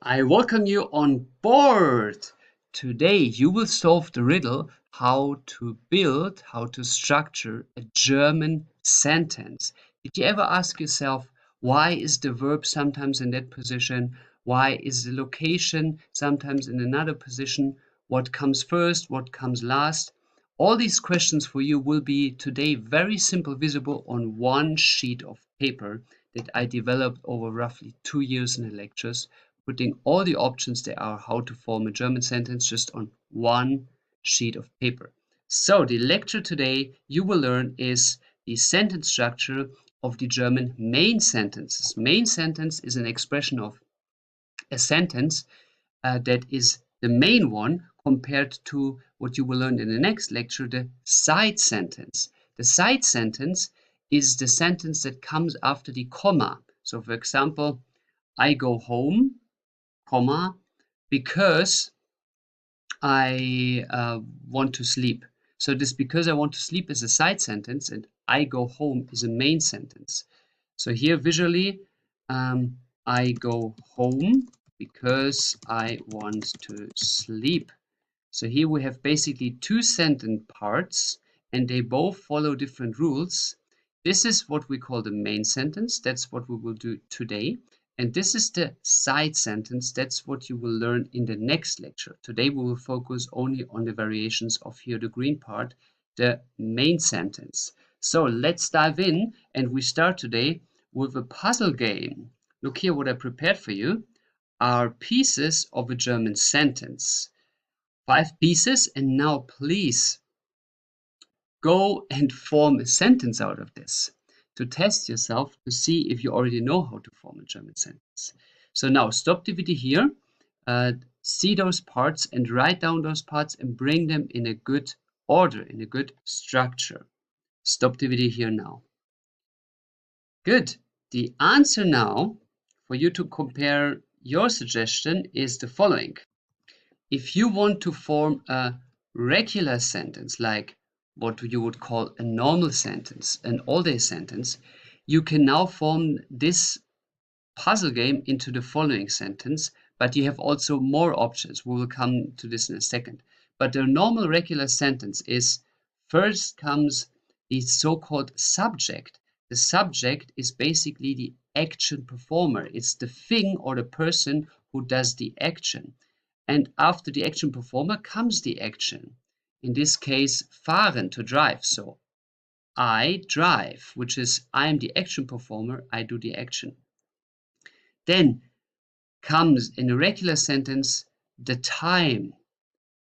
I welcome you on board. Today you will solve the riddle how to structure a German sentence. Did you ever ask yourself, why is the verb sometimes in that position? Why is the location sometimes in another position? What comes first? What comes last? All these questions for you will be today very simple visible on one sheet of paper that I developed over roughly 2 years in the lectures, putting all the options there are how to form a German sentence just on one sheet of paper. So the lecture today you will learn is the sentence structure of the German main sentences. Main sentence is an expression of a sentence that is the main one compared to what you will learn in the next lecture, the side sentence. The side sentence is the sentence that comes after the comma. So for example, I go home, comma, because I want to sleep. So this because I want to sleep is a side sentence and I go home is a main sentence. So here visually, I go home because I want to sleep. So here we have basically two sentence parts and they both follow different rules. This is what we call the main sentence. That's what we will do today. And this is the side sentence. That's what you will learn in the next lecture. Today we will focus only on the variations of here the green part, the main sentence. So let's dive in and we start today with a puzzle game. Look here what I prepared for you are pieces of a German sentence. 5 pieces, and now please go and form a sentence out of this to test yourself to see if you already know how to form a German sentence. So now stop the video here, see those parts and write down those parts and bring them in a good order, in a good structure. Stop the video here now. Good. The answer now for you to compare your suggestion is the following. If you want to form a regular sentence, like what you would call a normal sentence, an all-day sentence, you can now form this puzzle game into the following sentence, but you have also more options. We will come to this in a second. But the normal regular sentence is first comes the so-called subject. The subject is basically the action performer. It's the thing or the person who does the action. And after the action performer comes the action. In this case, fahren, to drive. So I drive, which is I'm the action performer, I do the action. Then comes in a regular sentence the time.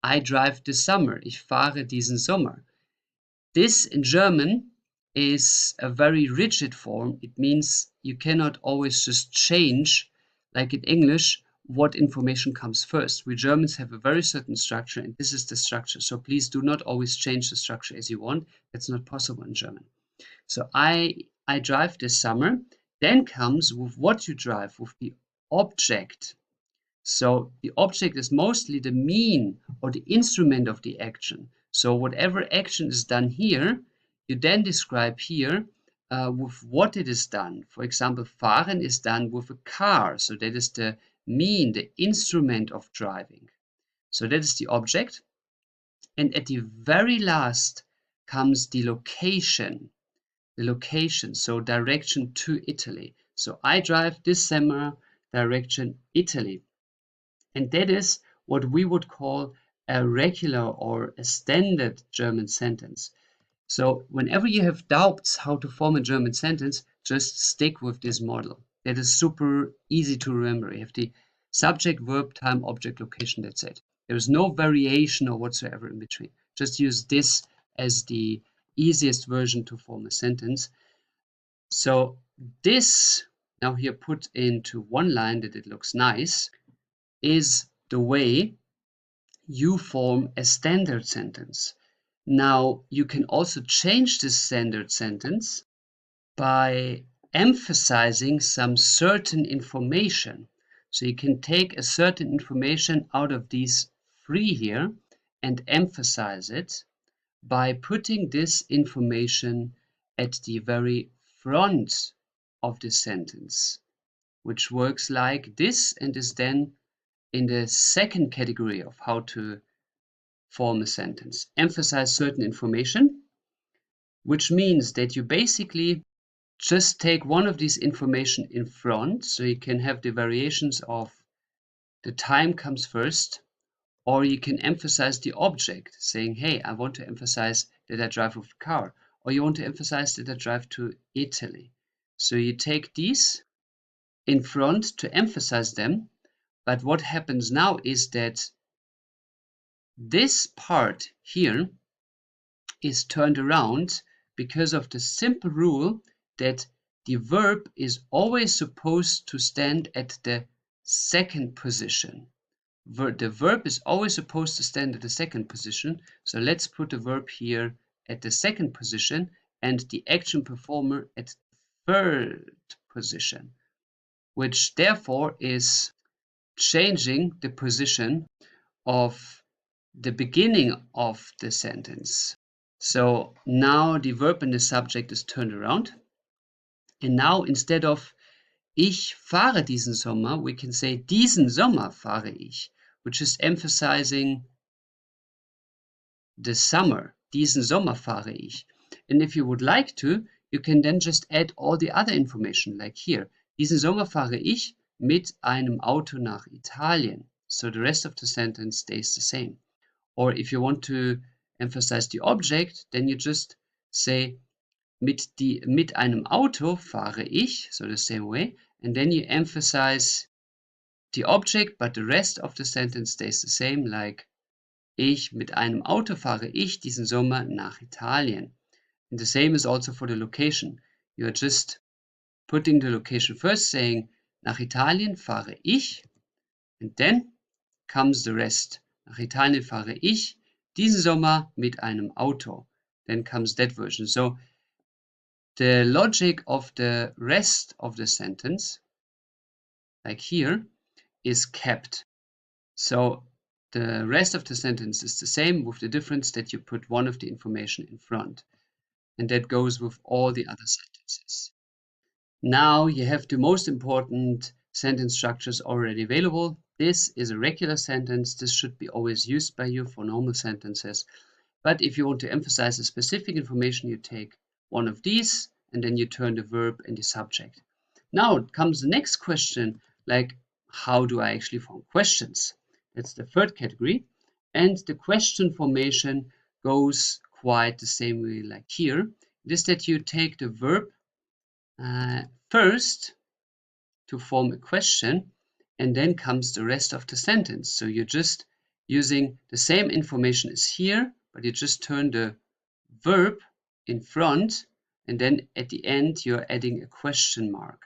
I drive this summer. Ich fahre diesen Sommer. This in German is a very rigid form. It means you cannot always just change, like in English, what information comes first. We Germans have a very certain structure, and this is the structure. So please do not always change the structure as you want. That's not possible in German. So I drive this summer. Then comes with what you drive, with the object. So the object is mostly the mean or the instrument of the action. So whatever action is done here, you then describe here with what it is done. For example, fahren is done with a car. So that is the mean, the instrument of driving. So that is the object. And at the very last comes the location. The location, so direction to Italy. So I drive this summer, direction Italy. And that is what we would call a regular or a standard German sentence. So whenever you have doubts how to form a German sentence, just stick with this model. That is super easy to remember. You have the subject, verb, time, object, location, that's it. There is no variation or whatsoever in between. Just use this as the easiest version to form a sentence. So this, now here put into one line that it looks nice, is the way you form a standard sentence. Now, you can also change this standard sentence by emphasizing some certain information. So you can take a certain information out of these three here and emphasize it by putting this information at the very front of the sentence. which works like this and is then in the second category of how to form a sentence. Emphasize certain information, which means that you basically just take one of these information in front, so you can have the variations of the time comes first, or you can emphasize the object, saying, hey, I want to emphasize that I drive with a car, or you want to emphasize that I drive to Italy. So you take these in front to emphasize them, but what happens now is that this part here is turned around because of the simple rule that the verb is always supposed to stand at the second position. The verb is always supposed to stand at the second position. So let's put the verb here at the second position and the action performer at the third position, which therefore is changing the position of the beginning of the sentence. So now the verb and the subject is turned around. And now instead of ich fahre diesen Sommer, we can say diesen Sommer fahre ich, which is emphasizing the summer. Diesen Sommer fahre ich. And if you would like to, you can then just add all the other information, like here. Diesen Sommer fahre ich mit einem Auto nach Italien. So the rest of the sentence stays the same. Or if you want to emphasize the object, then you just say mit einem Auto fahre ich, so the same way, and then you emphasize the object, but the rest of the sentence stays the same, like mit einem Auto fahre ich diesen Sommer nach Italien. And the same is also for the location. You are just putting the location first, saying nach Italien fahre ich, and then comes the rest. Nach Italien fahre ich diesen Sommer mit einem Auto. Then comes that version. So the logic of the rest of the sentence, like here, is kept. So the rest of the sentence is the same, with the difference that you put one of the information in front. And that goes with all the other sentences. Now you have the most important sentence structures already available. This is a regular sentence. This should be always used by you for normal sentences. But if you want to emphasize a specific information, you take one of these and then you turn the verb and the subject. Now comes the next question, like how do I actually form questions? That's the third category. And the question formation goes quite the same way like here. It is that you take the verb first to form a question, and then comes the rest of the sentence. So you're just using the same information as here, but you just turn the verb in front, and then at the end you're adding a question mark.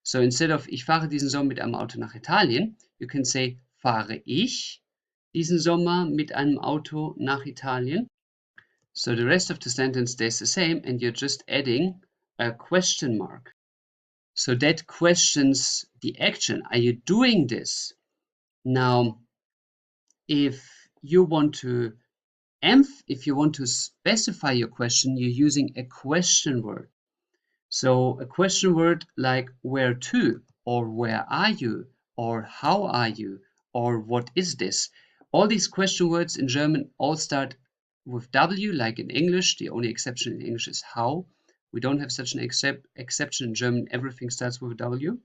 So instead of ich fahre diesen Sommer mit einem Auto nach Italien, you can say fahre ich diesen Sommer mit einem Auto nach Italien. So the rest of the sentence stays the same, and you're just adding a question mark. So that questions the action. Are you doing this? Now, if you want to specify your question, you're using a question word. So a question word like where to, or where are you, or how are you, or what is this? All these question words in German all start with W, like in English. The only exception in English is how. We don't have such an exception in German. Everything starts with a W.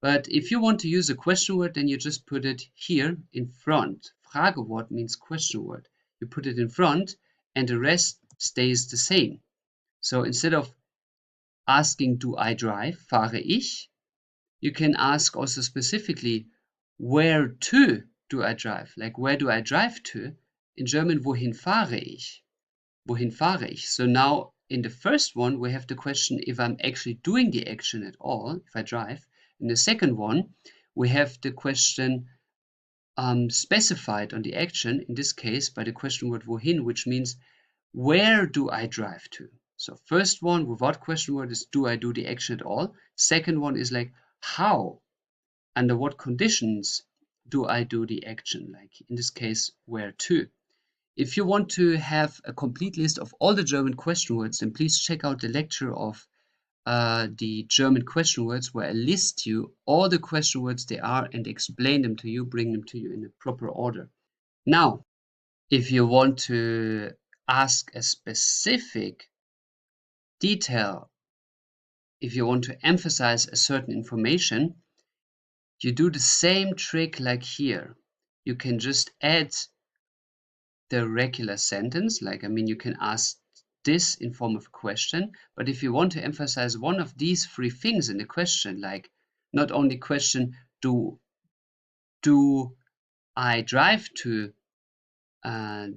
But if you want to use a question word, then you just put it here in front. Fragewort means question word. You put it in front and the rest stays the same. So instead of asking, do I drive? Fahre ich? You can ask also specifically, where to do I drive? Like, where do I drive to? In German, wohin fahre ich? Wohin fahre ich? So now in the first one, we have the question if I'm actually doing the action at all, if I drive. In the second one, we have the question specified on the action, in this case by the question word wohin, which means where do I drive to? So first one without question word is do I do the action at all? Second one is like how, under what conditions do I do the action? Like in this case, where to? If you want to have a complete list of all the German question words, then please check out the lecture of the German question words, where I list you all the question words they are and explain them to you, bring them to you in a proper order. Now, if you want to ask a specific detail, if you want to emphasize a certain information, you do the same trick like here. You can just add the regular sentence, like, I mean, you can ask this in form of question, but if you want to emphasize one of these three things in the question, like not only question, do I drive to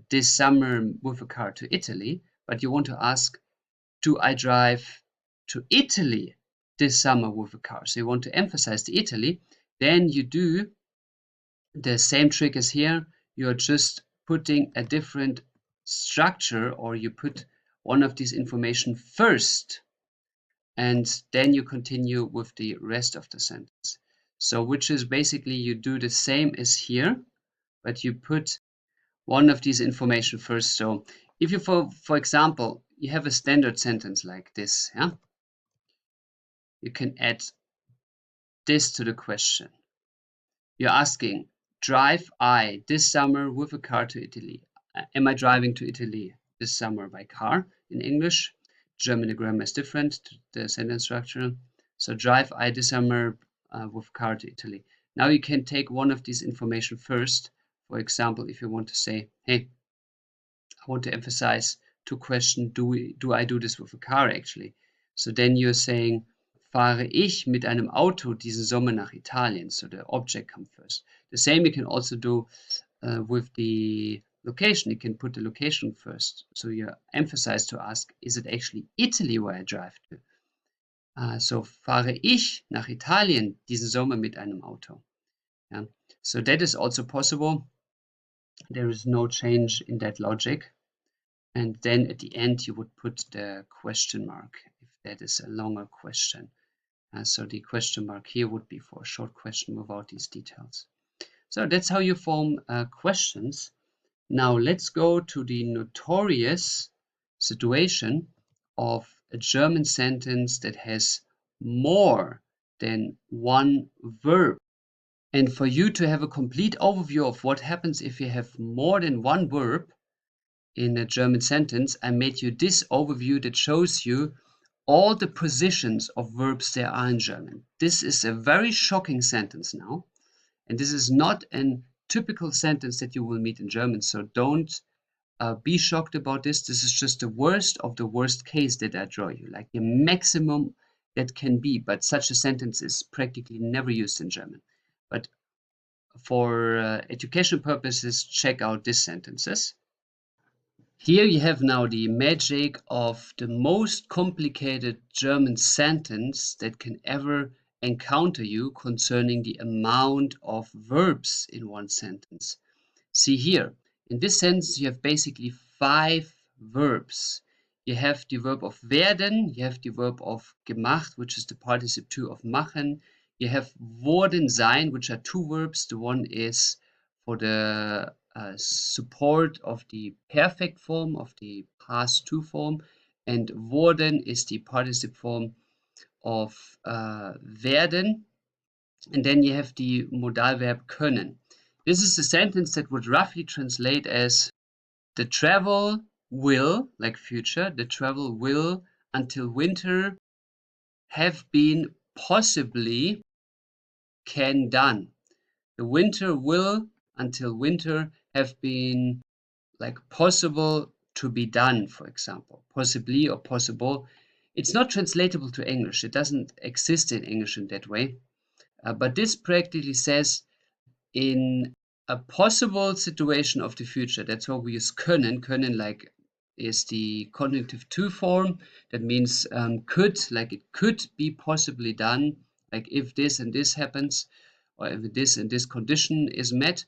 this summer with a car to Italy, but you want to ask, do I drive to Italy this summer with a car? So you want to emphasize the Italy, then you do the same trick as here. You're just putting a different structure, or you put one of these information first, and then you continue with the rest of the sentence. So which is basically you do the same as here, but you put one of these information first. So if you, for example, you have a standard sentence like this, yeah, you can add this to the question. You're asking, drive I this summer with a car to Italy? Am I driving to Italy this summer by car in English? German, the grammar is different, the sentence structure. So drive I this summer with a car to Italy. Now you can take one of these information first. For example, if you want to say, hey, I want to emphasize to question, do I do this with a car actually? So then you're saying, fahre ich mit einem Auto diesen Sommer nach Italien? So the object comes first. The same you can also do with the location. You can put the location first. So you emphasize to ask, is it actually Italy where I drive to? So fahre ich nach Italien diesen Sommer mit einem Auto? Yeah. So that is also possible. There is no change in that logic. And then at the end, you would put the question mark if that is a longer question. So the question mark here would be for a short question without these details. So that's how you form questions. Now let's go to the notorious situation of a German sentence that has more than one verb. And for you to have a complete overview of what happens if you have more than one verb in a German sentence, I made you this overview that shows you all the positions of verbs there are in German. This is a very shocking sentence now, and this is not a typical sentence that you will meet in German, so don't be shocked about this. This is just the worst of the worst case that I draw you, like the maximum that can be, but such a sentence is practically never used in German. But for education purposes, check out these sentences. Here you have now the magic of the most complicated German sentence that can ever encounter you concerning the amount of verbs in one sentence. See here, in this sentence you have basically 5 verbs. You have the verb of werden, you have the verb of gemacht, which is the participle 2 of machen. You have worden sein, which are 2 verbs. The one is for the support of the perfect form, of the past 2 form, and worden is the participle form of werden. And then you have the modal verb können. This is a sentence that would roughly translate as the travel will, like future, the travel will until winter have been possibly can done. The winter will until winter have been like possible to be done, for example, possibly or possible. It's not translatable to English. It doesn't exist in English in that way. But this practically says in a possible situation of the future. That's why we use können. Können like is the conjunctive 2 form. That means could, like it could be possibly done, like if this and this happens, or if this and this condition is met,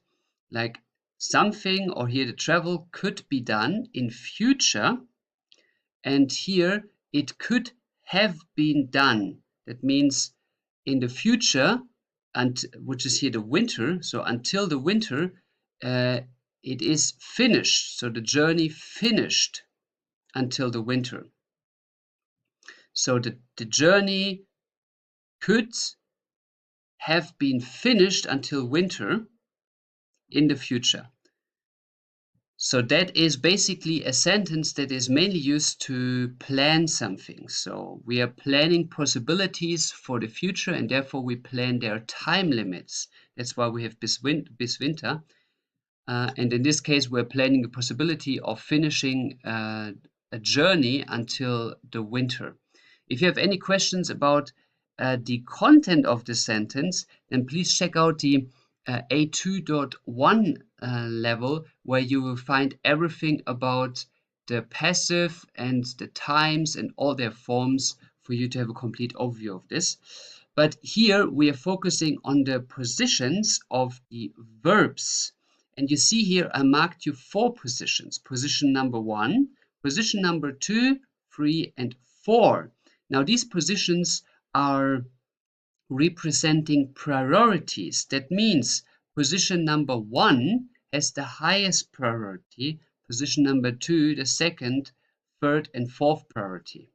like something, or here the travel could be done in future, and here it could have been done. That means in the future, and which is here the winter, so until the winter, it is finished. So the journey finished until the winter. So the journey could have been finished until winter in the future. So that is basically a sentence that is mainly used to plan something. So we are planning possibilities for the future, and therefore we plan their time limits. That's why we have bis winter. And in this case, we're planning the possibility of finishing a journey until the winter. If you have any questions about the content of the sentence, then please check out the A2.1 level, where you will find everything about the passive and the times and all their forms for you to have a complete overview of this. But here we are focusing on the positions of the verbs. And you see here I marked you 4 positions. Position number 1, position number 2, 3, and 4. Now these positions are representing priorities. That means position number 1 has the highest priority, position number 2 the second, third, and fourth priority.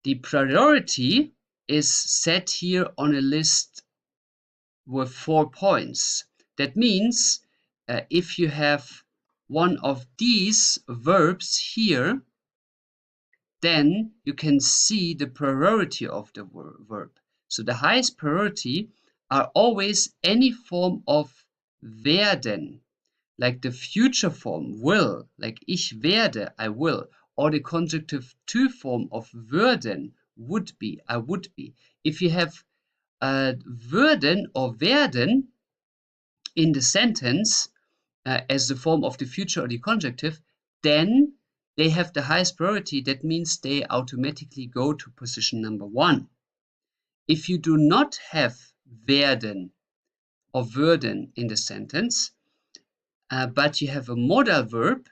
The priority is set here on a list with 4 points. That means if you have one of these verbs here, then you can see the priority of the verb. So the highest priority are always any form of werden, like the future form will, like ich werde, I will, or the conjunctive to form of würden, would be, I would be. If you have würden or werden in the sentence as the form of the future or the conjunctive, then they have the highest priority. That means they automatically go to position number 1. If you do not have werden or würden in the sentence, but you have a modal verb,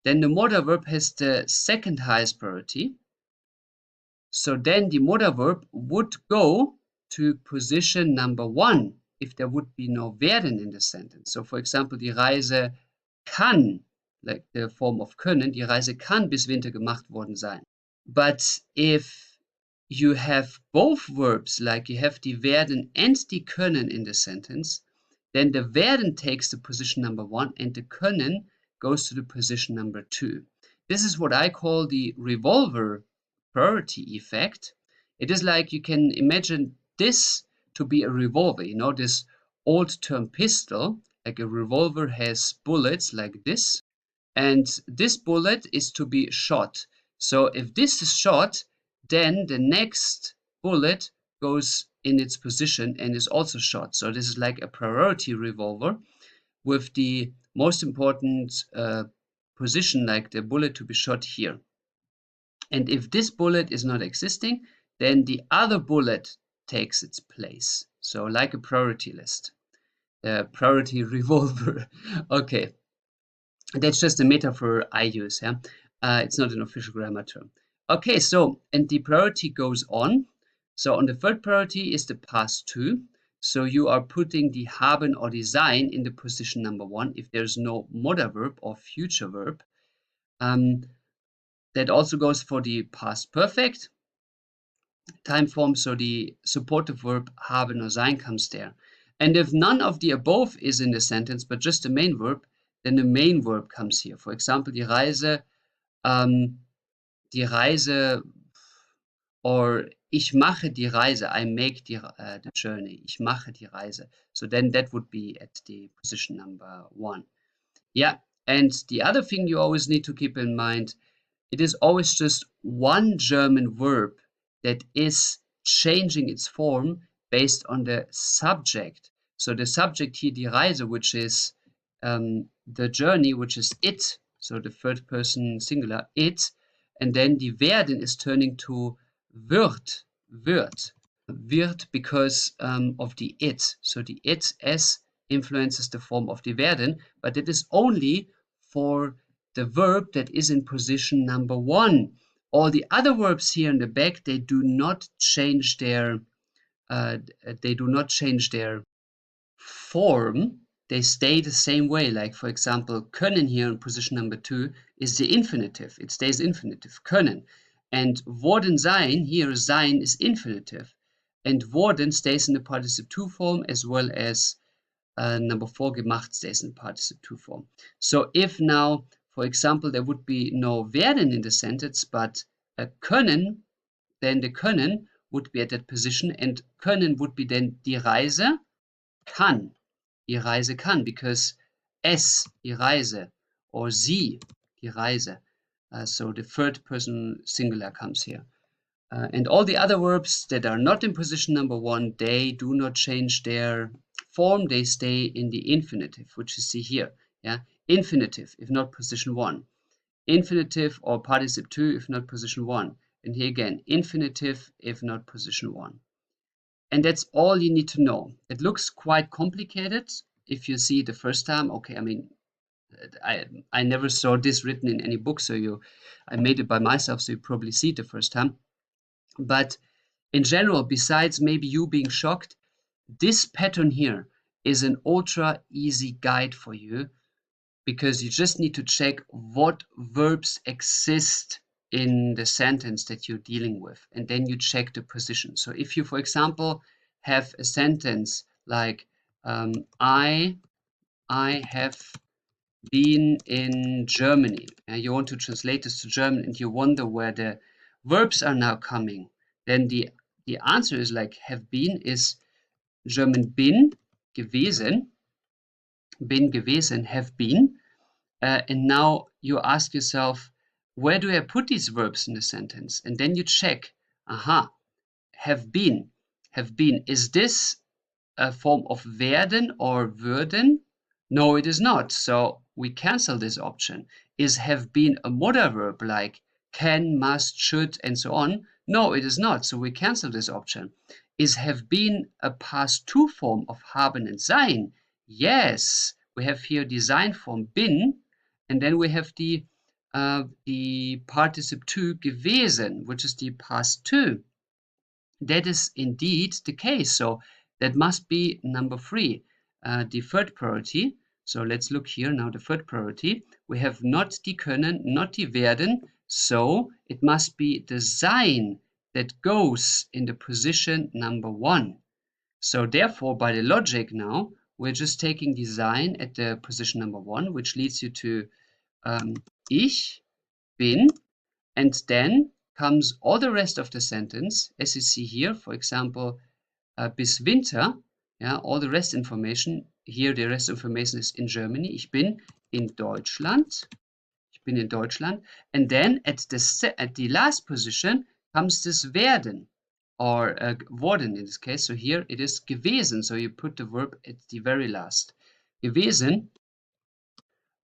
then the modal verb has the second highest priority. So then the modal verb would go to position number 1 if there would be no werden in the sentence. So for example, die Reise kann, like the form of können, die Reise kann bis Winter gemacht worden sein. But if you have both verbs, like you have die werden and die können in the sentence, then the werden takes the position number 1 and the können goes to the position number 2. This is what I call the revolver priority effect. It is like you can imagine this to be a revolver, you know, this old term pistol, like a revolver has bullets like this, and this bullet is to be shot. So if this is shot, then the next bullet goes in its position and is also shot. So this is like a priority revolver with the most important position, like the bullet to be shot here. And if this bullet is not existing, then the other bullet takes its place. So like a priority list, priority revolver. Okay, that's just a metaphor I use. Yeah, it's not an official grammar term. Okay, so and the priority goes on. So on the third priority is the past 2. So you are putting the haben or the sein in the position number 1 if there's no modal verb or future verb. That also goes for the past perfect time form, so the supportive verb haben or sein comes there. And if none of the above is in the sentence, but just the main verb, then the main verb comes here. For example, die Reise, or ich mache die Reise, I make the journey, ich mache die Reise. So then that would be at the position number 1. Yeah, and the other thing you always need to keep in mind, it is always just one German verb that is changing its form based on the subject. So the subject here, die Reise, which is the journey, which is it, so the third person singular, it, and then die werden is turning to wird, because of the it. So the it s influences the form of the werden, but it is only for the verb that is in position number 1. All the other verbs here in the back, they do not change their form. They stay the same way. Like for example, können here in position number 2 is the infinitive. It stays infinitive, können. And worden sein, here sein is infinitive. And worden stays in the participle 2 form, as well as number 4, gemacht, stays in participle 2 form. So if now, for example, there would be no werden in the sentence, but können, then the können would be at that position, and können would be then die Reise kann. Die Reise kann, because es, die Reise, or sie, die Reise. So the third person singular comes here. And all the other verbs that are not in position number 1, they do not change their form. They stay in the infinitive, which you see here. Yeah, infinitive if not position 1. Infinitive or participle 2 if not position 1. And here again, infinitive if not position 1. And that's all you need to know. It looks quite complicated if you see it the first time. Okay, I mean, I never saw this written in any book, so I made it by myself, so you probably see it the first time. But in general, besides maybe you being shocked, this pattern here is an ultra easy guide for you, because you just need to check what verbs exist in the sentence that you're dealing with, and then you check the position. So if you, for example, have a sentence like I have been in Germany, and you want to translate this to German, and you wonder where the verbs are now coming, then the answer is like have been is German bin gewesen, have been. And now you ask yourself, where do I put these verbs in the sentence? And then you check, aha, have been. Is this a form of werden or würden? No, it is not. So we cancel this option. Is have been a modal verb like can, must, should, and so on? No, it is not. So we cancel this option. Is have been a past 2 form of haben and sein? Yes, we have here the sein form bin, and then we have the participle 2 gewesen, which is the past 2. That is indeed the case. So that must be number 3, the third priority. So let's look here now, the third priority. We have not die können, not die werden. So it must be the sein that goes in the position number 1. So therefore, by the logic now, we're just taking the sein at the position number 1, which leads you to ich bin, and then comes all the rest of the sentence, as you see here, for example, bis Winter, yeah, all the rest information, here the rest information is in Germany, ich bin in Deutschland, and then at the last position comes this werden, or worden in this case, so here it is gewesen, so you put the verb at the very last, gewesen,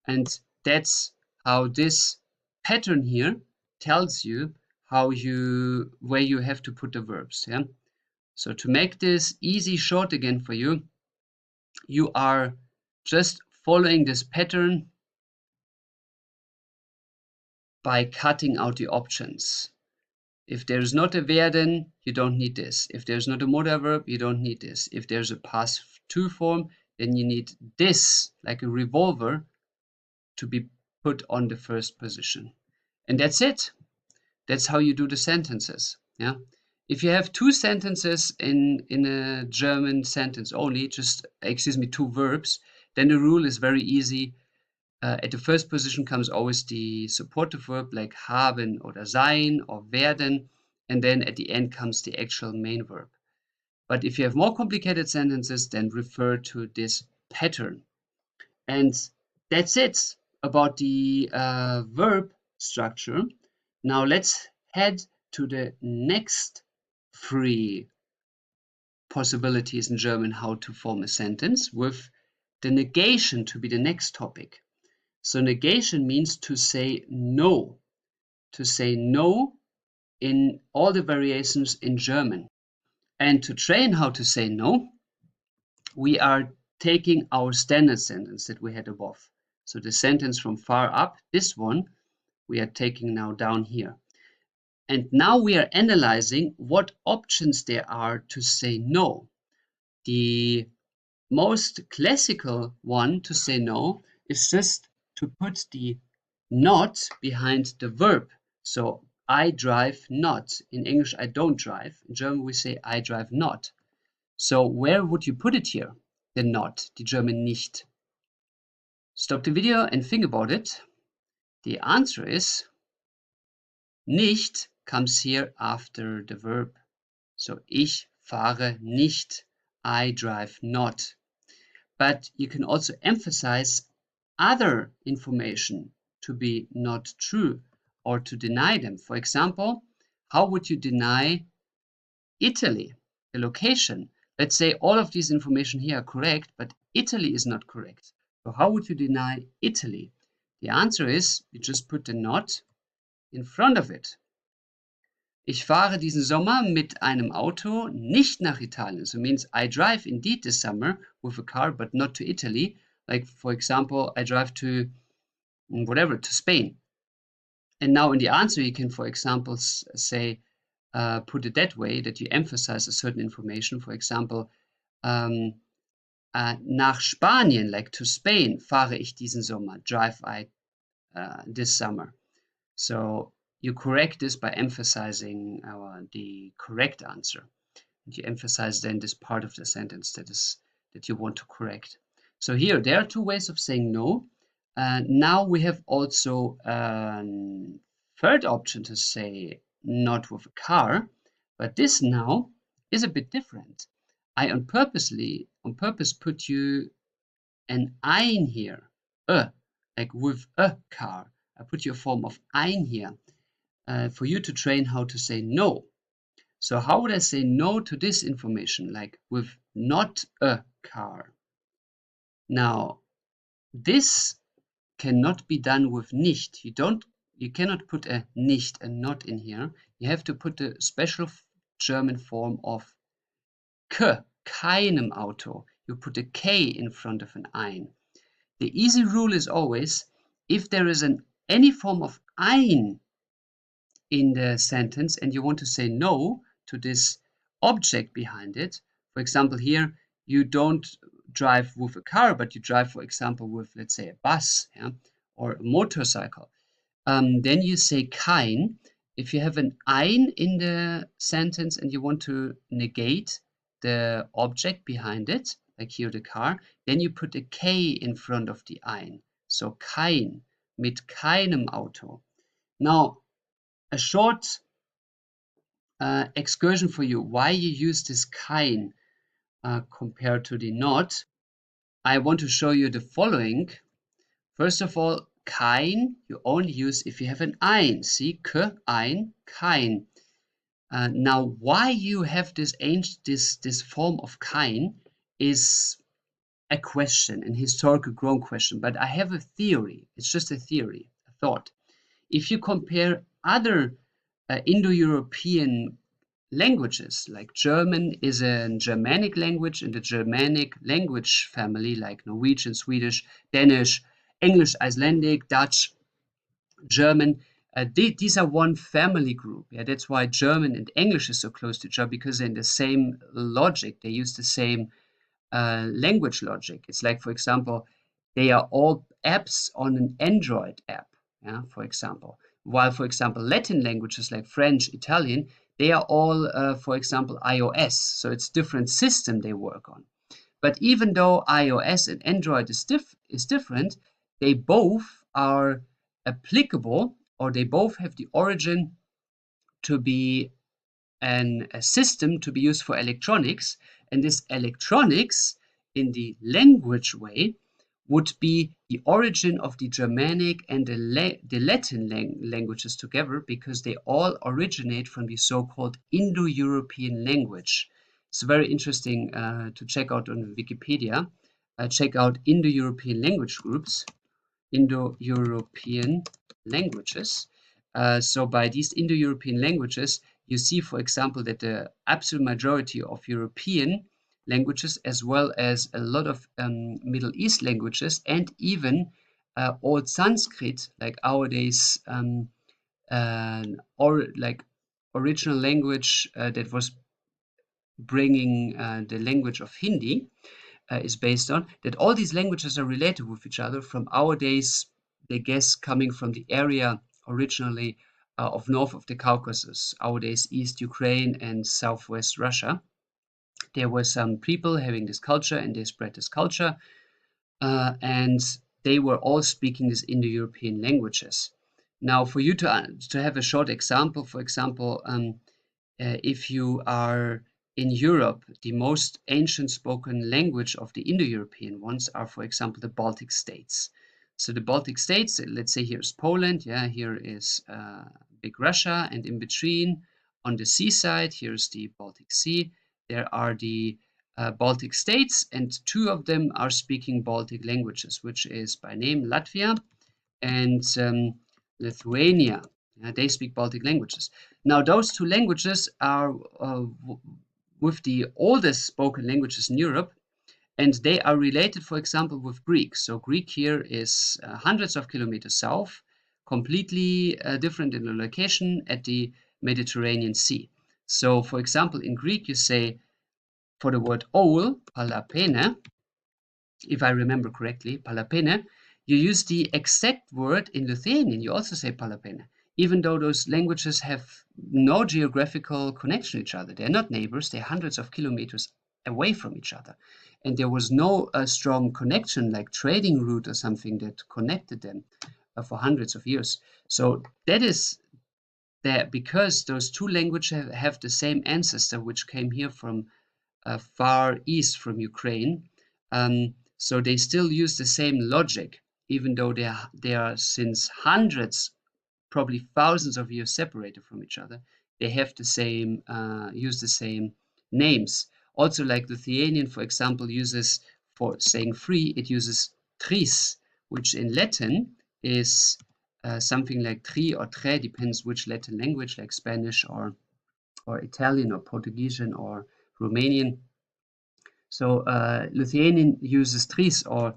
and that's how this pattern here tells you where you have to put the verbs. Yeah. So to make this easy short again for you, you are just following this pattern by cutting out the options. If there's not a werden, you don't need this. If there's not a modal verb, you don't need this. If there's a past 2 form, then you need this, like a revolver, to be put on the first position. And that's it. That's how you do the sentences. Yeah. If you have 2 sentences in a German sentence only, 2 verbs, then the rule is very easy. At the first position comes always the supportive verb like haben oder sein or werden, and then at the end comes the actual main verb. But if you have more complicated sentences, then refer to this pattern. And that's it about the verb structure. Now let's head to the next 3 possibilities in German how to form a sentence, with the negation to be the next topic. So negation means to say no. To say no in all the variations in German. And to train how to say no, we are taking our standard sentence that we had above. So the sentence from far up, this one, we are taking now down here. And now we are analyzing what options there are to say no. The most classical one to say no is just to put the not behind the verb. So I drive not. In English, I don't drive. In German, we say I drive not. So where would you put it here? The not, the German nicht. Stop the video and think about it. The answer is nicht comes here after the verb. So ich fahre nicht. I drive not. But you can also emphasize other information to be not true or to deny them. For example, how would you deny Italy, the location? Let's say all of these information here are correct, but Italy is not correct. So how would you deny Italy? The answer is, you just put the not in front of it. Ich fahre diesen Sommer mit einem Auto nicht nach Italien. So it means I drive indeed this summer with a car, but not to Italy. Like, for example, I drive to whatever, to Spain. And now in the answer, you can, for example, say, put it that way, that you emphasize a certain information. For example, nach Spanien, like to Spain, fahre ich diesen Sommer, drive I this summer. So you correct this by emphasizing the correct answer. And you emphasize then this part of the sentence that you want to correct. So here, there are two ways of saying no. Now we have also a third option to say not with a car, but this now is a bit different. I on purpose put you an ein here, like with a car. I put you a form of ein here for you to train how to say no. So how would I say no to this information, like with not a car? Now, this cannot be done with nicht. You cannot put a nicht, a not in here. You have to put a special German form of keinem Auto. You put a K in front of an ein. The easy rule is always, if there is any form of ein in the sentence and you want to say no to this object behind it, for example, here you don't drive with a car, but you drive, for example, with, let's say, a bus, yeah, or a motorcycle, then you say kein. If you have an ein in the sentence and you want to negate the object behind it, like here the car, then you put a K in front of the ein. So kein, mit keinem Auto. Now, a short excursion for you, why you use this kein compared to the not. I want to show you the following. First of all, kein you only use if you have an ein. See, ein, kein. Now, why you have this form of kein is a question, an historical grown question. But I have a theory. It's just a theory, a thought. If you compare other Indo-European languages, like German is a Germanic language in the Germanic language family, like Norwegian, Swedish, Danish, English, Icelandic, Dutch, German. These are one family group. Yeah, that's why German and English is so close to each other, because they're in the same logic. They use the same language logic. It's like, for example, they are all apps on an Android app, yeah, for example. While, for example, Latin languages like French, Italian, they are all, for example, iOS. So it's different system they work on. But even though iOS and Android is different, they both are applicable, or they both have the origin to be a system to be used for electronics. And this electronics in the language way would be the origin of the Germanic and the Latin languages together, because they all originate from the so-called Indo-European language. It's very interesting to check out on Wikipedia. Check out Indo-European language groups, Indo-European languages. So by these Indo-European languages, you see, for example, that the absolute majority of European languages, as well as a lot of Middle East languages, and even Old Sanskrit, like our days, or like original language that was bringing the language of Hindi, is based on, that all these languages are related with each other from our days, they guess, coming from the area originally of north of the Caucasus, nowadays East Ukraine and Southwest Russia. There were some people having this culture, and they spread this culture, and they were all speaking these Indo-European languages. Now, for you to have a short example, for example, if you are in Europe, the most ancient spoken language of the Indo-European ones are, for example, the Baltic states. So the Baltic states, let's say here's Poland, yeah, here is big Russia, and in between on the seaside, here's the Baltic Sea. There are the Baltic states, and two of them are speaking Baltic languages, which is by name Latvia and Lithuania. They speak Baltic languages. Now, those two languages are with the oldest spoken languages in Europe, and they are related, for example, with Greek. So Greek here is hundreds of kilometers south, completely different in the location at the Mediterranean Sea. So, for example, in Greek, you say for the word owl, palapene, if I remember correctly, palapene, you use the exact word in Lithuanian. You also say palapene, even though those languages have no geographical connection to each other. They're not neighbors, they're hundreds of kilometers away from each other. And there was no strong connection, like trading route or something that connected them for hundreds of years. So that is there because those two languages have the same ancestor, which came here from far east from Ukraine. So they still use the same logic, even though they are since hundreds, probably thousands of years separated from each other. They have the same, use the same names. Also, like Lithuanian, for example, uses for saying free, it uses tris, which in Latin is something like tri or tre, depends which Latin language, like Spanish or Italian or Portuguese or Romanian. So Lithuanian uses tris or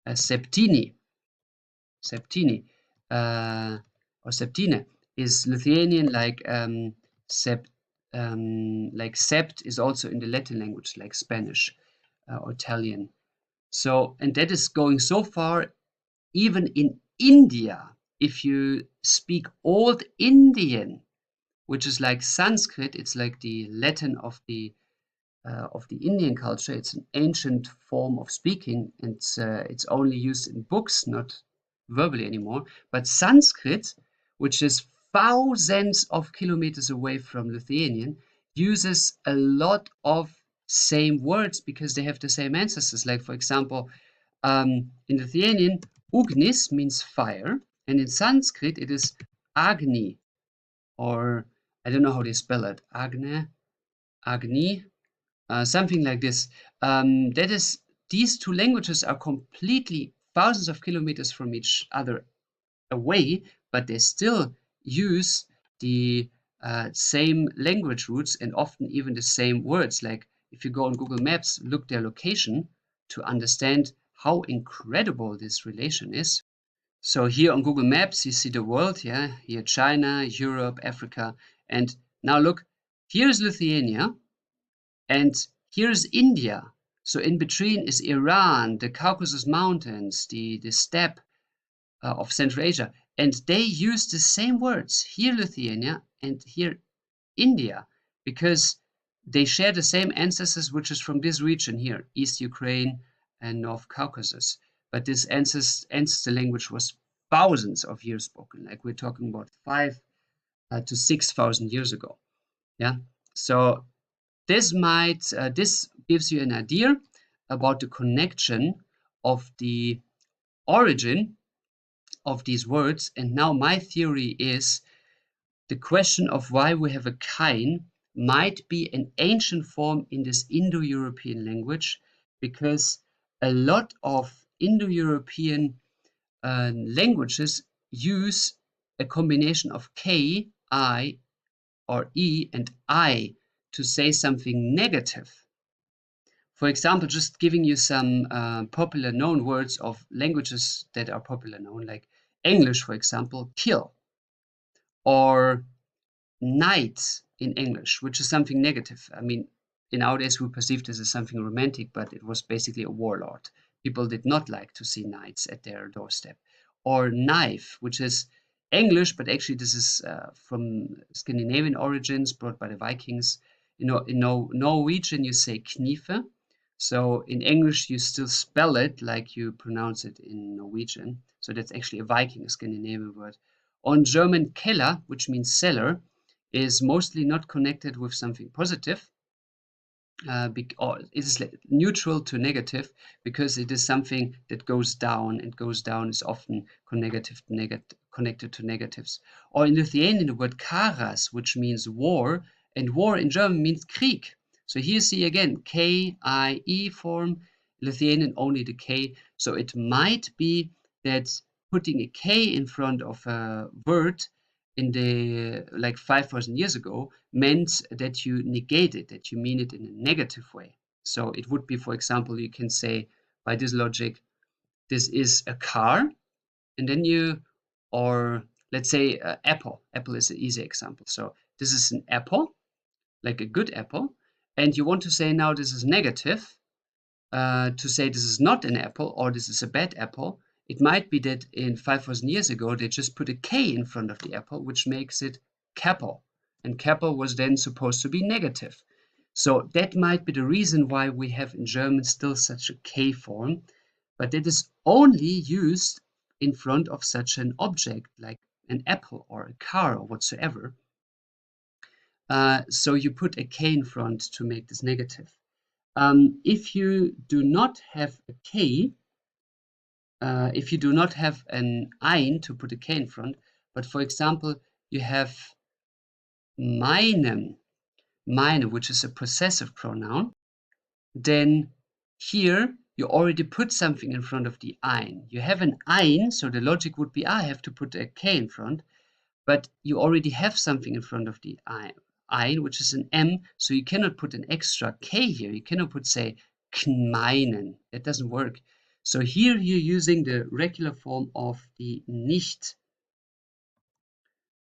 septini. Septini or septine is Lithuanian like sept is also in the Latin language like Spanish or Italian. So and that is going so far even in India. If you speak Old Indian, which is like Sanskrit, it's like the Latin of the Indian culture. It's an ancient form of speaking, and it's only used in books, not verbally anymore. But Sanskrit, which is thousands of kilometers away from Lithuanian, uses a lot of same words because they have the same ancestors. Like, for example, in Lithuanian, ugnis means fire, and in Sanskrit, it is agni, or I don't know how they spell it, agni, something like this. That is, these two languages are completely thousands of kilometers from each other away, but they still use the same language roots and often even the same words. Like if you go on Google Maps, look their location to understand how incredible this relation is. So here on Google Maps, you see the world, yeah, here China, Europe, Africa, and now look, here's Lithuania, and here's India. So in between is Iran, the Caucasus Mountains, the steppe of Central Asia. And they use the same words, here Lithuania and here India, because they share the same ancestors, which is from this region here, East Ukraine and North Caucasus. But this ancestor language was thousands of years spoken, like we're talking about 5 to 6,000 years ago. Yeah. So this gives you an idea about the connection of the origin of these words. And now my theory is the question of why we have a kain might be an ancient form in this Indo-European language, because a lot of Indo-European languages use a combination of K, I, or E and I to say something negative. For example, just giving you some popular known words of languages that are popular known, like English, for example, kill, or knight in English, which is something negative. I mean, in nowadays we perceive this as something romantic, but it was basically a warlord. People did not like to see knights at their doorstep. Or knife, which is English, but actually this is from Scandinavian origins, brought by the Vikings. In Norwegian you say knife. So in English you still spell it like you pronounce it in Norwegian. So that's actually a Viking, a Scandinavian word. On German, Keller, which means cellar, is mostly not connected with something positive. Or it is neutral to negative because it is something that goes down, and goes down is often connected to negatives. Or in Lithuanian, the word karas, which means war, and war in German means Krieg. So here you see again K-I-E form, Lithuanian only the K. So it might be that putting a K in front of a word in the like 5,000 years ago meant that you negate it, that you mean it in a negative way. So it would be, for example, you can say by this logic, this is a car, and then you, or let's say apple. Apple is an easy example. So this is an apple, like a good apple, and you want to say now this is negative, to say this is not an apple or this is a bad apple. It might be that in 5,000 years ago they just put a K in front of the apple, which makes it Kappa, and Kappa was then supposed to be negative. So that might be the reason why we have in German still such a K form, but it is only used in front of such an object like an apple or a car or whatsoever. So you put a K in front to make this negative. If you do not have a K, if you do not have an ein to put a K in front, but for example, you have meinen, which is a possessive pronoun, then here you already put something in front of the ein. You have an ein, so the logic would be, I have to put a K in front, but you already have something in front of the ein, which is an M, so you cannot put an extra K here. You cannot put, say, meinen. That doesn't work. So here you're using the regular form of the nicht,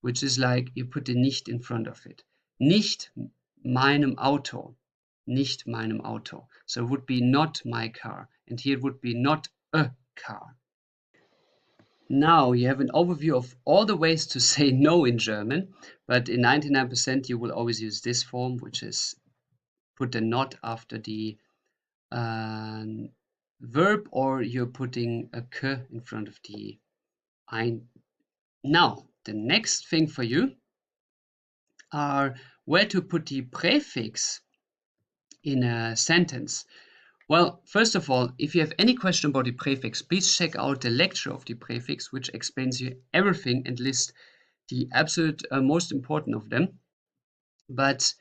which is like you put the nicht in front of it. Nicht meinem Auto. Nicht meinem Auto. So it would be not my car. And here it would be not a car. Now you have an overview of all the ways to say no in German, but in 99% you will always use this form, which is put the not after the verb, or you're putting a k in front of the ein. Now, the next thing for you are where to put the prefix in a sentence. Well, first of all, if you have any question about the prefix, please check out the lecture of the prefix, which explains you everything and lists the absolute most important of them. But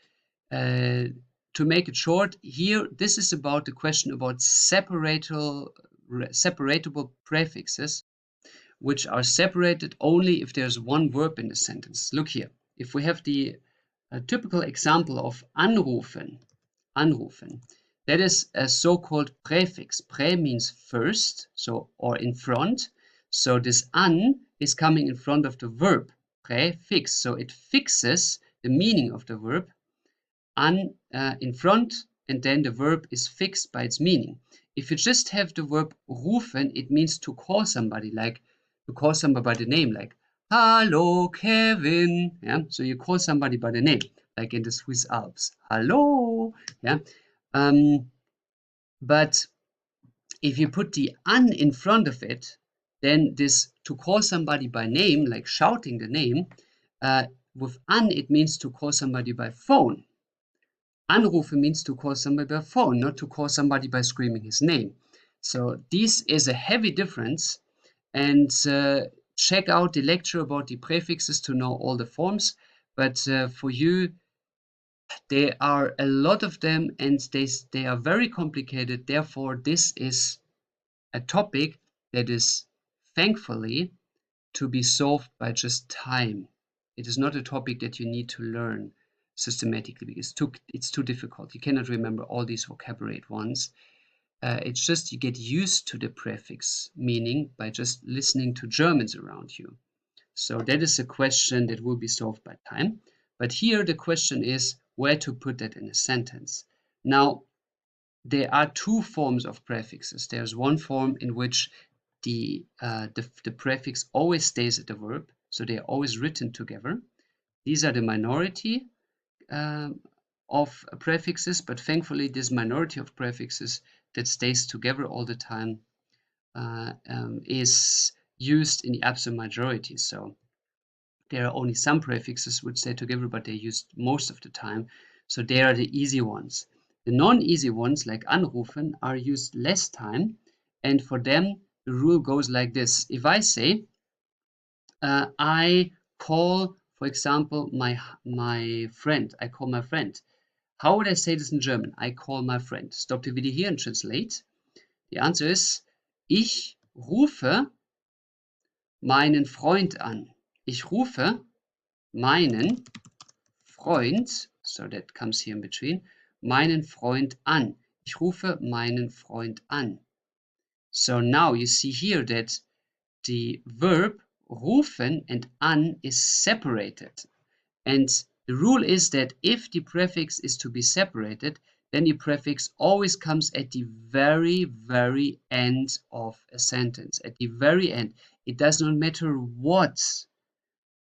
to make it short, here, this is about the question about separatable prefixes, which are separated only if there's one verb in the sentence. Look here. If we have the typical example of anrufen, that is a so-called prefix. Pre means first, so or in front. So this an is coming in front of the verb, prefix. So it fixes the meaning of the verb. An in front, and then the verb is fixed by its meaning. If you just have the verb rufen, it means to call somebody, like to call somebody by the name, like Hallo Kevin. Yeah, so you call somebody by the name, like in the Swiss Alps. Hallo. Yeah. But if you put the an in front of it, then this to call somebody by name, like shouting the name, with an it means to call somebody by phone. Anrufe means to call somebody by phone, not to call somebody by screaming his name. So this is a heavy difference, and check out the lecture about the prefixes to know all the forms. But for you, there are a lot of them, and they are very complicated. Therefore, this is a topic that is thankfully to be solved by just time. It is not a topic that you need to learn systematically because it's too difficult. You cannot remember all these vocabulary at once. It's just you get used to the prefix meaning by just listening to Germans around you. So that is a question that will be solved by time. But here the question is where to put that in a sentence. Now, there are two forms of prefixes. There's one form in which the prefix always stays at the verb. so they're always written together. These are the minority of prefixes, but thankfully this minority of prefixes that stays together all the time is used in the absolute majority. So there are only some prefixes which stay together, but they're used most of the time. So they are the easy ones. The non-easy ones, like anrufen, are used less time, and for them the rule goes like this. If I say I call, for example, my friend, I call my friend. How would I say this in German? I call my friend. Stop the video here and translate. The answer is ich rufe meinen Freund an. Ich rufe meinen Freund, so that comes here in between, meinen Freund an. Ich rufe meinen Freund an. So now you see here that the verb rufen and an is separated. And the rule is that if the prefix is to be separated, then the prefix always comes at the very, very end of a sentence. At the very end. It does not matter what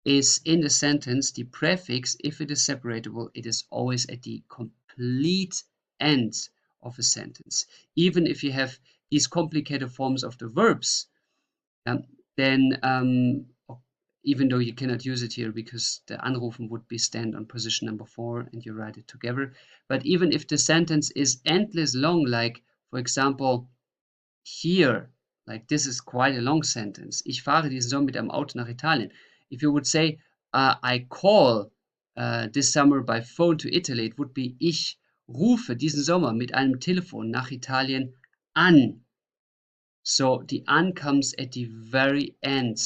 is in the sentence, the prefix, if it is separatable, it is always at the complete end of a sentence. Even if you have these complicated forms of the verbs, then even though you cannot use it here because the anrufen would be stand on position number 4 and you write it together. But even if the sentence is endless long, like for example here, like this is quite a long sentence. Ich fahre diesen Sommer mit einem Auto nach Italien. If you would say I call this summer by phone to Italy, it would be ich rufe diesen Sommer mit einem Telefon nach Italien an. So the an comes at the very end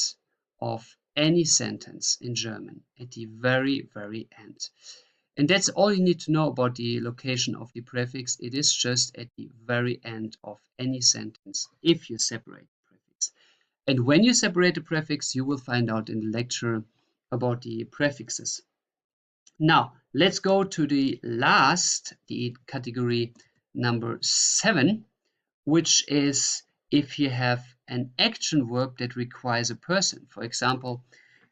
of any sentence in German, at the very, very end. And that's all you need to know about the location of the prefix. It is just at the very end of any sentence if you separate the prefix. And when you separate the prefix, you will find out in the lecture about the prefixes. Now, let's go to the last, the category number 7, which is if you have an action verb that requires a person. For example,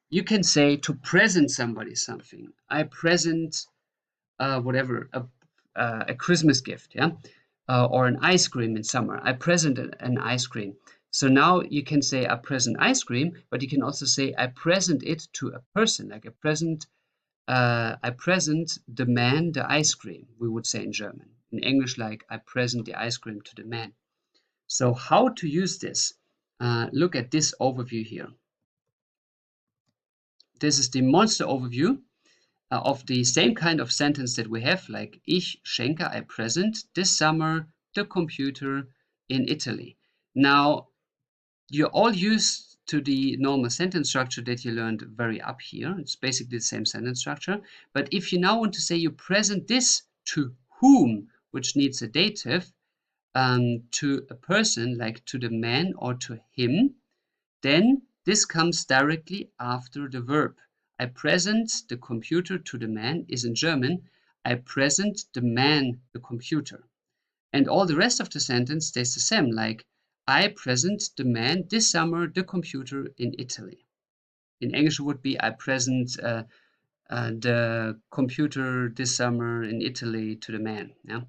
you can say to present somebody something. I present whatever, a Christmas gift, yeah, or an ice cream in summer. I present an ice cream. So now you can say I present ice cream, but you can also say I present it to a person, like I present the man the ice cream, we would say in German. In English, like I present the ice cream to the man. So how to use this? Look at this overview here. This is the monster overview of the same kind of sentence that we have, like ich schenke, I present this summer the computer in Italy. Now, you're all used to the normal sentence structure that you learned very up here. It's basically the same sentence structure. But if you now want to say you present this to whom, which needs a dative, to a person, like to the man or to him, then this comes directly after the verb. I present the computer to the man is in German, I present the man the computer. And all the rest of the sentence stays the same, like I present the man this summer the computer in Italy. In English it would be I present the computer this summer in Italy to the man, yeah?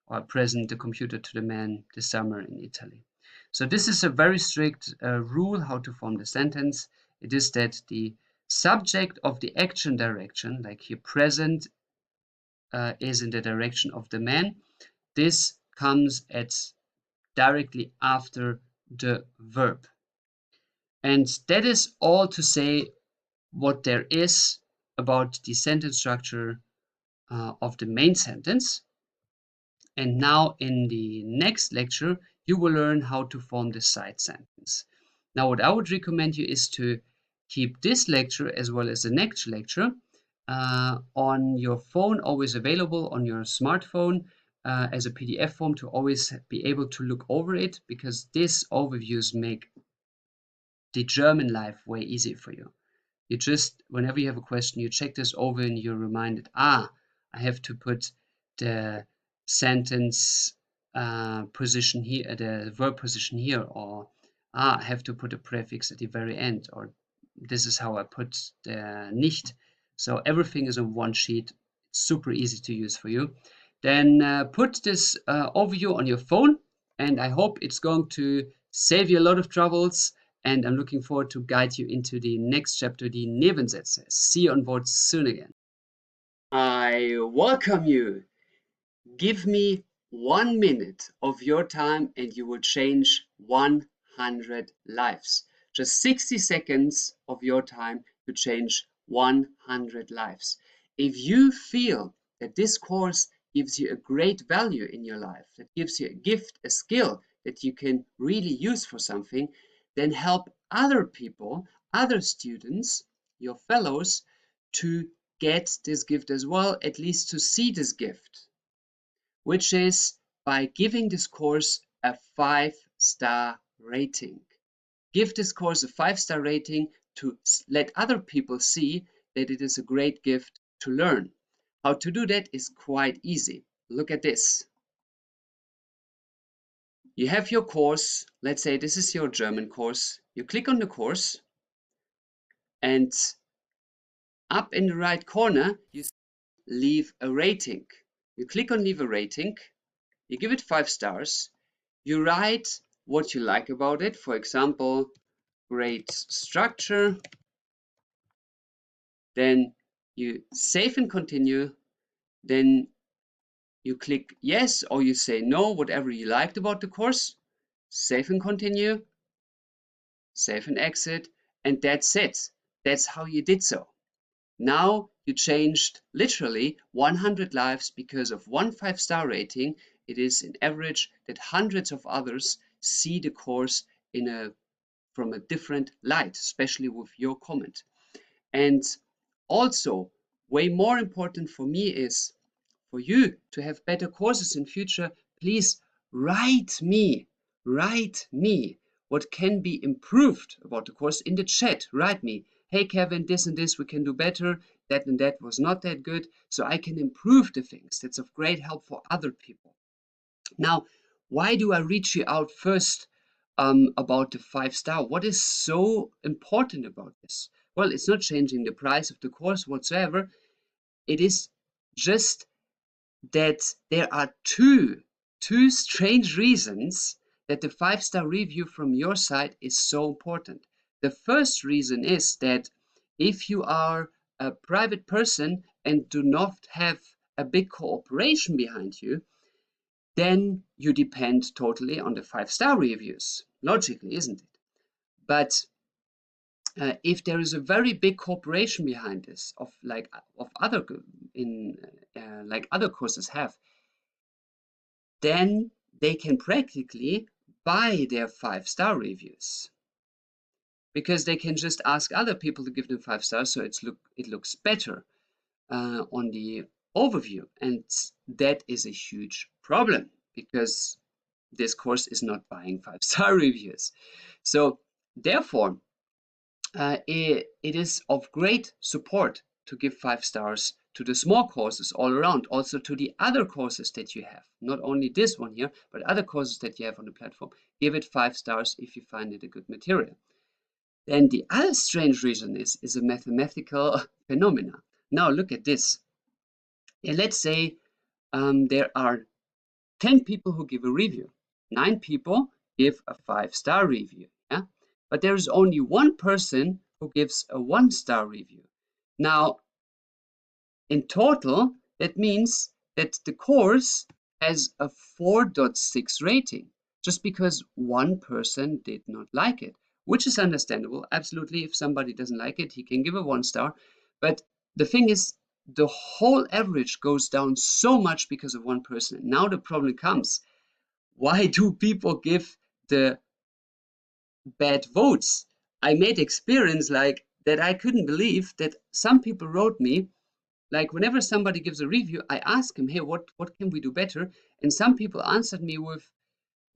Or I present the computer to the man this summer in Italy. So this is a very strict rule how to form the sentence. It is that the subject of the action direction, like here present, is in the direction of the man. This comes directly after the verb. And that is all to say what there is about the sentence structure of the main sentence. And now in the next lecture, you will learn how to form the side sentence. Now, what I would recommend you is to keep this lecture as well as the next lecture on your phone, always available on your smartphone as a PDF form to always be able to look over it, because these overviews make the German life way easier for you. You just, whenever you have a question, you check this over and you're reminded, I have to put the sentence position here, the verb position here, or I have to put a prefix at the very end, or this is how I put the nicht. So everything is on one sheet. It's super easy to use for you. Then put this overview on your phone, and I hope it's going to save you a lot of troubles. And I'm looking forward to guide you into the next chapter, the Nebensätze. See you on board soon again. I welcome you. Give me 1 minute of your time and you will change 100 lives. Just 60 seconds of your time to change 100 lives. If you feel that this course gives you a great value in your life, that gives you a gift, a skill that you can really use for something, then help other people, other students, your fellows, to get this gift as well, at least to see this gift, which is by giving this course a 5-star rating. Give this course a 5-star rating to let other people see that it is a great gift to learn. How to do that is quite easy. Look at this. You have your course. Let's say this is your German course. You click on the course, and up in the right corner, you leave a rating. You click on leave a rating. You give it 5 stars. You write what you like about it. For example, great structure. Then you save and continue. Then you click yes or you say no, whatever you liked about the course. Save and continue. Save and exit. And that's it. That's how you did so. Now you changed literally 100 lives because of one 5-star rating. It is in average that hundreds of others see the course from a different light, especially with your comment. And also, way more important for me is for you to have better courses in future. Please write me what can be improved about the course in the chat. Write me, hey Kevin, this and this we can do better, that and that was not that good, so I can improve the things. That's of great help for other people. Now, why do I reach you out first about the 5-star? What is so important about this? Well, it's not changing the price of the course whatsoever. It is just that there are two strange reasons that the 5-star review from your side is so important. The first reason is that if you are a private person and do not have a big corporation behind you, then you depend totally on the 5-star reviews. Logically, isn't it? But if there is a very big corporation behind this, like other courses have, then they can practically buy their 5-star reviews, because they can just ask other people to give them 5 stars, so it looks better on the overview, and that is a huge problem because this course is not buying 5-star reviews. So therefore, it is of great support to give 5 stars to the small courses all around, also to the other courses that you have, not only this one here, but other courses that you have on the platform. Give it 5 stars if you find it a good material. Then the other strange reason is a mathematical phenomena. Now look at this. Let's say there are 10 people who give a review. 9 people give a 5-star review. Yeah? But there is only one person who gives a 1-star review. Now, in total, that means that the course has a 4.6 rating, just because one person did not like it, which is understandable. Absolutely, if somebody doesn't like it, he can give a 1-star. But the thing is, the whole average goes down so much because of one person. Now the problem comes, why do people give the bad votes? I made experience like that. I couldn't believe that some people wrote me, like whenever somebody gives a review, I ask them, hey, what can we do better? And some people answered me with,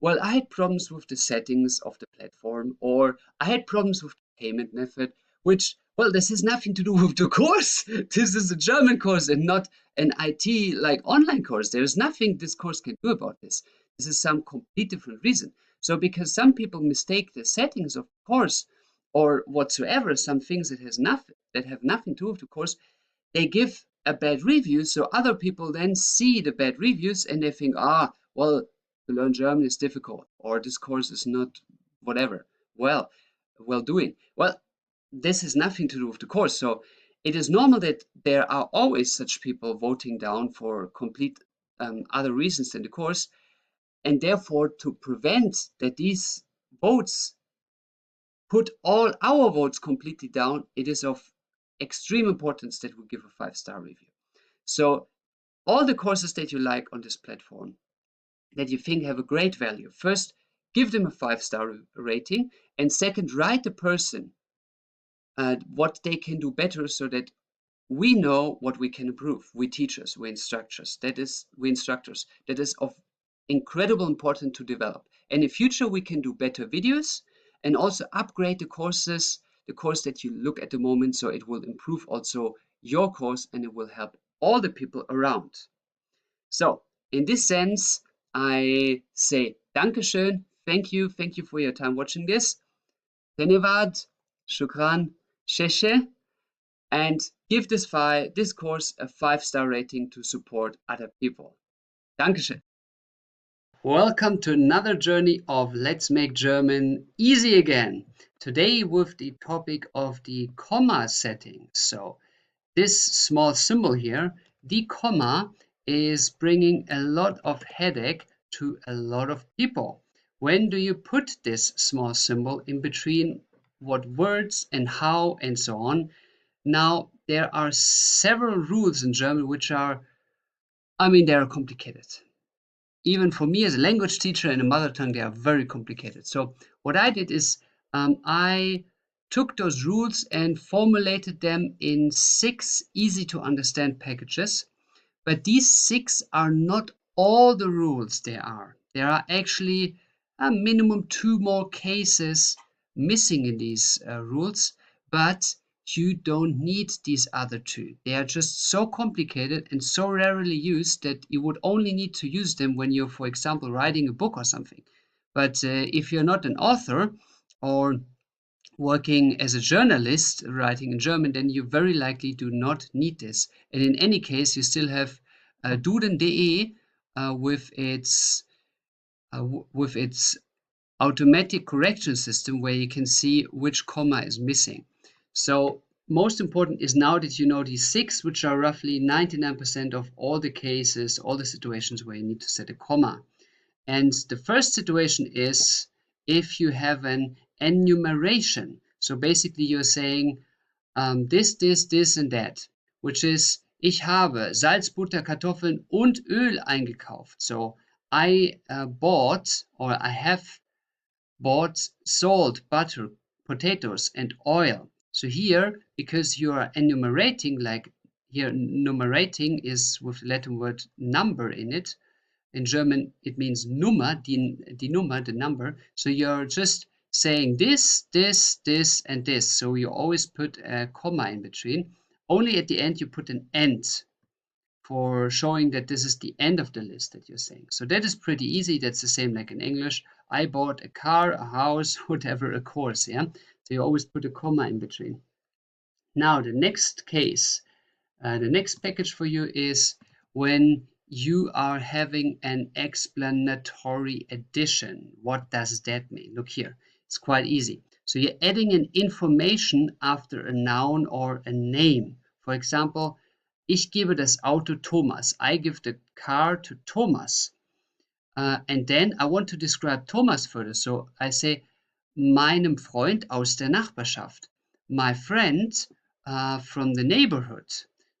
well, I had problems with the settings of the platform, or I had problems with the payment method, which, well, this has nothing to do with the course. This is a German course and not an IT like online course. There is nothing this course can do about this. This is some complete different reason. So because some people mistake the settings of the course or whatsoever, some things that have nothing to do with the course, they give a bad review, so other people then see the bad reviews and they think, well, to learn German is difficult, or this course is not whatever well doing. Well, this has nothing to do with the course. So it is normal that there are always such people voting down for complete other reasons than the course, and therefore to prevent that these votes put all our votes completely down, it is of extreme importance that we give a 5-star review. So all the courses that you like on this platform, that you think have a great value, first, give them a 5-star rating, and second, write the person what they can do better so that we know what we can improve. We teachers, we instructors. We instructors. That is of incredible importance to develop. And in future, we can do better videos and also upgrade the courses, the course that you look at the moment, so it will improve also your course and it will help all the people around. So, in this sense, I say Dankeschön, thank you for your time watching this. Dhanyavad, Shukran, Sheshe, and give this course a 5-star rating to support other people. Dankeschön. Welcome to another journey of Let's Make German Easy Again. Today with the topic of the comma setting. So this small symbol here, the comma, is bringing a lot of headache to a lot of people. When do you put this small symbol in between what words and how and so on? Now, there are several rules in German which are, they are complicated. Even for me as a language teacher and a mother tongue, they are very complicated. So what I did is I took those rules and formulated them in 6 easy to understand packages. But these 6 are not all the rules there are. There are actually a minimum 2 more cases missing in these rules, but you don't need these other 2. They are just so complicated and so rarely used that you would only need to use them when you're, for example, writing a book or something. But if you're not an author or working as a journalist writing in German, then you very likely do not need this. And in any case, you still have Duden.de with its automatic correction system where you can see which comma is missing. So most important is now that you know these 6, which are roughly 99% of all the cases, all the situations where you need to set a comma. And the first situation is if you have an enumeration. So basically you're saying this, and that, which is ich habe Salz, Butter, Kartoffeln und Öl eingekauft. So I bought, or I have bought salt, butter, potatoes, and oil. So here, because you are enumerating, like here, numerating is with the Latin word number in it. In German, it means Nummer, die Nummer, the number. So you're just saying this, and this. So you always put a comma in between. Only at the end you put an end for showing that this is the end of the list that you're saying. So that is pretty easy. That's the same like in English. I bought a car, a house, whatever, a course, yeah? So you always put a comma in between. Now, the next case, the next package for you is when you are having an explanatory addition. What does that mean? Look here, it's quite easy. So you're adding an information after a noun or a name. For example, ich gebe das Auto Thomas. I give the car to Thomas. And then I want to describe Thomas further. So I say, meinem Freund aus der Nachbarschaft. My friend from the neighborhood.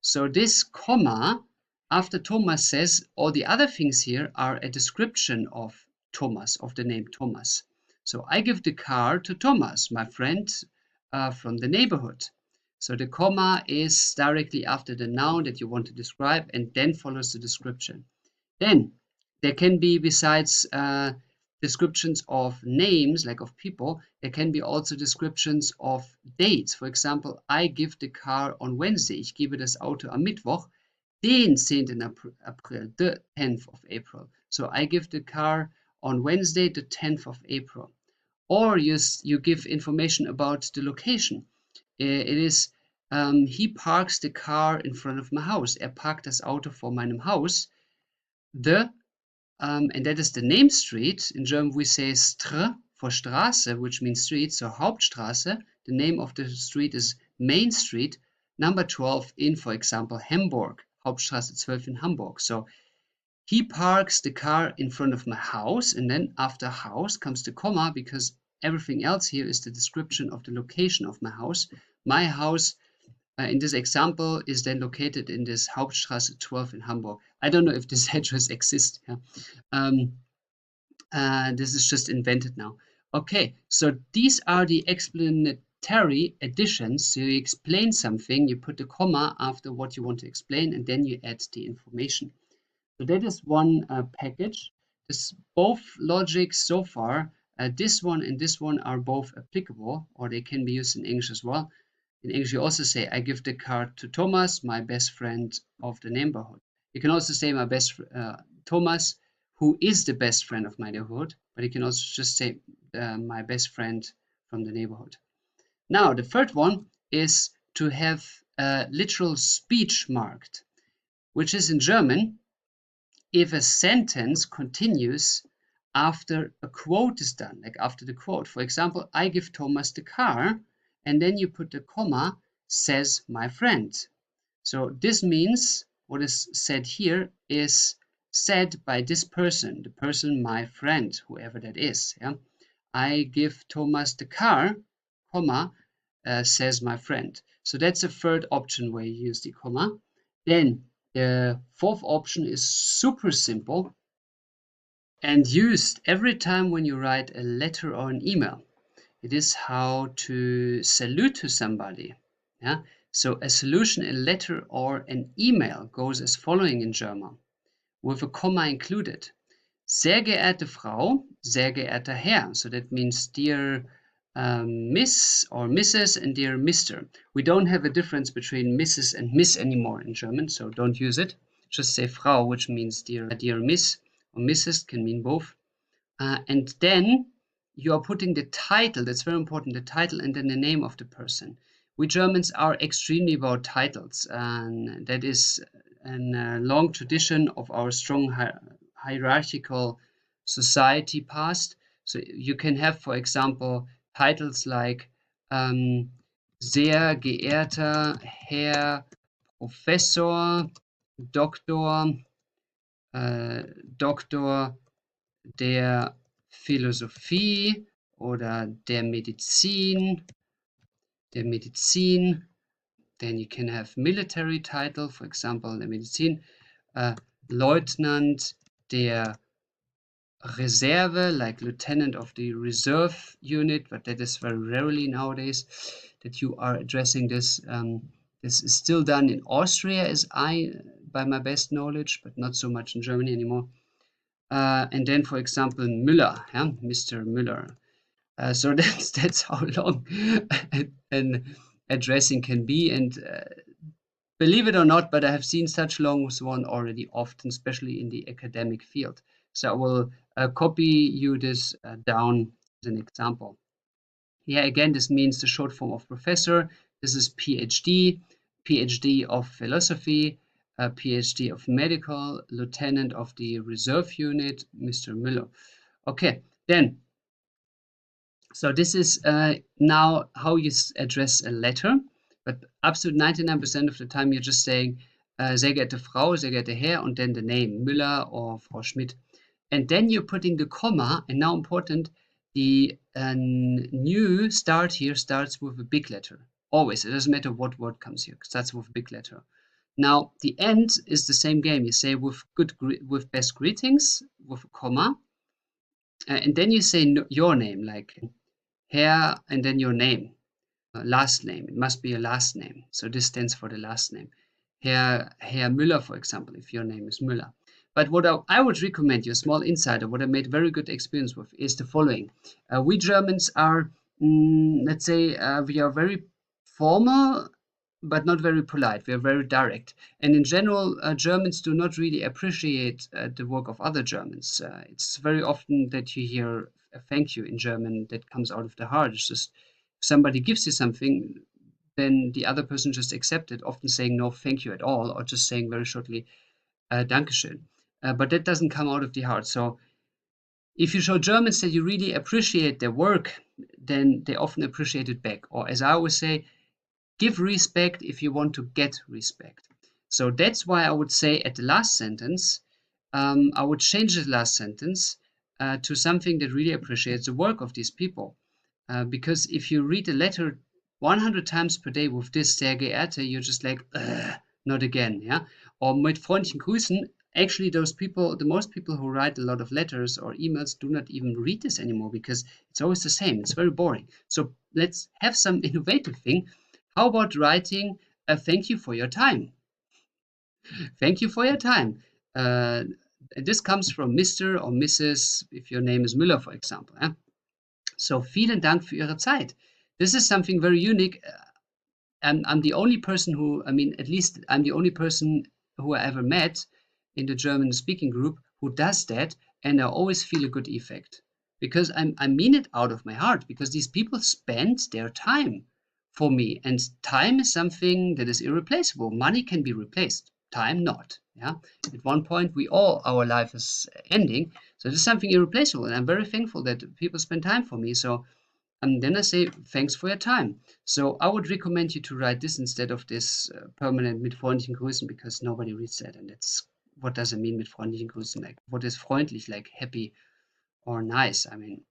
So this comma after Thomas says all the other things here are a description of Thomas, of the name Thomas. So I give the car to Thomas, my friend from the neighborhood. So the comma is directly after the noun that you want to describe and then follows the description. Then there can be, besides descriptions of names, like of people, there can be also descriptions of dates. For example, I give the car on Wednesday. Ich gebe das Auto am Mittwoch, den 10. April, the 10th of April. So I give the car on Wednesday, the 10th of April. Or you give information about the location. It is he parks the car in front of my house. Er parkt das Auto vor meinem Haus. And that is the name street. In German we say Str for Straße, which means street. So Hauptstraße, the name of the street is Main Street, number 12 in, for example, Hamburg. Hauptstraße 12 in Hamburg. So he parks the car in front of my house, and then after house comes the comma, because everything else here is the description of the location of my house. My house in this example is then located in this Hauptstraße 12 in Hamburg. I don't know if this address exists. Yeah. This is just invented now. Okay, so these are the explanatory additions. So you explain something, you put a comma after what you want to explain, and then you add the information. So that is one package. This both logics so far, this one and this one are both applicable, or they can be used in English as well. In English, you also say, I give the card to Thomas, my best friend of the neighborhood. You can also say my best Thomas, who is the best friend of my neighborhood, but you can also just say my best friend from the neighborhood. Now, the third one is to have literal speech marked, which is in German, if a sentence continues after a quote is done, like after the quote. For example, I give Thomas the car, and then you put the comma, says my friend. So this means what is said here is said by this person, the person, my friend, whoever that is. Yeah? I give Thomas the car, comma, says my friend. So that's the third option where you use the comma. Then the fourth option is super simple and used every time when you write a letter or an email. It is how to salute to somebody. Yeah? So a solution, a letter or an email goes as following in German, with a comma included. Sehr geehrte Frau, sehr geehrter Herr. So that means dear Miss or Mrs. and dear Mr. We don't have a difference between Mrs. and Miss anymore in German, so don't use it. Just say Frau, which means dear Miss, or Mrs. can mean both. And then you are putting the title, that's very important, the title and then the name of the person. We Germans are extremely about titles, and that is a long tradition of our strong hierarchical society past. So you can have, for example, titles like sehr geehrter Herr Professor, Doktor, Doktor der Philosophie oder der Medizin. Then you can have military title, for example, der Medizin, Leutnant der Reserve, like lieutenant of the reserve unit, but that is very rarely nowadays that you are addressing this. This is still done in Austria, as by my best knowledge, but not so much in Germany anymore. And then, for example, Müller, yeah? Mr. Müller. So that's how long an addressing can be. And believe it or not, but I have seen such long one already often, especially in the academic field. So I will copy you this down as an example. Yeah, again, this means the short form of professor. This is PhD, PhD of philosophy, PhD of medical, lieutenant of the reserve unit, Mr. Müller. Okay, then, so this is now how you address a letter, but absolute 99% of the time you're just saying, sehr geehrte Frau, sehr geehrter Herr, and then the name, Müller or Frau Schmidt. And then you're putting the comma, and now important, the new start here starts with a big letter. Always, it doesn't matter what word comes here, it starts with a big letter. Now, the end is the same game. You say with best greetings, with a comma, and then you say your name, like Herr, and then your name, last name. It must be a last name. So this stands for the last name. Herr Müller, for example, if your name is Müller. But what I would recommend you, a small insider, what I made very good experience with, is the following. We Germans are, let's say, we are very formal, but not very polite. We are very direct. And in general, Germans do not really appreciate the work of other Germans. It's very often that you hear a thank you in German that comes out of the heart. It's just if somebody gives you something, then the other person just accepts it, often saying no thank you at all, or just saying very shortly, Dankeschön. But that doesn't come out of the heart. So if you show Germans that you really appreciate their work, then they often appreciate it back. Or as I always say, give respect if you want to get respect. So that's why I would say at the last sentence, I would change the last sentence to something that really appreciates the work of these people. Because if you read a letter 100 times per day with this sehr geehrte, you're just like, not again, yeah? Or mit freundlichen Grüßen, actually those people, the most people who write a lot of letters or emails do not even read this anymore because it's always the same. It's very boring. So let's have some innovative thing. How about writing a thank you for your time? Thank you for your time. Uh, this comes from Mr. or Mrs., if your name is Müller, for example. Yeah? So, vielen Dank für Ihre Zeit. This is something very unique. I'm the only person who, I mean, at least I'm the only person who I ever met in the German speaking group who does that, and I always feel a good effect because I mean it out of my heart because these people spend their time for me, and time is something that is irreplaceable. Money can be replaced, time not. Yeah, at one point we all our life is ending, so this is something irreplaceable, and I'm very thankful that people spend time for me. So and then I say, thanks for your time. So I would recommend you to write this instead of this permanent mit freundlichen Grüßen because nobody reads that. And it's what does it mean mit freundlichen Grüßen? Like, what is freundlich? Like happy or nice? I mean,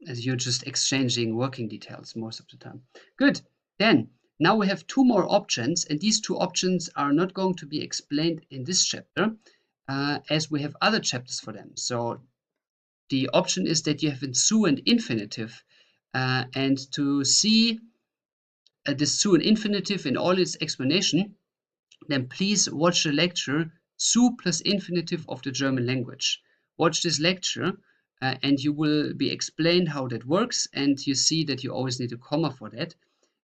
as you're just exchanging working details most of the time. Good. Then, now we have two more options. And these two options are not going to be explained in this chapter as we have other chapters for them. So the option is that you have a zu and infinitive. And to see this zu and infinitive in all its explanation, then please watch the lecture zu plus infinitive of the German language. Watch this lecture and you will be explained how that works, and you see that you always need a comma for that.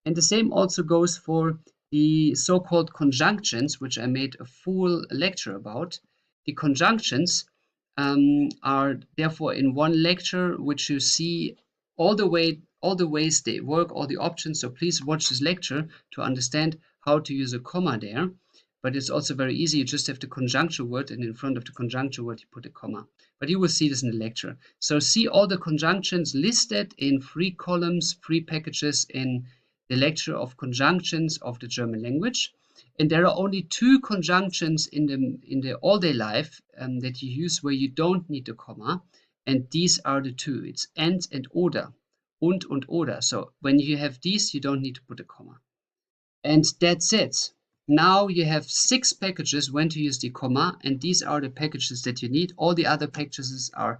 And the same also goes for the so-called conjunctions, which I made a full lecture about. The conjunctions are therefore in one lecture, which you see all the ways they work, all the options. So please watch this lecture to understand how to use a comma there. But it's also very easy. You just have the conjunction word, and in front of the conjunction word, you put a comma. But you will see this in the lecture. So see all the conjunctions listed in 3 columns, 3 packages in the lecture of conjunctions of the German language. And there are only 2 conjunctions in the all-day life that you use where you don't need a comma. And these are the 2. It's and oder. Und oder. So when you have these, you don't need to put a comma. And that's it. Now you have 6 packages when to use the comma, and these are the packages that you need. All the other packages are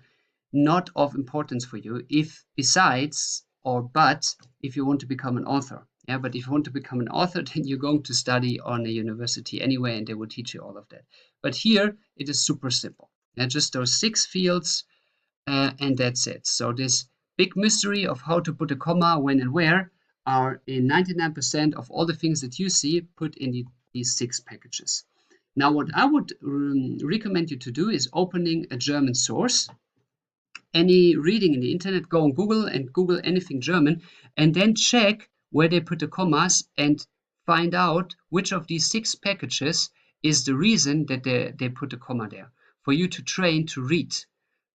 not of importance for you if besides or but if you want to become an author. Yeah, but if you want to become an author, then you're going to study on a university anyway, and they will teach you all of that. But here it is super simple. Yeah, just those 6 fields, and that's it. So this big mystery of how to put a comma when and where are in 99% of all the things that you see put in these 6 packages. Now, what I would recommend you to do is opening a German source. Any reading in the internet, go on Google and Google anything German, and then check where they put the commas and find out which of these 6 packages is the reason that they put the comma there. For you to train to read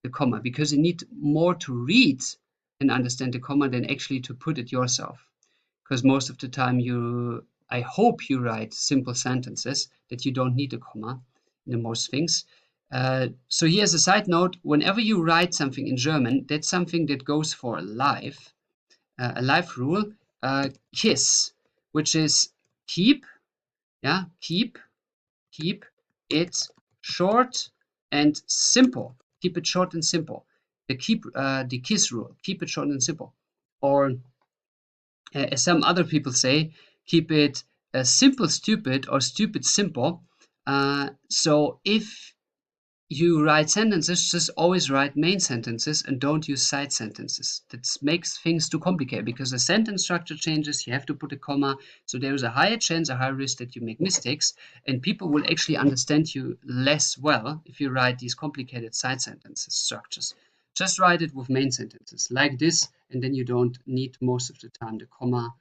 the comma, because you need more to read and understand the comma than actually to put it yourself. Because most of the time I hope you write simple sentences that you don't need a comma in most things. So here's a side note. Whenever you write something in German, that's something that goes for life. A life rule, KISS, which is keep it short and simple. Keep it short and simple. The KISS rule, keep it short and simple. Or as some other people say, keep it simple stupid or stupid simple. So if you write sentences, just always write main sentences and don't use side sentences. That makes things too complicated because the sentence structure changes, you have to put a comma, so there is a higher chance, a higher risk that you make mistakes, and people will actually understand you less well if you write these complicated side sentences structures. Just write it with main sentences like this, and then you don't need most of the time the comma,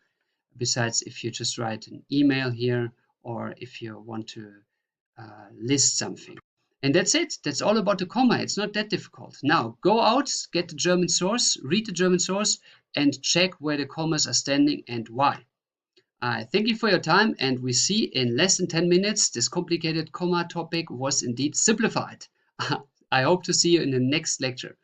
besides if you just write an email here or if you want to list something. And that's it. That's all about the comma. It's not that difficult. Now go out, get the German source, read the German source, and check where the commas are standing and why. I thank you for your time, and we see in less than 10 minutes this complicated comma topic was indeed simplified. I hope to see you in the next lecture.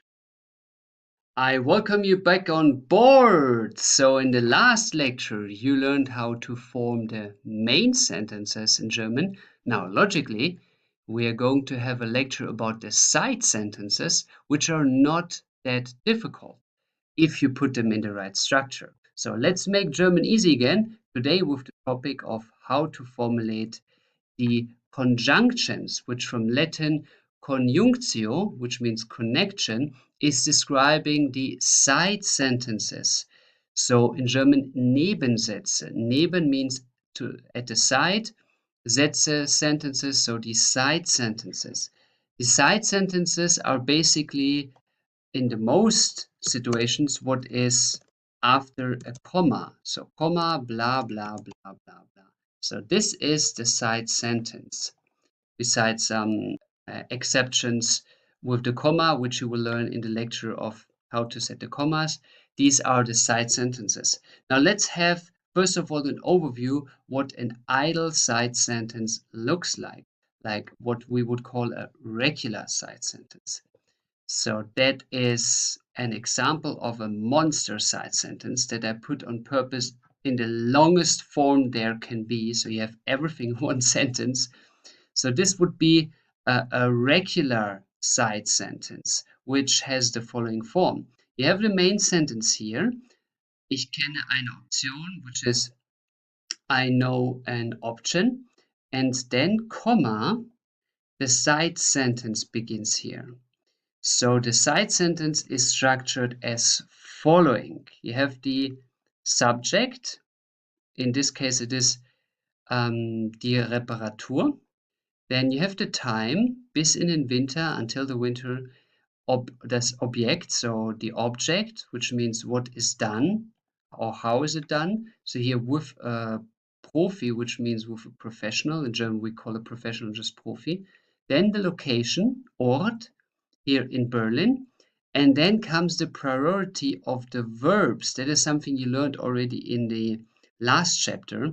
I welcome you back on board. So in the last lecture, you learned how to form the main sentences in German. Now, logically, we are going to have a lecture about the side sentences, which are not that difficult if you put them in the right structure. So let's make German easy again today with the topic of how to formulate the conjunctions, which from Latin conjunctio, which means connection, is describing the side sentences. So in German Nebensätze. Neben means to at the side, Sätze, sentences, so the side sentences. The side sentences are basically in the most situations what is after a comma. So comma, blah, blah, blah, blah, blah. So this is the side sentence, besides some exceptions with the comma, which you will learn in the lecture of how to set the commas. These are the side sentences. Now let's have, first of all, an overview what an idle side sentence looks like what we would call a regular side sentence. So that is an example of a monster side sentence that I put on purpose in the longest form there can be. So you have everything in one sentence. So this would be a regular side sentence, which has the following form. You have the main sentence here. Ich kenne eine Option, which is I know an option. And then comma, the side sentence begins here. So the side sentence is structured as following. You have the subject. In this case, it is die Reparatur. Then you have the time bis in den Winter, until the winter, das Objekt, so the object, which means what is done or how is it done. So here with a Profi, which means with a professional. In German, we call a professional just Profi. Then the location, Ort, here in Berlin. And then comes the priority of the verbs. That is something you learned already in the last chapter,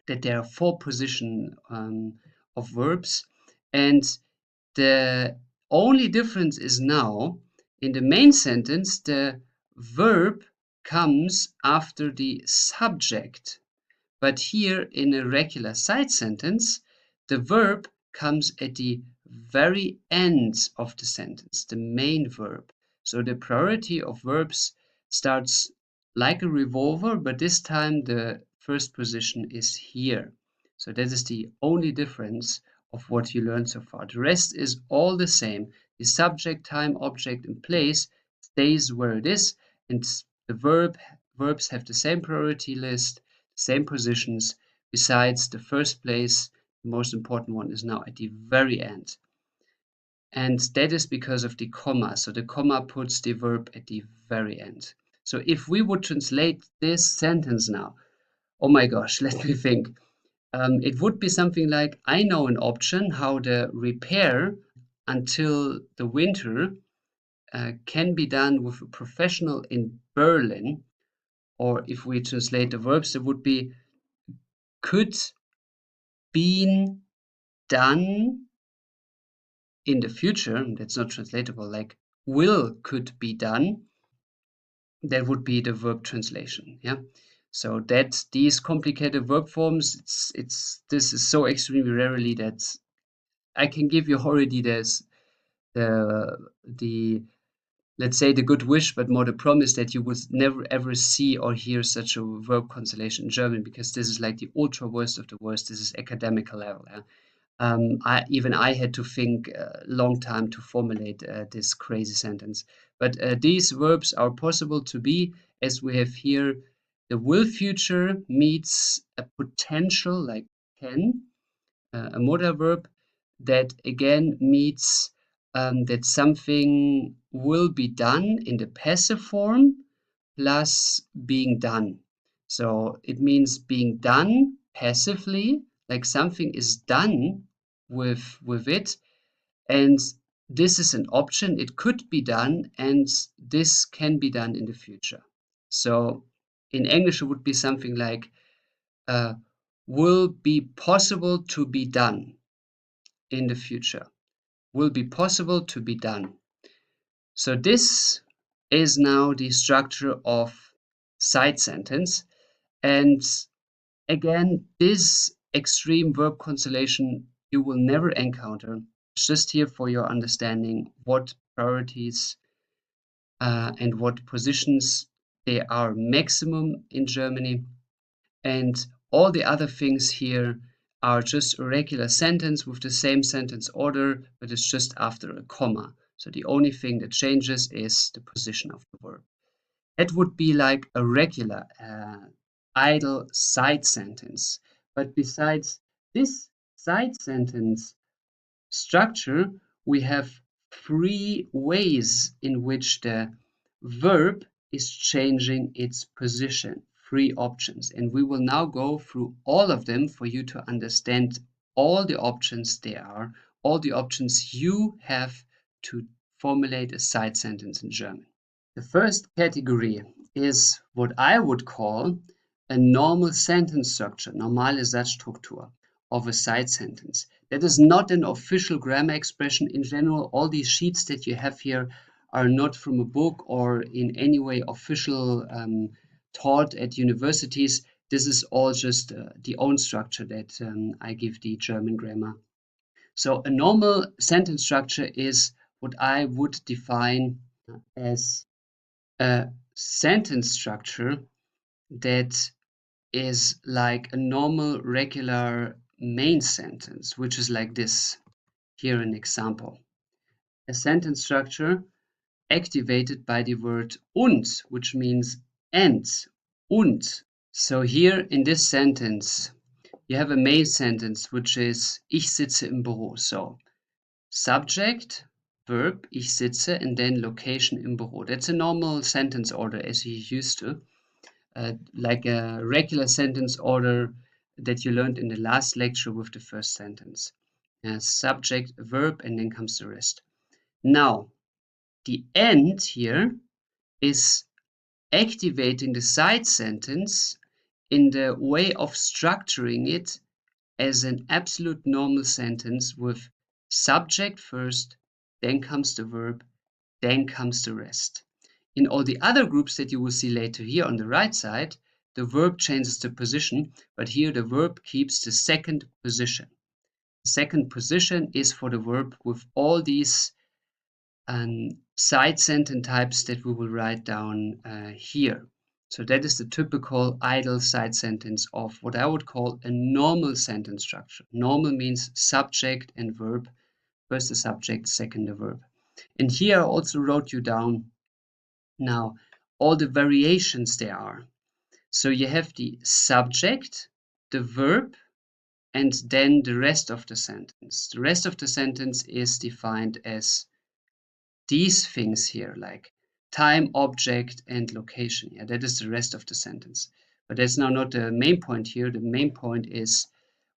that there are four positions of verbs. And the only difference is now in the main sentence, the verb comes after the subject. But here in a regular side sentence, the verb comes at the very end of the sentence, the main verb. So the priority of verbs starts like a revolver, but this time the first position is here. So that is the only difference of what you learned so far. The rest is all the same. The subject, time, object, and place stays where it is, and the verbs have the same priority list, same positions. Besides the first place, the most important one is now at the very end. And that is because of the comma. So the comma puts the verb at the very end. So if we would translate this sentence now, oh my gosh, let me think. It would be something like, I know an option how the repair until the winter can be done with a professional in Berlin. Or if we translate the verbs, it would be could been done in the future. That's not translatable, like will could be done. That would be the verb translation. Yeah. So that these complicated verb forms, this is so extremely rarely that I can give you already the let's say the good wish, but more the promise that you would never ever see or hear such a verb constellation in German, because this is like the ultra worst of the worst. This is academical level. Yeah? I had to think a long time to formulate this crazy sentence. But these verbs are possible to be, as we have here, the will future meets a potential like can, a modal verb that again meets that something will be done in the passive form plus being done. So it means being done passively, like something is done with it, and this is an option. It could be done, and this can be done in the future. So in English, it would be something like uh, will be possible to be done in the future. Will be possible to be done. So this is now the structure of side sentence. And again, this extreme verb constellation you will never encounter. It's just here for your understanding what priorities and what positions they are maximum in Germany. And all the other things here are just a regular sentence with the same sentence order, but it's just after a comma. So the only thing that changes is the position of the verb. It would be like a regular idle side sentence. But besides this side sentence structure, we have three ways in which the verb is changing its position, three options. And we will now go through all of them for you to understand all the options there are, all the options you have to formulate a side sentence in German. The first category is what I would call a normal sentence structure, normale Satzstruktur of a side sentence. That is not an official grammar expression. In general, all these sheets that you have here are not from a book or in any way official taught at universities. This is all just the own structure that I give the German grammar. So a normal sentence structure is what I would define as a sentence structure that is like a normal regular main sentence, which is like this. Here an example. A sentence structure activated by the word und, which means and, und. So here in this sentence, you have a main sentence, which is ich sitze im Büro. So subject, verb, ich sitze, and then location im Büro. That's a normal sentence order as you're used to. Like a regular sentence order that you learned in the last lecture with the first sentence. Subject, verb, and then comes the rest. Now, the end here is activating the side sentence in the way of structuring it as an absolute normal sentence with subject first, then comes the verb, then comes the rest. In all the other groups that you will see later here on the right side, the verb changes the position, but here the verb keeps the second position. The second position is for the verb with all these side sentence types that we will write down here. So that is the typical idle side sentence of what I would call a normal sentence structure. Normal means subject and verb, first the subject, second the verb. And here I also wrote you down now all the variations there are. So you have the subject, the verb, and then the rest of the sentence. The rest of the sentence is defined as these things here, like time, object, and location. Yeah, that is the rest of the sentence. But that's now not the main point here. The main point is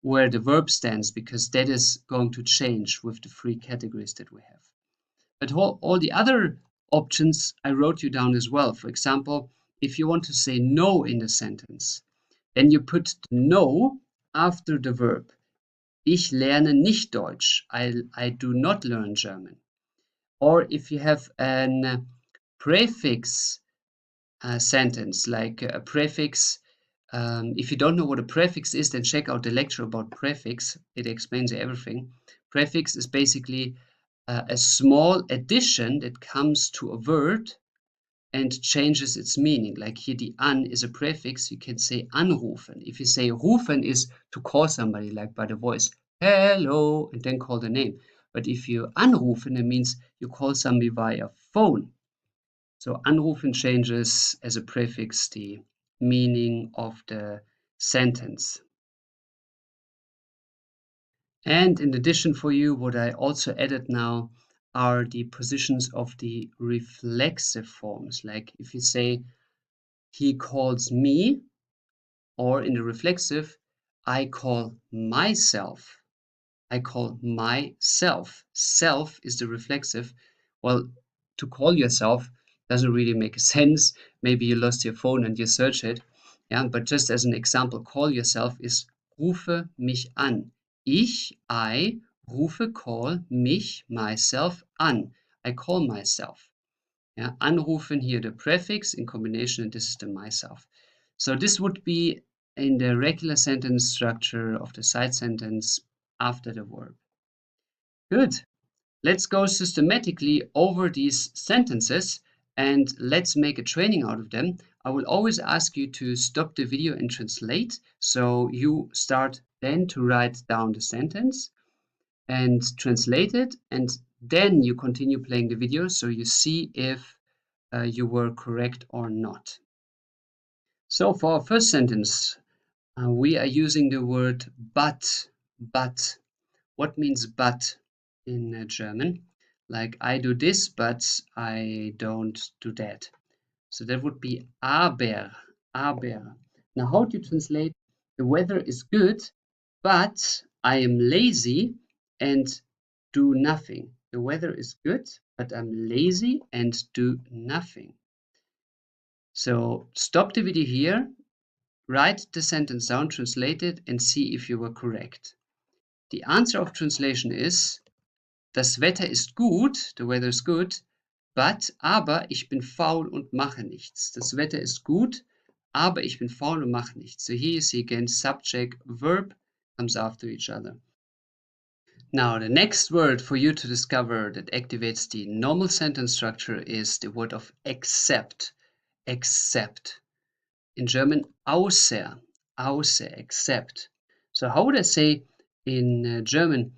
where the verb stands, because that is going to change with the three categories that we have. But all the other options I wrote you down as well. For example, if you want to say no in the sentence, then you put the no after the verb. Ich lerne nicht Deutsch. I do not learn German. Or if you have an prefix sentence, like a prefix, if you don't know what a prefix is, then check out the lecture about prefix. It explains everything. Prefix is basically a small addition that comes to a word and changes its meaning. Like here, the an is a prefix. You can say anrufen. If you say rufen is to call somebody, like by the voice, hello, and then call the name. But if you anrufen, it means you call somebody via phone. So anrufen changes as a prefix the meaning of the sentence. And in addition for you, what I also added now are the positions of the reflexive forms. Like if you say, he calls me, or in the reflexive, I call myself. I call myself. Self is the reflexive. Well, to call yourself doesn't really make sense. Maybe you lost your phone and you search it. Yeah, but just as an example, call yourself is rufe mich an. I rufe, call mich, myself an. I call myself. Yeah, anrufen here the prefix in combination, and this is the myself. So this would be in the regular sentence structure of the side sentence after the verb. Good. Let's go systematically over these sentences and let's make a training out of them. I will always ask you to stop the video and translate. So you start then to write down the sentence and translate it, and then you continue playing the video so you see if you were correct or not. So for our first sentence, we are using the word but. But. What means but in German? Like I do this, but I don't do that. So that would be aber. Aber. Now how do you translate the weather is good, but I am lazy and do nothing? The weather is good, but I'm lazy and do nothing. So stop the video here, write the sentence down, translate it, and see if you were correct. The answer of translation is, das Wetter ist gut, the weather is good, aber ich bin faul und mache nichts. Das Wetter ist gut, aber ich bin faul und mache nichts. So here you see again, subject, verb comes after each other. Now, the next word for you to discover that activates the normal sentence structure is the word of except. Except. In German, außer, außer, except. So how would I say in German,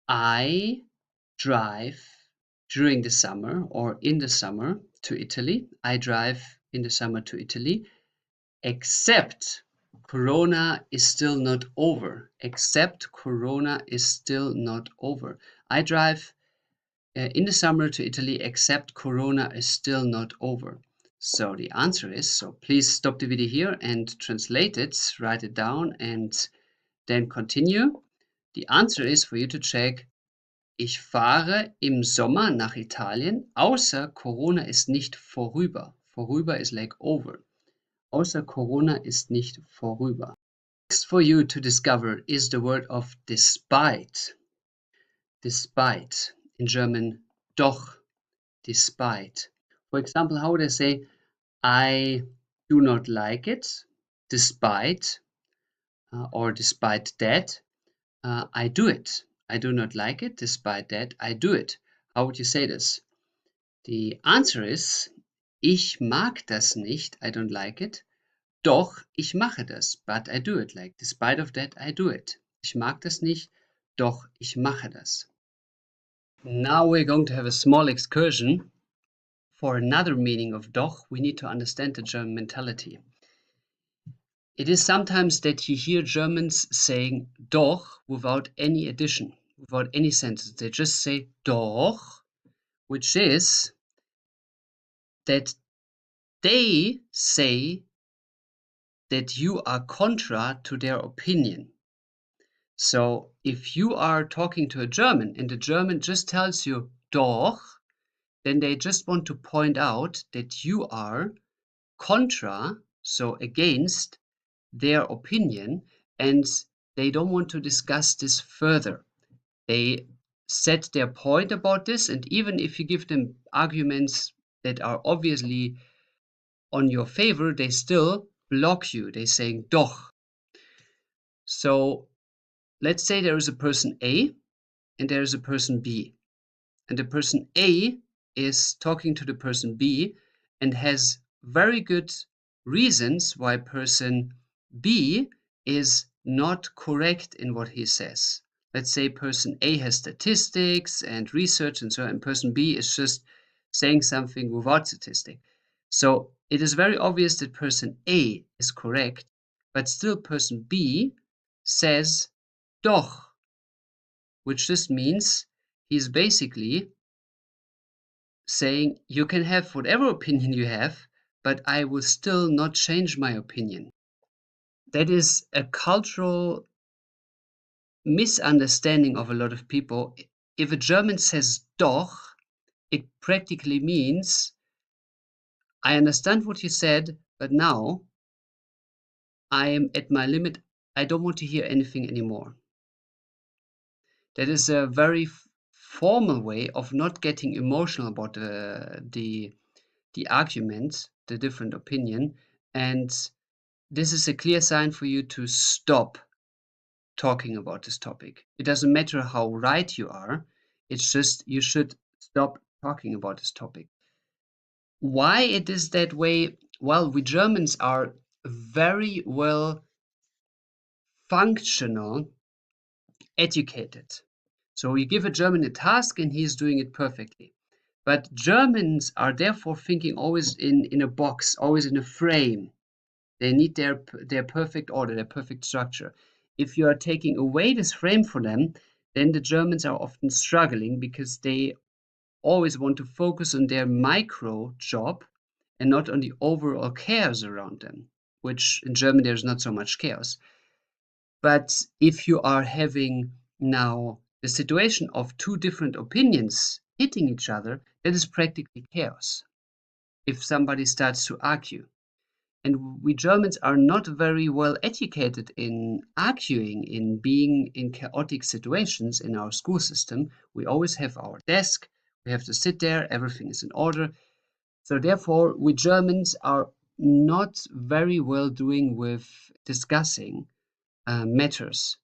I drive during the summer or in the summer to Italy. I drive in the summer to Italy, except Corona is still not over. Except Corona is still not over. I drive in the summer to Italy, except Corona is still not over. So the answer is, so please stop the video here and translate it, write it down, and then continue. The answer is for you to check, ich fahre im Sommer nach Italien, außer Corona ist nicht vorüber. Vorüber is like over. Außer Corona ist nicht vorüber. Next for you to discover is the word of despite. Despite. In German, doch. Despite. For example, how would I say, I do not like it, despite, or despite that, I do it. I do not like it, despite that, I do it. How would you say this? The answer is, ich mag das nicht, I don't like it. Doch, ich mache das, but I do it. Like, despite of that, I do it. Ich mag das nicht, doch ich mache das. Now we're going to have a small excursion. For another meaning of doch, we need to understand the German mentality. It is sometimes that you hear Germans saying doch without any addition, without any sentence. They just say doch, which is that they say that you are contra to their opinion. So if you are talking to a German and the German just tells you doch, then they just want to point out that you are contra, so against their opinion, and they don't want to discuss this further. They set their point about this, and even if you give them arguments that are obviously on your favor, they still block you. They're saying doch. So let's say there is a person A and there is a person B. And the person A is talking to the person B and has very good reasons why person B is not correct in what he says. Let's say person A has statistics and research and so on, and person B is just saying something without statistic. So it is very obvious that person A is correct, but still person B says doch, which just means he's basically saying you can have whatever opinion you have, but I will still not change my opinion. That is a cultural misunderstanding of a lot of people. If a German says doch, it practically means I understand what you said, but now I am at my limit. I don't want to hear anything anymore. That is a very formal way of not getting emotional about the argument, the different opinion, and this is a clear sign for you to stop talking about this topic. It doesn't matter how right you are, it's just you should stop talking about this topic. Why it is that way? Well, we Germans are very well functional, educated. So you give a German a task and he's doing it perfectly. But Germans are therefore thinking always in a box, always in a frame. They need their perfect order, their perfect structure. If you are taking away this frame for them, then the Germans are often struggling because they always want to focus on their micro job and not on the overall chaos around them, which in German there's not so much chaos. But if you are having now the situation of two different opinions hitting each other, that is practically chaos if somebody starts to argue. And we Germans are not very well educated in arguing, in being in chaotic situations in our school system. We always have our desk, we have to sit there, everything is in order. So, therefore, we Germans are not very well doing with discussing matters.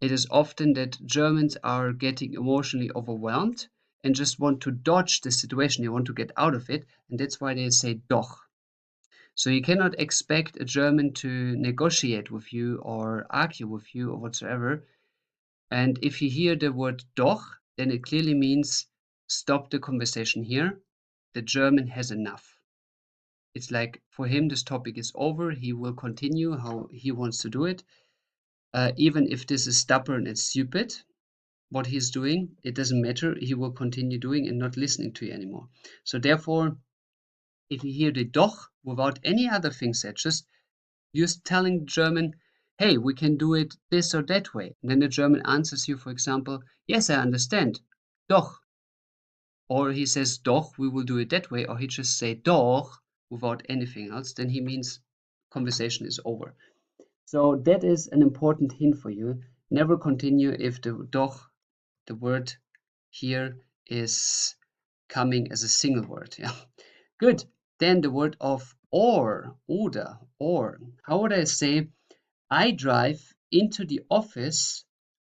It is often that Germans are getting emotionally overwhelmed and just want to dodge the situation, they want to get out of it, and that's why they say doch. So you cannot expect a German to negotiate with you or argue with you or whatsoever. And if you hear the word doch, then it clearly means stop the conversation here. The German has enough. It's like for him, this topic is over. He will continue how he wants to do it. Even if this is stubborn and stupid, what he's doing, it doesn't matter. He will continue doing and not listening to you anymore. So therefore, if you hear the doch without any other thing said, just telling German, hey, we can do it this or that way. And then the German answers you, for example, yes, I understand. Doch. Or he says, doch, we will do it that way. Or he just say doch without anything else. Then he means conversation is over. So that is an important hint for you. Never continue if the doch, the word here, is coming as a single word. Yeah. Good. Then the word of oder, or. How would I say, I drive into the office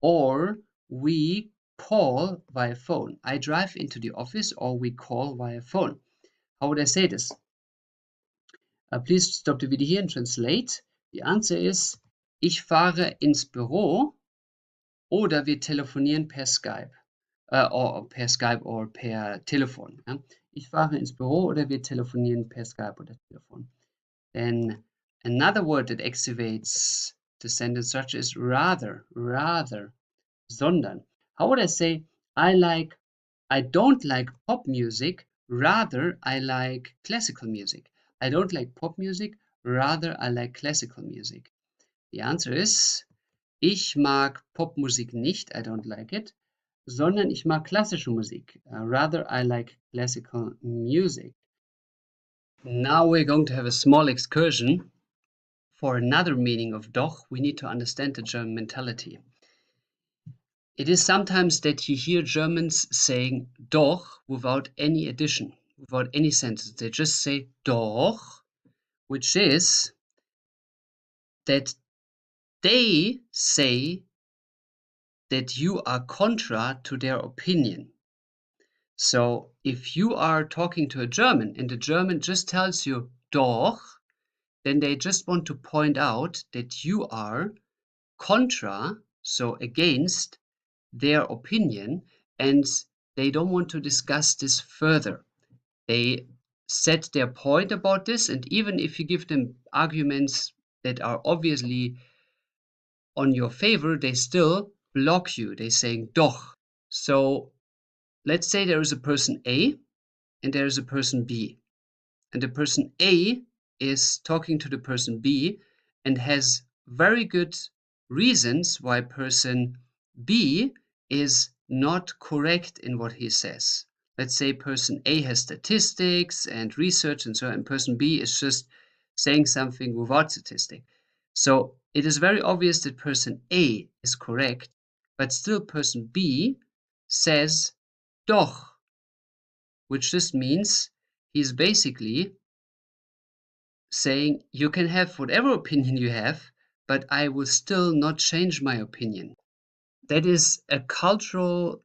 or we call via phone. I drive into the office or we call via phone. How would I say this? Please stop the video here and translate. The answer is, ich fahre ins Büro oder wir telefonieren per Skype. Or per Skype or per Telefon. Ja? Ich fahre ins Büro oder wir telefonieren per Skype oder Telefon. Then another word that activates the sentence structure is rather, sondern. How would I say, I don't like pop music, rather I like classical music. I don't like pop music, rather I like classical music. The answer is, ich mag Popmusik nicht, I don't like it, sondern ich mag klassische Musik. Rather I like classical music. Now we're going to have a small excursion. For another meaning of doch, we need to understand the German mentality. It is sometimes that you hear Germans saying doch without any addition, without any sentence. They just say doch, which is that they say that you are contra to their opinion. So if you are talking to a German and the German just tells you doch, then they just want to point out that you are contra, so against their opinion, and they don't want to discuss this further. They set their point about this, and even if you give them arguments that are obviously on your favor, they still block you. They're saying doch. So let's say there is a person A and there is a person B. And the person A is talking to the person B and has very good reasons why person B is not correct in what he says. Let's say person A has statistics and research and so on, and person B is just saying something without statistic. So it is very obvious that person A is correct, but still person B says doch, which just means he's basically saying you can have whatever opinion you have, but I will still not change my opinion. That is a cultural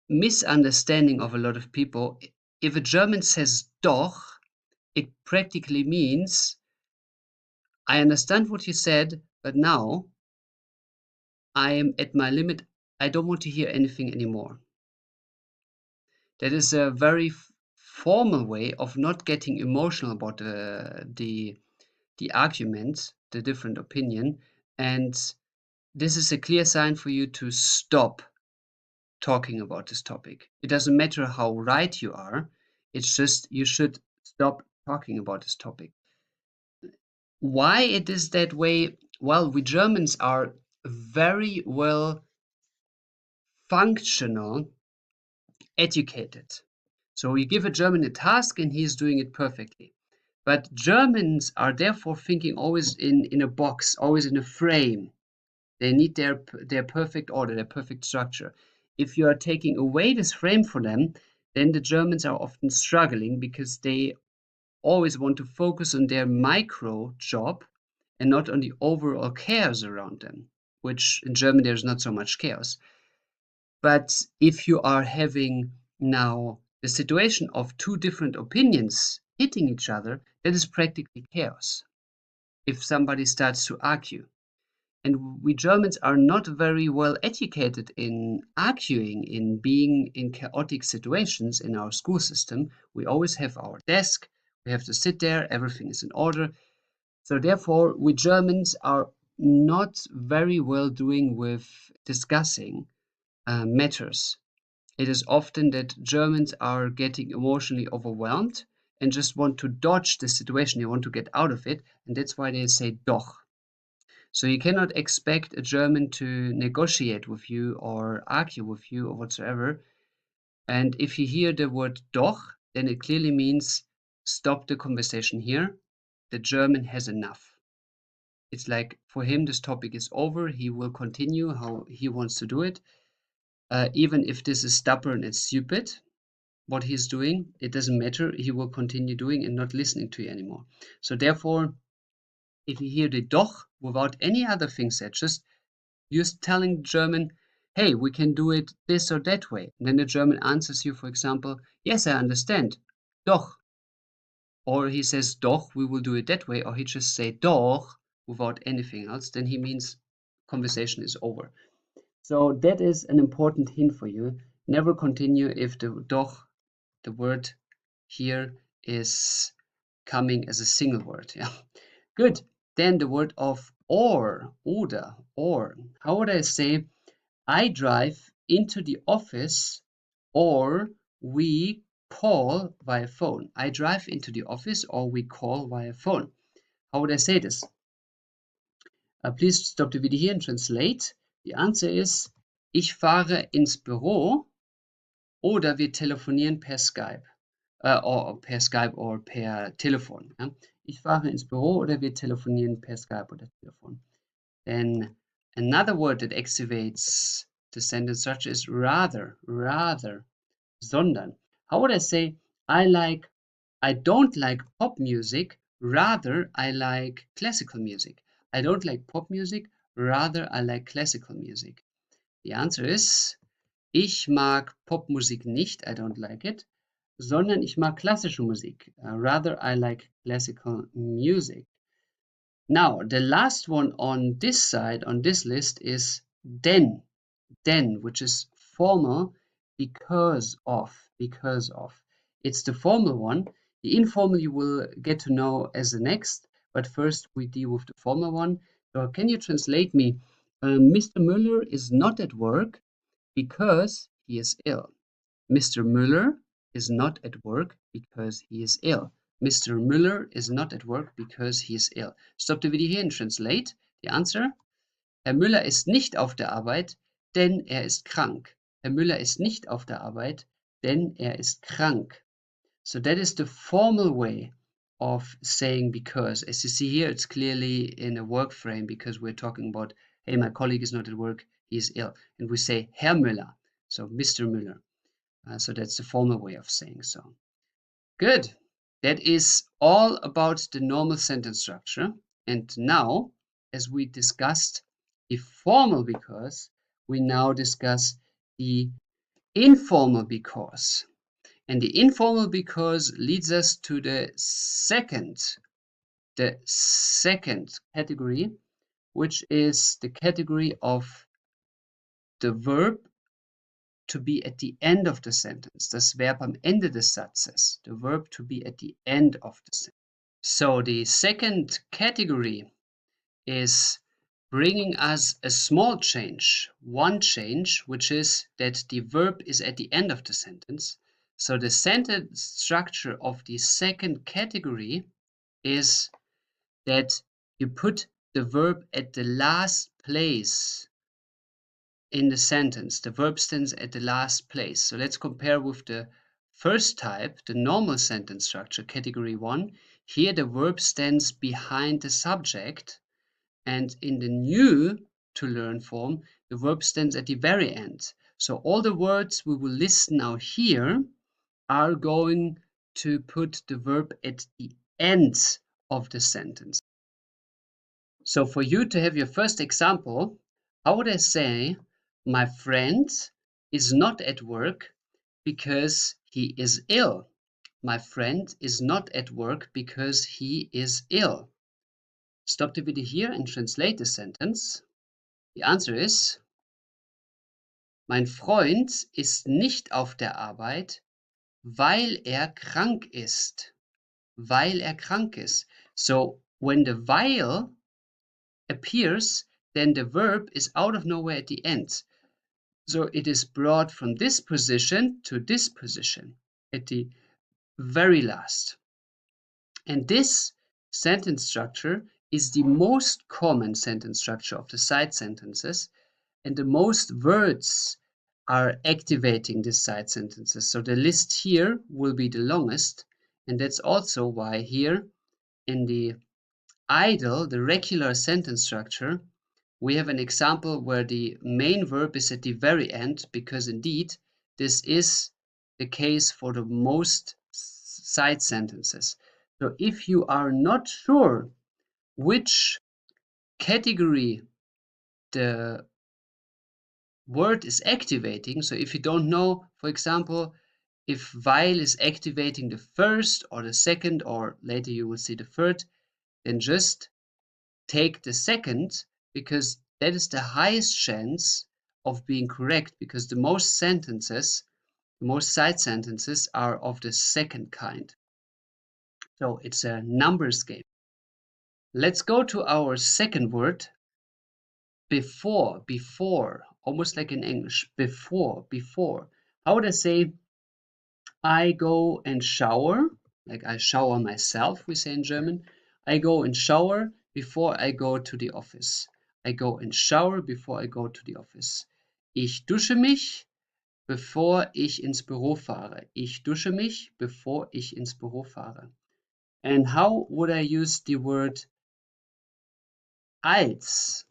misunderstanding of a lot of people. If a German says doch, it practically means I understand what you said, but now I am at my limit. I don't want to hear anything anymore. That is a very formal way of not getting emotional about the argument, the different opinion, and this is a clear sign for you to stop talking about this topic. It doesn't matter how right you are, it's just you should stop talking about this topic. Why it is that way? Well, we Germans are very well functional, educated. So you give a German a task and he's doing it perfectly. But Germans are therefore thinking always in a box, always in a frame. They need their perfect order, their perfect structure. If you are taking away this frame for them, then the Germans are often struggling because they always want to focus on their micro job and not on the overall chaos around them, which in German there's not so much chaos. But if you are having now the situation of two different opinions hitting each other, that is practically chaos. If somebody starts to argue. And we Germans are not very well educated in arguing, in being in chaotic situations in our school system. We always have our desk, we have to sit there, everything is in order. So, therefore, we Germans are not very well doing with discussing matters. It is often that Germans are getting emotionally overwhelmed and just want to dodge the situation, they want to get out of it, and that's why they say doch. So you cannot expect a German to negotiate with you or argue with you or whatsoever. And if you hear the word doch, then it clearly means stop the conversation here. The German has enough. It's like for him, this topic is over. He will continue how he wants to do it. Even if this is stubborn and stupid, what he's doing, it doesn't matter. He will continue doing and not listening to you anymore. So therefore, if you hear the doch without any other thing said, just you're telling German, hey, we can do it this or that way. And then the German answers you, for example, yes, I understand. Doch. Or he says, doch, we will do it that way. Or he just say doch without anything else. Then he means conversation is over. So that is an important hint for you. Never continue if the doch, the word here, is coming as a single word. Yeah. Good. Then the word of oder, or. How would I say I drive into the office or we call via phone? I drive into the office or we call via phone. How would I say this? Please stop the video here and translate. The answer is ich fahre ins Büro oder wir telefonieren per Skype. Or per Skype or per Telefon. Ja? Ich fahre ins Büro oder wir telefonieren per Skype oder Telefon. Then another word that activates the sentence structure is rather, sondern. How would I say I don't like pop music, rather I like classical music. I don't like pop music, rather I like classical music. The answer is ich mag Popmusik nicht, I don't like it, sondern ich mag klassische Musik. Rather I like classical music. Now, the last one on this side, on this list, is denn, which is formal because of. It's the formal one. The informal you will get to know as the next, but first we deal with the formal one. So can you translate me? Mr. Müller is not at work because he is ill. Mr. Müller is not at work because he is ill. Mr. Müller is not at work because he is ill. Stop the video here and translate the answer. Herr Müller ist nicht auf der Arbeit, denn er ist krank. Herr Müller ist nicht auf der Arbeit, denn er ist krank. So that is the formal way of saying because. As you see here, it's clearly in a work frame because we're talking about, hey, my colleague is not at work, he is ill. And we say Herr Müller, so Mr. Müller. So that's the formal way of saying so. Good. That is all about the normal sentence structure. And now, as we discussed the formal because, we now discuss the informal because. And the informal because leads us to the second category, which is the category of the verb to be at the end of the sentence. Das Verb am Ende des Satzes. The verb to be at the end of the sentence. So the second category is bringing us a small change, one change, which is that the verb is at the end of the sentence. So the sentence structure of the second category is that you put the verb at the last place in the sentence. The verb stands at the last place. So let's compare with the first type, the normal sentence structure, category 1. Here the verb stands behind the subject, and in the new to learn form, the verb stands at the very end. So all the words we will list now here are going to put the verb at the end of the sentence. So for you to have your first example, how would I say, my friend is not at work because he is ill. My friend is not at work because he is ill. Stop the video here and translate the sentence. The answer is, mein Freund ist nicht auf der Arbeit, weil er krank ist. Weil er krank ist. So when the weil appears, then the verb is out of nowhere at the end. So it is brought from this position to this position at the very last. And this sentence structure is the most common sentence structure of the side sentences, and the most words are activating these side sentences. So the list here will be the longest, and that's also why here in the idle, the regular sentence structure, we have an example where the main verb is at the very end, because indeed this is the case for the most side sentences. So if you are not sure which category the word is activating, so if you don't know, for example, if weil is activating the first or the second, or later you will see the third, then just take the second, because that is the highest chance of being correct, because the most sentences, the most side sentences are of the second kind. So it's a numbers game. Let's go to our second word, before, before, almost like in English, before, before. How would I say, I go and shower, like I shower myself, we say in German. I go and shower before I go to the office. I go and shower before I go to the office. Ich dusche mich, bevor ich ins Büro fahre. Ich dusche mich, bevor ich ins Büro fahre. And how would I use the word als,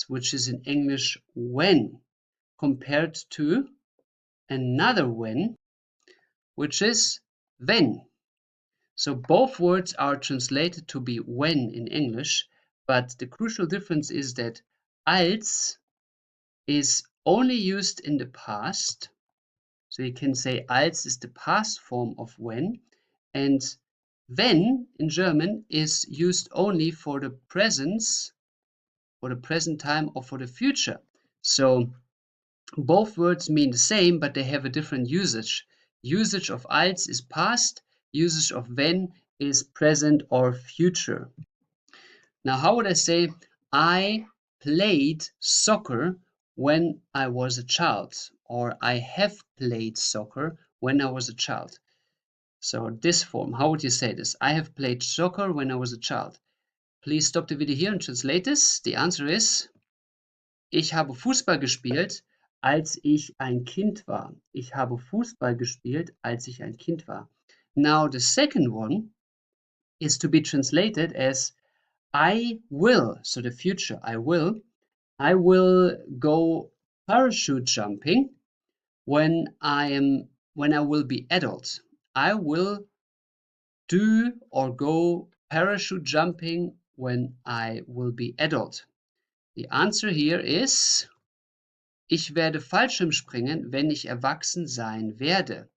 which is in English when, compared to another when, which is wenn. So both words are translated to be when in English, but the crucial difference is that als is only used in the past. So you can say als is the past form of when, and wenn in German is used only for the presence, for the present time, or for the future. So both words mean the same, but they have a different usage. Usage of als is past, usage of when is present or future. Now, how would I say, I played soccer when I was a child, or I have played soccer when I was a child. So this form, how would you say this? I have played soccer when I was a child. Please stop the video here and translate this. The answer is, ich habe Fußball gespielt, als ich ein Kind war. Ich habe Fußball gespielt, als ich ein Kind war. Now the second one is to be translated as I will, so the future, I will go parachute jumping when I will be adult. I will do or go parachute jumping when I will be adult. The answer here is, ich werde Fallschirmspringen, wenn ich erwachsen sein werde.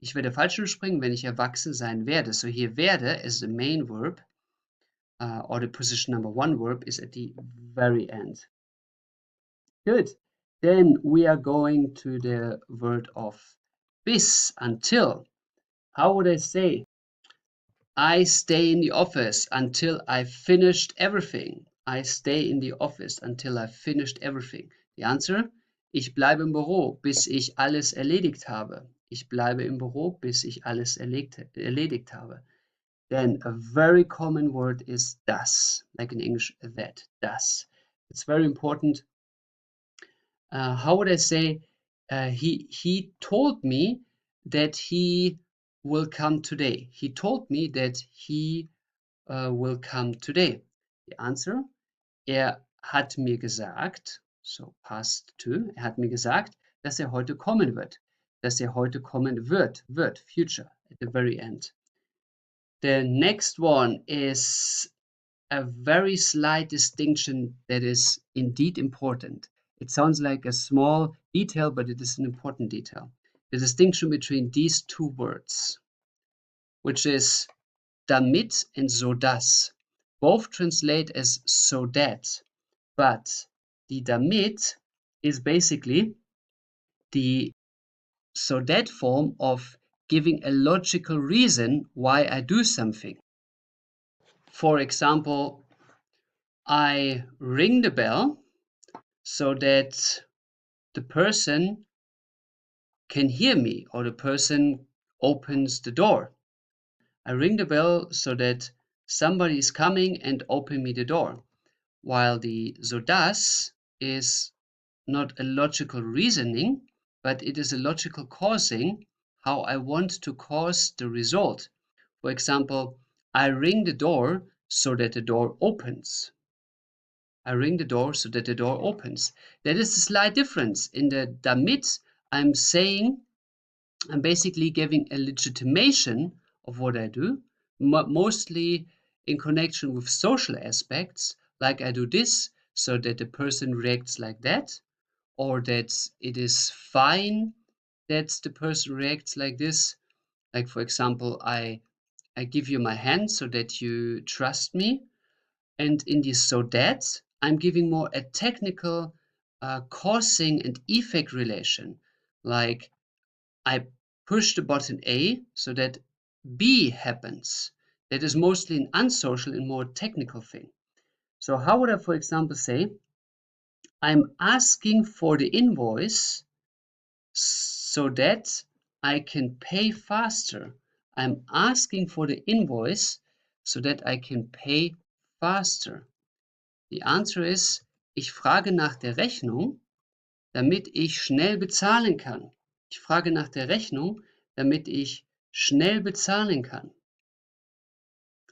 Ich werde Fallschirmspringen, wenn ich erwachsen sein werde. So here werde is the main verb, or the position number one verb is at the very end. Good. Then we are going to the word of bis, until. How would I say? I stay in the office until I've finished everything. I stay in the office until I've finished everything. The answer? Ich bleibe im Büro, bis ich alles erledigt habe. Ich bleibe im Büro, bis ich alles erledigt habe. Then a very common word is das, like in English, that, das. It's very important. How would I say? He told me that he will come today. He told me that he will come today. The answer? Hat mir gesagt, so past to, hat mir gesagt, dass heute kommen wird. Dass heute kommen wird, future, at the very end. The next one is a very slight distinction that is indeed important. It sounds like a small detail, but it is an important detail. The distinction between these two words, which is damit and so dass. Both translate as so that, but the damit is basically the so that form of giving a logical reason why I do something. For example, I ring the bell so that the person can hear me, or the person opens the door. I ring the bell so that somebody is coming and open me the door. While the so das is not a logical reasoning, but it is a logical causing how I want to cause the result. For example, I ring the door so that the door opens. I ring the door so that the door opens. There is a slight difference. In the damit, I'm basically giving a legitimation of what I do, mostly in connection with social aspects, like I do this so that the person reacts like that, or that it is fine that the person reacts like this. Like, for example, I give you my hand so that you trust me. And in this so that, I'm giving more a technical causing and effect relation. Like, I push the button A so that B happens. That is mostly an unsocial and more technical thing. So how would I, for example, say, I'm asking for the invoice so that I can pay faster. I'm asking for the invoice so that I can pay faster. The answer is, ich frage nach der Rechnung, damit ich schnell bezahlen kann. Ich frage nach der Rechnung, damit ich schnell bezahlen kann.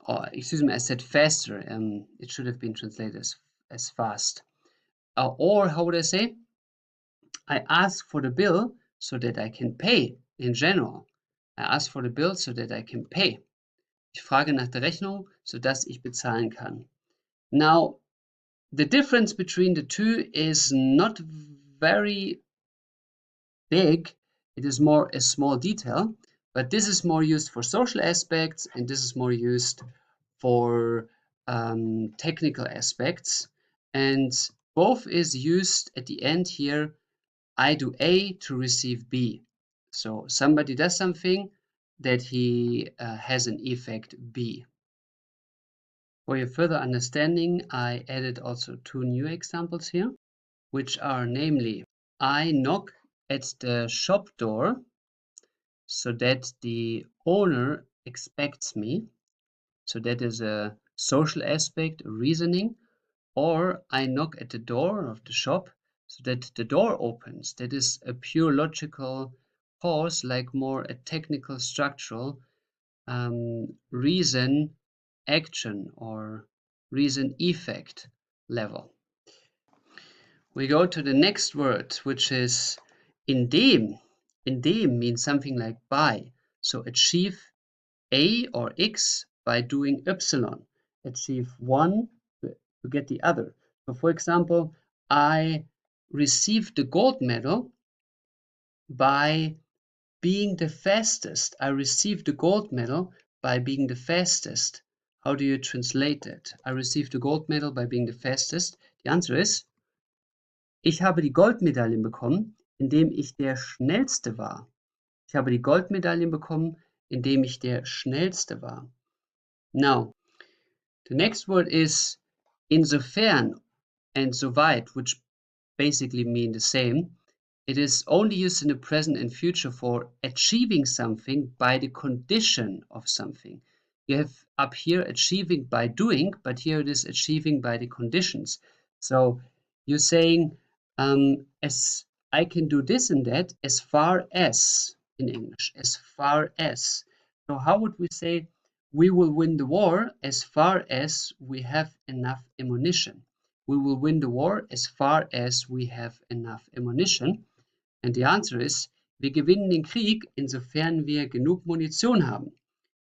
Oh, excuse me, I said faster. It should have been translated as fast. Or how would I say? I ask for the bill so that I can pay in general. I ask for the bill so that I can pay. Ich frage nach der Rechnung, sodass ich bezahlen kann. Now, the difference between the two is not very big. It is more a small detail, but this is more used for social aspects and this is more used for technical aspects. And both is used at the end here. I do A to receive B. So somebody does something that he has an effect B. For your further understanding, I added also two new examples here, which are namely, I knock at the shop door so that the owner expects me. So that is a social aspect, a reasoning. Or I knock at the door of the shop so that the door opens. That is a pure logical cause, like more a technical structural reason action or reason effect level. We go to the next word, which is indem. Indem means something like by. So achieve A or X by doing Y. Achieve one to get the other. So for example, I received the gold medal by being the fastest. I received the gold medal by being the fastest. How do you translate that? I received the gold medal by being the fastest. The answer is, ich habe die Goldmedaillen bekommen, indem ich der Schnellste war. Ich habe die Goldmedaillen bekommen, indem ich der Schnellste war. Now, the next word is insofern and soweit, which basically mean the same. It is only used in the present and future for achieving something by the condition of something. You have up here achieving by doing, but here it is achieving by the conditions. So you're saying, as I can do this and that as far as, in English, as far as. So how would we say, we will win the war as far as we have enough ammunition? We will win the war as far as we have enough ammunition. And the answer is, wir gewinnen den Krieg, insofern wir genug Munition haben.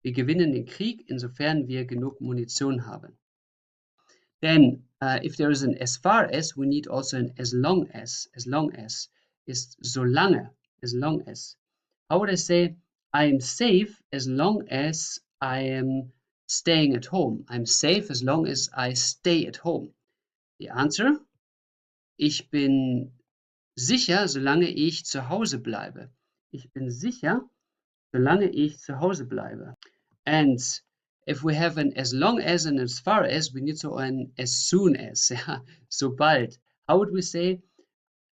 Wir gewinnen den Krieg, insofern wir genug Munition haben. Then, if there is an as far as, we need also an as long as. As long as is solange, as long as. How would I say, I am safe as long as I am staying at home. I'm safe as long as I stay at home. The answer, ich bin sicher, solange ich zu Hause bleibe. Ich bin sicher, solange ich zu Hause bleibe. And if we have an as long as and as far as, we need so an as soon as, ja, sobald. How would we say,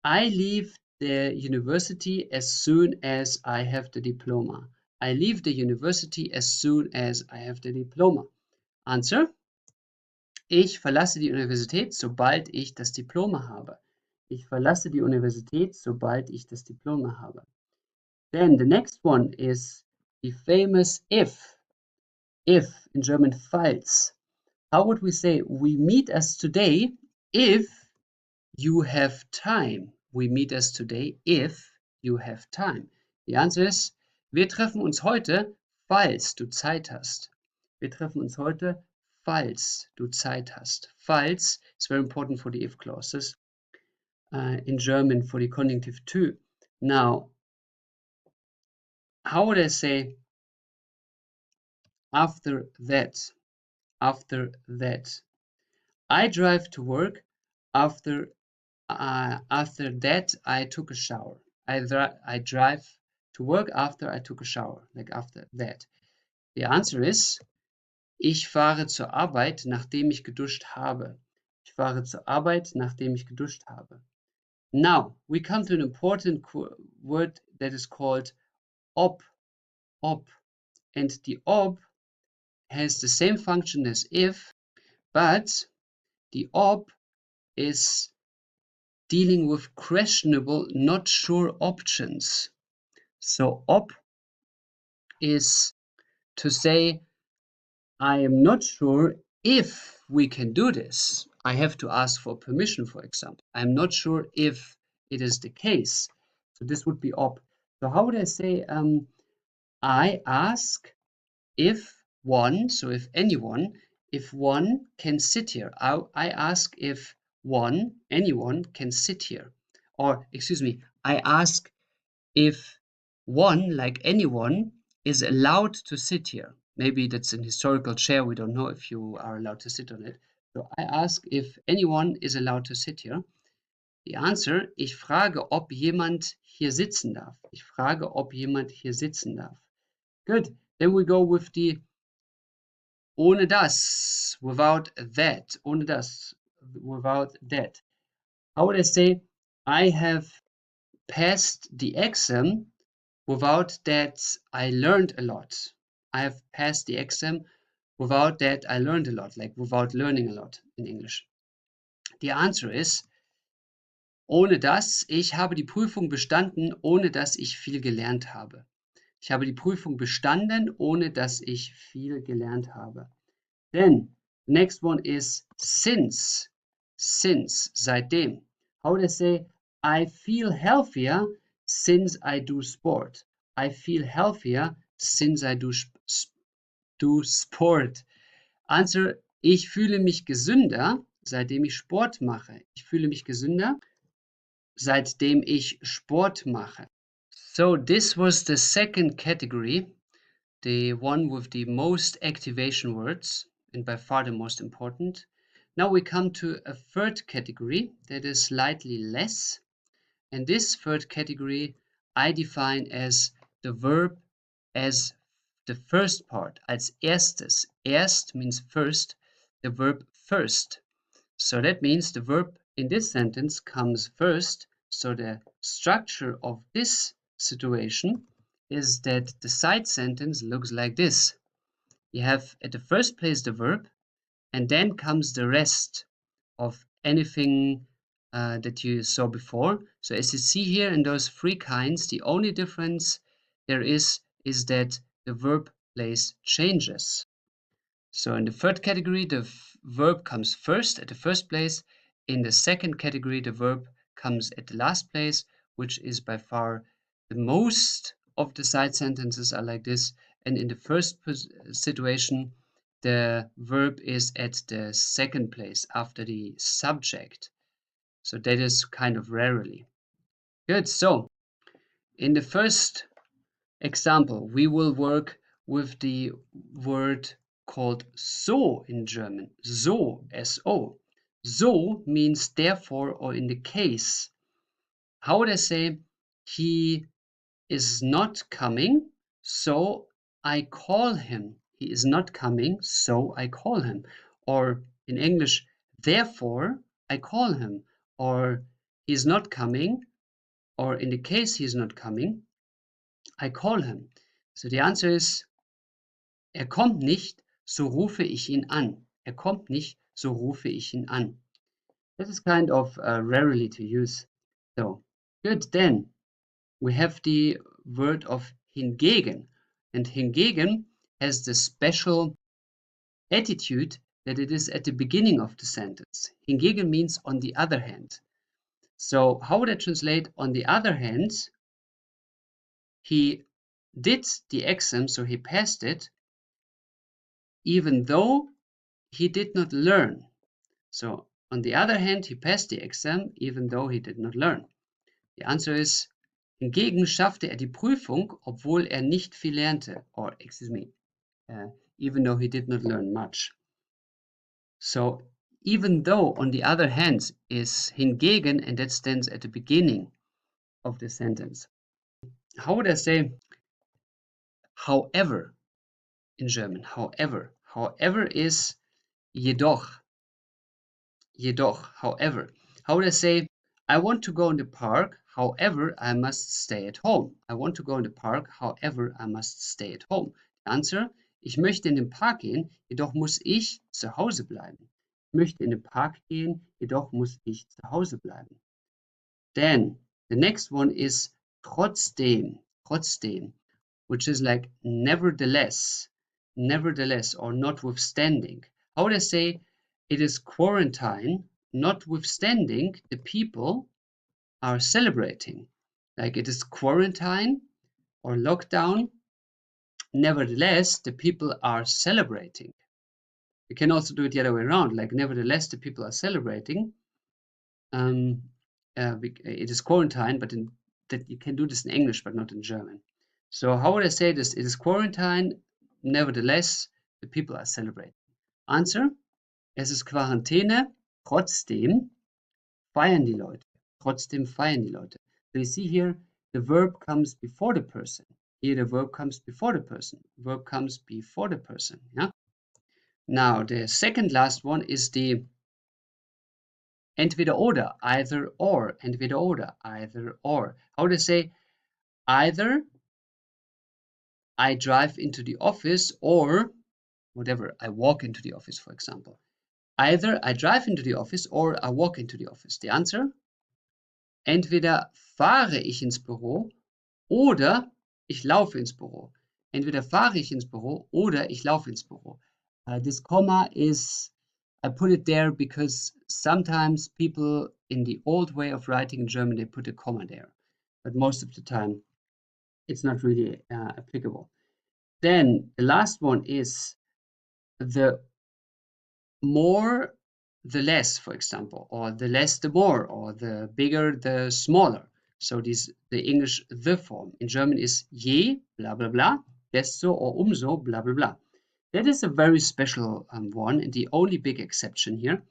I leave the university as soon as I have the diploma. I leave the university as soon as I have the diploma. Answer, ich verlasse die Universität, sobald ich das Diploma habe. Ich verlasse die Universität, sobald ich das Diploma habe. Then the next one is the famous if. If, in German, falls. How would we say, we meet us today if you have time? We meet us today if you have time. The answer is, wir treffen uns heute, falls du Zeit hast. Wir treffen uns heute, falls du Zeit hast. Falls is very important for the if clauses. In German for the conjunctive too. Now, how would I say after that? After that, I drive to work. After that, I took a shower. I drive to work after I took a shower. Like after that. The answer is, ich fahre zur Arbeit, nachdem ich geduscht habe. Ich fahre zur Arbeit, nachdem ich geduscht habe. Now, we come to an important word that is called ob. Ob. And the ob has the same function as if, but the ob is dealing with questionable, not sure options. So ob is to say, I am not sure if we can do this. I have to ask for permission, for example. I'm not sure if it is the case. So this would be ob. So how would I say, I ask if one, so if anyone, if one can sit here. I ask if anyone can sit here. Or, excuse me, I ask if one, like anyone, is allowed to sit here. Maybe that's an historical chair. We don't know if you are allowed to sit on it. So I ask if anyone is allowed to sit here. The answer, ich frage, ob jemand hier sitzen darf. Ich frage, ob jemand hier sitzen darf. Good. Then we go with the ohne das, without that, ohne das, without that. How would I say, I have passed the exam Without that, I learned a lot. I have passed the exam. Without that, I learned a lot, like without learning a lot in English. The answer is, ohne das, ich habe die Prüfung bestanden, ohne dass ich viel gelernt habe. Ich habe die Prüfung bestanden, ohne dass ich viel gelernt habe. Then, the next one is since. Since, seitdem. How would I say, I feel healthier since I do sport. I feel healthier since I do sport. Answer, ich fühle mich gesünder, seitdem ich Sport mache. Ich fühle mich gesünder, seitdem ich Sport mache. So this was the second category, the one with the most activation words, and by far the most important. Now we come to a third category that is slightly less. And this third category I define as the verb as the first part, als erstes. Erst means first, the verb first. So that means the verb in this sentence comes first. So the structure of this situation is that the side sentence looks like this. You have at the first place the verb, and then comes the rest of anything that you saw before. So as you see here in those three kinds, the only difference there is that the verb place changes. So in the third category, the verb comes first at the first place. In the second category, the verb comes at the last place, which is by far the most of the side sentences are like this. And in the first situation, the verb is at the second place after the subject. So that is kind of rarely. Good. So in the first example, we will work with the word called so in German. So, S-O. So means therefore or in the case. How would I say he is not coming, so I call him. He is not coming, so I call him. Or in English, therefore I call him. Or he's not coming, or in the case he's not coming, I call him. So the answer is, kommt nicht, so rufe ich ihn an. Kommt nicht, so rufe ich ihn an. This is kind of rarely to use. So, good. Then we have the word of hingegen. And hingegen has the special attitude that it is at the beginning of the sentence. Hingegen means on the other hand. So how would I translate on the other hand? He did the exam, so he passed it, even though he did not learn. So on the other hand, he passed the exam, even though he did not learn. The answer is, hingegen schaffte die Prüfung, obwohl nicht viel lernte. Or, excuse me, even though he did not learn much. So even though, on the other hand, is hingegen, and that stands at the beginning of the sentence. How would I say however in German? However. However is jedoch. Jedoch, however. How would I say, I want to go in the park, however, I must stay at home. I want to go in the park, however, I must stay at home. Answer, ich möchte in den Park gehen, jedoch muss ich zu Hause bleiben. Ich möchte in den Park gehen, jedoch muss ich zu Hause bleiben. Then, the next one is trotzdem, trotzdem, which is like nevertheless, nevertheless, or notwithstanding. How would I say, it is quarantine, notwithstanding the people are celebrating. Like it is quarantine or lockdown, nevertheless, the people are celebrating. You can also do it the other way around, like nevertheless, the people are celebrating. It is quarantine, but that you can do this in English, but not in German. So how would I say this? It is quarantine, nevertheless, the people are celebrating. Answer, es ist Quarantäne, trotzdem feiern die Leute. Trotzdem feiern die Leute. So you see here, the verb comes before the person. Here the verb comes before the person. Verb comes before the person. Yeah. Now the second last one is the entweder oder, either or, entweder oder, either or. How would I say either I drive into the office, or whatever, I walk into the office, for example. Either I drive into the office or I walk into the office. The answer? Entweder fahre ich ins Büro oder ich laufe ins Büro. Entweder fahre ich ins Büro oder ich laufe ins Büro. This comma is, I put it there because sometimes people in the old way of writing in German, they put a comma there. But most of the time, it's not really applicable. Then the last one is the more, the less, for example, or the less, the more, or the bigger, the smaller. So the English the form. In German is je, blah, blah, blah, desto, or umso, blah, blah, blah. That is a very special one, and the only big exception here.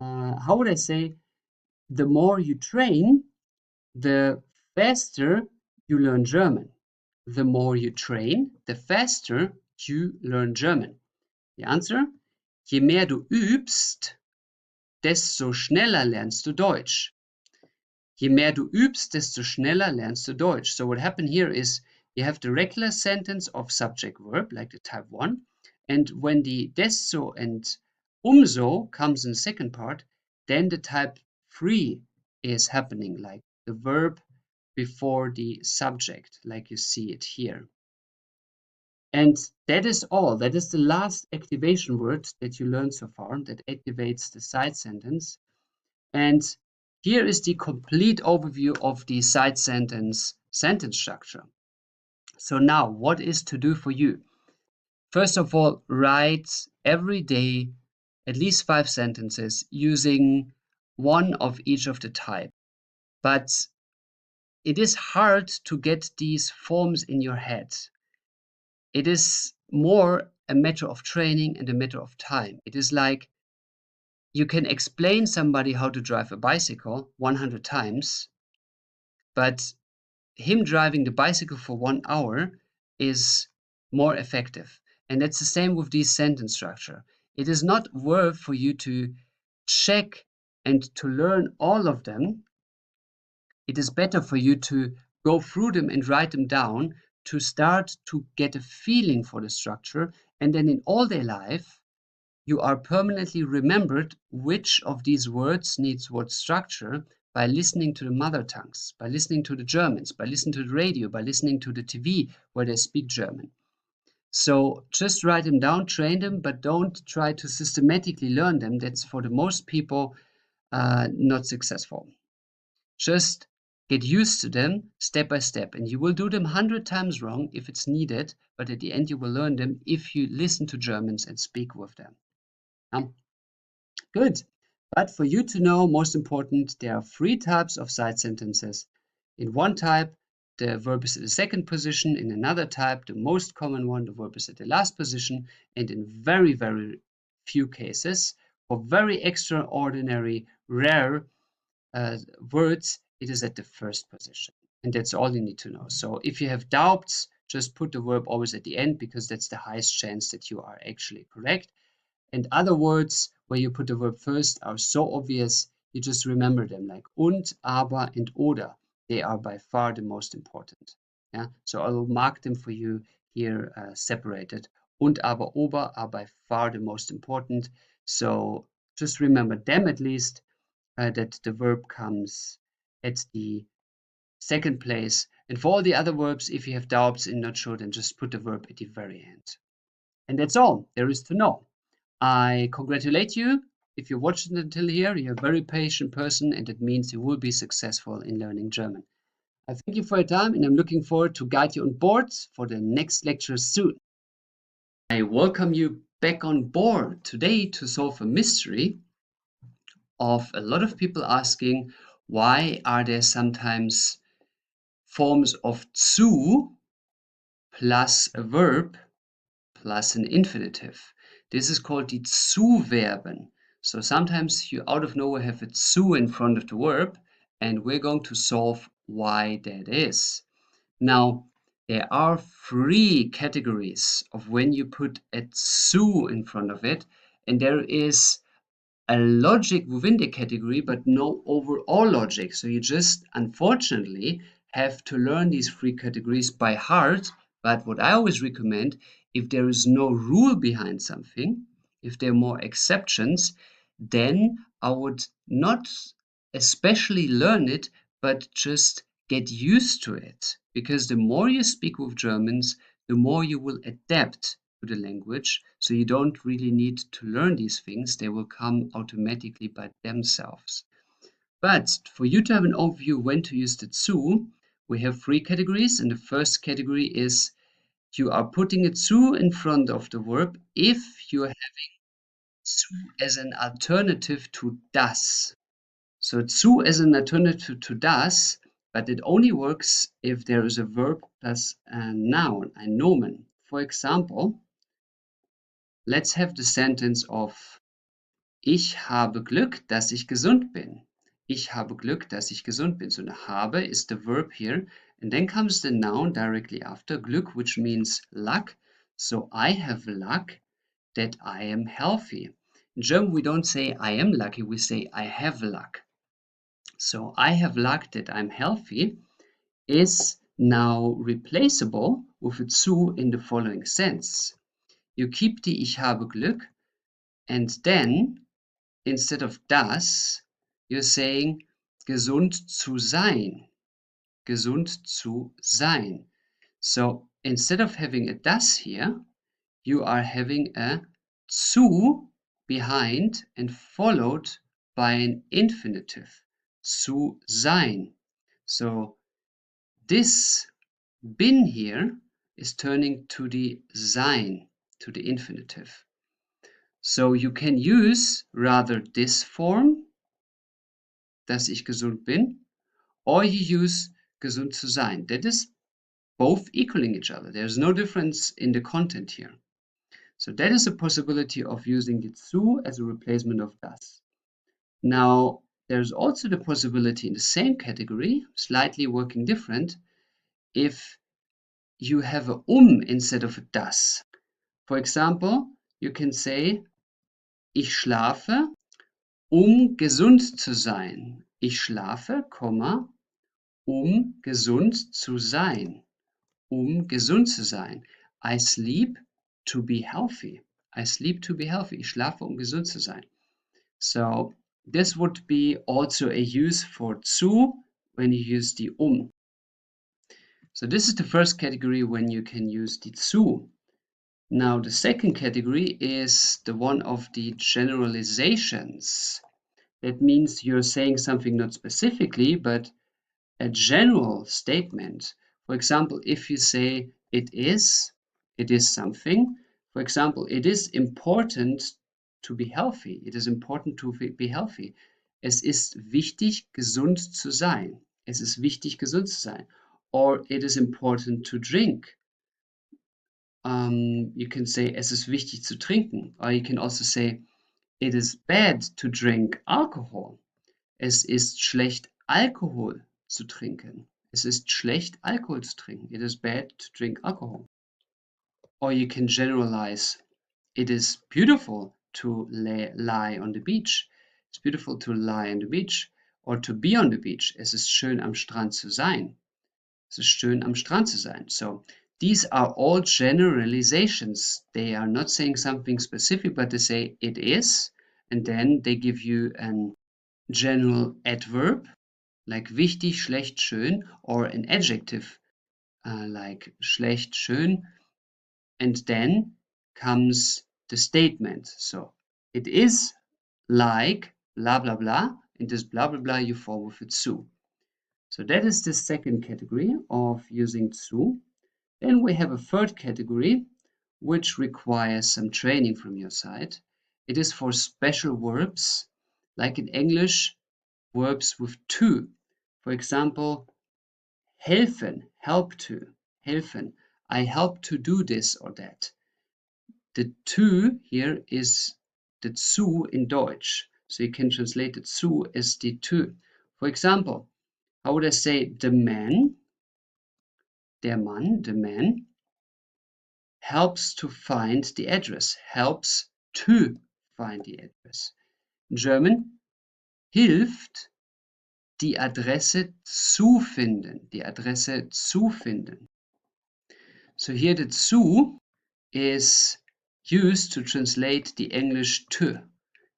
How would I say? The more you train, the faster you learn German. The more you train, the faster you learn German. The answer? Je mehr du übst, desto schneller lernst du Deutsch. Je mehr du übst, desto schneller lernst du Deutsch. So what happened here is you have the regular sentence of subject verb, like the type 1, and when the desto and umso comes in the second part, then the type 3 is happening, like the verb before the subject, like you see it here. And that is all. That is the last activation word that you learned so far that activates the side sentence. And here is the complete overview of the side sentence structure. So now, what is to do for you? First of all, write every day at least 5 sentences using one of each of the type. But it is hard to get these forms in your head. It is more a matter of training and a matter of time. It is like you can explain somebody how to drive a bicycle 100 times, but him driving the bicycle for 1 hour is more effective. And that's the same with this sentence structure. It is not worth for you to check and to learn all of them. It is better for you to go through them and write them down to start to get a feeling for the structure. And then in all day life, you are permanently remembered which of these words needs what structure by listening to the mother tongues, by listening to the Germans, by listening to the radio, by listening to the TV where they speak German. So just write them down, train them, but don't try to systematically learn them. That's for the most people not successful. Just get used to them step by step, and you will do them 100 times wrong if it's needed, but at the end you will learn them if you listen to Germans and speak with them. Good. But for you to know, most important, there are 3 types of side sentences. In one type, the verb is at the second position. In another type, the most common one, the verb is at the last position. And in very, very few cases, for very extraordinary, rare words, it is at the first position. And that's all you need to know. So if you have doubts, just put the verb always at the end, because that's the highest chance that you are actually correct. And other words where you put the verb first are so obvious, you just remember them, like und, aber, and oder. They are by far the most important. Yeah? So I will mark them for you here separated. Und, aber, ober are by far the most important. So just remember them at least, that the verb comes at the second place. And for all the other verbs, if you have doubts and not sure, then just put the verb at the very end. And that's all there is to know. I congratulate you. If you watched it until here, you're a very patient person, and it means you will be successful in learning German. I thank you for your time, and I'm looking forward to guide you on board for the next lecture soon. I welcome you back on board today to solve a mystery of a lot of people asking, why are there sometimes forms of zu plus a verb plus an infinitive? This is called the zu-Verben. So sometimes you out of nowhere have a zu in front of the verb, and we're going to solve why that is. Now, there are 3 categories of when you put a zu in front of it, and there is a logic within the category, but no overall logic. So you just, unfortunately, have to learn these 3 categories by heart, But what I always recommend, if there is no rule behind something, if there are more exceptions, then I would not especially learn it, but just get used to it. Because the more you speak with Germans, the more you will adapt to the language. So you don't really need to learn these things, they will come automatically by themselves. But for you to have an overview when to use the zu, we have three categories, and the first category is you are putting a zu in front of the verb if you have zu as an alternative to das. So zu as an alternative to das, but it only works if there is a verb plus a noun, ein Nomen. For example, let's have the sentence of Ich habe Glück, dass ich gesund bin. Ich habe Glück, dass ich gesund bin. So the habe is the verb here, and then comes the noun directly after, Glück, which means luck. So I have luck that I am healthy. In German, we don't say I am lucky, we say I have luck. So I have luck that I'm healthy is now replaceable with a zu in the following sense. You keep the Ich habe Glück, and then instead of das, you're saying gesund zu sein. Gesund zu sein. So instead of having a das here, you are having a zu behind and followed by an infinitive. Zu sein. So this bin here is turning to the sein, to the infinitive. So you can use rather this form, dass ich gesund bin, or you use gesund zu sein. That is both equaling each other. There's no difference in the content here. So that is a possibility of using the zu as a replacement of das. Now, there's also the possibility in the same category, slightly working different, if you have a instead of a das. For example, you can say, ich schlafe, gesund zu sein. Ich schlafe, gesund zu sein. Gesund zu sein. I sleep to be healthy. I sleep to be healthy. Ich schlafe, gesund zu sein. So this would be also a use for zu when you use the So this is the first category when you can use the zu. Now the second category is the one of the generalizations. That means you're saying something not specifically, but a general statement. For example, if you say it is something. For example, it is important to be healthy. It is important to be healthy. Es ist wichtig, gesund zu sein. Es ist wichtig, gesund zu sein. Or it is important to drink. You can say, es ist wichtig zu trinken. Or you can also say, it is bad to drink alcohol. Es ist schlecht, Alkohol zu trinken. Es ist schlecht, Alkohol zu trinken. It is bad to drink alcohol. Or you can generalize. It is beautiful to lie on the beach. It's beautiful to lie on the beach. Or to be on the beach. Es ist schön, am Strand zu sein. Es ist schön, am Strand zu sein. So these are all generalizations. They are not saying something specific, but they say it is. And then they give you an general adverb like wichtig, schlecht, schön, or an adjective like schlecht, schön, and then comes the statement. So it is like blah blah blah, and this blah blah blah you follow with zu. So that is the second category of using zu. Then we have a third category which requires some training from your side. It is for special verbs, like in English, verbs with to. For example, helfen, help to, helfen. I help to do this or that. The to here is the zu in Deutsch. So you can translate the zu as the to. For example, how would I say the man, der Mann, the man, helps to find the address, helps to find the address. In German, hilft, die Adresse zu finden, die Adresse zu finden. So here the zu is used to translate the English to.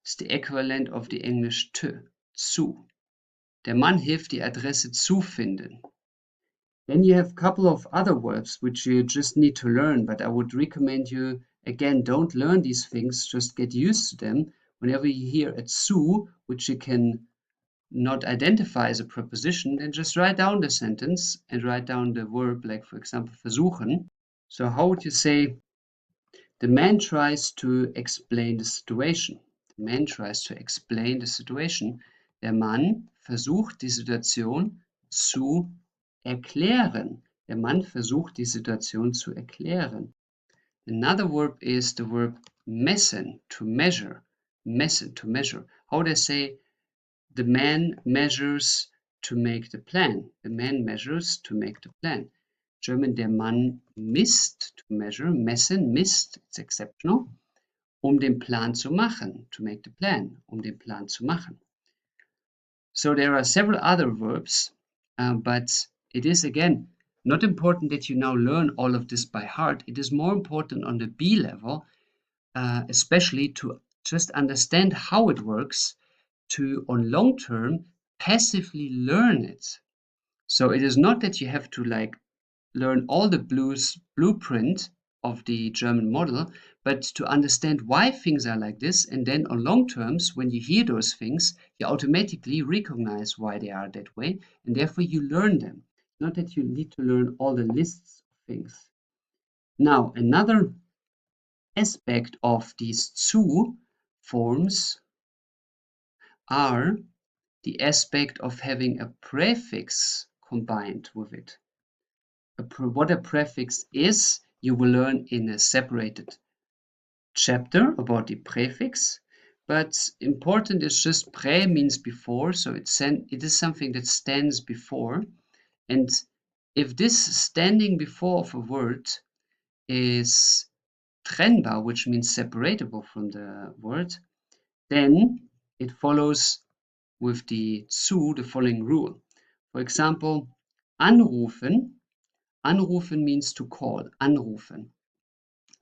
It's the equivalent of the English to, zu. Der Mann hilft, die Adresse zu finden. Then you have a couple of other verbs which you just need to learn, but I would recommend you, again, don't learn these things, just get used to them. Whenever you hear a zu, which you can not identify as a preposition, then just write down the sentence and write down the verb, like for example, versuchen. So how would you say, the man tries to explain the situation? The man tries to explain the situation. Der Mann versucht die Situation zu erklären. Der Mann versucht die Situation zu erklären. Another verb is the verb messen, to measure. Messen, to measure. How would I say, the man measures to make the plan. The man measures to make the plan. German, der Mann misst, to measure. Messen, misst, it's exceptional. Den Plan zu machen, to make the plan. Den Plan zu machen. So there are several other verbs, but it is, again, not important that you now learn all of this by heart. It is more important on the B level, especially to just understand how it works, to, on long term, passively learn it. So it is not that you have to like learn all the blueprint of the German model, but to understand why things are like this, and then on long terms, when you hear those things, you automatically recognize why they are that way, and therefore you learn them. Not that you need to learn all the lists of things. Now, another aspect of these zu forms are the aspect of having a prefix combined with it. What a prefix is, you will learn in a separated chapter about the prefix, but important is just pre means before, so it is something that stands before, and if this standing before of a word is trennbar, which means separatable from the word, then it follows with the zu the following rule. For example, anrufen. Anrufen means to call, anrufen.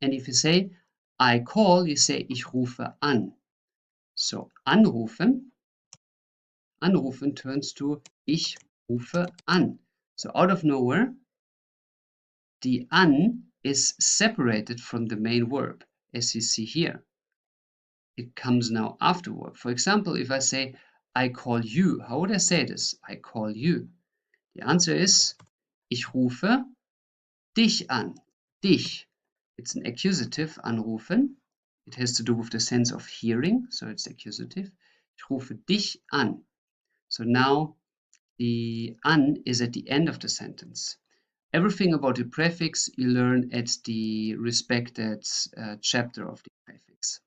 And if you say I call, you say ich rufe an. So anrufen, anrufen turns to ich rufe an. So out of nowhere, the an is separated from the main verb, as you see here. It comes now afterward. For example, if I say I call you, how would I say this? I call you. The answer is ich rufe dich an. Dich. It's an accusative, anrufen. It has to do with the sense of hearing, so it's accusative. Ich rufe dich an. So now the an is at the end of the sentence. Everything about the prefix you learn at the respected chapter of the prefix.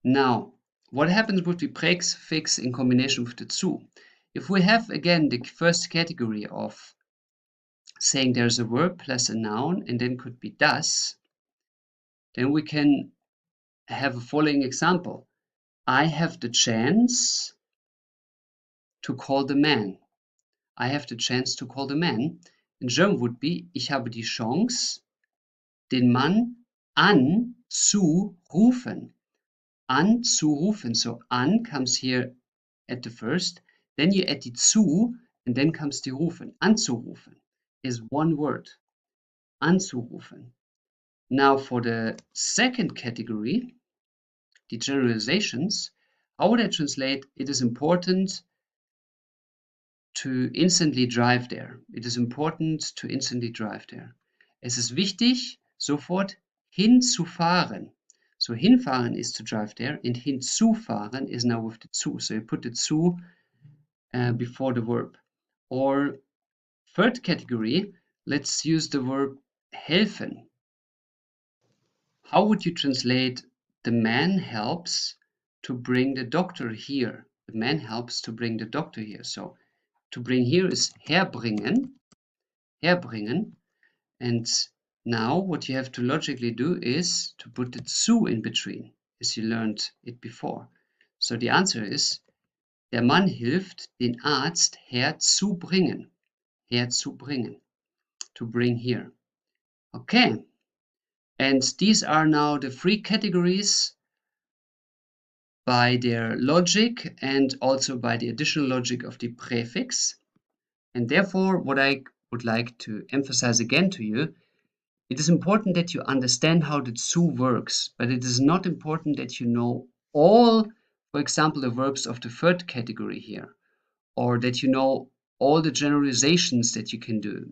Now, what happens with the prefix in combination with the zu? If we have, again, the first category of saying there's a verb plus a noun and then could be das, then we can have a following example. I have the chance to call the man. I have the chance to call the man. In German would be, ich habe die Chance, den Mann anzurufen. Anzurufen. So an comes here at the first, then you add the zu, and then comes the rufen. Anzurufen is one word. Anzurufen. Now for the second category, the generalizations, how would I translate? It is important to instantly drive there. It is important to instantly drive there. Es ist wichtig, sofort hinzufahren. So hinfahren is to drive there, and hinzufahren is now with the zu. So you put the zu before the verb. Or third category, let's use the verb helfen. How would you translate the man helps to bring the doctor here? The man helps to bring the doctor here. So to bring here is herbringen, herbringen. And now what you have to logically do is to put the zu in between, as you learned it before. So the answer is, der Mann hilft, den Arzt herzubringen. Herzubringen. To bring here. Okay, and these are now the three categories by their logic and also by the additional logic of the prefix. And therefore, what I would like to emphasize again to you, it is important that you understand how the zu works, but it is not important that you know all, for example, the verbs of the third category here, or that you know all the generalizations that you can do.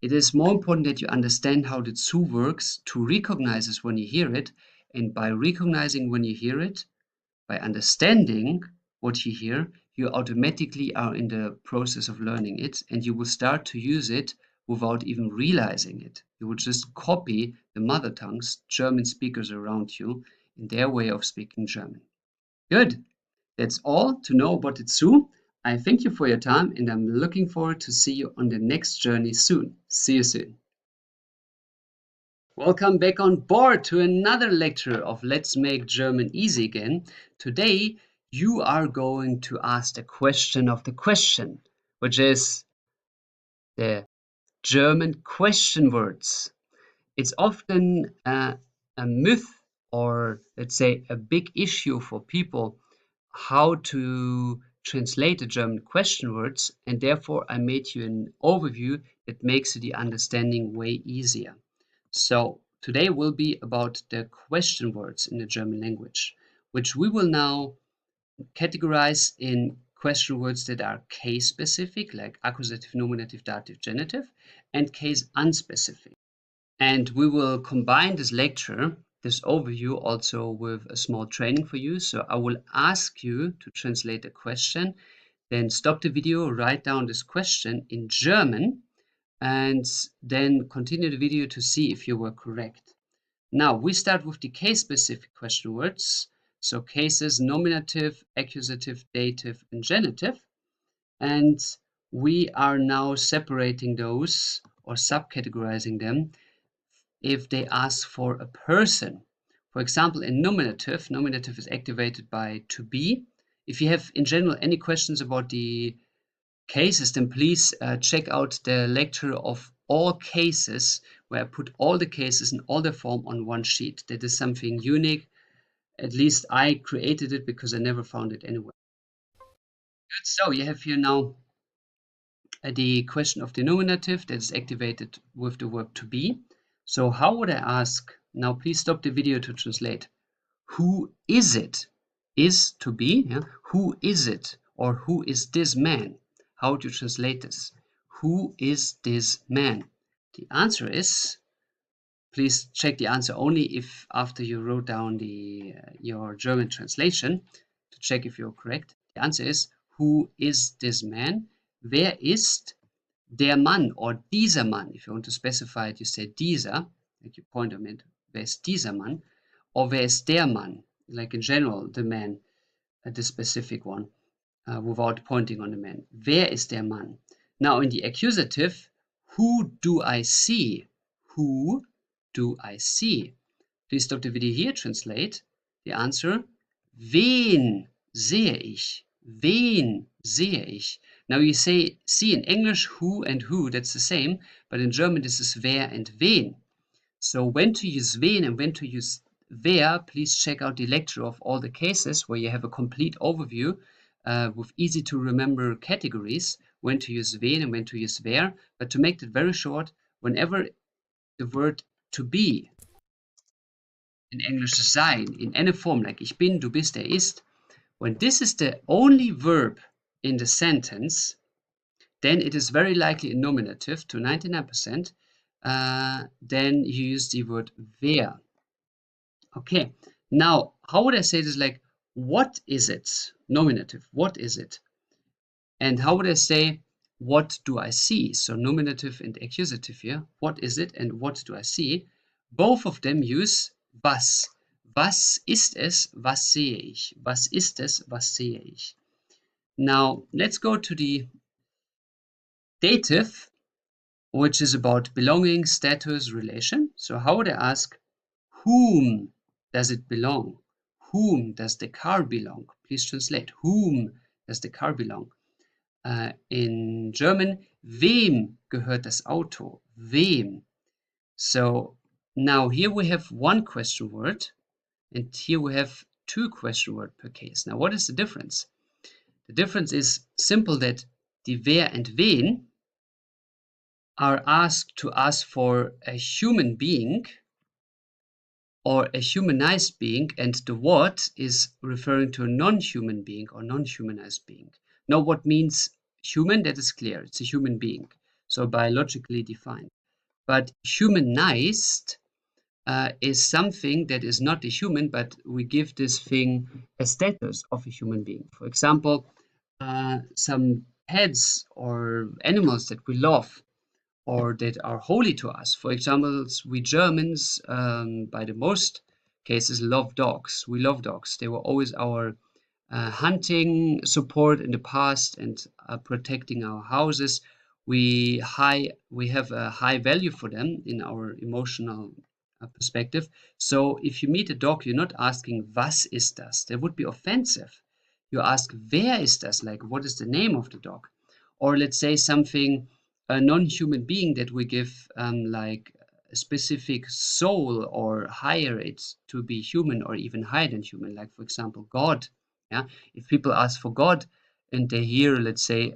It is more important that you understand how the zu works to recognize it when you hear it, and by recognizing when you hear it, by understanding what you hear, you automatically are in the process of learning it, and you will start to use it without even realizing it. You will just copy the mother tongues, German speakers around you, in their way of speaking German. Good. That's all to know about the Zoo. I thank you for your time, and I'm looking forward to see you on the next journey soon. See you soon. Welcome back on board to another lecture of Let's Make German Easy Again. Today, you are going to ask the question of the question, which is the German question words. It's often a myth, or let's say a big issue for people, how to translate the German question words, and therefore I made you an overview that makes the understanding way easier. So today will be about the question words in the German language, which we will now categorize in question words that are case specific, like accusative, nominative, dative, genitive, and case unspecific. And we will combine this lecture, this overview, also with a small training for you. So I will ask you to translate a question, then stop the video, write down this question in German, and then continue the video to see if you were correct. Now, we start with the case-specific question words. So cases, nominative, accusative, dative, and genitive. And we are now separating those or subcategorizing them if they ask for a person. For example, in nominative, nominative is activated by to be. If you have in general any questions about the cases, then please check out the lecture of all cases, where I put all the cases in all the form on one sheet. That is something unique. At least I created it because I never found it anywhere. Good. So you have here now the question of the nominative that is activated with the verb to be. So how would I ask? Now please stop the video to translate. Who is it? Is to be. Yeah? Who is it? Or who is this man? How would you translate this? Who is this man? The answer is, please check the answer only if after you wrote down your German translation to check if you're correct. The answer is, who is this man? Wer ist der Mann or dieser Mann? If you want to specify it, you say dieser, like you point on it. Wer ist dieser Mann? Or wer ist der Mann? Like in general, the man, the specific one, without pointing on the man. Wer ist der Mann? Now in the accusative, who do I see? Who do I see? Please stop the video here, translate. The answer, wen sehe ich? Wen sehe ich? Now you say see in English who and who, that's the same, but in German this is wer and wen. So when to use wen and when to use wer, please check out the lecture of all the cases where you have a complete overview with easy to remember categories, when to use wen and when to use wer. But to make it very short, whenever the word to be in English sein, in any form, like ich bin, du bist, er ist, when this is the only verb in the sentence, then it is very likely a nominative to 99%. Then you use the word wer. Okay, now how would I say this? Like, what is it? Nominative, what is it? And how would I say, what do I see? So nominative and accusative here. What is it and what do I see? Both of them use was. Was ist es? Was sehe ich? Was ist es? Was sehe ich? Now let's go to the dative, which is about belonging, status, relation. So how would I ask, whom does it belong? Whom does the car belong? Please translate. Whom does the car belong? In German, wem gehört das Auto? Wem? So now here we have one question word, and here we have two question word per case. Now what is the difference? The difference is simple, that the wer and wen are asked to ask for a human being or a humanized being, and the what is referring to a non-human being or non-humanized being. Now what means human, that is clear, it's a human being, so biologically defined. But humanized is something that is not a human, but we give this thing a status of a human being. For example, some pets or animals that we love or that are holy to us. For example, we Germans, by the most cases, love dogs. We love dogs. They were always our hunting support in the past and protecting our houses. We have a high value for them in our emotional perspective. So if you meet a dog, you're not asking was ist das? That would be offensive. You ask wer ist das? Like what is the name of the dog? Or let's say something, a non-human being that we give like a specific soul or higher it to be human or even higher than human, like for example God. Yeah, if people ask for God and they hear, let's say,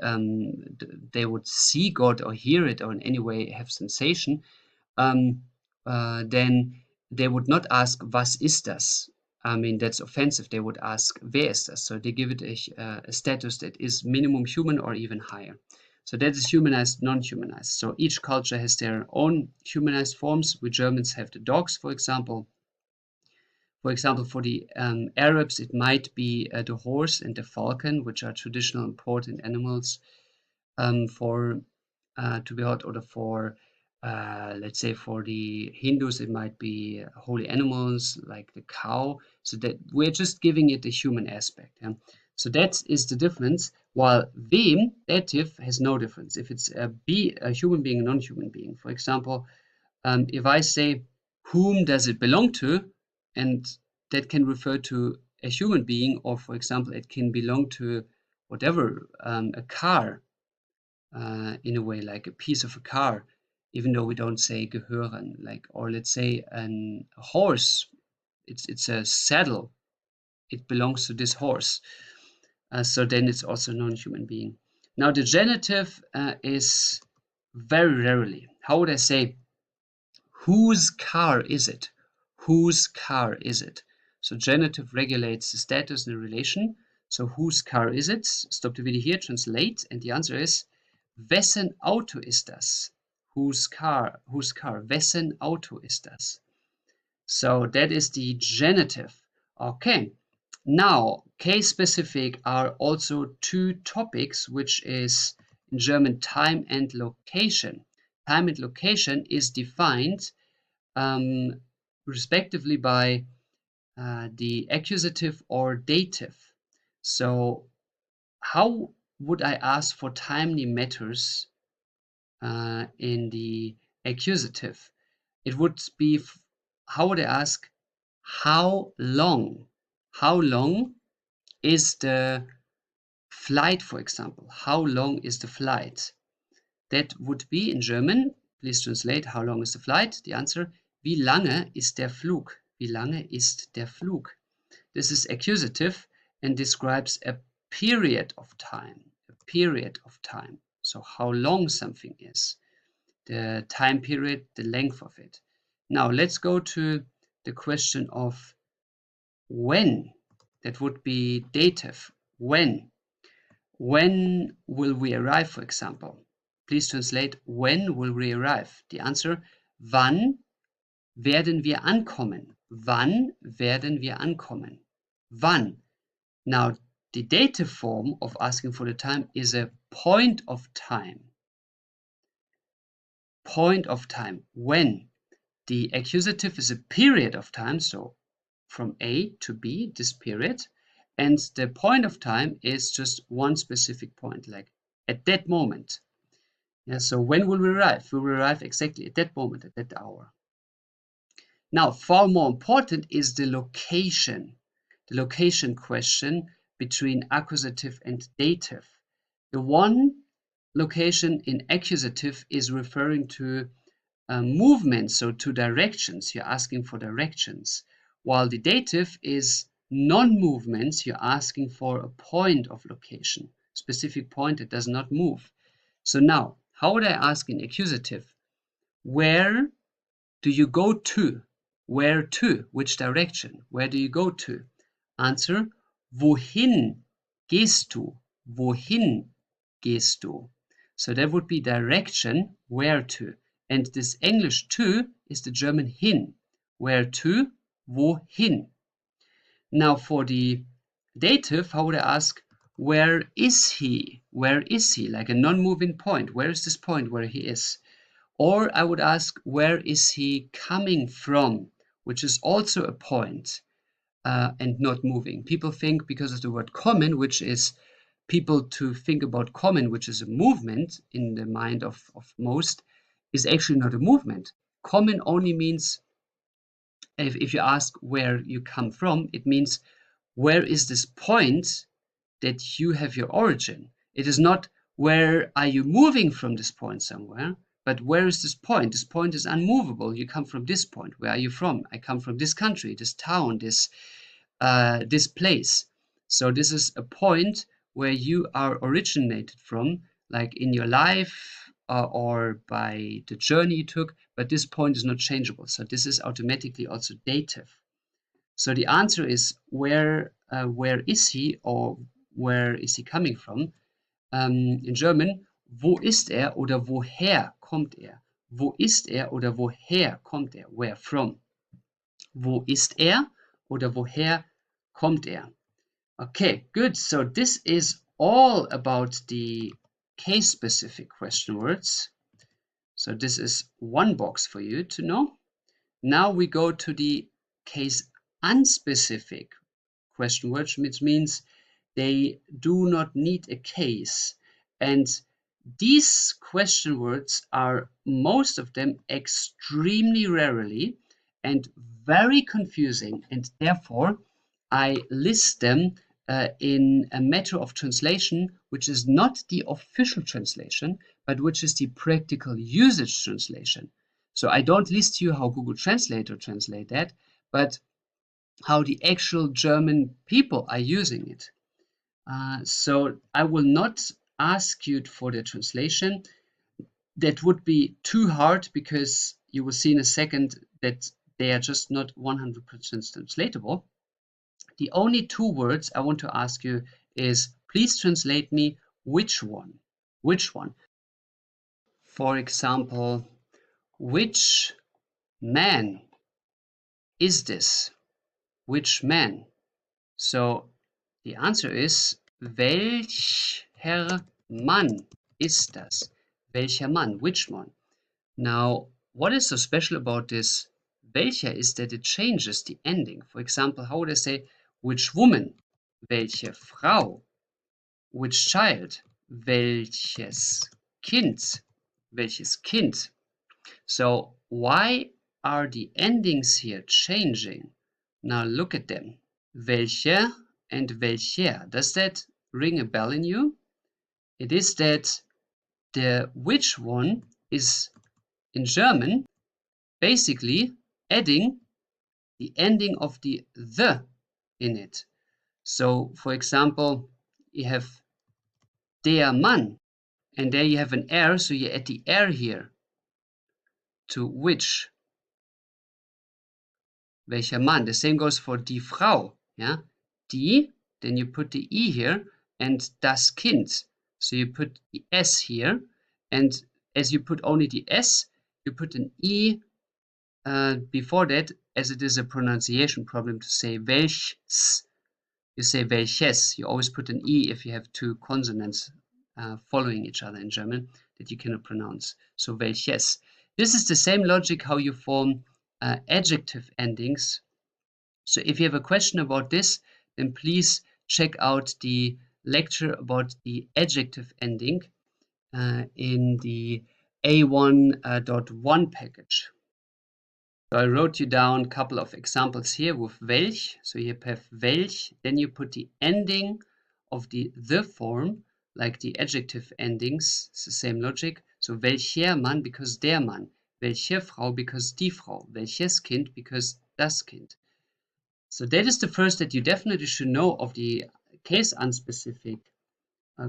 they would see God or hear it or in any way have sensation, um, then they would not ask was ist das? I mean, that's offensive. They would ask wer ist das? So they give it a status that is minimum human or even higher. So that is humanized, non-humanized. So each culture has their own humanized forms. We Germans have the dogs, for example. For example, for the Arabs, it might be the horse and the falcon, which are traditional important animals for to be held, or for let's say for the Hindus, it might be holy animals like the cow. So that we're just giving it a human aspect. Yeah? So that is the difference. While wem, dative, has no difference. If it's a human being, a non-human being. For example, if I say, whom does it belong to? And that can refer to a human being, or for example, it can belong to whatever, a car, in a way, like a piece of a car, even though we don't say gehören, like, or let's say a horse, it's a saddle, it belongs to this horse. So then it's also a non-human being. Now the genitive is very rarely, how would I say, whose car is it? Whose car is it? So genitive regulates the status in a relation. So whose car is it? Stop the video here, translate, and the answer is wessen Auto ist das? Whose car? Wessen Auto ist das? So that is the genitive. Okay. Now, case specific are also two topics, which is in German time and location. Time and location is defined respectively by the accusative or dative. So how would I ask for timely matters in the accusative? It would be, how would I ask, how long? How long is the flight, for example? How long is the flight? That would be in German, please translate, how long is the flight? The answer, wie lange ist der Flug? Wie lange ist der Flug? This is accusative and describes a period of time. A period of time. So how long something is. The time period, the length of it. Now let's go to the question of when. That would be dative. When. When will we arrive, for example? Please translate, when will we arrive? The answer, wann werden wir ankommen? Wann werden wir ankommen? Wann? Now, the dative form of asking for the time is a point of time. Point of time. When? The accusative is a period of time, so from A to B, this period. And the point of time is just one specific point, like at that moment. Yeah, so when will we arrive? We will arrive exactly at that moment, at that hour. Now, far more important is the location question between accusative and dative. The one location in accusative is referring to movement, so to directions. You're asking for directions. While the dative is non-movements, you're asking for a point of location, specific point that does not move. So now, how would I ask in accusative? Where do you go to? Where to? Which direction? Where do you go to? Answer: Wohin gehst du? Wohin gehst du? So that would be direction, where to. And this English to is the German hin. Where to? Wohin? Now for the dative, how would I ask? Where is he? Where is he? Like a non-moving point. Where is this point where he is? Or I would ask, where is he coming from? Which is also a point and not moving. People think because of the word kommen, which is people to think about kommen, which is a movement in the mind of most, is actually not a movement. Kommen only means, if you ask where you come from, it means where is this point that you have your origin. It is not where are you moving from this point somewhere, but where is this point? This point is unmovable. You come from this point. Where are you from? I come from this country, this town, this place. So this is a point where you are originated from, like in your life or by the journey you took, but this point is not changeable. So this is automatically also dative. So the answer is where is he, or where is he coming from? In German, wo ist er oder woher kommt er? Wo ist er oder woher kommt er? Where from? Wo ist er oder woher kommt er? Okay, good. So this is all about the case-specific question words. So this is one box for you to know. Now we go to the case unspecific question words, which means they do not need a case. And these question words are, most of them, extremely rarely and very confusing, and therefore I list them in a matter of translation, which is not the official translation, but which is the practical usage translation. So I don't list you how Google Translator translate that, but how the actual German people are using it. So I will not ask you for the translation. That would be too hard, because you will see in a second that they are just not 100% translatable. The only two words I want to ask you is, please translate me which one. Which one? For example, which man is this? Which man? So the answer is, welcher Mann ist das? Welcher Mann? Which one? Now, what is so special about this welcher is that it changes the ending. For example, how would I say which woman? Welche Frau? Which child? Welches Kind? Welches Kind? So why are the endings here changing? Now look at them. Welche and welcher. Does that ring a bell in you? It is that the which one is in German basically adding the ending of the in it. So for example, you have der Mann, and there you have an R, so you add the R here to which. Welcher Mann. The same goes for die Frau. Yeah? Die, then you put the E here, and das Kind. So you put the S here, and as you put only the S, you put an E before that, as it is a pronunciation problem to say welches. You say welches. You always put an E if you have two consonants following each other in German that you cannot pronounce. So welches. This is the same logic how you form adjective endings. So if you have a question about this, then please check out the lecture about the adjective ending in the A1.1 package. So I wrote you down a couple of examples here with welch. So you have welch, then you put the ending of the form, like the adjective endings. It's the same logic. So welcher Mann, because der Mann. Welche Frau, because die Frau. Welches Kind, because das Kind. So that is the first that you definitely should know of the case unspecific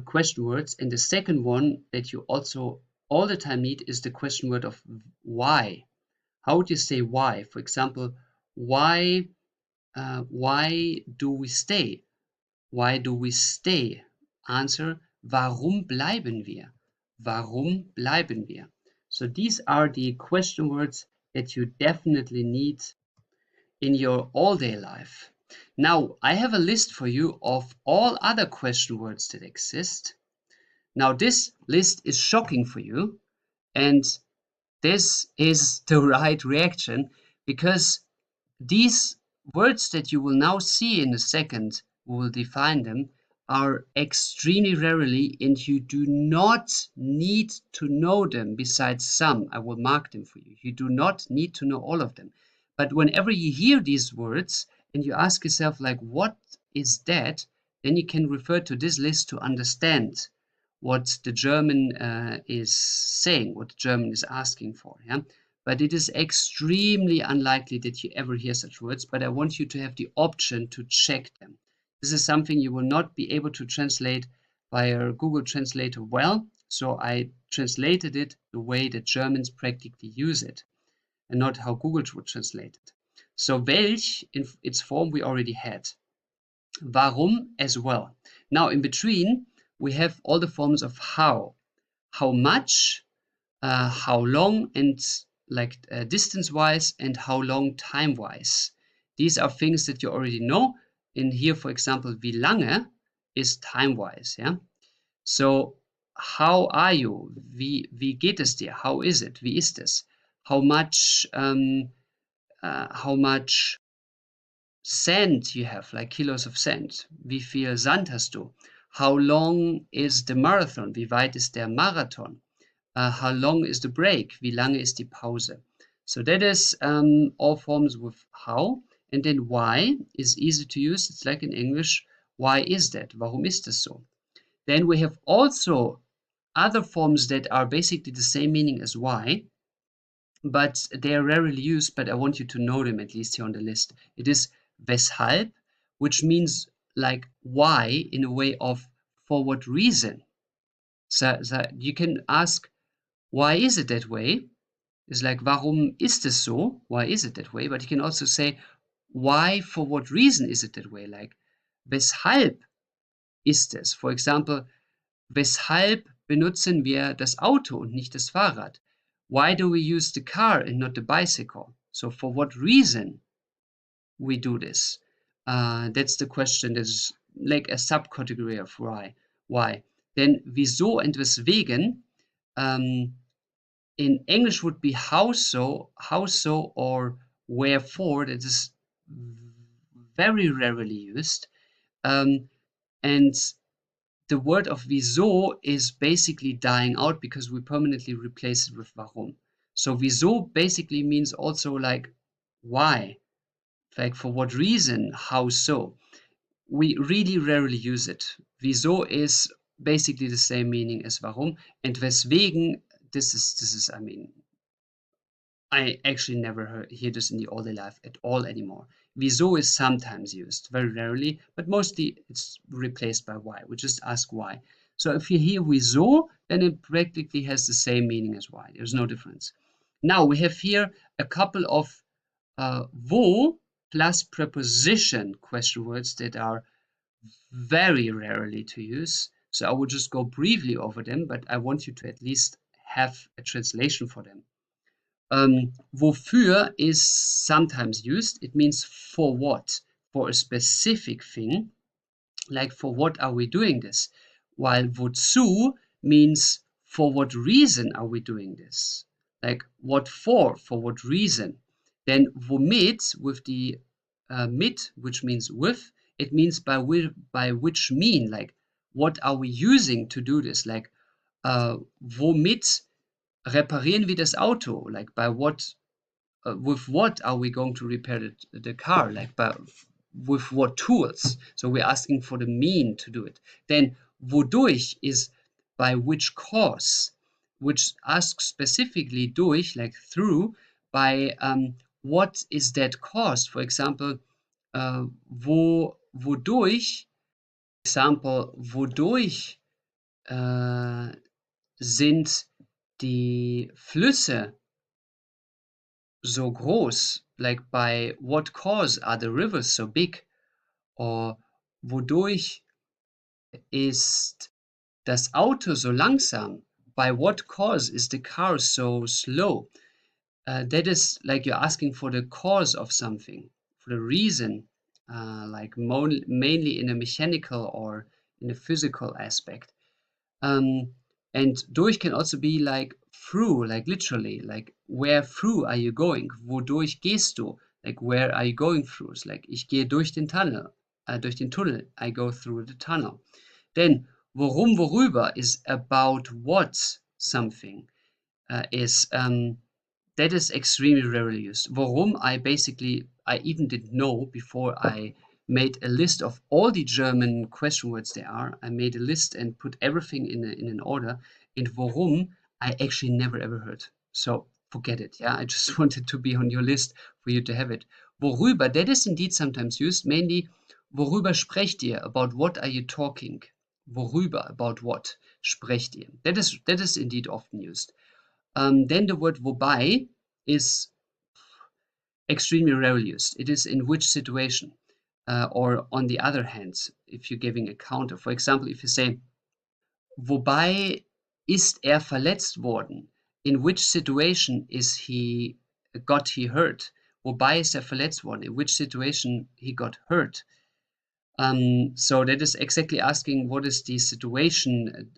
question words. And the second one that you also all the time need is the question word of why. How would you say why? For example, why do we stay? Why do we stay? Answer, warum bleiben wir? Warum bleiben wir? So these are the question words that you definitely need in your all-day life. Now, I have a list for you of all other question words that exist. Now, this list is shocking for you, and this is the right reaction because these words that you will now see in a second, we will define them, are extremely rarely and you do not need to know them besides some. I will mark them for you. You do not need to know all of them. But whenever you hear these words and you ask yourself like, what is that? Then you can refer to this list to understand what the German is saying, what the German is asking for. Yeah? But it is extremely unlikely that you ever hear such words, but I want you to have the option to check them. This is something you will not be able to translate via Google Translator well, so I translated it the way that Germans practically use it, and not how Google would translate it. So welch, in its form we already had. Warum as well. Now in between, we have all the forms of how. How much, how long, and like distance-wise, and how long time-wise. These are things that you already know. In here, for example, wie lange is time-wise. Yeah. So how are you? Wie geht es dir? How is it? Wie ist es? How much sand you have, like kilos of sand. Wie viel Sand hast du? How long is the marathon? Wie weit ist der Marathon? How long is the break? Wie lange ist die Pause? So that is all forms with how. And then why is easy to use. It's like in English. Why is that? Warum ist das so? Then we have also other forms that are basically the same meaning as why, but they are rarely used, but I want you to know them at least here on the list. It is weshalb, which means like why in a way of for what reason. So you can ask, why is it that way? It's like, warum ist es so? Why is it that way? But you can also say, why, for what reason is it that way? Like, weshalb ist es? For example, weshalb benutzen wir das Auto und nicht das Fahrrad? Why do we use the car and not the bicycle? So for what reason we do this? That's the question. That's like a subcategory of why. Why? Then wieso and weswegen in English would be how so, or wherefore. That is very rarely used. And the word of wieso is basically dying out because we permanently replace it with warum. So wieso basically means also like why, like for what reason, how so. We really rarely use it. Wieso is basically the same meaning as warum, and weswegen, this is I mean, I actually never hear this in the all-day life at all anymore. Wieso is sometimes used, very rarely, but mostly it's replaced by why. We just ask why. So if you hear wieso, then it practically has the same meaning as why. There's no difference. Now we have here a couple of wo plus preposition question words that are very rarely to use. So I will just go briefly over them, but I want you to at least have a translation for them. Wofür is sometimes used. It means for what, for a specific thing, like for what are we doing this, while wozu means for what reason are we doing this, like what for what reason. Then womit, with the mit, which means with, it means by which mean, like what are we using to do this, like womit reparieren wir das Auto? Like by what, with what are we going to repair the car? Like with what tools? So we're asking for the mean to do it. Then wodurch is by which cause. which asks specifically durch, like through, by what is that caused? For example, wodurch, example, wodurch sind die Flüsse so groß? Like by what cause are the rivers so big? Or wodurch ist das Auto so langsam? By what cause is the car so slow? That is like you're asking for the cause of something, for the reason, like mainly in a mechanical or in a physical aspect. And durch can also be like through, like literally, like where through are you going? Wodurch gehst du? Like where are you going through? It's like ich gehe durch den Tunnel, durch den Tunnel. I go through the tunnel. Then worum, worüber is about what something is that is extremely rarely used. Worum I even didn't know before I made a list of all the German question words there are. I made a list and put everything in an order. And worum I actually never ever heard. So forget it. Yeah, I just wanted to be on your list for you to have it. Worüber, that is indeed sometimes used, mainly worüber sprecht ihr? About what are you talking? Worüber, about what sprecht ihr? That is indeed often used. Then the word wobei is extremely rarely used. It is in which situation, or on the other hand, if you're giving a counter. For example, if you say, wobei ist er verletzt worden? In which situation got he hurt? Wobei ist er verletzt worden? In which situation he got hurt? So that is exactly asking what is the situation,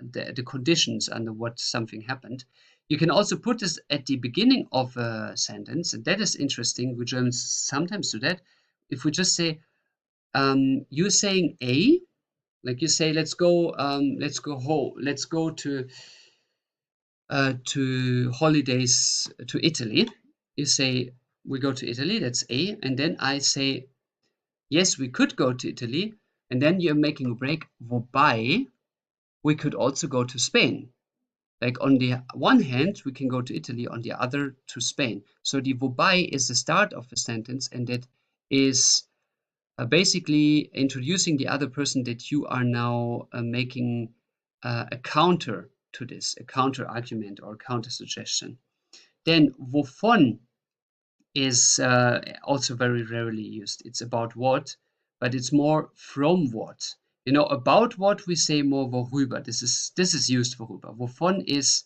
the conditions under what something happened. You can also put this at the beginning of a sentence, and that is interesting. We Germans sometimes do that. If we just say, you're saying A, like you say, let's go to holidays to Italy. You say, we go to Italy, that's A, and then I say, yes, we could go to Italy, and then you're making a break. Wobei, we could also go to Spain. Like on the one hand, we can go to Italy, on the other to Spain. So the wobei is the start of a sentence, and that is basically introducing the other person that you are now making a counter to this, a counter argument or counter suggestion. Then wovon is also very rarely used. It's about what, but it's more from what. You know, about what we say more worüber. This is used worüber. Wovon is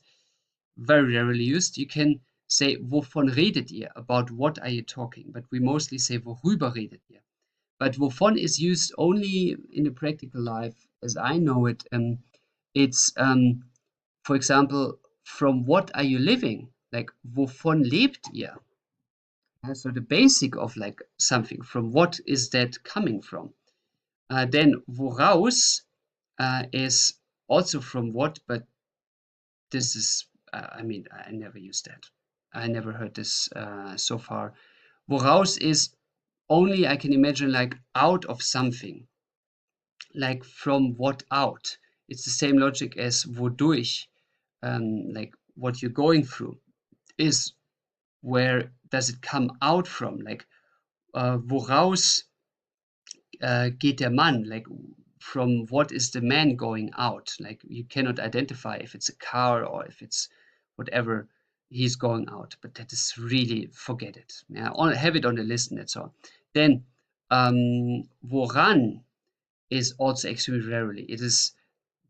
very rarely used. You can say wovon redet ihr? About what are you talking? But we mostly say worüber redet ihr? But wovon is used only in the practical life, as I know it. It's for example, from what are you living? Like wovon lebt ihr? So the basic of like something, from what is that coming from? Then woraus is also from what, but this is, I mean, I never used that. I never heard this so far. Woraus is only, I can imagine, like out of something, like from what out. It's the same logic as wodurch, like what you're going through is where does it come out from? Like woraus geht der Mann? Like from what is the man going out? Like you cannot identify if it's a car or if it's whatever he's going out. But that is really, forget it. Yeah, have it on the list and that's all. Then woran is also extremely rarely. It is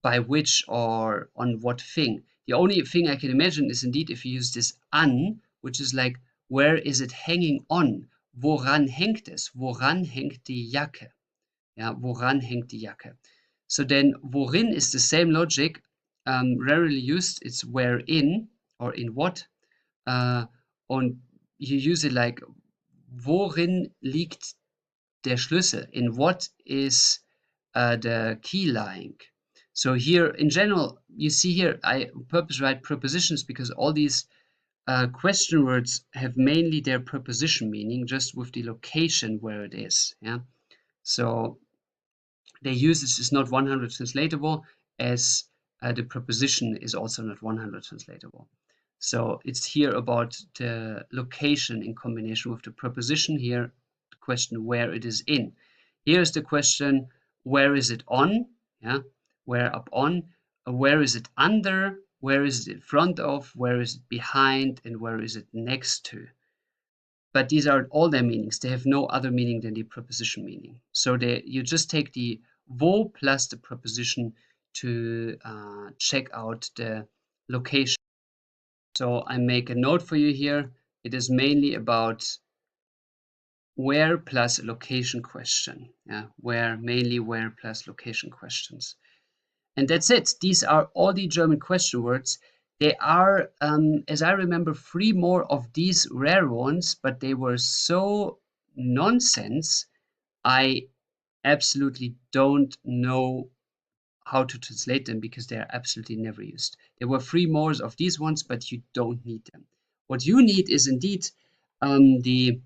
by which or on what thing. The only thing I can imagine is indeed if you use this an, which is like, where is it hanging on? Woran hängt es? Woran hängt die Jacke? Ja, woran hängt die Jacke? So then, worin is the same logic, rarely used. It's wherein or in what. Und you use it like, worin liegt der Schlüssel? In what is the key lying? So here, in general, you see here, I purpose write prepositions because all these question words have mainly their preposition meaning, just with the location where it is. Yeah. So their usage is not 100 translatable as the preposition is also not 100 translatable. So it's here about the location in combination with the preposition. Here, the question where it is in. Here is the question where is it on? Yeah, where up on? Where is it under? Where is it in front of? Where is it behind? And where is it next to? But these are all their meanings. They have no other meaning than the preposition meaning. So you just take the wo plus the preposition to check out the location. So I make a note for you here. It is mainly about where plus a location question. Yeah, mainly where plus location questions. And that's it. These are all the German question words. There are, as I remember, 3 more of these rare ones, but they were so nonsense. I absolutely don't know how to translate them because they are absolutely never used. There were 3 more of these ones, but you don't need them. What you need is indeed the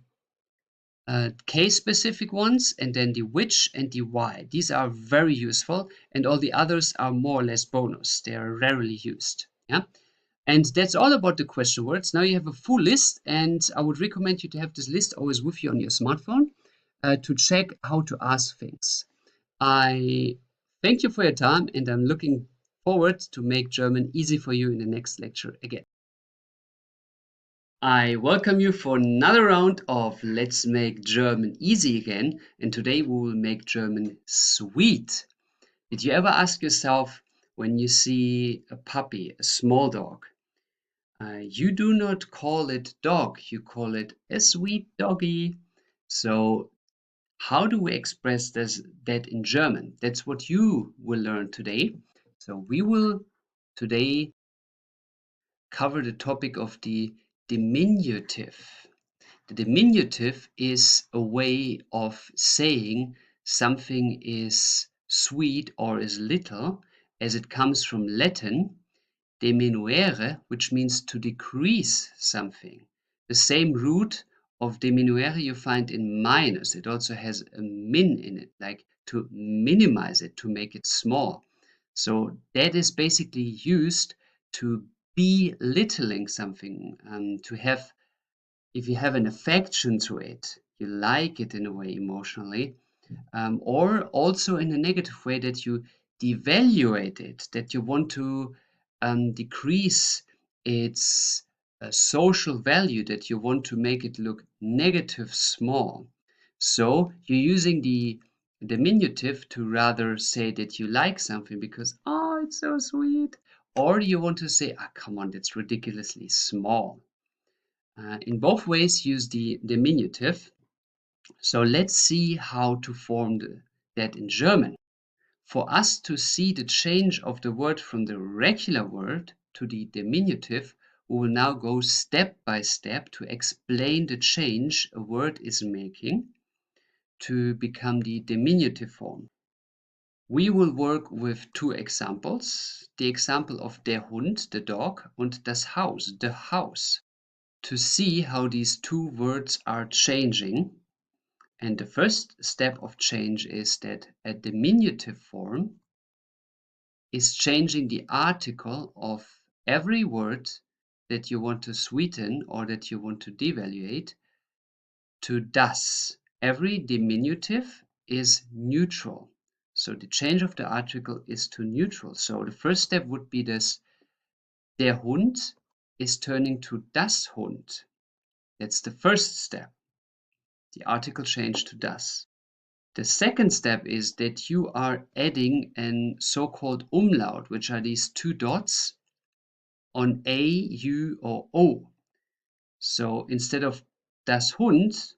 case-specific ones, and then the which and the why. These are very useful, and all the others are more or less bonus. They are rarely used. Yeah, and that's all about the question words. Now you have a full list, and I would recommend you to have this list always with you on your smartphone to check how to ask things. I thank you for your time, and I'm looking forward to make German easy for you in the next lecture again. I welcome you for another round of Let's Make German Easy again, and today we will make German sweet. Did you ever ask yourself when you see a puppy, a small dog, you do not call it dog, you call it a sweet doggy. So how do we express that in German? That's what you will learn today. So we will today cover the topic of the diminutive. The diminutive is a way of saying something is sweet or is little, as it comes from Latin diminuere, which means to decrease something. The same root of diminuere you find in minus. It also has a min in it, like to minimize it, to make it small. So that is basically used to belittling something, to have, if you have an affection to it, you like it in a way emotionally, or also in a negative way that you devaluate it, that you want to decrease its social value, that you want to make it look negative small. So you're using the diminutive to rather say that you like something because, oh, it's so sweet. Or you want to say, ah, come on, that's ridiculously small. In both ways, use the diminutive. So let's see how to form that in German. For us to see the change of the word from the regular word to the diminutive, we will now go step by step to explain the change a word is making to become the diminutive form. We will work with 2 examples. The example of der Hund, the dog, und das Haus, the house, to see how these 2 words are changing. And the first step of change is that a diminutive form is changing the article of every word that you want to sweeten or that you want to devaluate to das. Every diminutive is neutral. So the change of the article is to neutral. So the first step would be this, der Hund is turning to das Hund. That's the first step. The article change to das. The second step is that you are adding an so-called umlaut, which are these 2 dots on A, U, or O. So instead of das Hund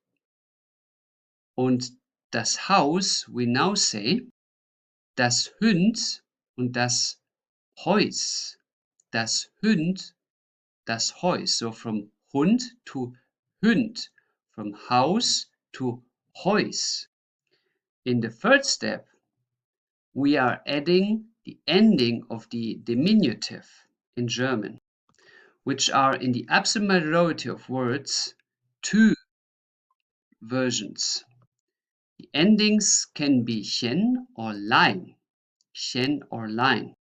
und das Haus, we now say das Hund und das Heus. Das Hund, das Heus. So from Hund to Hund, from house to Heus. In the third step, we are adding the ending of the diminutive in German, which are in the absolute majority of words 2 versions. The endings can be chen or line, chen or line.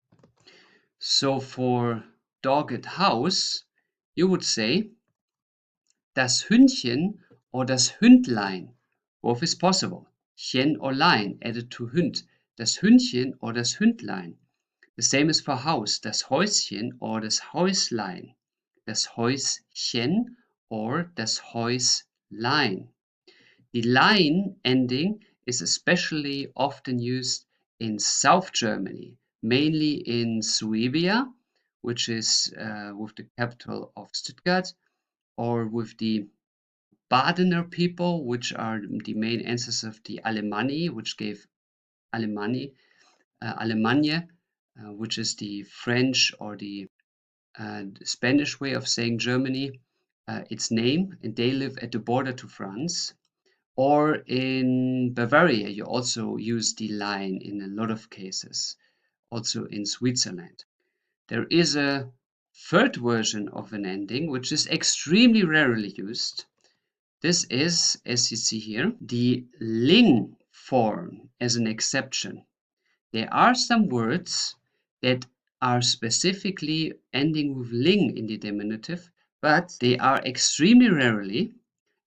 So for dog and house, you would say das Hündchen or das Hündlein. Both is possible. Chen or lein added to Hund. Das Hündchen or das Hündlein. The same is for house. Das Häuschen or das Häuslein. Das Häuschen or das Häuslein. The line ending is especially often used in South Germany, mainly in Suabia, which is with the capital of Stuttgart, or with the Badener people, which are the main ancestors of the Alemanni, which gave Alemanni, Allemagne, which is the French or the Spanish way of saying Germany, its name, and they live at the border to France. Or in Bavaria, you also use the line in a lot of cases, also in Switzerland. There is a third version of an ending, which is extremely rarely used. This is, as you see here, the ling form as an exception. There are some words that are specifically ending with ling in the diminutive, but they are extremely rarely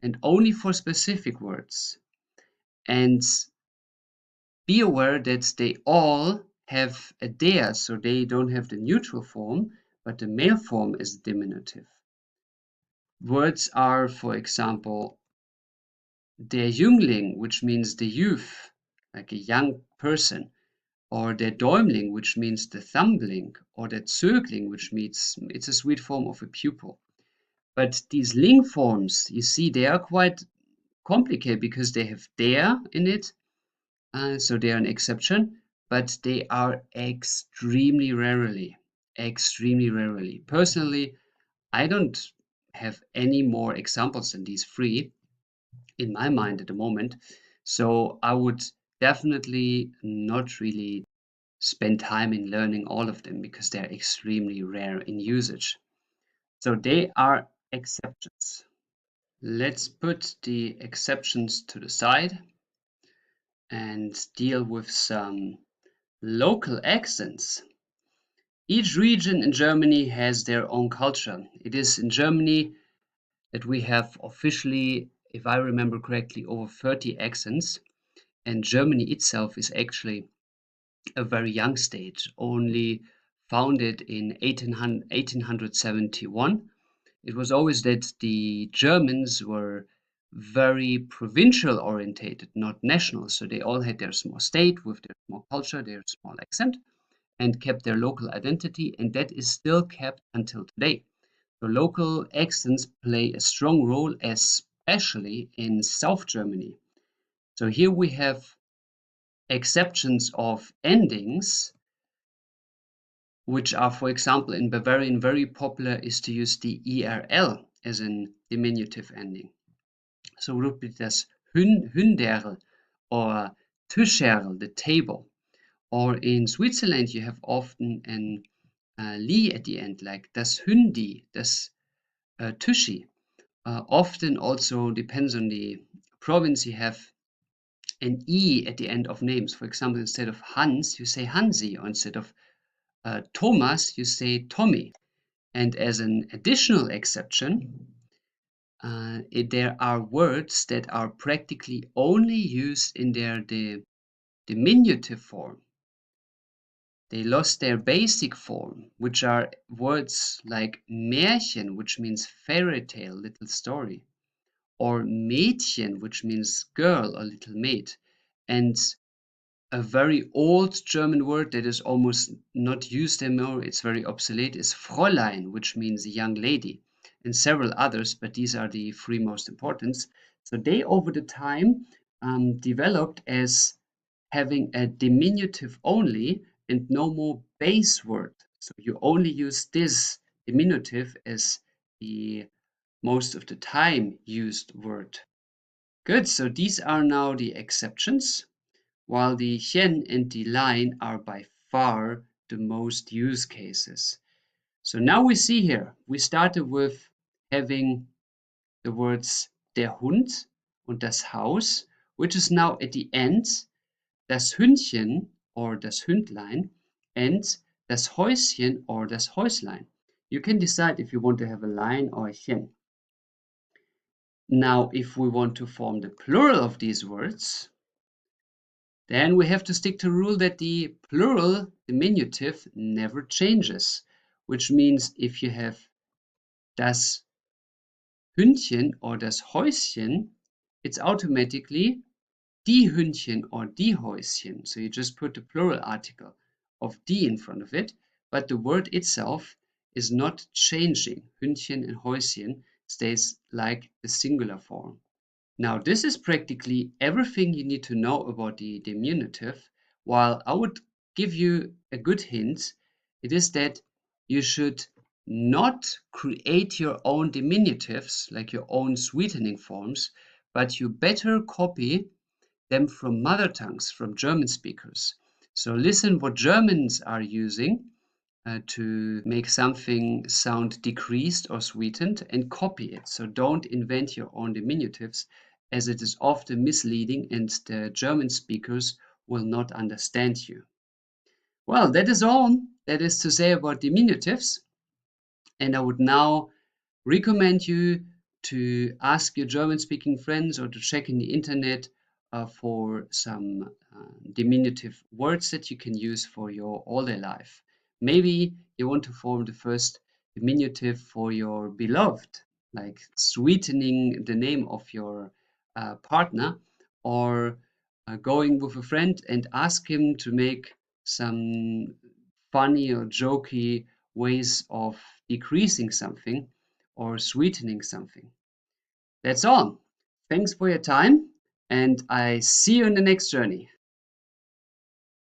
and only for specific words. And be aware that they all have a der, so they don't have the neutral form, but the male form is diminutive. Words are, for example, der Jüngling, which means the youth, like a young person, or der Däumling, which means the thumbling, or der Zögling, which means it's a sweet form of a pupil. But these ling forms, you see, they are quite complicated because they have der in it, so they are an exception, but they are extremely rarely. Personally, I don't have any more examples than these three in my mind at the moment. So I would definitely not really spend time in learning all of them because they're extremely rare in usage. So they are exceptions. Let's put the exceptions to the side and deal with some local accents. Each region in Germany has their own culture. It is in Germany that we have officially, if I remember correctly, over 30 accents. And Germany itself is actually a very young state, only founded in 1871. It was always that the Germans were very provincial orientated, not national. So they all had their small state with their small culture, their small accent, and kept their local identity, and that is still kept until today. So local accents play a strong role, especially in South Germany. So here we have exceptions of endings, which are, for example, in Bavarian very popular is to use the ERL as an diminutive ending. So it would be das Hünderl or Tischerl, the table. Or in Switzerland, you have often an li at the end, like das Hündi, das Tischi. Often also depends on the province, you have an e at the end of names. For example, instead of Hans, you say Hansi, or instead of Thomas, you say Tommy. And as an additional exception, there are words that are practically only used in their diminutive form. They lost their basic form, which are words like Märchen, which means fairy tale, little story, or Mädchen, which means girl or little maid. And a very old German word that is almost not used anymore, it's very obsolete, is Fräulein, which means young lady, and several others, but these are the three most important. So they, over the time, developed as having a diminutive only and no more base word. So you only use this diminutive as the most of the time used word. Good, so these are now the exceptions, while the chen and the line are by far the most used cases. So now we see here, we started with having the words der Hund und das Haus, which is now at the end das Hündchen or das Hündlein and das Häuschen or das Häuslein. You can decide if you want to have a line or a chen. Now, if we want to form the plural of these words, then we have to stick to the rule that the plural diminutive never changes, which means if you have das Hündchen or das Häuschen, it's automatically die Hündchen or die Häuschen. So you just put the plural article of die in front of it, but the word itself is not changing. Hündchen and Häuschen stays like the singular form. Now, this is practically everything you need to know about the diminutive. While I would give you a good hint, it is that you should not create your own diminutives, like your own sweetening forms, but you better copy them from mother tongues, from German speakers. So listen what Germans are using to make something sound decreased or sweetened and copy it. So don't invent your own diminutives, as it is often misleading and the German speakers will not understand you. Well, that is all that is to say about diminutives. And I would now recommend you to ask your German speaking friends or to check in the internet for some diminutive words that you can use for your all-day life. Maybe you want to form the first diminutive for your beloved, like sweetening the name of your partner, or going with a friend and ask him to make some funny or jokey ways of decreasing something or sweetening something. That's all. Thanks for your time, and I see you in the next journey.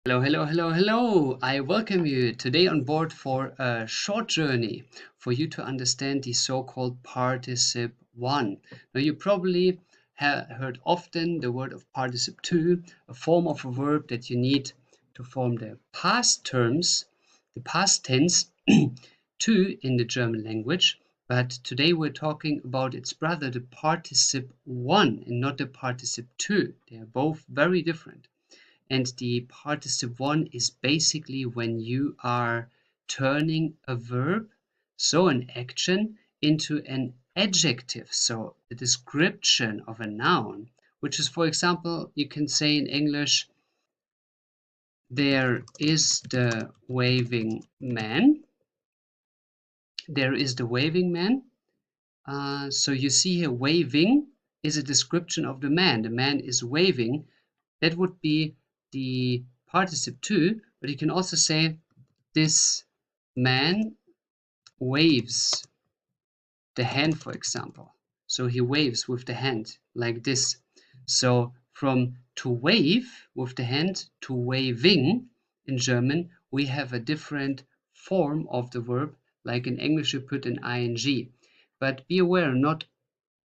Hello, hello, hello, hello. I welcome you today on board for a short journey for you to understand the so-called participle one. Now, you probably have heard often the word of participle two, a form of a verb that you need to form the past terms, the past tense, two in the German language. But today we're talking about its brother, the participle one, and not the participle two. They are both very different. And the participle one is basically when you are turning a verb, so an action, into an adjective, so a description of a noun, which is, for example, you can say in English, there is the waving man. There is the waving man. So you see here, waving is a description of the man. The man is waving. That would be the participle two, but you can also say this man waves the hand, for example. So he waves with the hand like this. So from to wave with the hand to waving in German, we have a different form of the verb, like in English you put an ing. But be aware, not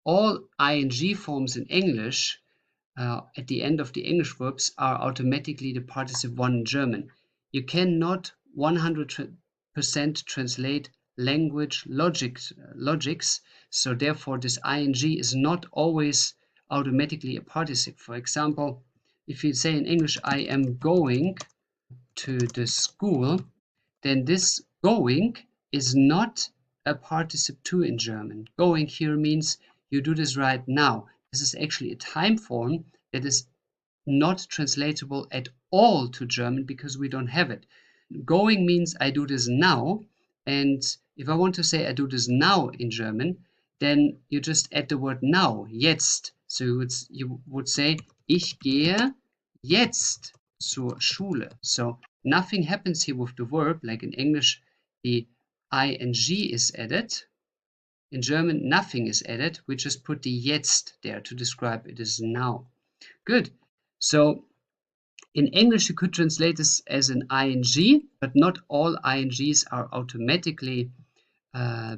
all ing forms in English at the end of the English verbs are automatically the participle one in German. You cannot 100% translate language logics, so therefore this ing is not always automatically a participle. For example, if you say in English, I am going to the school, then this going is not a participle two in German. Going here means you do this right now. This is actually a time form that is not translatable at all to German because we don't have it. Going means I do this now, and if I want to say I do this now in German, then you just add the word now, jetzt. So you would say ich gehe jetzt zur Schule. So nothing happens here with the verb, like in English the ing is added. In German, nothing is added. We just put the jetzt there to describe it as now. Good. So in English, you could translate this as an ing, but not all ings are automatically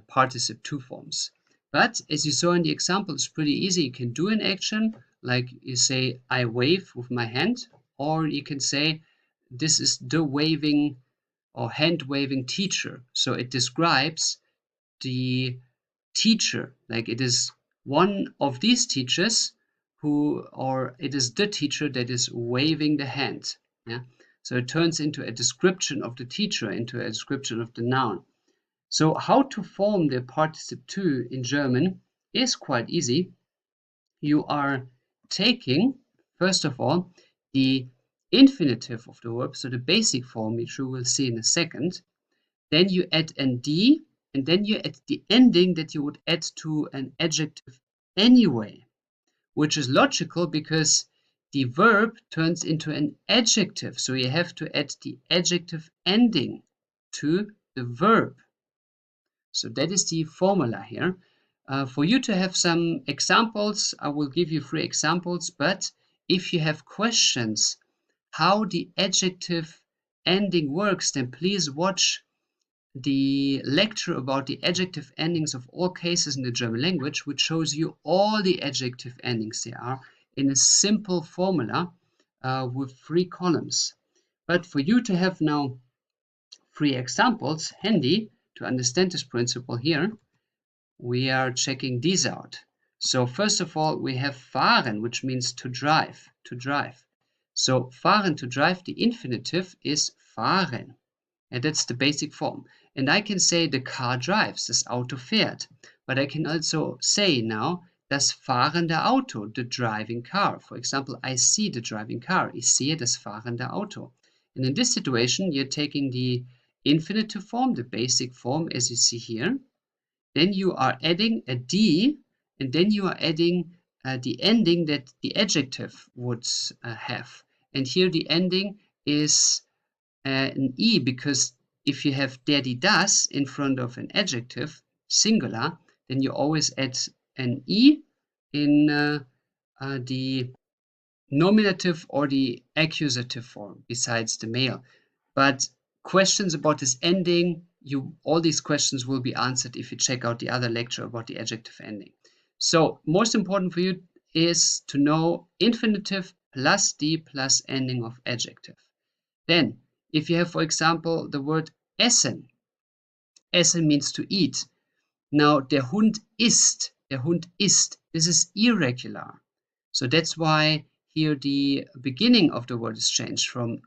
participle two forms. But as you saw in the example, it's pretty easy. You can do an action, like you say, I wave with my hand, or you can say, this is the waving or hand waving teacher. So it describes the teacher, like it is one of these teachers who, or it is the teacher that is waving the hand. Yeah. So it turns into a description of the teacher, into a description of the noun. So how to form the participle to in German is quite easy. You are taking, first of all, the infinitive of the verb, so the basic form, which you will see in a second. Then you add an D, and then you add the ending that you would add to an adjective anyway, which is logical because the verb turns into an adjective. So you have to add the adjective ending to the verb. So that is the formula here. For you to have some examples, I will give you 3 examples, but if you have questions how the adjective ending works, then please watch the lecture about the adjective endings of all cases in the German language, which shows you all the adjective endings there are in a simple formula with 3 columns. But for you to have now 3 examples handy to understand this principle here, we are checking these out. So first of all, we have fahren, which means to drive, to drive. So fahren, to drive, the infinitive is fahren. And that's the basic form. And I can say the car drives, das Auto fährt. But I can also say now, das fahrende Auto, the driving car. For example, I see the driving car. Ich sehe das fahrende Auto. And in this situation, you're taking the infinitive form, the basic form, as you see here. Then you are adding a D, and then you are adding the ending that the adjective would have. And here the ending is an E, because if you have der, die, das in front of an adjective, singular, then you always add an E in the nominative or the accusative form besides the male. But questions about this ending, all these questions will be answered if you check out the other lecture about the adjective ending. So most important for you is to know infinitive plus D plus ending of adjective. Then if you have, for example, the word essen, essen means to eat. Now der Hund isst, this is irregular. So that's why here the beginning of the word is changed from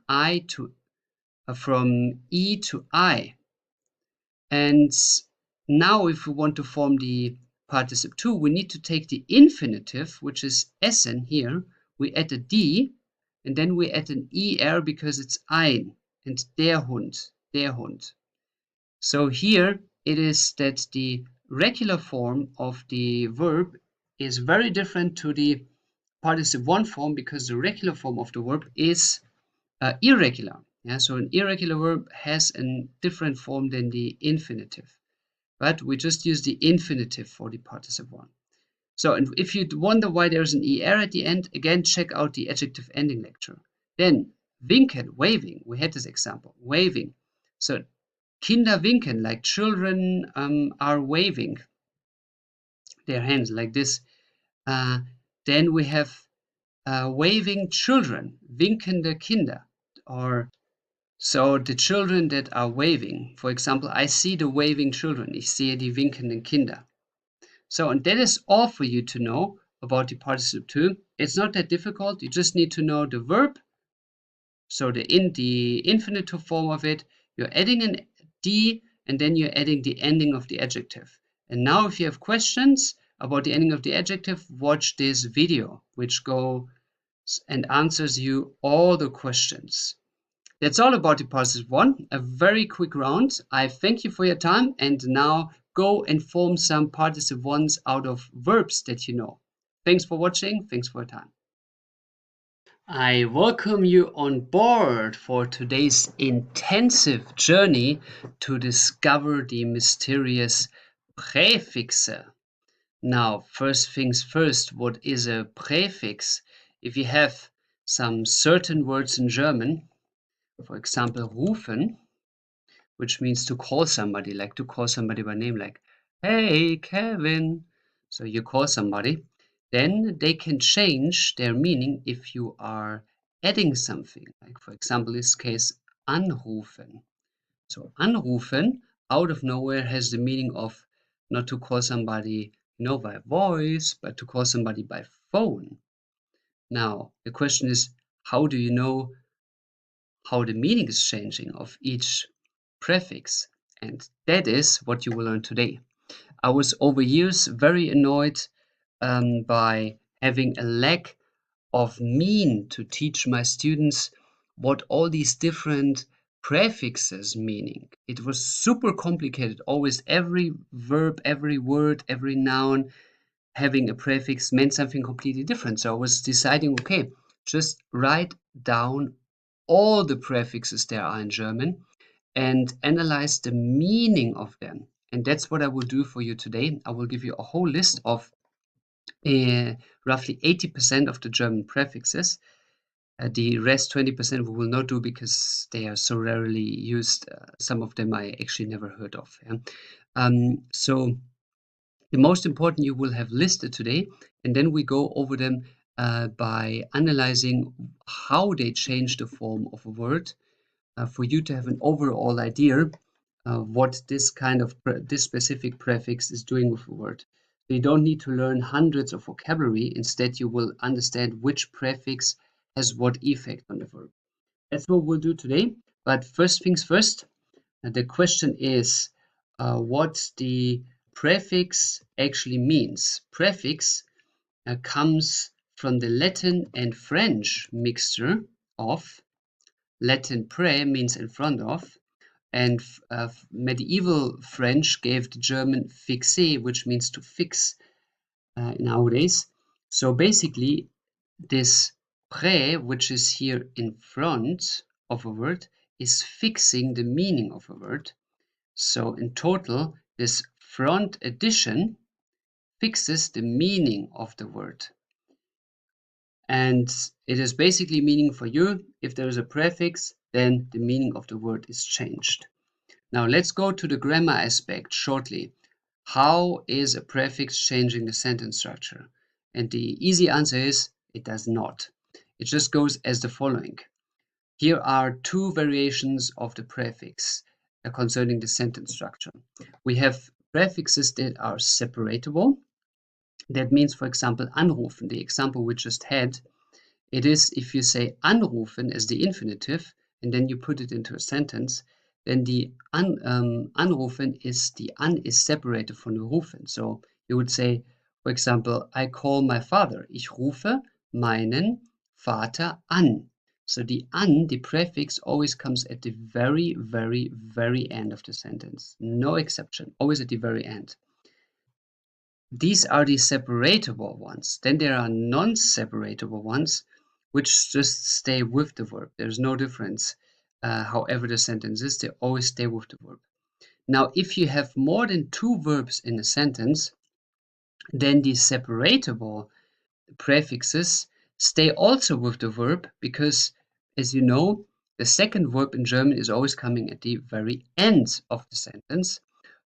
from E to I. And now if we want to form the participle to, we need to take the infinitive, which is essen here, we add a D, and then we add an ER because it's ein, and der Hund, der Hund. So here it is that the regular form of the verb is very different to the participle one form, because the regular form of the verb is irregular. Yeah, so an irregular verb has a different form than the infinitive. But we just use the infinitive for the participle one. So, and if you wonder why there's an ER at the end, again, check out the adjective ending lecture. Then, winken, waving. We had this example, waving. So, Kinder winken, like children are waving their hands like this. Then we have waving children, winkende Kinder, or so the children that are waving. For example, I see the waving children. Ich sehe die winkenden Kinder. So, and that is all for you to know about the participle to. It's not that difficult. You just need to know the verb. So the infinitive form of it. You're adding an D, and then you're adding the ending of the adjective. And now if you have questions about the ending of the adjective, watch this video, which goes and answers you all the questions. That's all about the participle one, a very quick round. I thank you for your time, and now go and form some participle ones out of verbs that you know. Thanks for watching, thanks for your time. I welcome you on board for today's intensive journey to discover the mysterious Präfixe. Now, first things first, what is a prefix? If you have some certain words in German, for example, rufen, which means to call somebody, like to call somebody by name, like, hey, Kevin. So you call somebody, then they can change their meaning if you are adding something, like, for example, this case, anrufen. So anrufen, out of nowhere, has the meaning of not to call somebody, by voice, but to call somebody by phone. Now, the question is, how do you know how the meaning is changing of each prefix. And that is what you will learn today. I was over years very annoyed by having a lack of mean to teach my students what all these different prefixes meaning. It was super complicated. Always every verb, every word, every noun having a prefix meant something completely different. So I was deciding, okay, just write down all the prefixes there are in German and analyze the meaning of them. And that's what I will do for you today. I will give you a whole list of roughly 80% of the German prefixes. The rest 20% we will not do because they are so rarely used. Some of them I actually never heard of. Yeah? So the most important you will have listed today, and then we go over them by analyzing how they change the form of a word for you to have an overall idea what this kind of this specific prefix is doing with a word. So you don't need to learn hundreds of vocabulary. Instead, you will understand which prefix has what effect on the verb. That's what we'll do today. But first things first, the question is what the prefix actually means. Prefix comes from the Latin and French mixture of Latin pre means in front of, and medieval French gave the German fixer, which means to fix nowadays. So basically, this pré, which is here in front of a word, is fixing the meaning of a word. So in total, this front addition fixes the meaning of the word. And it is basically meaning for you, if there is a prefix, then the meaning of the word is changed. Now let's go to the grammar aspect shortly. How is a prefix changing the sentence structure? And the easy answer is it does not. It just goes as the following. Here are two variations of the prefix concerning the sentence structure. We have prefixes that are separatable. That means, for example, anrufen, the example we just had. It is if you say anrufen as the infinitive and then you put it into a sentence, then the anrufen is the an is separated from the rufen. So you would say, for example, I call my father. Ich rufe meinen Vater an. So the an, the prefix, always comes at the very, very, very end of the sentence. No exception, always at the very end. These are the separatable ones. Then there are non-separatable ones, which just stay with the verb. There's no difference. However the sentence is, they always stay with the verb. Now, if you have more than two verbs in a sentence, then the separatable prefixes stay also with the verb because, as you know, the second verb in German is always coming at the very end of the sentence.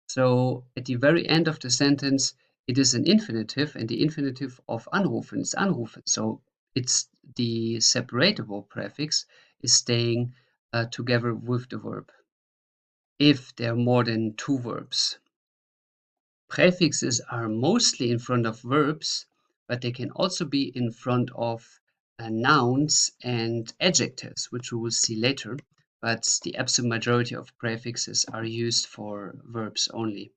So at the very end of the sentence, it is an infinitive, and the infinitive of anrufen is anrufen. So it's the separatable prefix is staying together with the verb if there are more than two verbs. Prefixes are mostly in front of verbs, but they can also be in front of nouns and adjectives, which we will see later. But the absolute majority of prefixes are used for verbs only.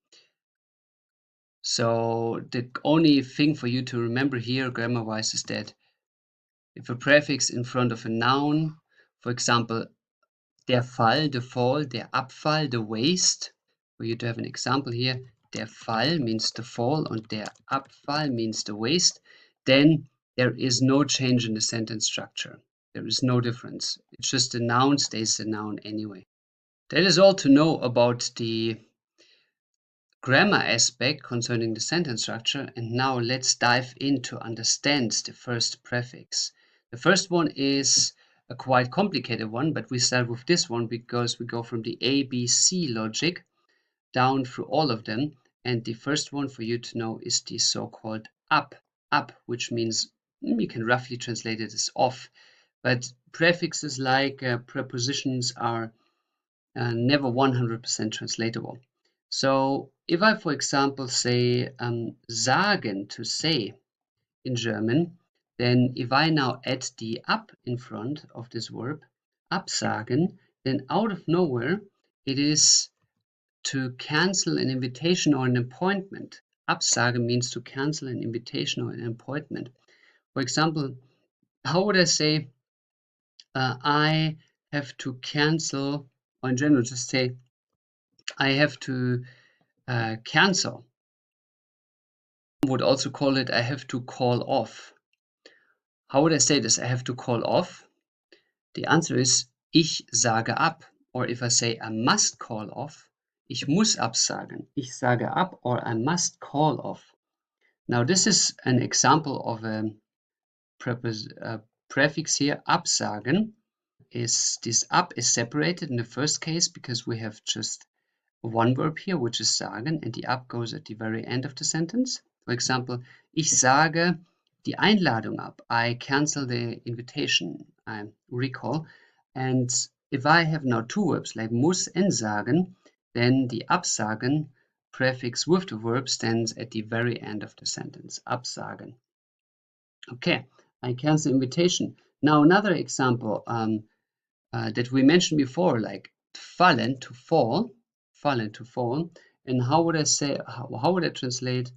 So the only thing for you to remember here grammar-wise is that if a prefix in front of a noun, for example, der Fall, the fall, der Abfall, the waste, for you to have an example here, der Fall means the fall and der Abfall means the waste, then there is no change in the sentence structure. There is no difference. It's just the noun stays the noun anyway. That is all to know about the grammar aspect concerning the sentence structure, and now let's dive in to understand the first prefix. The first one is a quite complicated one, but we start with this one because we go from the A, B, C logic down through all of them, and the first one for you to know is the so-called up, which means you can roughly translate it as off, but prefixes like prepositions are never 100% translatable. So if I, for example, say sagen, to say in German, then if I now add the up in front of this verb, absagen, then out of nowhere, it is to cancel an invitation or an appointment. Absage means to cancel an invitation or an appointment. For example, how would I say, I have to cancel, or in general, just say, I have to cancel. Would also call it, I have to call off. How would I say this? I have to call off. The answer is, ich sage ab. Or if I say I must call off, ich muss absagen. Ich sage ab, or I must call off. Now this is an example of a prefix here, absagen. This ab is separated in the first case because we have just one verb here, which is sagen, and the ab goes at the very end of the sentence. For example, ich sage die Einladung ab. I cancel the invitation, I recall. And if I have now two verbs like muss and sagen, then the absagen prefix with the verb stands at the very end of the sentence, absagen. Okay, I cancel invitation. Now another example that we mentioned before, like fallen, to fall, fallen, to fall. And how would I say, how would I translate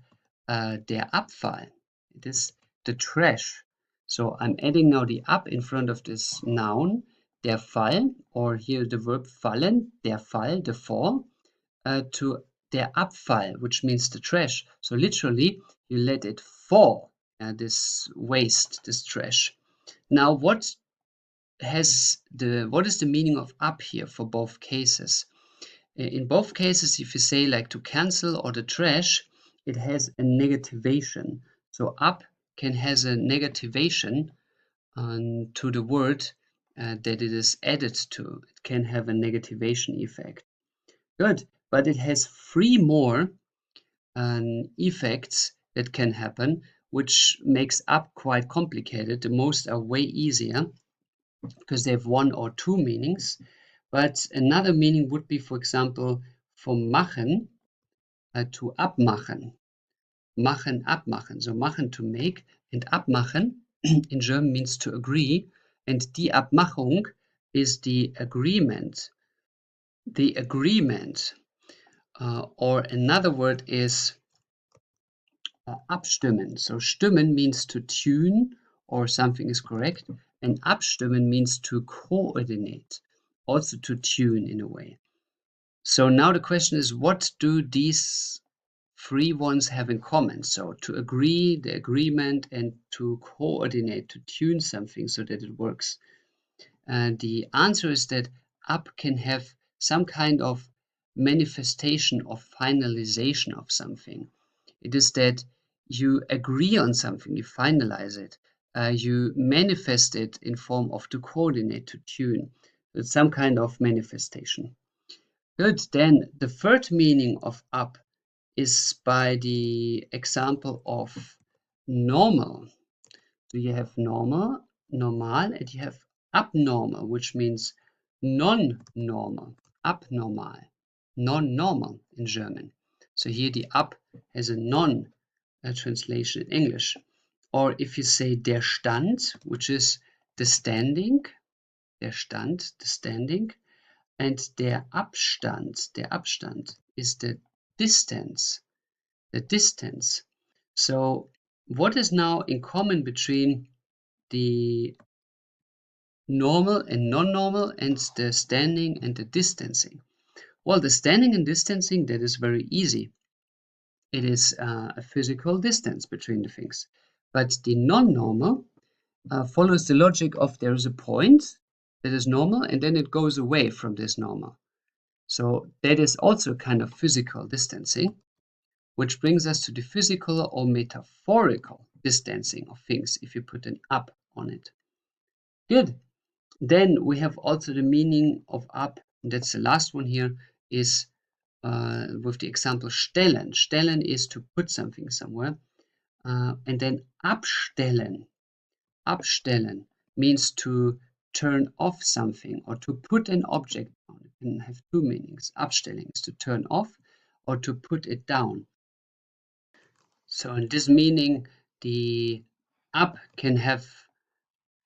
der Abfall? It is the trash. So I'm adding now the ab in front of this noun, der Fall, or here the verb fallen, der Fall, the fall, to der Abfall, which means the trash. So literally, you let it fall, this waste, this trash. Now, what is the meaning of up here for both cases? In both cases, if you say like to cancel or the trash, it has a negativation. So up can has a negativation to the word that it is added to. It can have a negativation effect. Good, but it has three more effects that can happen, which makes up quite complicated. The most are way easier because they have one or two meanings. But another meaning would be, for example, from machen, to abmachen. Machen, abmachen. So machen, to make, and abmachen in German means to agree. And die Abmachung is the agreement. The agreement. Or another word is abstimmen. So stimmen means to tune or something is correct. And abstimmen means to coordinate, also to tune in a way. So now the question is, what do these three ones have in common? So to agree, the agreement, and to coordinate, to tune something so that it works. And the answer is that up can have some kind of manifestation of finalization of something. It is that you agree on something, you finalize it, you manifest it in form of to coordinate, to tune. It's some kind of manifestation. Good, then the third meaning of up is by the example of normal. So you have normal, normal, and you have abnormal, which means non-normal, abnormal, non-normal in German. So here the up has a non translation in English. Or if you say der Stand, which is the standing, der Stand, the standing, and der Abstand is the distance, the distance. So what is now in common between the normal and non-normal and the standing and the distancing? Well, the standing and distancing, that is very easy. It is a physical distance between the things. But the non-normal follows the logic of there is a point that is normal and then it goes away from this normal. So that is also kind of physical distancing, which brings us to the physical or metaphorical distancing of things if you put an up on it. Good. Then we have also the meaning of up, and that's the last one here, is with the example stellen. Stellen is to put something somewhere. And then abstellen. Abstellen means to turn off something or to put an object down. It can have two meanings. Abstellen is to turn off or to put it down. So in this meaning, the up can have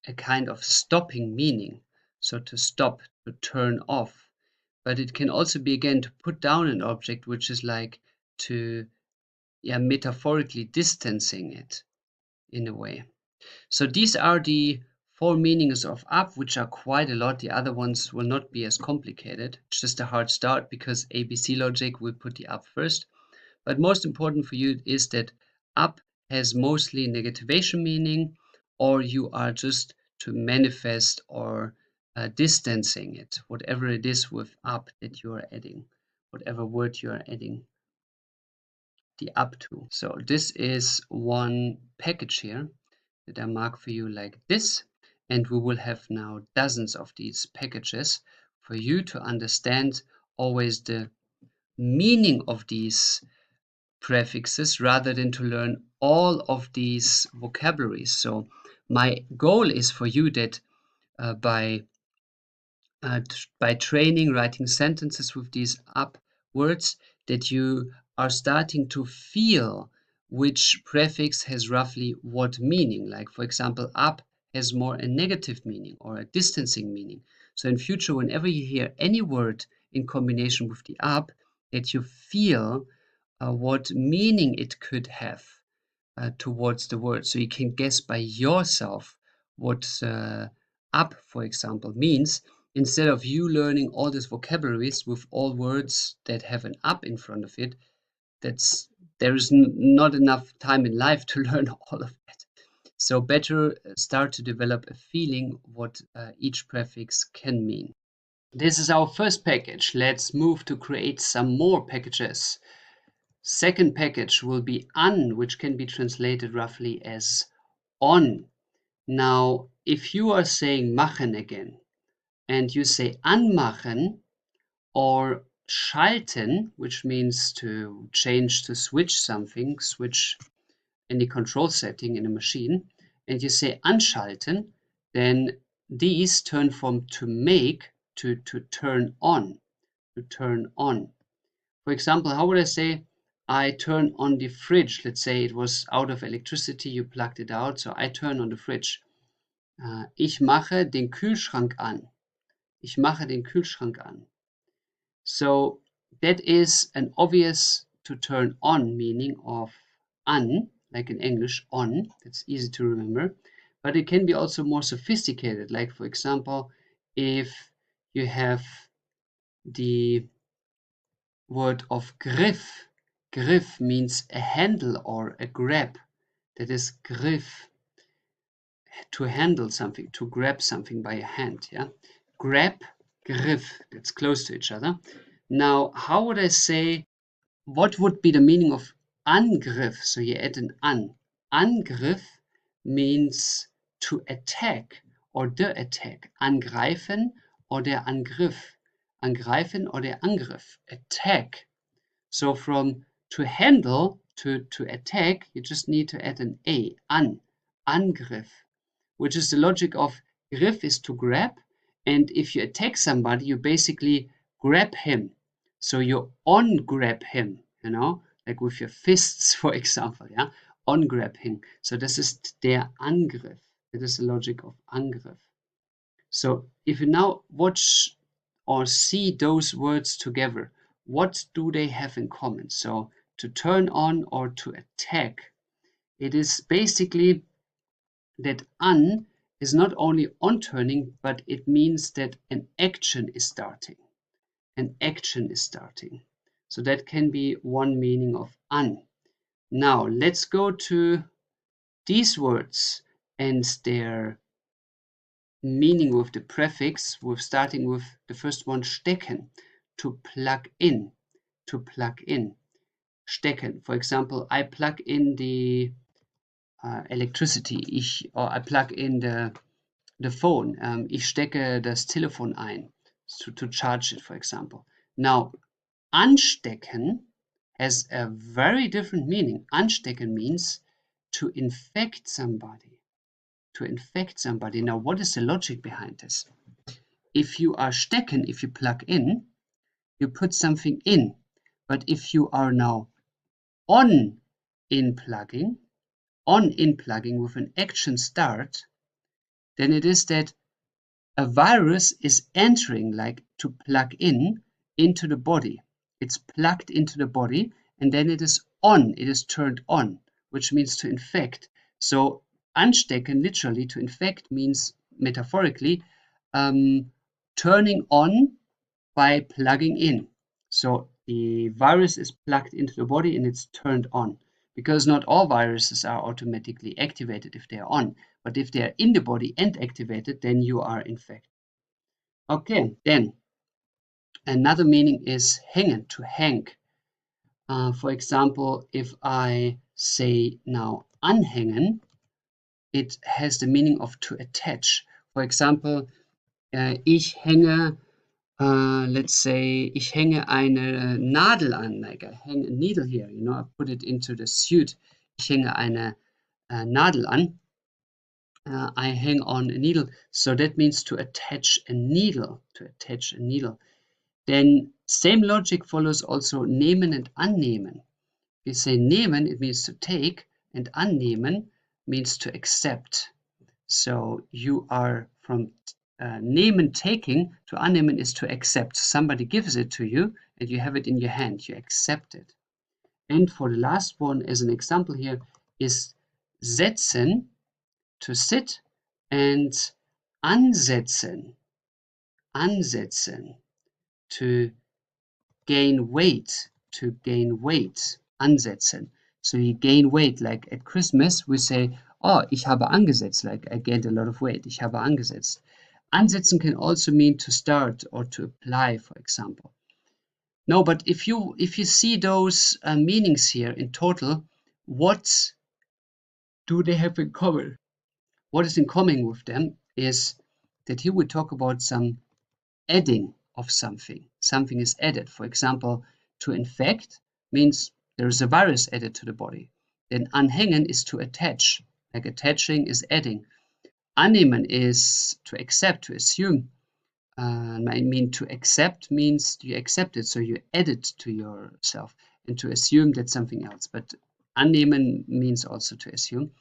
a kind of stopping meaning. so to stop, to turn off. But it can also be, again, to put down an object, which is like to, yeah, metaphorically distancing it in a way. So these are the 4 meanings of up, which are quite a lot. The other ones will not be as complicated. It's just a hard start because ABC logic will put the up first. But most important for you is that up has mostly negativation meaning, or you are just to manifest or distancing it, whatever it is with up that you are adding, whatever word you are adding the up to. So this is one package here that I mark for you like this, and we will have now dozens of these packages for you to understand always the meaning of these prefixes rather than to learn all of these vocabularies. So my goal is for you that by training writing sentences with these up words, that you are starting to feel which prefix has roughly what meaning. Like, for example, up has more a negative meaning or a distancing meaning. So in future, whenever you hear any word in combination with the up, that you feel what meaning it could have towards the word. So you can guess by yourself what up, for example, means, instead of you learning all these vocabularies with all words that have an up in front of it. There is not enough time in life to learn all of that. So better start to develop a feeling what each prefix can mean. This is our first package. Let's move to create some more packages. Second package will be an, which can be translated roughly as on. Now, if you are saying machen again, and you say anmachen or schalten, which means to change, to switch something, switch any control setting in a machine, and you say anschalten, then these turn from to make to turn on, to turn on. For example, how would I say, I turn on the fridge? Let's say it was out of electricity, you plugged it out, so I turn on the fridge. Ich mache den Kühlschrank an. Ich mache den Kühlschrank an. So that is an obvious to turn on meaning of an, like in English, on. That's easy to remember. But it can be also more sophisticated. Like, for example, if you have the word of griff. Griff means a handle or a grab. That is griff. To handle something, to grab something by a hand. Yeah, grab, griff. That's close to each other. Now, how would I say? What would be the meaning of Angriff? So you add an an. Angriff means to attack or the attack. Angreifen or der Angriff. Angreifen or der Angriff. Attack. So from to handle to attack, you just need to add an a. An. Angriff. Which is the logic of griff is to grab. And if you attack somebody, you basically grab him. So you on-grab him, like with your fists, for example, yeah, on-grab him. So this is der Angriff. That is the logic of Angriff. So if you now watch or see those words together, what do they have in common? So to turn on or to attack, it is basically that an is not only on turning, but it means that an action is starting. An action is starting. So that can be one meaning of an. Now let's go to these words and their meaning with the prefix, with starting with the first one, stecken, to plug in, to plug in. Stecken, for example, I plug in the electricity, or I plug in the phone, ich stecke das Telefon ein, to charge it, for example. Now, anstecken has a very different meaning. Anstecken means to infect somebody. To infect somebody. Now, what is the logic behind this? If you are stecken, if you plug in, you put something in. But if you are now on in plugging with an action start, then it is that A virus is entering, like to plug in, into the body. It's plugged into the body and then it is on, it is turned on, which means to infect. So anstecken, literally to infect, means metaphorically turning on by plugging in. So the virus is plugged into the body and it's turned on, because not all viruses are automatically activated if they are on, but if they are in the body and activated, then you are infected. Okay, then another meaning is hängen, to hang. For example, if I say now anhängen, it has the meaning of to attach. For example, ich hänge, let's say, ich hänge eine Nadel an, like I hang a needle here, you know, I put it into the suit. Ich hänge eine Nadel an. I hang on a needle. So that means to attach a needle, to attach a needle. Then same logic follows also nehmen and annehmen. We say nehmen, it means to take, and annehmen means to accept. So you are from nehmen, taking, to annehmen is to accept. Somebody gives it to you and you have it in your hand, you accept it. And for the last one, as an example here, is setzen, to sit, and ansetzen, ansetzen, to gain weight, to gain weight, ansetzen. So you gain weight, like at Christmas we say, oh, ich habe angesetzt, like I gained a lot of weight, ich habe angesetzt. Ansetzen can also mean to start or to apply, for example. No, but if you see those meanings here in total, what do they have in common? What is in common with them is that here we talk about some adding of something. Something is added. For example, to infect means there is a virus added to the body. Then anhängen is to attach, like attaching is adding. Annehmen is to accept, to assume. I mean, to accept means you accept it, so you add it to yourself, and to assume that's something else. But annehmen means also to assume.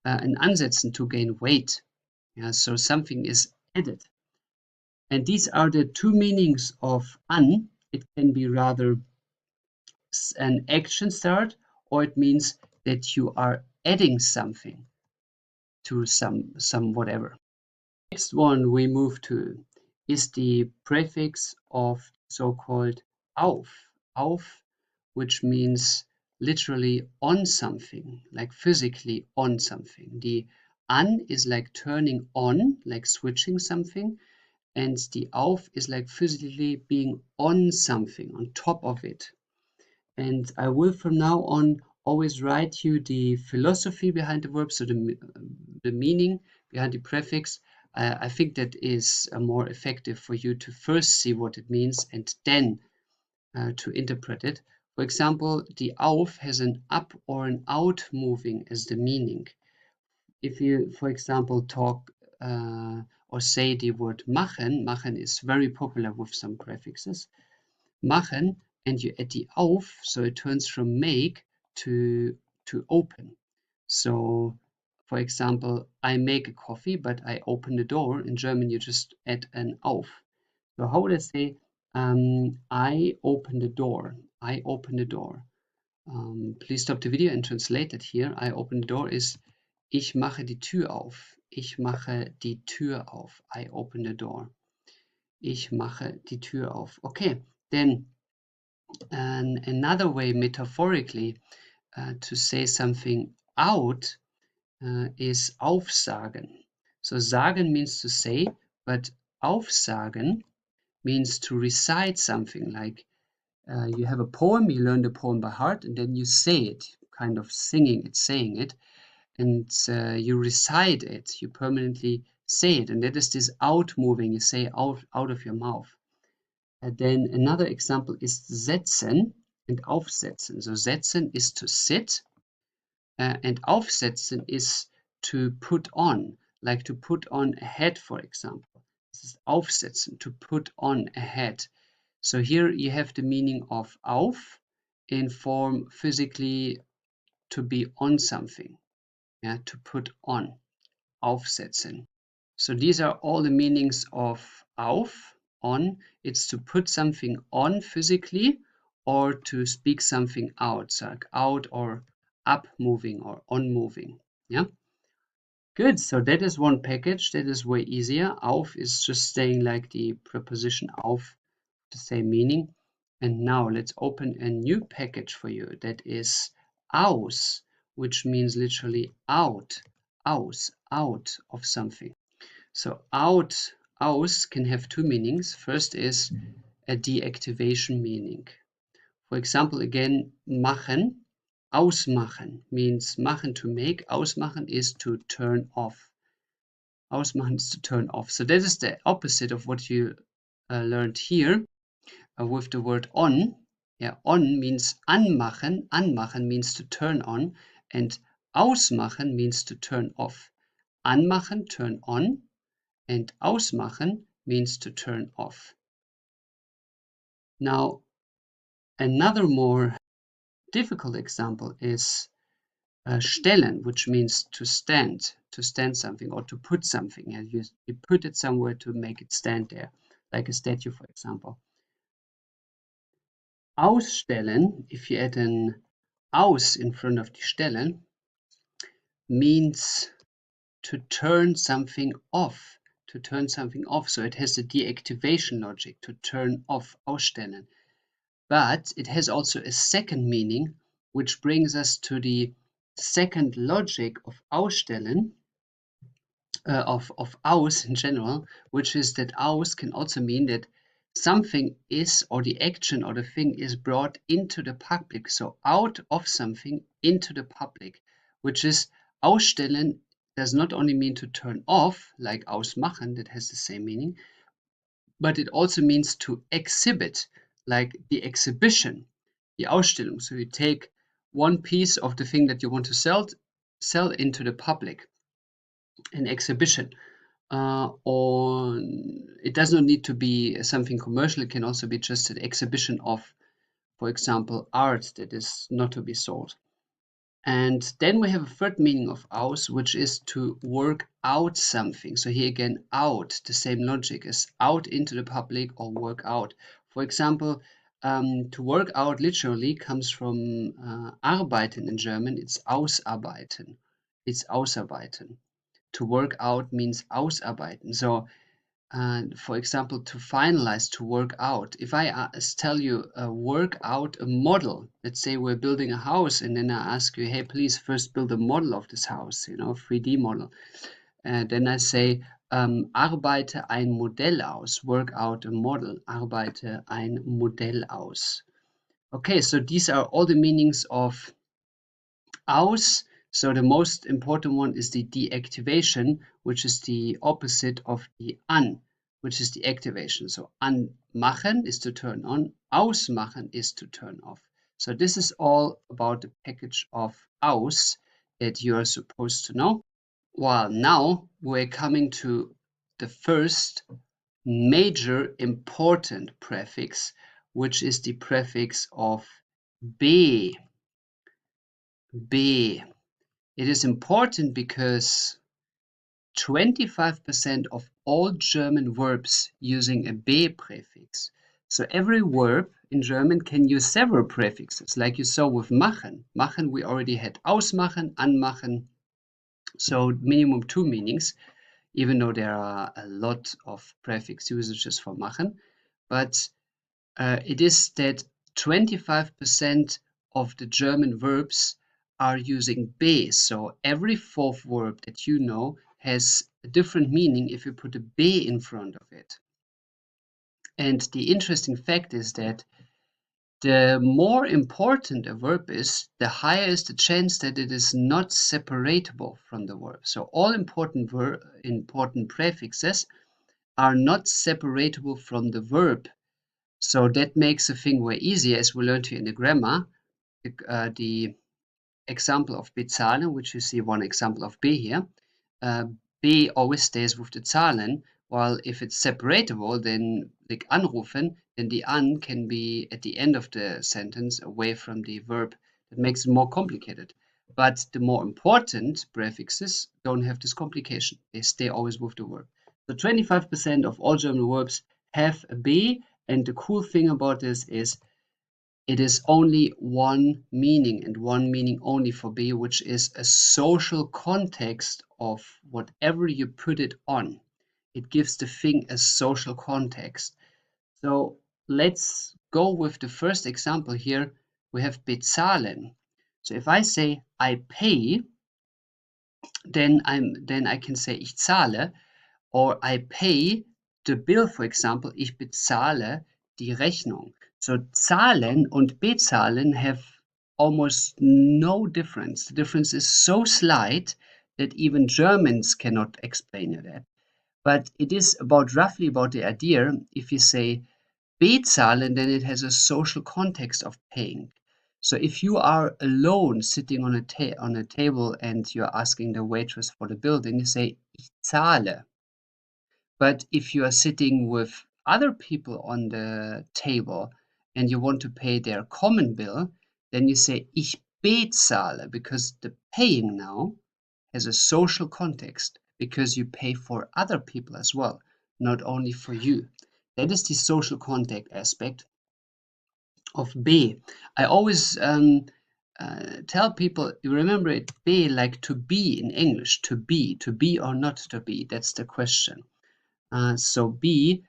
And ansetzen, to gain weight. Yeah, so something is added. And these are the two meanings of an. It can be rather an action start, or it means that you are adding something to some whatever. Next one we move to is the prefix of so-called auf. Auf, which means literally on something, like physically on something. The an is like turning on, like switching something, and the auf is like physically being on something, on top of it. And I will from now on always write you the philosophy behind the verb, so the meaning behind the prefix. I think that is more effective for you to first see what it means and then to interpret it. For example, the auf has an up or an out moving as the meaning. If you, for example, talk or say the word machen, machen is very popular with some prefixes. Machen, and you add the auf, so it turns from make to open. So, for example, I make a coffee, but I open the door. In German, you just add an auf. So how would I say, I open the door? I open the door. Please stop the video and translate it here. I open the door is ich mache die Tür auf. Ich mache die Tür auf. I open the door. Ich mache die Tür auf. Okay, then another way metaphorically to say something out is aufsagen. So sagen means to say, but aufsagen means to recite something. Like you have a poem, you learn the poem by heart, and then you say it, kind of singing it, saying it, and you recite it, you permanently say it, and that is this out moving, you say out of your mouth. Then another example is setzen and aufsetzen. So setzen is to sit, and aufsetzen is to put on, like to put on a hat, for example. This is aufsetzen, to put on a hat. So here you have the meaning of auf in form physically to be on something, yeah, to put on, aufsetzen. So these are all the meanings of auf, on. It's to put something on physically or to speak something out, so like out or up moving or on moving. Yeah. Good. So that is one package. That is way easier. Auf is just saying like the preposition auf, the same meaning. And now let's open a new package for you. That is aus, which means literally out, aus, out of something. So out, aus can have two meanings. First is a deactivation meaning. For example, again, machen, ausmachen means machen to make, ausmachen is to turn off. Ausmachen is to turn off. So that is the opposite of what you learned here with the word on. Yeah, on means anmachen, anmachen means to turn on, and ausmachen means to turn off. Anmachen, turn on, and ausmachen means to turn off. Now, another more difficult example is stellen, which means to stand something or to put something. Yeah, you put it somewhere to make it stand there, like a statue, for example. Ausstellen, if you add an aus in front of the stellen, means to turn something off, to turn something off. So it has a deactivation logic, to turn off, ausstellen. But it has also a second meaning, which brings us to the second logic of ausstellen, of aus in general, which is that aus can also mean that something is, or the action or the thing is brought into the public. So out of something into the public, which is ausstellen does not only mean to turn off, like ausmachen, that has the same meaning, but it also means to exhibit, like the exhibition, the Ausstellung. So you take one piece of the thing that you want to sell into the public, an exhibition. Or it does not need to be something commercial. It can also be just an exhibition of, for example, art that is not to be sold. And then we have a third meaning of aus, which is to work out something. So here again, out, the same logic as out into the public or work out. For example, to work out literally comes from arbeiten in German. It's ausarbeiten. It's ausarbeiten. To work out means ausarbeiten. So for example, to finalize, to work out. If I tell you work out a model, let's say we're building a house, and then I ask you, hey, please first build a model of this house, 3D model. Then I say, arbeite ein Modell aus, work out a model, arbeite ein Modell aus. Okay, so these are all the meanings of aus. So the most important one is the deactivation, which is the opposite of the an, which is the activation. So anmachen is to turn on, ausmachen is to turn off. So this is all about the package of aus that you are supposed to know. Well, now we're coming to the first major important prefix, which is the prefix of be. Be. It is important because 25% of all German verbs using a be prefix. So every verb in German can use several prefixes, like you saw with machen. Machen, we already had ausmachen, anmachen. So minimum two meanings, even though there are a lot of prefix usages for machen. But it is that 25% of the German verbs are using be. So every fourth verb that you know has a different meaning if you put a be in front of it. And the interesting fact is that the more important a verb is, the higher is the chance that it is not separatable from the verb. So all important prefixes are not separatable from the verb. So that makes the thing way easier, as we learned here in the grammar. The example of bezahlen, which you see one example of be here, be always stays with the Zahlen, while if it's separatable, then like anrufen, then the an can be at the end of the sentence away from the verb. That makes it more complicated. But the more important prefixes don't have this complication. They stay always with the verb. So 25% of all German verbs have a B, and the cool thing about this is it is only one meaning and one meaning only for B, which is a social context of whatever you put it on. It gives the thing a social context. So let's go with the first example here. We have bezahlen. So if I say I pay, then I can say ich zahle, or I pay the bill, for example, ich bezahle die Rechnung. So zahlen und bezahlen have almost no difference. The difference is so slight that even Germans cannot explain it. But it is about roughly about the idea. If you say bezahlen, then it has a social context of paying. So if you are alone sitting on a table and you're asking the waitress for the bill, then you say ich zahle. But if you are sitting with other people on the table and you want to pay their common bill, then you say ich bezahle, because the paying now has a social context because you pay for other people as well, not only for you. That is the social contact aspect of B. I always tell people, you remember it, B like to be in English, to be or not to be. That's the question. So be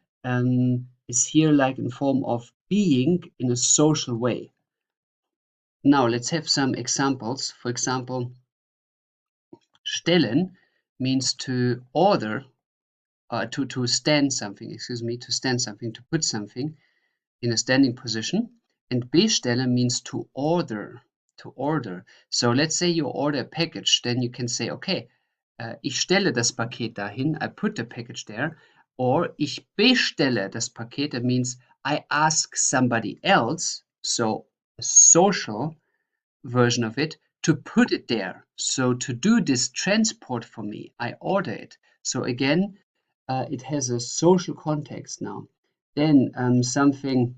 is here like in form of being in a social way. Now let's have some examples. For example, stellen means to order, to stand something, excuse me, to stand something, to put something in a standing position. And bestellen means to order, to order. So let's say you order a package, then you can say, okay, ich stelle das Paket dahin, I put the package there, or ich bestelle das Paket, that means I ask somebody else, so a social version of it, to put it there. So to do this transport for me, I order it. So again, it has a social context now. Then something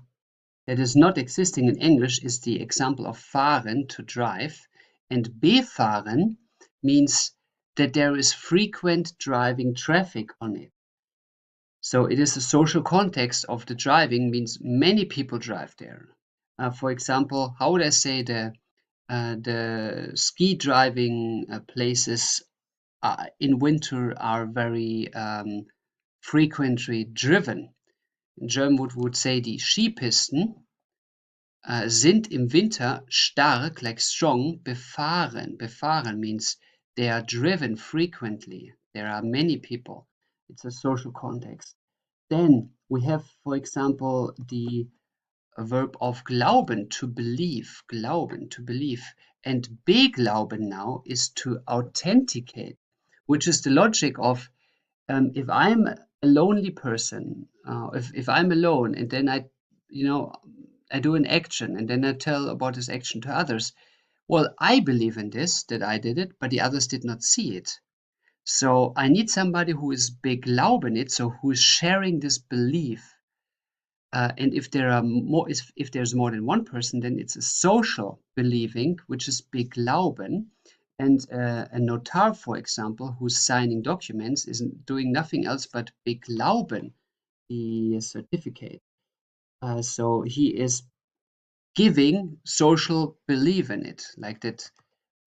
that is not existing in English is the example of fahren, to drive, and befahren means that there is frequent driving traffic on it. So it is the social context of the driving, means many people drive there. For example, how would I say the ski driving places in winter are very frequently driven. In German would say die Skipisten sind im Winter stark, like strong, befahren. Befahren means they are driven frequently. There are many people. It's a social context. Then we have, for example, the verb of glauben, to believe. Glauben, to believe. And beglauben now is to authenticate, which is the logic of if I'm a lonely person, if I'm alone and then I do an action and then I tell about this action to others, well, I believe in this, that I did it, but the others did not see it. So I need somebody who is beglauben it, so who is sharing this belief. And if there are more, if there's more than one person, then it's a social believing, which is beglauben. And a notar, for example, who's signing documents, isn't doing nothing else but beglauben the certificate. So he is giving social belief in it, like that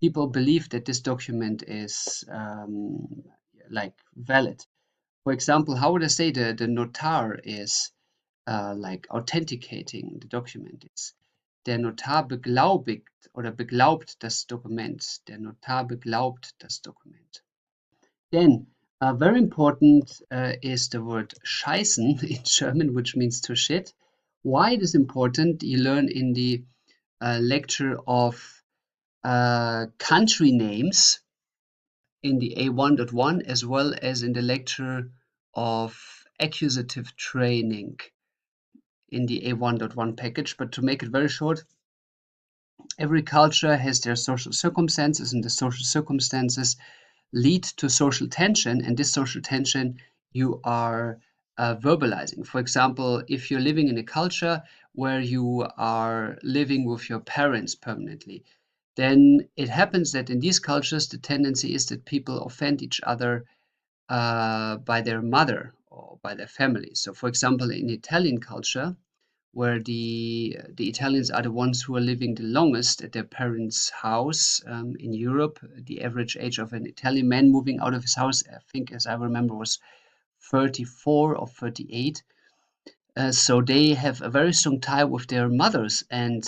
people believe that this document is like valid. For example, how would I say the notar is like authenticating the document ist. Der Notar beglaubigt oder beglaubt das Dokument. Der Notar beglaubt das Dokument. Then, very important is the word scheißen in German, which means to shit. Why it is important, you learn in the lecture of country names in the A1.1, as well as in the lecture of accusative training in the A1.1 package. But to make it very short, every culture has their social circumstances, and the social circumstances lead to social tension, and this social tension you are verbalizing. For example, if you're living in a culture where you are living with your parents permanently, then it happens that in these cultures, the tendency is that people offend each other by their mother or by their family. So, for example, in Italian culture, where the Italians are the ones who are living the longest at their parents' house in Europe, the average age of an Italian man moving out of his house, I think, as I remember, was 34 or 38. So they have a very strong tie with their mothers. And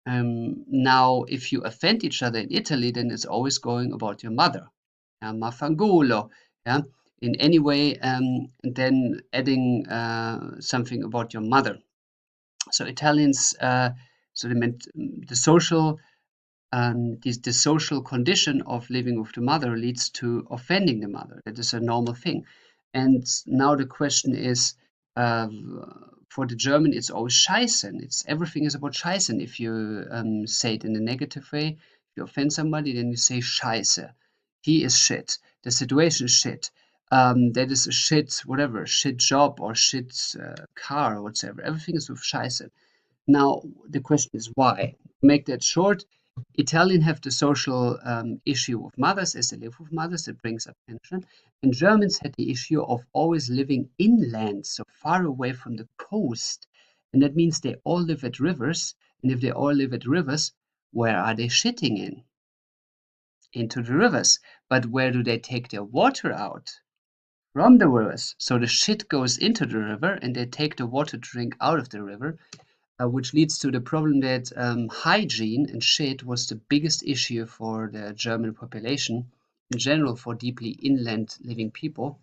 now, if you offend each other in Italy, then it's always going about your mother. Maffangulo. Yeah, in any way, and then adding something about your mother. So Italians, so they meant the social the social condition of living with the mother leads to offending the mother. That is a normal thing. And now the question is, uh, for the German, it's always Scheißen. It's everything is about Scheißen. If you say it in a negative way, if you offend somebody, then you say Scheiße. He is shit. The situation is shit. That is a shit, whatever, shit job or shit car or whatever. Everything is with Scheiße. Now, the question is why? To make that short, Italian have the social issue of mothers as they live with mothers that brings up tension. And Germans had the issue of always living inland, so far away from the coast. And that means they all live at rivers. And if they all live at rivers, where are they shitting in? Into the rivers. But where do they take their water out? From the rivers. So the shit goes into the river and they take the water to drink out of the river. Which leads to the problem that hygiene and shit was the biggest issue for the German population in general, for deeply inland living people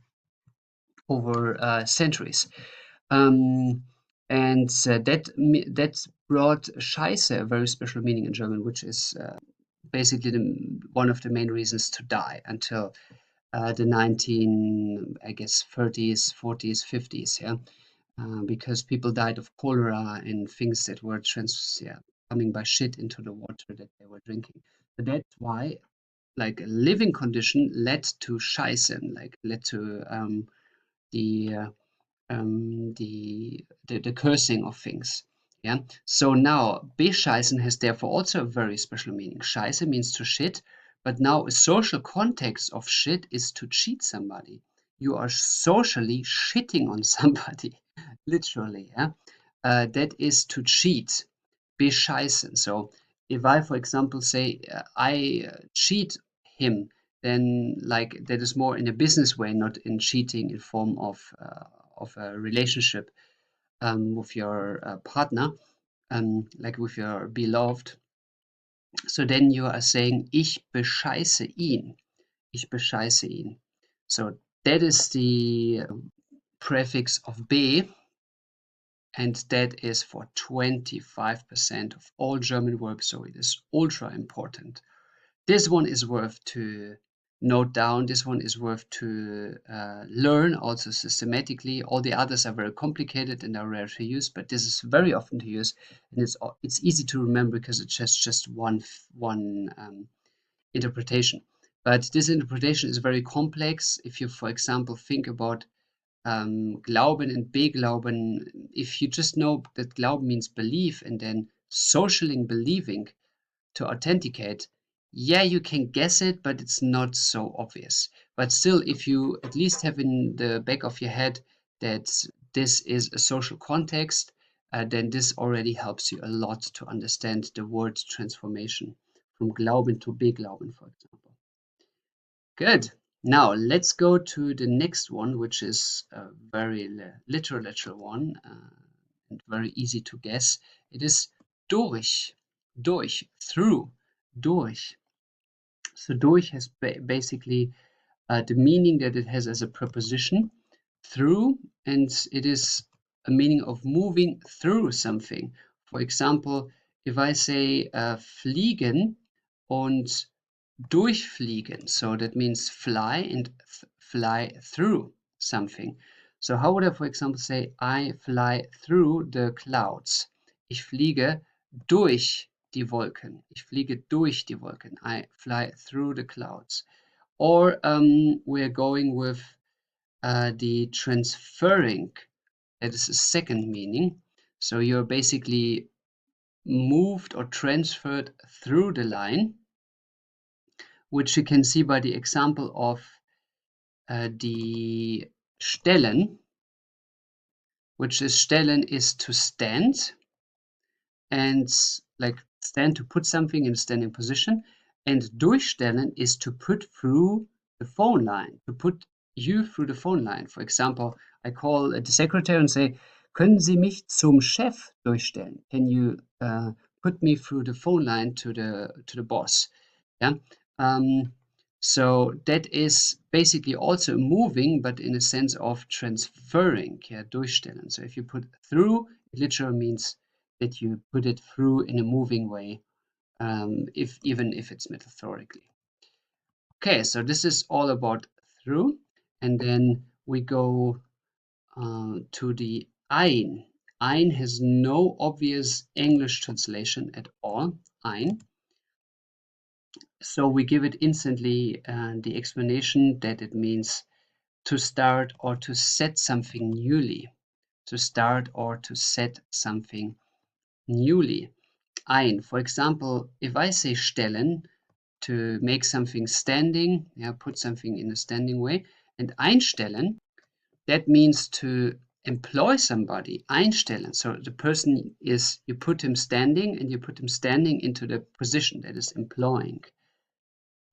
over centuries. Um, and that brought Scheiße a very special meaning in German, which is basically one of the main reasons to die until the 19, I guess, 30s, 40s, 50s. Yeah. Because people died of cholera and things that were coming by shit into the water that they were drinking. But that's why, like, a living condition led to Scheißen, like led to the, uh, the cursing of things. Yeah. So now bescheißen has therefore also a very special meaning. Scheiße means to shit, but now a social context of shit is to cheat somebody. You are socially shitting on somebody, literally. Yeah. That is to cheat. Bescheißen. So if I, for example, say I cheat him, then like that is more in a business way, not in cheating in form of a relationship with your partner, like with your beloved. So then you are saying, ich bescheiße ihn. Ich bescheiße ihn. So that is the prefix of be, and that is for 25% of all German verbs, so it is ultra important. This one is worth to note down. This one is worth to learn also systematically. All the others are very complicated and are rare to use, but this is very often to use, and it's easy to remember because it's just one interpretation. But this interpretation is very complex. If you, for example, think about Glauben and Beglauben, if you just know that Glauben means belief and then socialing believing to authenticate, yeah, you can guess it, but it's not so obvious. But still, if you at least have in the back of your head that this is a social context, then this already helps you a lot to understand the word transformation from Glauben to Beglauben, for example. Good. Now let's go to the next one, which is a very literal one and very easy to guess. It is durch, through, durch. So durch has basically the meaning that it has as a preposition, through, and it is a meaning of moving through something. For example, if I say fliegen und durchfliegen. So that means fly and fly through something. So how would I, for example, say I fly through the clouds? Ich fliege durch die Wolken. Ich fliege durch die Wolken. I fly through the clouds. Or we're going with the transferring. That is a second meaning. So you're basically moved or transferred through the line, which you can see by the example of the stellen, which is stellen is to stand, and like stand to put something in a standing position, and durchstellen is to put through the phone line, to put you through the phone line. For example, I call the secretary and say, können Sie mich zum Chef durchstellen? Can you put me through the phone line to the boss? Yeah. So that is basically also moving, but in a sense of transferring, yeah, durchstellen. So if you put through, it literally means that you put it through in a moving way, even if it's metaphorically. Okay, so this is all about through, and then we go to the ein. Ein has no obvious English translation at all. Ein. So we give it instantly the explanation that it means to start or to set something newly. To start or to set something newly. Ein. For example, if I say stellen, to make something standing, yeah, put something in a standing way, and einstellen, that means to employ somebody, einstellen. So the person is, you put him standing and you put him standing into the position that is employing.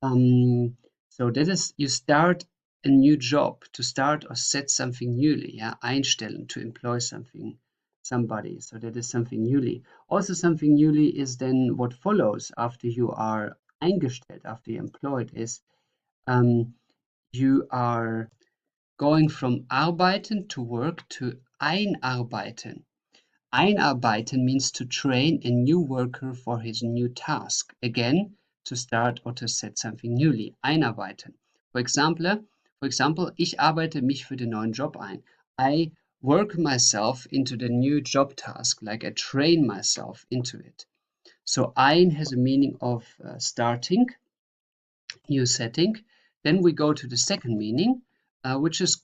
So that is, you start a new job, to start or set something newly, yeah, einstellen, to employ somebody. So that is something newly. Also something newly is then what follows after you are eingestellt, after you're employed, is you are going from arbeiten, to work, to einarbeiten. Einarbeiten means to train a new worker for his new task. Again, to start or to set something newly. Einarbeiten. For example, ich arbeite mich für den neuen Job ein. I work myself into the new job task, like I train myself into it. So ein has a meaning of starting, new setting. Then we go to the second meaning, which is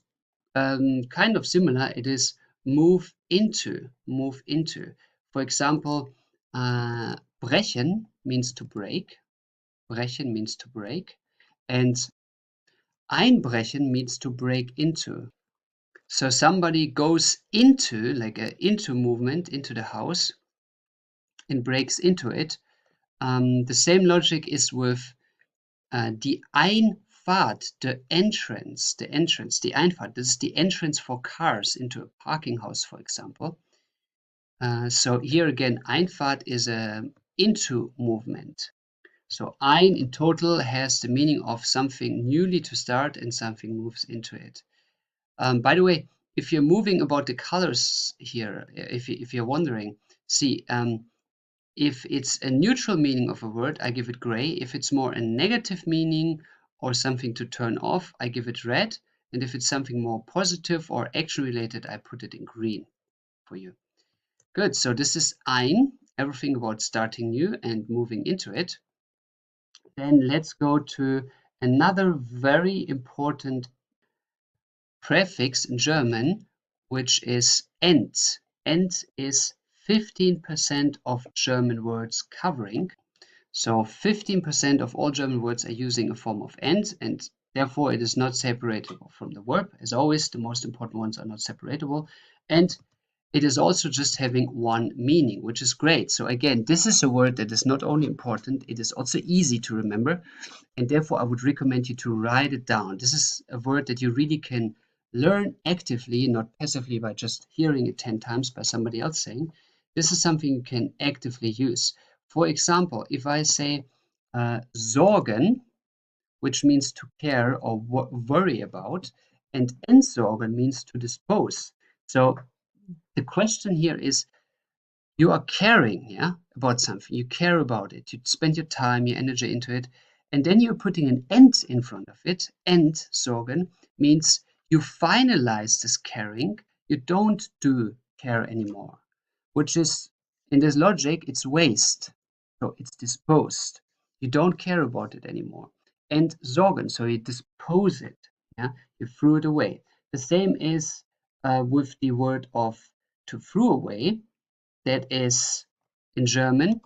kind of similar. It is move into, move into. For example, brechen means to break. Brechen means to break. And einbrechen means to break into. So somebody goes into, like a into movement, into the house and breaks into it. The same logic is with die Einfahrt, the entrance, die Einfahrt. This is the entrance for cars into a parking house, for example. So here again, Einfahrt is a into movement. So ein in total has the meaning of something newly to start and something moves into it. By the way, if you're moving about the colors here, if you're wondering, see, if it's a neutral meaning of a word, I give it gray. If it's more a negative meaning or something to turn off, I give it red. And if it's something more positive or action related, I put it in green for you. Good, so this is ein, everything about starting new and moving into it. Then let's go to another very important prefix in German, which is end. End is 15% of German words covering. So 15% of all German words are using a form of end, and therefore it is not separatable from the verb. As always, the most important ones are not separatable. And it is also just having one meaning, which is great. So again, this is a word that is not only important, it is also easy to remember. And therefore, I would recommend you to write it down. This is a word that you really can learn actively, not passively by just hearing it 10 times by somebody else saying. This is something you can actively use. For example, if I say Sorgen, which means to care or worry about, and entsorgen means to dispose. So the question here is, you are caring, yeah, about something. You care about it. You spend your time, your energy into it, and then you're putting an end in front of it. Entsorgen means you finalize this caring. You don't do care anymore, which is, in this logic, it's waste. So it's disposed. You don't care about it anymore. Entsorgen, so you dispose it. Yeah, you threw it away. The same is with the word of to throw away. That is in German.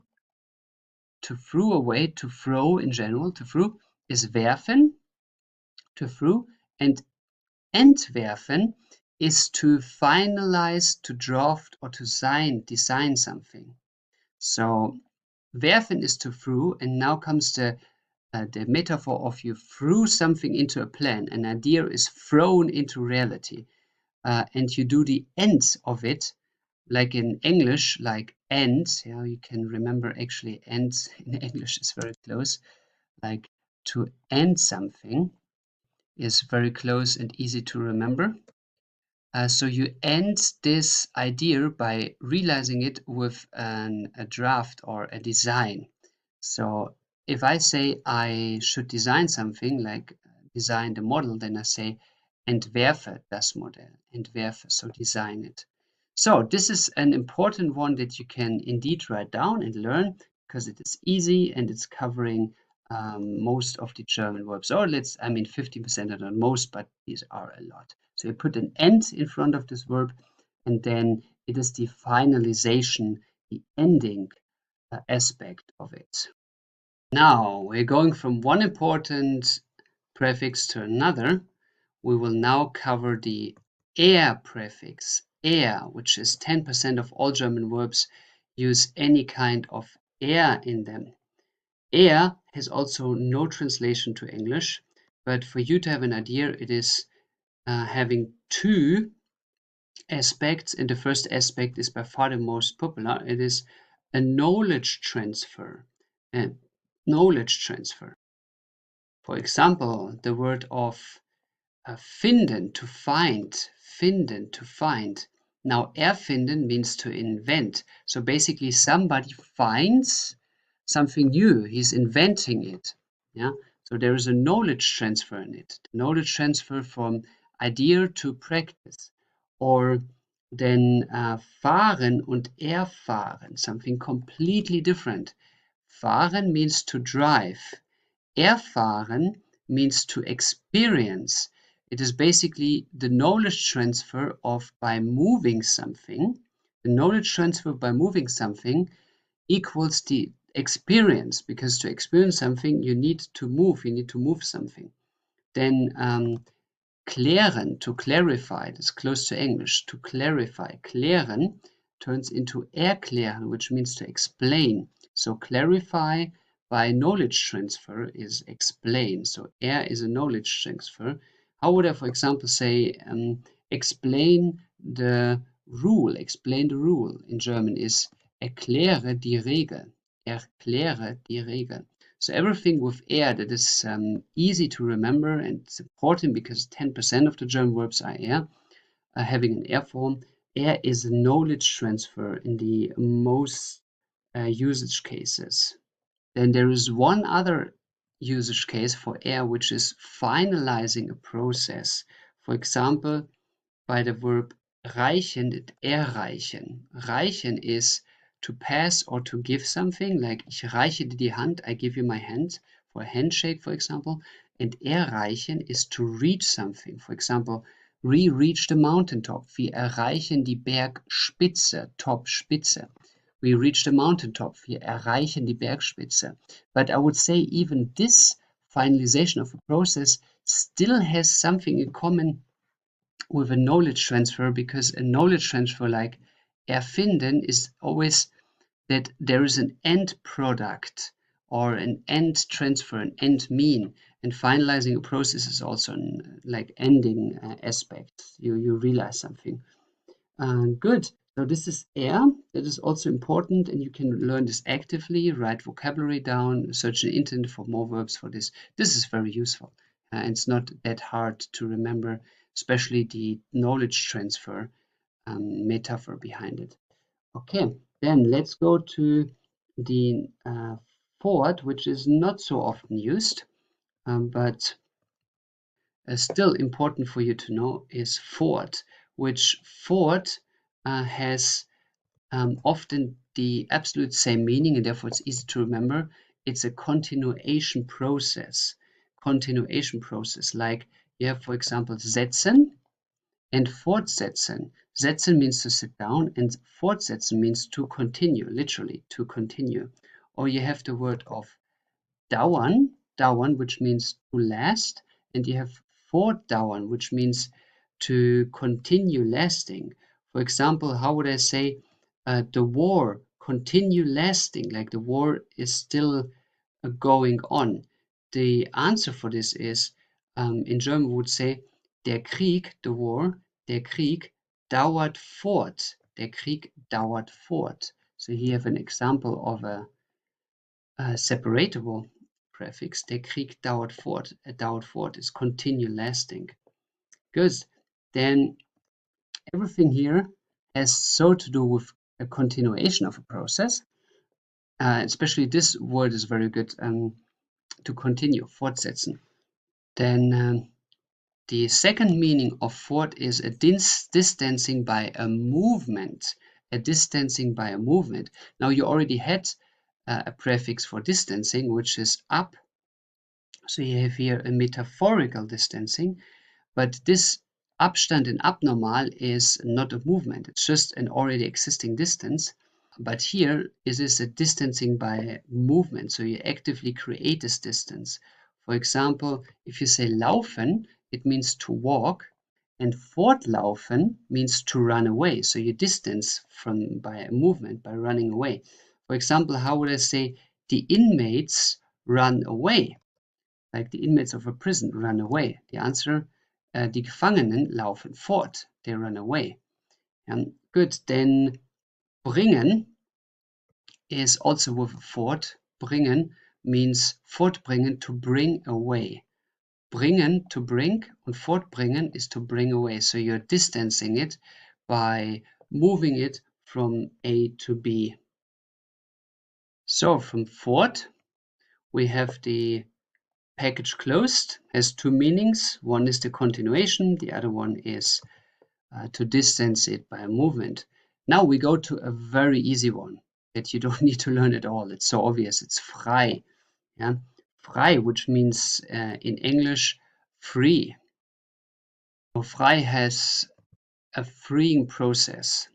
To throw away, to throw in general, to throw is werfen, to throw, and entwerfen is to finalize, to draft, or to design something. So werfen is to throw, and now comes the metaphor of you threw something into a plan. An idea is thrown into reality, and you do the end of it, like in English, like end. Yeah, you can remember actually end in English is very close. Like to end something is very close and easy to remember. So you end this idea by realizing it with a draft or a design. So if I say I should design something, like design the model, then I say entwerfe das Modell, entwerfe, so design it. So this is an important one that you can indeed write down and learn, because it is easy and it's covering most of the German verbs. Or I mean 50% are not most, but these are a lot. So you put an end in front of this verb, and then it is the finalization, the ending aspect of it. Now we're going from one important prefix to another. We will now cover the er prefix, er, which is 10% of all German verbs use any kind of er in them. Er has also no translation to English, but for you to have an idea, it is having two aspects, and the first aspect is by far the most popular. It is a knowledge transfer. Knowledge transfer. For example, the word of finden, to find, finden, to find. Now, erfinden means to invent. So basically, somebody finds something new. He's inventing it. Yeah. So there is a knowledge transfer in it. Knowledge transfer from idea to practice. Or then fahren und erfahren, something completely different. Fahren means to drive. Erfahren means to experience. It is basically the knowledge transfer of by moving something. The knowledge transfer by moving something equals the experience, because to experience something you need to move something. Then klären, to clarify, that's close to English, to clarify. Klären turns into erklären, which means to explain. So clarify by knowledge transfer is explain. So is a knowledge transfer. How would I, for example, say explain the rule? Explain the rule in German is erkläre die Regel. Erkläre die Regel. So everything with that is easy to remember, and it's important because 10% of the German verbs are having an form. Is a knowledge transfer in the most usage cases. Then there is one other usage case for which is finalizing a process. For example, by the verb reichen and erreichen. Reichen is to pass or to give something, like ich reiche dir die Hand, I give you my hand, for a handshake, for example. And erreichen is to reach something. For example, we reach the mountaintop. Wir erreichen die Bergspitze, Top, Spitze. We reach the mountaintop. Wir erreichen die Bergspitze. But I would say even this finalization of a process still has something in common with a knowledge transfer, because a knowledge transfer like erfinden is always that there is an end product or an end transfer, an end mean, and finalizing a process is also like ending aspect. You realize something. Good. So this is that is also important, and you can learn this actively, write vocabulary down, search the internet for more verbs for this. This is very useful. It's not that hard to remember, especially the knowledge transfer metaphor behind it. Okay, then let's go to the fourth, which is not so often used, but still important for you to know, is fort, which fort has often the absolute same meaning, and therefore it's easy to remember. It's a continuation process. Continuation process, like you have, for example, setzen, And fortsetzen. Setzen means to sit down, and fortsetzen means to continue, literally, to continue. Or you have the word of dauern, which means to last, and you have fortdauern, which means to continue lasting. For example, how would I say the war continue lasting, like the war is still going on? The answer for this is, in German we would say, der Krieg, the war, der Krieg dauert fort. Der Krieg dauert fort. So here you have an example of a separatable prefix. Der Krieg dauert fort. Dauert fort is continue lasting. Good. Then everything here has so to do with a continuation of a process. Especially this word is very good to continue, fortsetzen. Then the second meaning of fort is a distancing by a movement. A distancing by a movement. Now you already had a prefix for distancing, which is up. So you have here a metaphorical distancing, but this Abstand in abnormal is not a movement. It's just an already existing distance. But here it is a distancing by movement. So you actively create this distance. For example, if you say laufen, it means to walk, and fortlaufen means to run away. So you distance from by a movement, by running away. For example, how would I say the inmates run away? Like the inmates of a prison run away. The answer, die Gefangenen laufen fort. They run away. Good. Then bringen is also with a fort. Bringen means fortbringen, to bring away. Bringen, to bring, and fortbringen is to bring away. So you're distancing it by moving it from A to B. So from fort, we have the package closed, has two meanings. One is the continuation, the other one is to distance it by a movement. Now we go to a very easy one that you don't need to learn at all. It's so obvious. It's frei. Yeah? Frei, which means in English free. So frei has a freeing process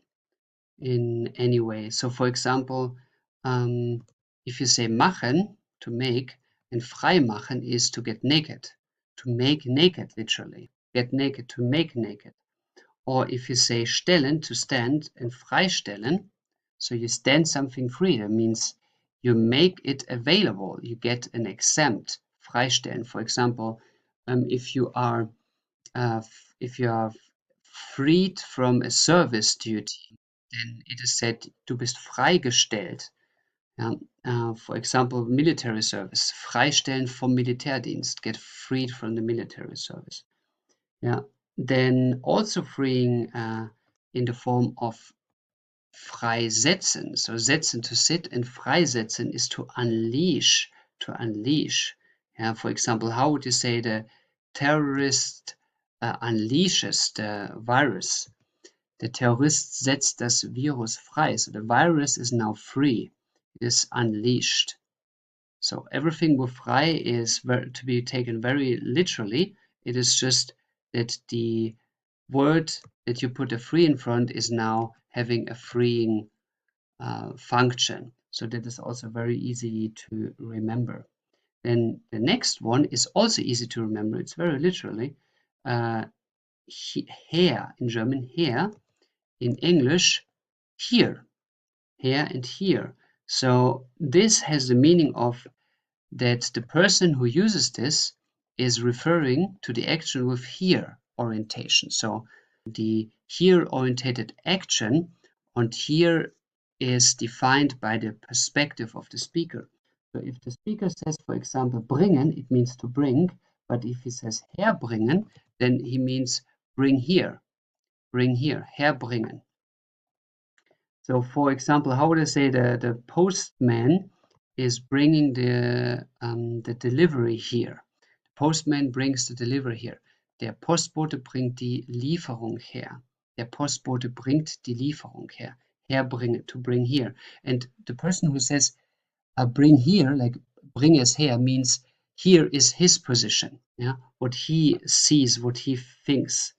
in any way. So for example, if you say machen, to make, and frei machen is to get naked, to make naked, literally. Get naked, to make naked. Or if you say stellen, to stand, and freistellen, so you stand something free, that means you make it available, you get an exempt, freistellen. For example, if you are freed from a service duty, then it is said, du bist freigestellt. For example, military service, freistellen vom Militärdienst, get freed from the military service. Yeah. Then also freeing in the form of freisetzen. So setzen, to sit, and freisetzen is to unleash, to unleash. Yeah, for example, how would you say the terrorist unleashes the virus? Der Terrorist setzt das Virus frei. So the virus is now free. It is unleashed. So everything with frei is to be taken very literally. It is just that the word that you put a free in front is now having a freeing function. So that is also very easy to remember. Then the next one is also easy to remember. It's very literally. Her in German, her. In English, here. Here and here. So this has the meaning of that the person who uses this is referring to the action with here orientation. So the here orientated action, and here is defined by the perspective of the speaker. So if the speaker says, for example, bringen, it means to bring, but if he says herbringen, then he means bring here, herbringen. So for example, how would I say the postman is bringing the delivery here. The postman brings the delivery here. Der Postbote bringt die Lieferung her. Der Postbote bringt die Lieferung her. Herbringen, to bring here. And the person who says bring here, like bring us here, means here is his position. Yeah, what he sees, what he thinks.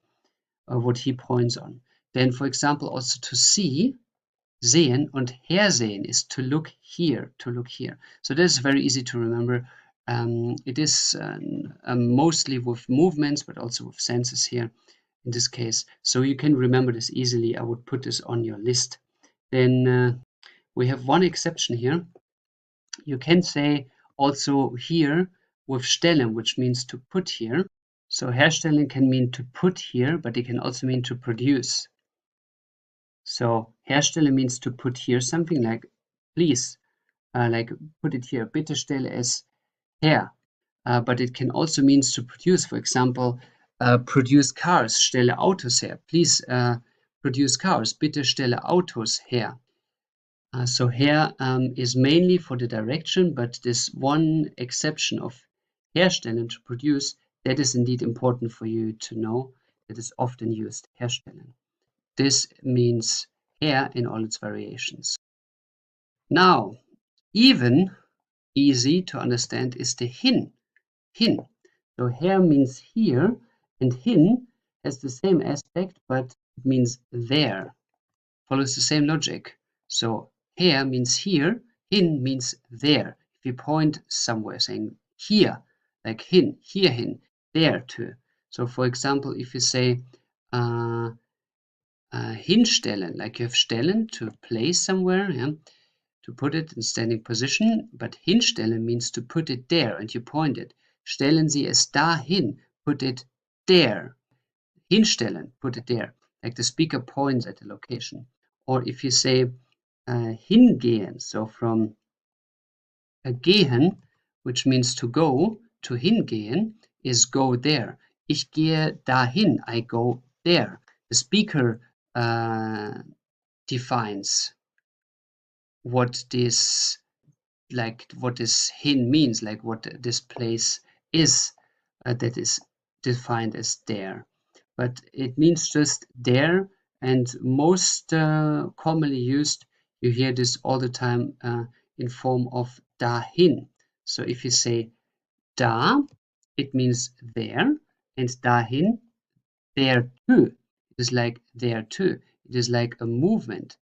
what he points on. Then, for example, also to see, sehen, und hersehen is to look here, to look here. So this is very easy to remember. It is mostly with movements, but also with senses here in this case. So you can remember this easily. I would put this on your list. Then we have one exception here. You can say also here with stellen, which means to put here. So herstellen can mean to put here, but it can also mean to produce. So herstellen means to put here something, like please, like put it here. Bitte stelle es her. But it can also means to produce. For example, produce cars. Stelle Autos her. Please produce cars. Bitte stelle Autos her. So here is mainly for the direction, but this one exception of herstellen, to produce, that is indeed important for you to know. That is often used, herstellen. This means her in all its variations. Now, even easy to understand is the hin. Hin. So her means here, and hin has the same aspect, but it means there. Follows the same logic. So here means here, hin means there. If you point somewhere saying here, like hin, here hin, there too. So for example, if you say hinstellen, like you have stellen to place somewhere, yeah, to put it in standing position, but hinstellen means to put it there, and you point it. Stellen Sie es dahin, put it there. Hinstellen, put it there, like the speaker points at the location. Or if you say hingehen, so from gehen, which means to go, to hingehen is go there. Ich gehe dahin, I go there. The speaker defines what this hin means, like what this place is that is defined as there. But it means just there, and most commonly used, you hear this all the time in form of dahin. So if you say da, it means there, and dahin, there too. It is like there too. It is like a movement.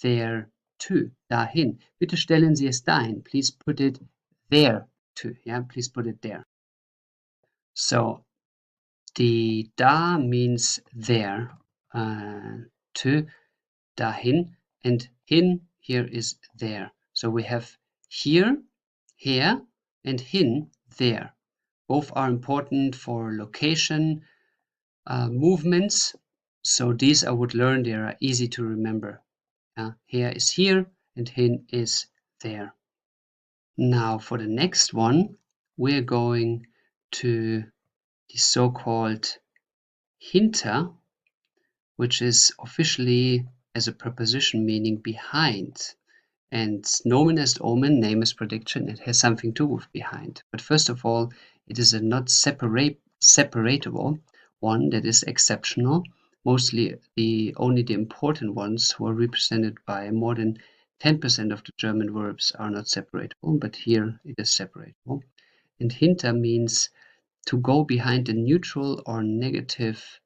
There too, dahin. Bitte stellen Sie es dahin. Please put it there too. Yeah, please put it there. So the da means there, to, dahin, and hin here is there. So we have here, here, and hin, there. Both are important for location, movements. So these I would learn, they are easy to remember. Here is here, and hin is there. Now for the next one, we're going to the so-called hinter, which is officially as a preposition meaning behind. And nomen est omen, name is prediction, it has something to do with behind. But first of all, it is a not separatable one that is exceptional. Mostly only the important ones who are represented by more than 10% of the German verbs are not separatable, but here it is separatable. And hinter means to go behind the neutral or negative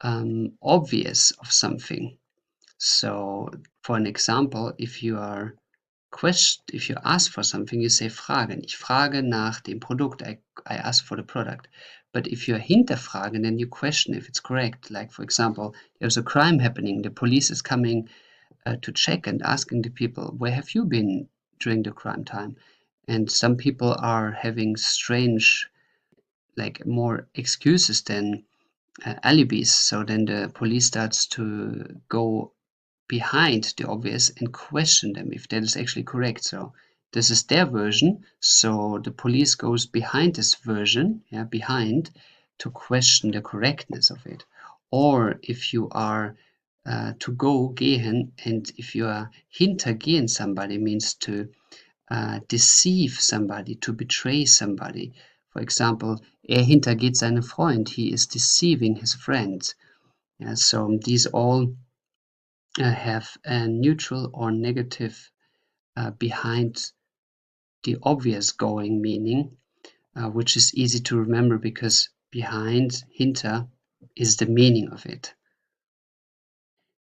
obvious of something. So for an example, if you ask for something, you say fragen. Ich frage nach dem Produkt. I ask for the product. But if you're hinterfragen, then you question if it's correct. Like, for example, there's a crime happening. The police is coming to check and asking the people, where have you been during the crime time? And some people are having strange, like more excuses than alibis. So then the police starts to go behind the obvious and question them if that is actually correct. So this is their version. So the police goes behind this version, behind, to question the correctness of it. Or if you are to go, gehen, and if you are hintergehen somebody, means to deceive somebody, to betray somebody. For example, hintergeht seinen Freund. He is deceiving his friend. Yeah, so these all have a neutral or negative behind the obvious going meaning, which is easy to remember because behind, hinter, is the meaning of it.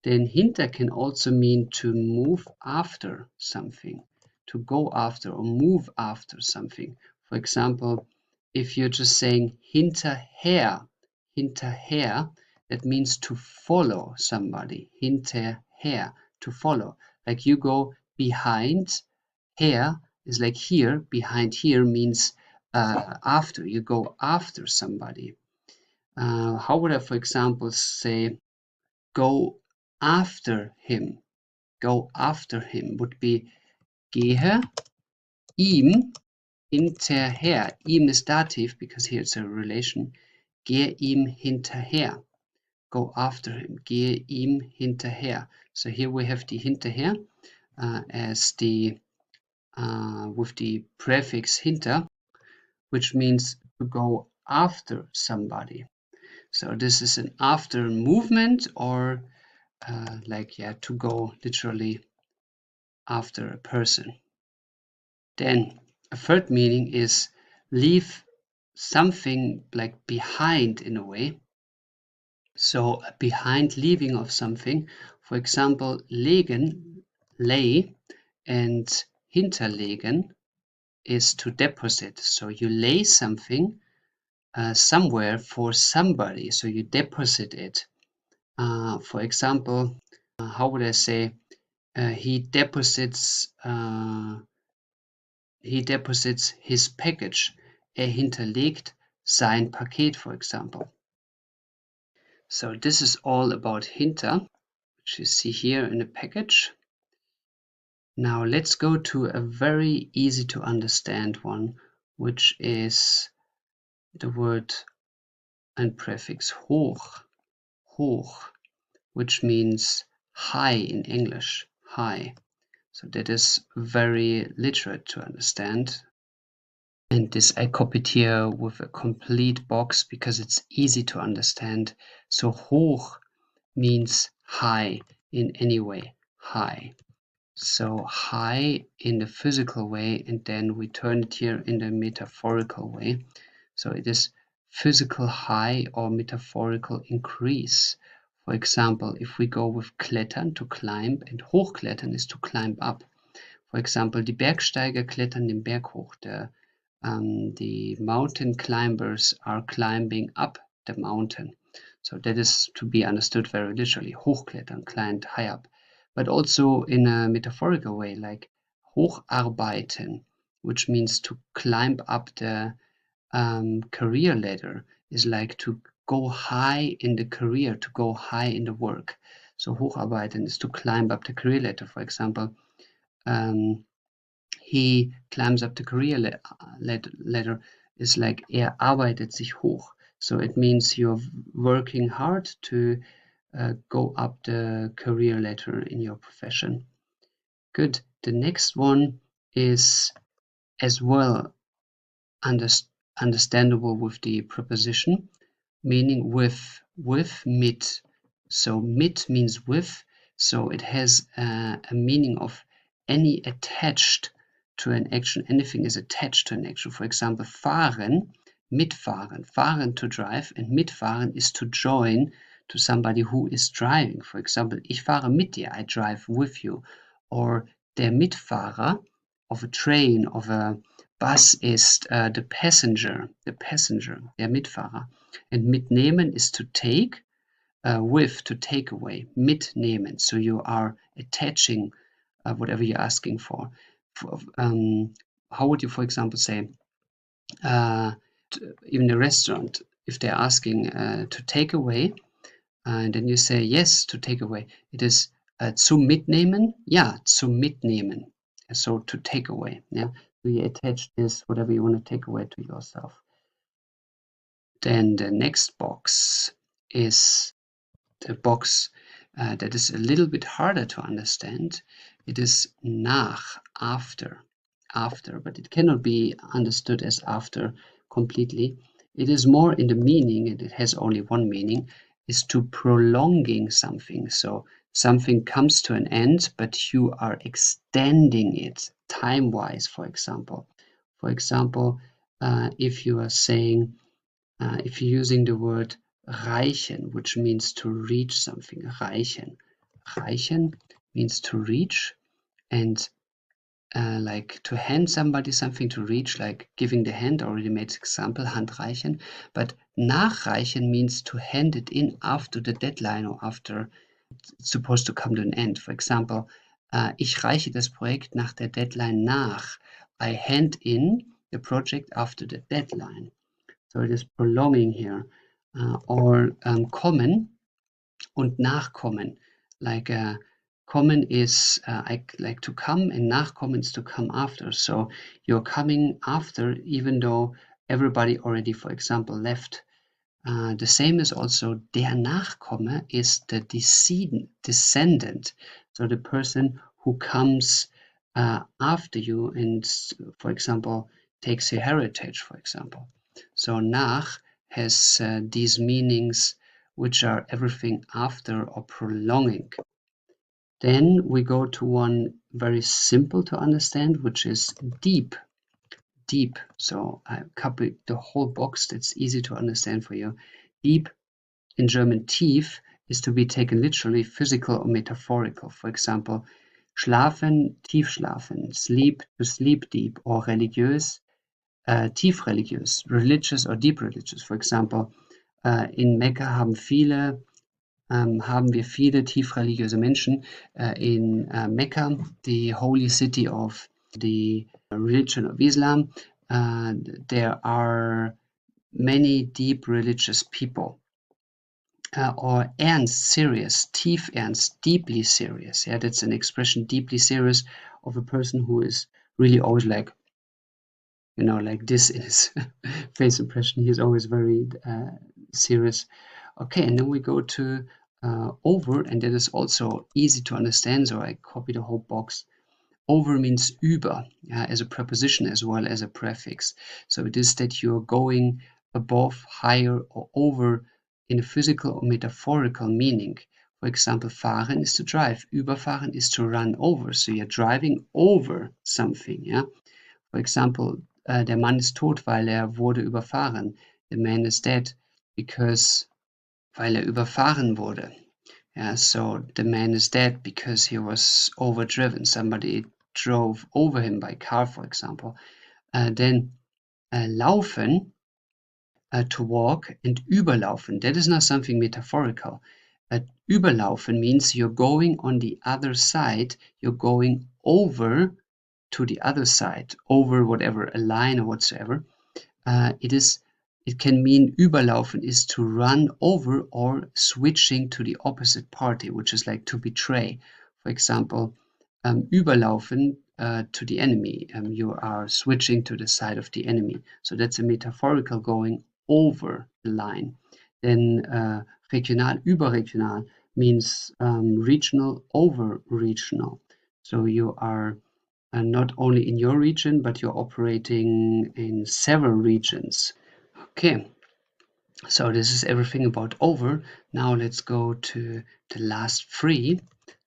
Then hinter can also mean to move after something, to go after or move after something. For example, if you're just saying hinterher, hinterher, that means to follow somebody. Hinterher, to follow. Like you go behind, her is like here, behind here means after, you go after somebody. How would I, for example, say go after him? Go after him would be gehe ihm hinterher. Ihm is dative because here it's a relation. Gehe ihm hinterher. Go after him. Gehe ihm hinterher. So here we have the hinterher as the with the prefix hinter, which means to go after somebody. So this is an after movement, or like, yeah, to go literally after a person. Then a third meaning is leave something like behind in a way. So behind leaving of something, for example, legen, lay, and hinterlegen is to deposit. So you lay something somewhere for somebody, so you deposit it. For example, how would I say? He deposits his package. Hinterlegt sein Paket, for example. So this is all about hinter, which you see here in the package. Now let's go to a very easy to understand one, which is the word and prefix hoch, hoch, which means high in English, high. So that is very literate to understand. And this I copied here with a complete box because it's easy to understand. So hoch means high in any way, high. So high in the physical way, and then we turn it here in the metaphorical way. So it is physical high or metaphorical increase. For example, if we go with klettern, to climb, and hochklettern is to climb up. For example, die Bergsteiger klettern den Berg hoch. The mountain climbers are climbing up the mountain. So that is to be understood very literally. Hochklettern, climb high up. But also in a metaphorical way, like hocharbeiten, which means to climb up the career ladder, is like to go high in the career, to go high in the work. So hocharbeiten is to climb up the career ladder. For example, he climbs up the career ladder is like arbeitet sich hoch. So it means you're working hard to go up the career ladder in your profession. Good. The next one is as well understandable with the preposition, meaning with, mit. So mit means with, so it has a meaning of any attached to an action. Anything is attached to an action. For example, fahren, mitfahren, fahren to drive, and mitfahren is to join to somebody who is driving. For example, ich fahre mit dir, I drive with you. Or der Mitfahrer of a train, of a bus ist the passenger, der Mitfahrer. And mitnehmen is to take, with, to take away, mitnehmen. So you are attaching whatever you're asking for. How would you, for example, say, even a restaurant, if they're asking to take away, and then you say yes, to take away, it is zum Mitnehmen? Ja, zum Mitnehmen. So to take away. Yeah, so you attach this, whatever you want to take away, to yourself. Then the next box is the box that is a little bit harder to understand. It is nach, after, but it cannot be understood as after completely. It is more in the meaning, and it has only one meaning, is to prolonging something. So something comes to an end, but you are extending it time-wise, for example. For example, if you are saying, if you're using the word reichen, which means to reach something. Reichen. Reichen means to reach, and like to hand somebody something to reach, like giving the hand, already made example, handreichen. But nachreichen means to hand it in after the deadline or after it's supposed to come to an end. For example, ich reiche das Projekt nach der Deadline nach. I hand in the project after the deadline. So it is prolonging here. Or kommen und nachkommen. Like kommen is like to come, and nachkommen is to come after. So you're coming after, even though everybody already, for example, left. The same is also der Nachkomme is the descendant. So the person who comes after you and, for example, takes your heritage, for example. So nach has these meanings which are everything after or prolonging. Then we go to one very simple to understand, which is deep. Deep. So I copy the whole box. That's easy to understand for you. Deep in German, tief is to be taken literally, physical or metaphorical. For example, schlafen, tief schlafen, sleep, to sleep deep, or religiös, tief religiös, religious or deep religious. For example, in Mekka haben wir viele tief religiöse Menschen. In Mecca, the holy city of the religion of Islam, there are many deep religious people. Or ernst, serious, tief ernst, deeply serious. Yeah, that's an expression, deeply serious, of a person who is really always like, you know, like this in his face impression. He's always very serious. Okay, and then we go to over, and that is also easy to understand, so I copy the whole box. Over means über, as a preposition as well as a prefix. So it is that you're going above, higher, or over in a physical or metaphorical meaning. For example, fahren is to drive, überfahren is to run over. So you're driving over something. Yeah. For example, der Mann ist tot, weil wurde überfahren. The man is dead because weil überfahren wurde. Yeah, so the man is dead because he was overdriven. Somebody drove over him by car, for example. Then laufen, to walk, and überlaufen. That is not something metaphorical. Überlaufen means you're going on the other side. You're going over to the other side, over whatever, a line or whatsoever. It can mean überlaufen is to run over or switching to the opposite party, which is like to betray. For example, überlaufen to the enemy. You are switching to the side of the enemy. So that's a metaphorical going over the line. Then regional, überregional means regional over regional. So you are not only in your region, but you're operating in several regions. Okay, so this is everything about over. Now let's go to the last three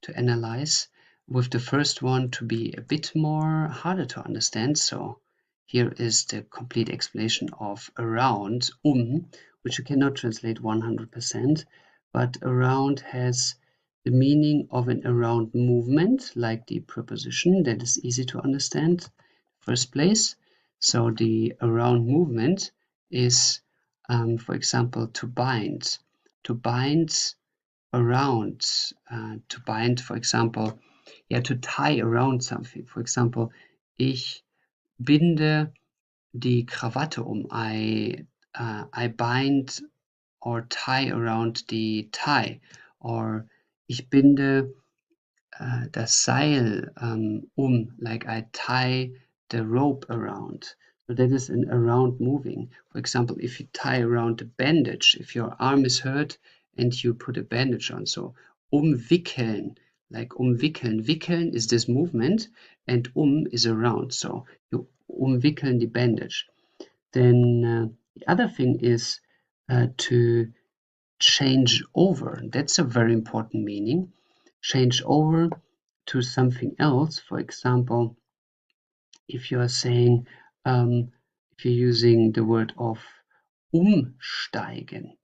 to analyze, with the first one to be a bit more harder to understand. So here is the complete explanation of around, which you cannot translate 100%, but around has the meaning of an around movement, like the preposition. That is easy to understand first place. So the around movement is, for example, to bind around, to bind, for example, yeah, to tie around something. For example, ich binde die Krawatte I bind or tie around the tie. Or ich binde das Seil like I tie the rope around. So that is an around moving. For example, if you tie around a bandage, if your arm is hurt and you put a bandage on, so umwickeln, like umwickeln. Wickeln is this movement, and is around, so you umwickeln the bandage. Then the other thing is to change over. That's a very important meaning. Change over to something else. For example, if you are saying, if you're using the word of umsteigen.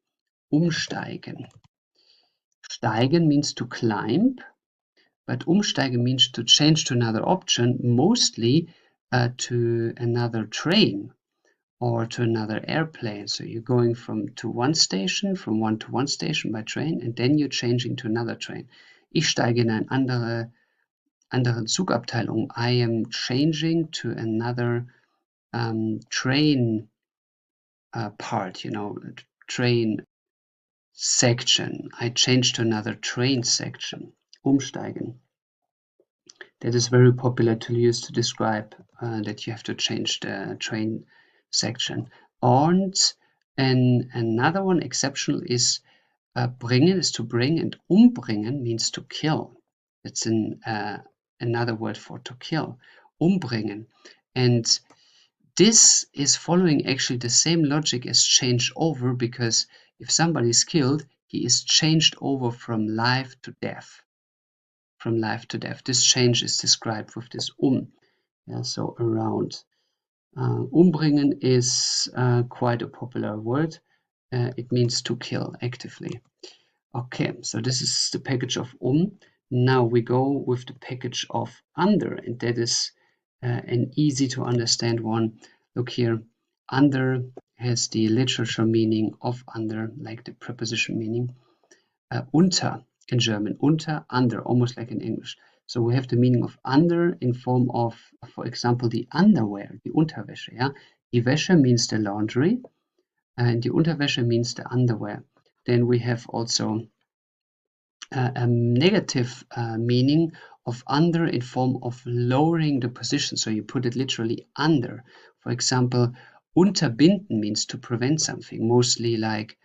Umsteigen. Steigen means to climb, but umsteigen means to change to another option, mostly to another train or to another airplane. So you're going from one to one station by train, and then you're changing to another train. Ich steige in eine anderen Zugabteil um. I am changing to another train part, train section. I change to another train section. Umsteigen. That is very popular to use to describe that you have to change the train section. And another one exceptional is bringen is to bring, and umbringen means to kill. It's another word for to kill. Umbringen. And this is following actually the same logic as change over, because if somebody is killed, he is changed over from life to death. From life to death. This change is described with this Yeah, so around. Umbringen is quite a popular word. It means to kill actively. Okay, so this is the package of Now we go with the package of under, and that is an easy to understand one. Look here, under has the literature meaning of under, like the preposition meaning. Unter in German, unter, under, almost like in English. So we have the meaning of under in form of, for example, the underwear, die Unterwäsche. Yeah? Die Wäsche means the laundry, and die Unterwäsche means the underwear. Then we have also a negative meaning of under in form of lowering the position. So you put it literally under. For example, unterbinden means to prevent something, mostly like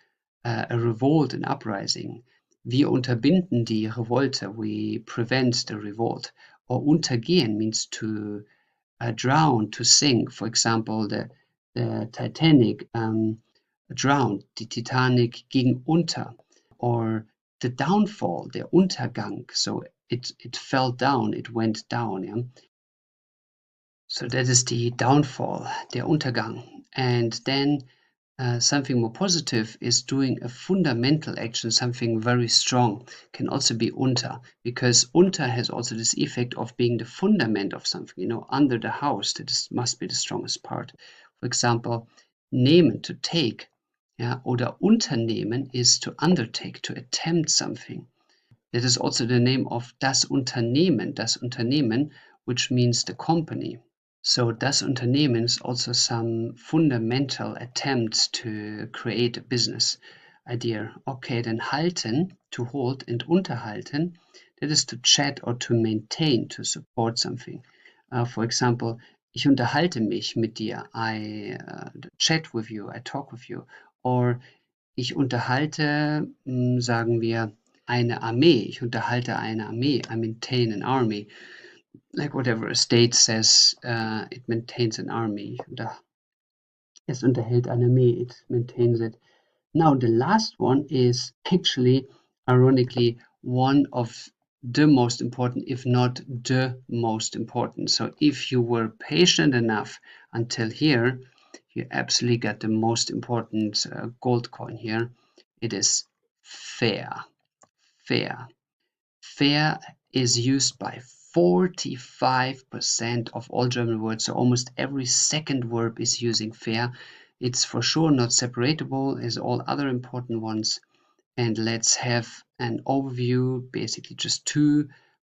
a revolt, an uprising. Wir unterbinden die Revolte, we prevent the revolt. Or untergehen means to drown, to sink. For example, the Titanic drowned, die Titanic ging unter. Or the downfall, der Untergang, so it fell down, it went down. Yeah? So that is the downfall, der Untergang. And then something more positive is doing a fundamental action, something very strong, can also be unter, because unter has also this effect of being the fundament of something, under the house, must be the strongest part. For example, nehmen, to take, yeah, oder unternehmen is to undertake, to attempt something. That is also the name of das Unternehmen, which means the company. So das Unternehmen is also some fundamental attempts to create a business idea. Okay, then halten, to hold, and unterhalten, that is to chat or to maintain, to support something. For example, ich unterhalte mich mit dir. I chat with you, I talk with you. Or ich unterhalte, sagen wir, eine Armee. Ich unterhalte eine Armee. I maintain an army. Like whatever a state says, it maintains an army. Es unterhält eine Armee, it maintains it. Now the last one is actually, ironically, one of the most important, if not the most important. So if you were patient enough until here, you absolutely got the most important gold coin here. It is fair. Fair. Fair is used by 45% of all German words, so almost every second verb is using fair. It's for sure not separatable as all other important ones. And let's have an overview, basically just 2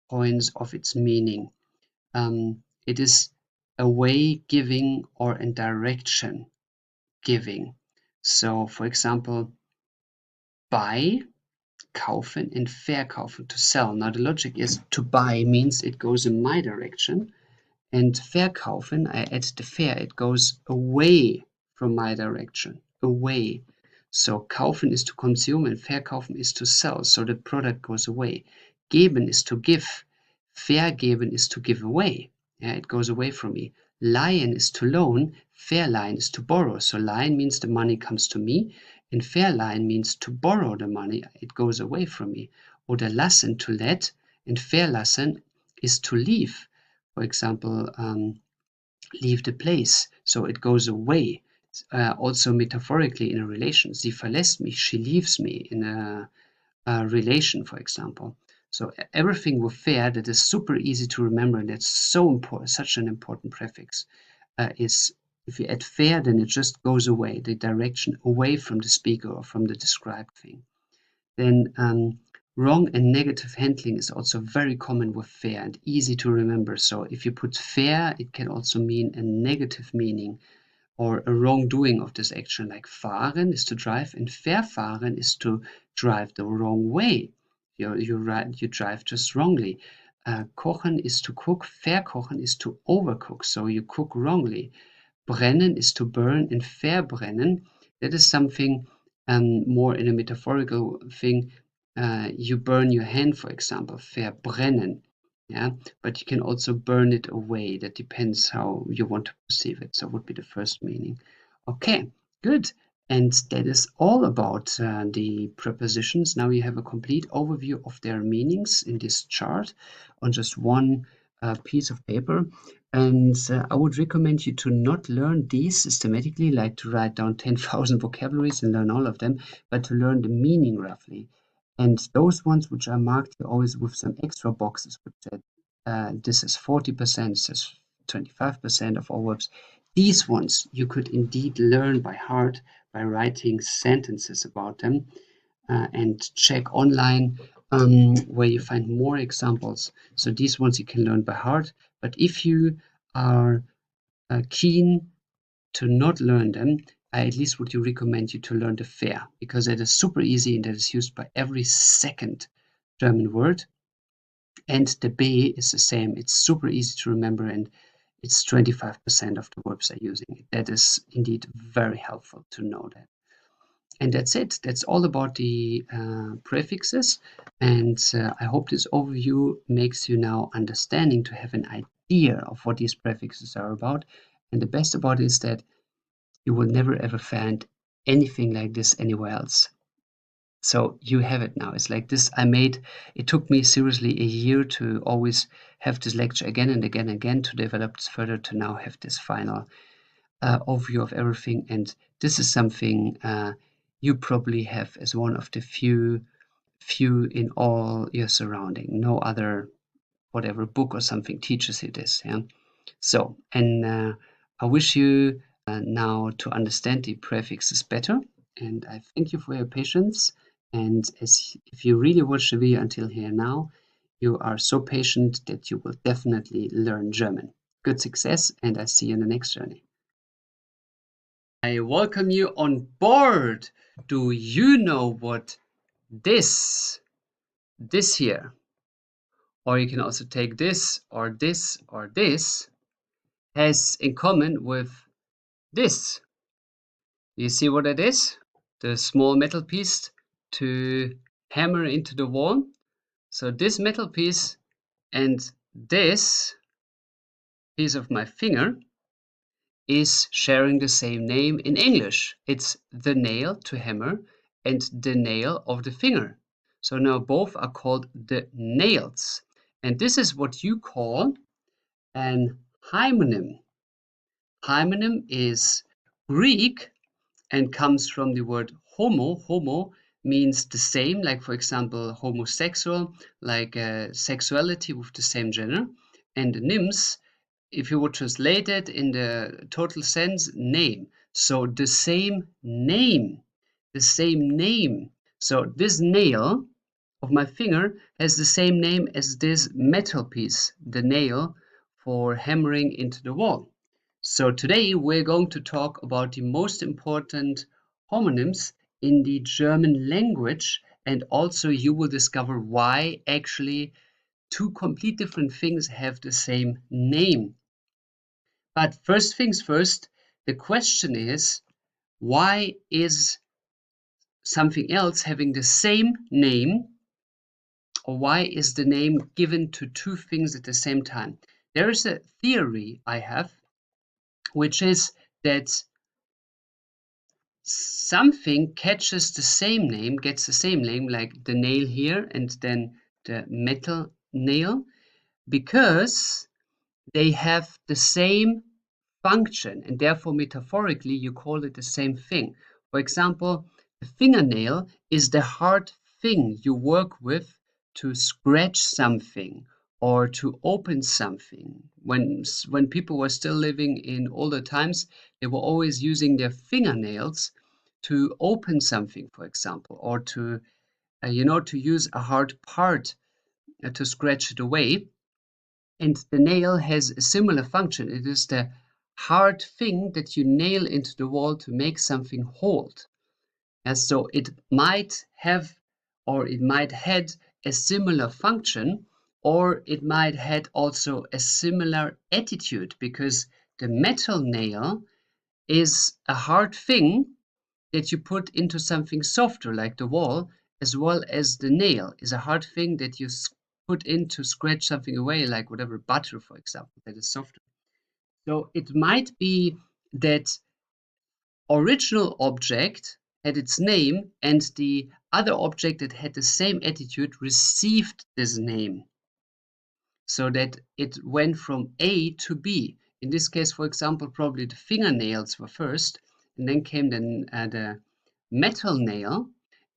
points of its meaning. It is a way giving or a direction giving. So, for example, buy, kaufen, and verkaufen, to sell. Now the logic is to buy means it goes in my direction, and verkaufen, I add the fair, it goes away from my direction, away. So kaufen is to consume and verkaufen is to sell, so the product goes away. Geben is to give, vergeben is to give away, yeah, it goes away from me. Leihen is to loan, verleihen is to borrow, so leihen means the money comes to me, and verleihen means to borrow the money, it goes away from me. Oder lassen, to let, and verlassen is to leave. For example, leave the place, so it goes away. also metaphorically in a relation. Sie verlässt mich, she leaves me in a relation, for example. So everything with fair that is super easy to remember and that's so important, such an important prefix, is if you add fair, then it just goes away, the direction away from the speaker or from the described thing. Then wrong and negative handling is also very common with fair and easy to remember. So if you put fair, it can also mean a negative meaning or a wrongdoing of this action, like fahren is to drive and verfahren is to drive the wrong way. You drive just wrongly. Kochen is to cook, verkochen is to overcook, so you cook wrongly. Brennen is to burn and verbrennen, that is something more in a metaphorical thing. You burn your hand, for example, verbrennen. Yeah, but you can also burn it away. That depends how you want to perceive it. So would be the first meaning. Okay, good. And that is all about the prepositions. Now you have a complete overview of their meanings in this chart on just one piece of paper. And I would recommend you to not learn these systematically, like to write down 10,000 vocabularies and learn all of them, but to learn the meaning roughly. And those ones which are marked here always with some extra boxes, which said this is 40%, this is 25% of all verbs. These ones you could indeed learn by heart by writing sentences about them and check online where you find more examples. So these ones you can learn by heart. But if you are keen to not learn them, I at least would recommend you to learn the fair, because that is super easy and that is used by every second German word. And the B is the same. It's super easy to remember and it's 25% of the verbs are using it. That is indeed very helpful to know that. And that's it. That's all about the prefixes. And I hope this overview makes you now understanding to have an idea of what these prefixes are about. And the best about it is that you will never ever find anything like this anywhere else. So you have it now. It's like this. It took me seriously a year to always have this lecture again and again and again to develop this further to now have this final overview of everything. And this is something you probably have as one of the few in all your surrounding. No other whatever book or something teaches you this. Yeah. So, and I wish you now to understand the prefixes better. And I thank you for your patience. And if you really watched the video until here now, you are so patient that you will definitely learn German. Good success, and I see you in the next journey. I welcome you on board. Do you know what this here, or you can also take this or this or this, has in common with this? You see what it is? The small metal piece to hammer into the wall. So this metal piece and this piece of my finger is sharing the same name in English. It's the nail to hammer and the nail of the finger. So now both are called the nails. And this is what you call an hymonym. Hymonym is Greek and comes from the word homo. Homo means the same, like for example, homosexual, like sexuality with the same gender. And nyms, if you would translate it in the total sense, name. So the same name, the same name. So this nail of my finger has the same name as this metal piece, the nail for hammering into the wall. So today we're going to talk about the most important homonyms in the German language, and also you will discover why actually two complete different things have the same name. But first things first, the question is, why is something else having the same name, or why is the name given to two things at the same time? There is a theory I have, which is that something gets the same name, like the nail here and then the metal nail, because they have the same function, and therefore metaphorically you call it the same thing. For example, the fingernail is the hard thing you work with to scratch something or to open something. When people were still living in older times, they were always using their fingernails to open something, for example, or to to use a hard part to scratch it away. And the nail has a similar function. It is the hard thing that you nail into the wall to make something hold. And so it might have, or it might had a similar function, or it might had also a similar attitude, because the metal nail is a hard thing that you put into something softer like the wall, as well as the nail is a hard thing that you put in to scratch something away, like whatever butter, for example, that is softer. So it might be that original object had its name and the other object that had the same attitude received this name, so that it went from A to B. In this case, for example, probably the fingernails were first, and then came the metal nail,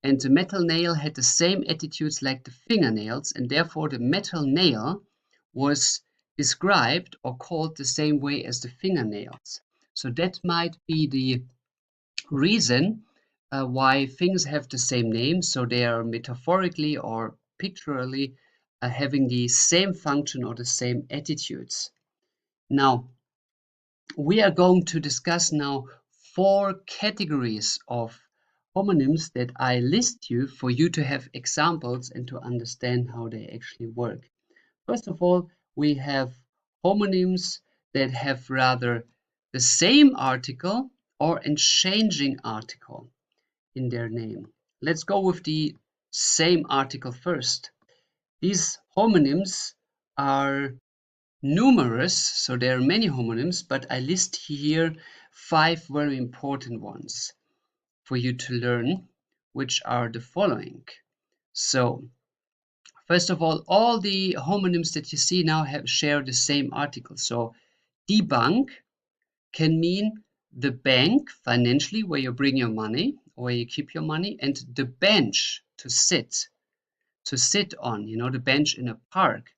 and the metal nail had the same attitudes like the fingernails, and therefore the metal nail was described or called the same way as the fingernails. So that might be the reason why things have the same name, so they are metaphorically or pictorially having the same function or the same attitudes. Now, we are going to discuss now 4 categories of homonyms that I list you for you to have examples and to understand how they actually work. First of all, we have homonyms that have rather the same article or a changing article in their name. Let's go with the same article first. These homonyms are numerous, so there are many homonyms, but I list here 5 very important ones for you to learn, which are the following. So, first of all the homonyms that you see now share the same article. So, die Bank can mean the bank financially, where you bring your money, where you keep your money, and the bench to sit on, the bench in a park.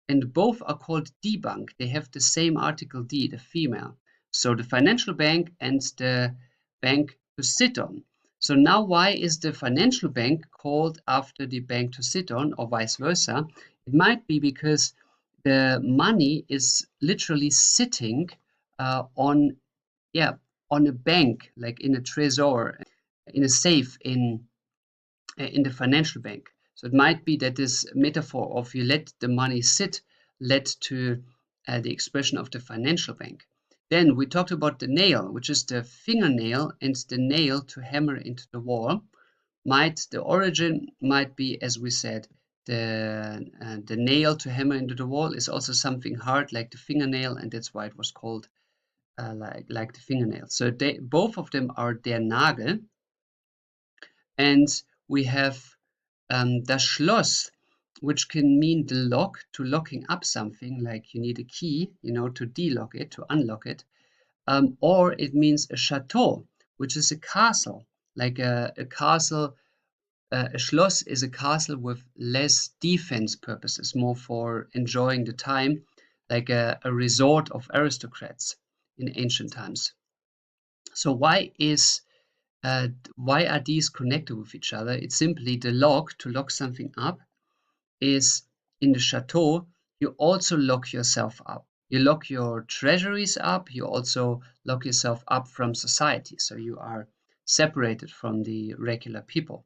And both are called die Bank. They have the same article die, the female. So the financial bank and the bank to sit on. So now why is the financial bank called after the bank to sit on, or vice versa? It might be because the money is literally sitting on a bank, like in a trésor, in a safe in the financial bank. So it might be that this metaphor of you let the money sit led to the expression of the financial bank. Then we talked about the nail, which is the fingernail and the nail to hammer into the wall. The origin might be, as we said, the nail to hammer into the wall is also something hard like the fingernail, and that's why it was called like the fingernail. So both of them are der Nagel, and we have das Schloss, which can mean the lock, to locking up something, like you need a key, to delock it, to unlock it, or it means a chateau, which is a castle, like a castle. A Schloss is a castle with less defense purposes, more for enjoying the time, like a resort of aristocrats in ancient times. So why are these connected with each other? It's simply the lock, to lock something up, is in the chateau, you also lock yourself up. You lock your treasuries up, you also lock yourself up from society, so you are separated from the regular people.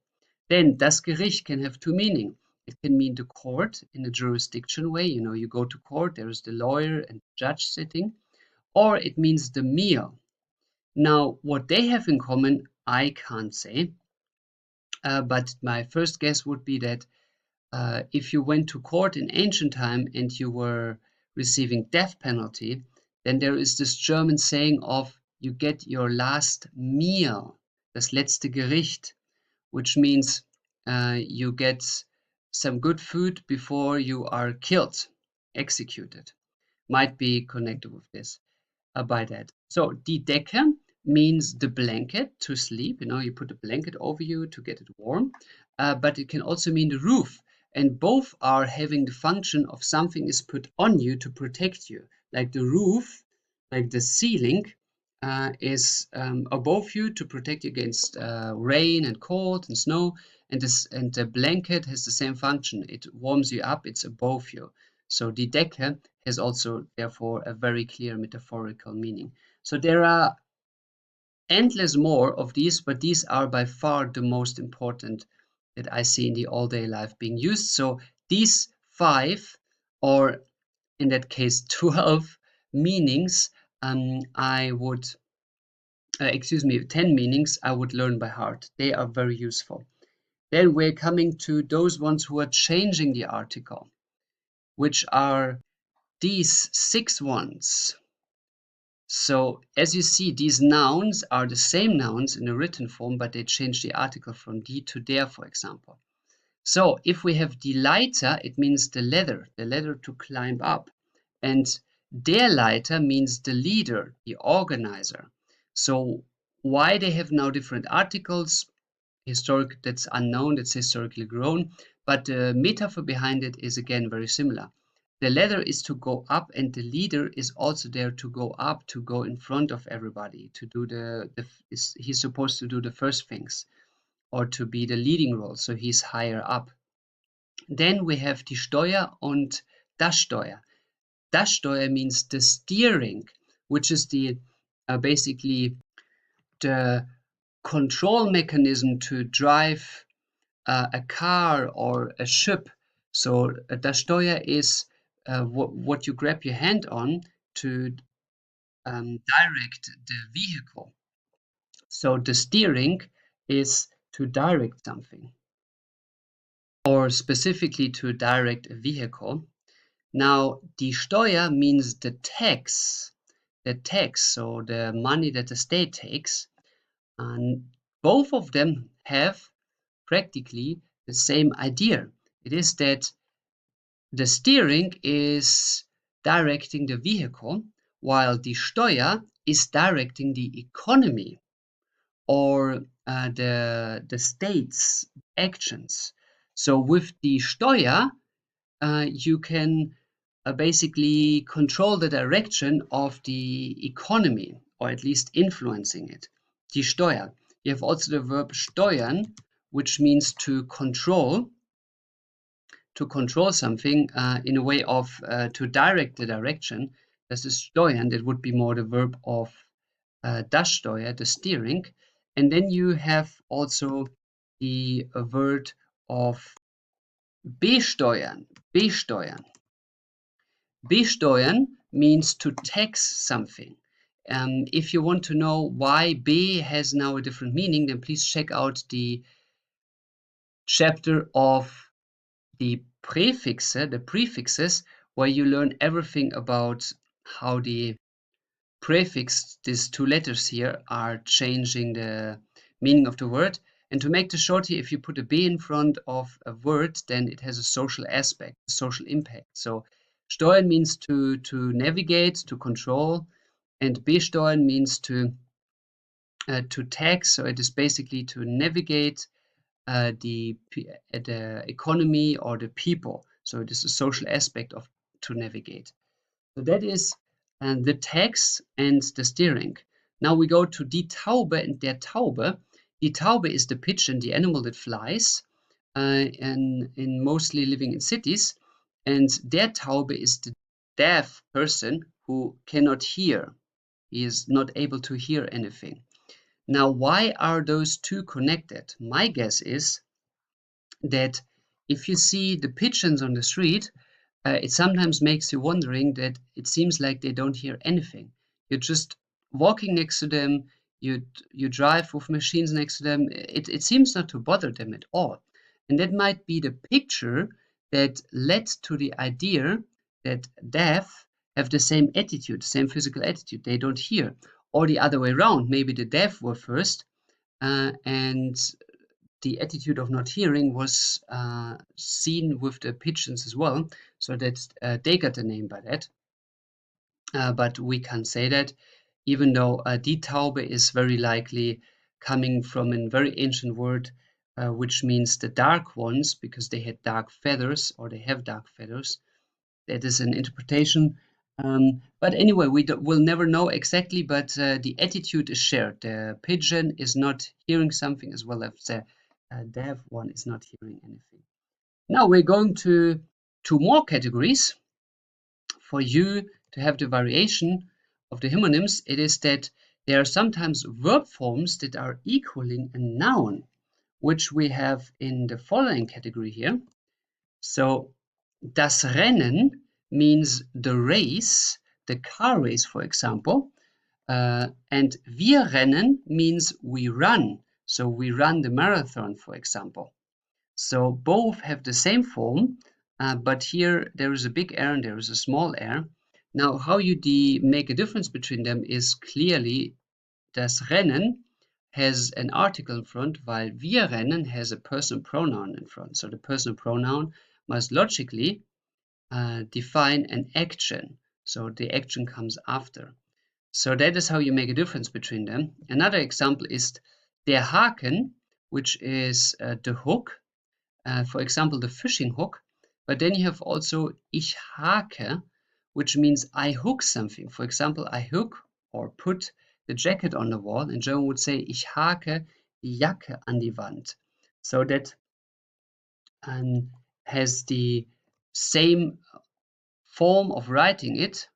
Then das Gericht can have two meanings. It can mean the court in a jurisdiction way, you go to court, there is the lawyer and the judge sitting, or it means the meal. Now, what they have in common, I can't say, but my first guess would be that if you went to court in ancient time and you were receiving death penalty, then there is this German saying of you get your last meal, das letzte Gericht, which means you get some good food before you are killed, executed. Might be connected with this. by that. So die Decke means the blanket to sleep. You know, you put a blanket over you to get it warm, but it can also mean the roof. And both are having the function of something is put on you to protect you. Like the roof, like the ceiling, is above you to protect you against rain and cold and snow. And the blanket has the same function. It warms you up. It's above you. So die Decke has also, therefore, a very clear metaphorical meaning. So there are endless more of these, but these are by far the most important that I see in the all-day life being used. So these 5, or in that case 12 meanings, I would, 10 meanings I would learn by heart. They are very useful. Then we're coming to those ones who are changing the article, which are these 6 ones. So as you see, these nouns are the same nouns in a written form, but they change the article from die to der, for example. So if we have die Leiter, it means the ladder to climb up. And der Leiter means the leader, the organizer. So why they have now different articles, that's unknown, that's historically grown, but the metaphor behind it is again very similar. The ladder is to go up, and the leader is also there to go up, to go in front of everybody, to do he's supposed to do the first things, or to be the leading role, so he's higher up. Then we have die Steuer und das Steuer. Das Steuer means the steering, which is the basically the control mechanism to drive a car or a ship. So das Steuer is what you grab your hand on to direct the vehicle. So the steering is to direct something, or specifically to direct a vehicle. Now, die Steuer means the tax, so the money that the state takes. And both of them have practically the same idea. It is that the steering is directing the vehicle, while the Steuer is directing the economy, or the state's actions. So with the Steuer, you can basically control the direction of the economy, or at least influencing it. Die Steuer. You have also the verb steuern, which means to control something in a way of to direct the direction. Das ist steuern. That would be more the verb of das Steuer, the steering. And then you have also the word of besteuern. Besteuern means to tax something. If you want to know why be has now a different meaning, then please check out the chapter of the prefixes, where you learn everything about how the prefix, these 2 letters here, are changing the meaning of the word. And to make this short here, if you put a B in front of a word, then it has a social aspect, a social impact. So steuern means to navigate, to control, and besteuern means to tax. So it is basically to navigate the economy or the people. So it is a social aspect of to navigate. So that is the tax and the steering. Now we go to die Taube and der Taube. Die Taube is the pigeon, the animal that flies, and in mostly living in cities. And der Taube is the deaf person who cannot hear. He is not able to hear anything. Now, why are those 2 connected? My guess is that if you see the pigeons on the street, it sometimes makes you wondering that it seems like they don't hear anything. You're just walking next to them, you drive with machines next to them. It seems not to bother them at all. And that might be the picture that led to the idea that deaf have the same attitude, same physical attitude. They don't hear. Or the other way around. Maybe the deaf were first, and the attitude of not hearing was seen with the pigeons as well, so that they got the name by that. but we can't say that, even though die Taube is very likely coming from a very ancient word, which means the dark ones, because they had dark feathers, or they have dark feathers. That is an interpretation. But anyway, we'll never know exactly, but the attitude is shared. The pigeon is not hearing something, as well as the deaf one is not hearing anything. Now we're going to two more categories for you to have the variation of the homonyms. It is that there are sometimes verb forms that are equaling a noun, which we have in the following category here. So das Rennen means the race, the car race, for example. And wir rennen means we run. So we run the marathon, for example. So both have the same form, but here there is a big R and there is a small r. Now, how you make a difference between them is clearly das Rennen has an article in front, while wir rennen has a personal pronoun in front. So the personal pronoun must logically define an action. So the action comes after. So that is how you make a difference between them. Another example is der Haken, which is the hook. For example, the fishing hook. But then you have also ich hake, which means I hook something. For example, I hook or put the jacket on the wall. In German would say ich hake die Jacke an die Wand. So that has the same form of writing it,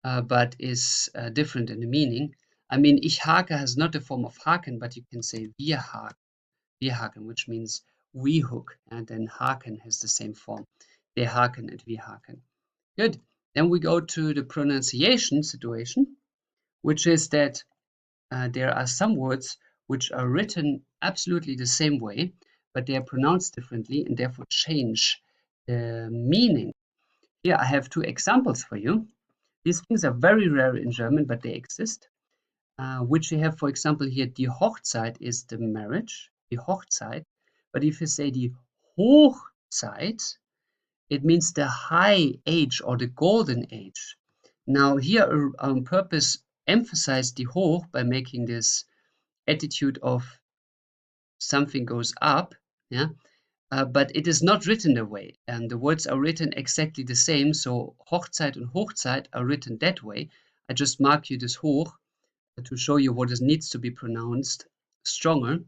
but is different in the meaning. I mean, ich hake has not the form of haken, but you can say wir haken, which means we hook, and then haken has the same form. Der Haken and wir haken. Good. Then we go to the pronunciation situation, which is that there are some words which are written absolutely the same way, but they are pronounced differently and therefore change the meaning. Here I have two examples for you. These things are very rare in German, but they exist. Which you have, for example, here, die Hochzeit is the marriage, die Hochzeit. But if you say die Hochzeit, it means the high age or the golden age. Now here on purpose emphasize die hoch by making this attitude of something goes up, yeah. But it is not written that way, and the words are written exactly the same. So Hochzeit and Hochzeit are written that way. I just mark you this hoch to show you what needs to be pronounced stronger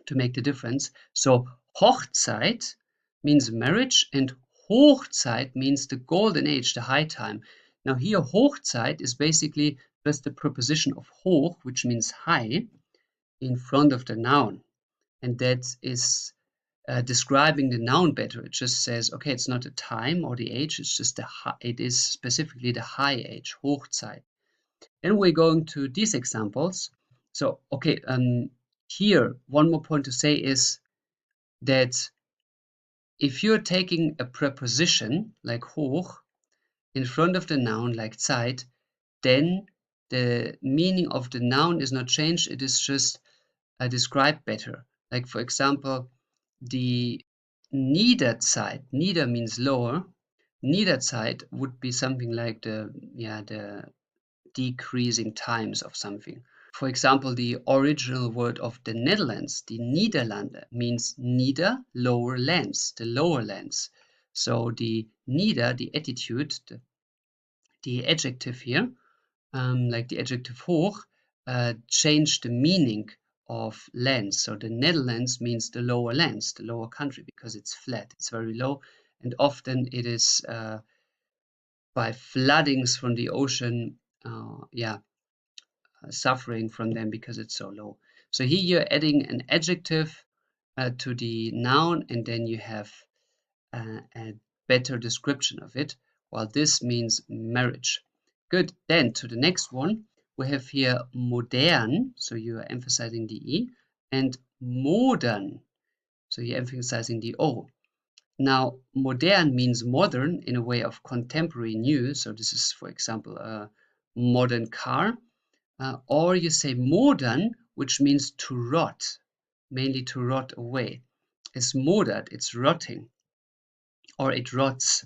to make the difference. So Hochzeit means marriage and Hochzeit means the golden age, the high time. Now here Hochzeit is basically just the preposition of hoch, which means high, in front of the noun. And that is describing the noun better. It just says, okay, it's not the time or the age, it's just it is specifically the high age, Hochzeit. Then we're going to these examples. So, okay, here, one more point to say is that if you're taking a preposition like hoch in front of the noun like Zeit, then the meaning of the noun is not changed. It is just described better. Like, for example, the Niederzeit, Nieder means lower. Niederzeit would be something like the decreasing times of something. For example, the original word of the Netherlands, die Niederlande, means nieder, lower lands, the lower lands. So the nieder, the attitude, the adjective here, like the adjective hoch, changed the meaning of lands. So the Netherlands means the lower lands, the lower country, because it's flat, it's very low, and often it is by floodings from the ocean, suffering from them because it's so low. So here you're adding an adjective to the noun, and then you have a better description of it, while this means marriage. Good. Then to the next one, we have here modern, so you are emphasizing the E, and modern, so you're emphasizing the O. Now, modern means modern in a way of contemporary new, so this is, for example, a modern car. Or you say modern, which means to rot, mainly to rot away. It's modert, it's rotting, or it rots.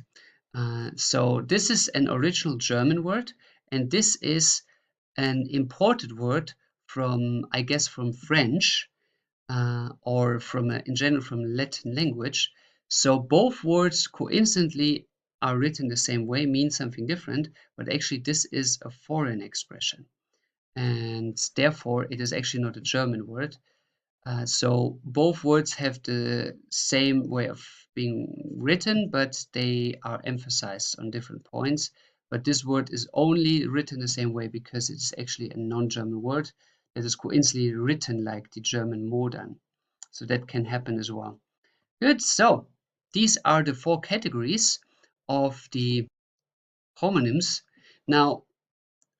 So this is an original German word, and this is an imported word from, I guess, from French, or from in general from Latin language. So both words coincidentally are written the same way, mean something different, but actually this is a foreign expression, and therefore it is actually not a German word. So both words have the same way of being written, but they are emphasized on different points. But this word is only written the same way because it's actually a non-German word that is coincidentally written like the German modern. So that can happen as well. Good. So these are the four categories of the homonyms. Now,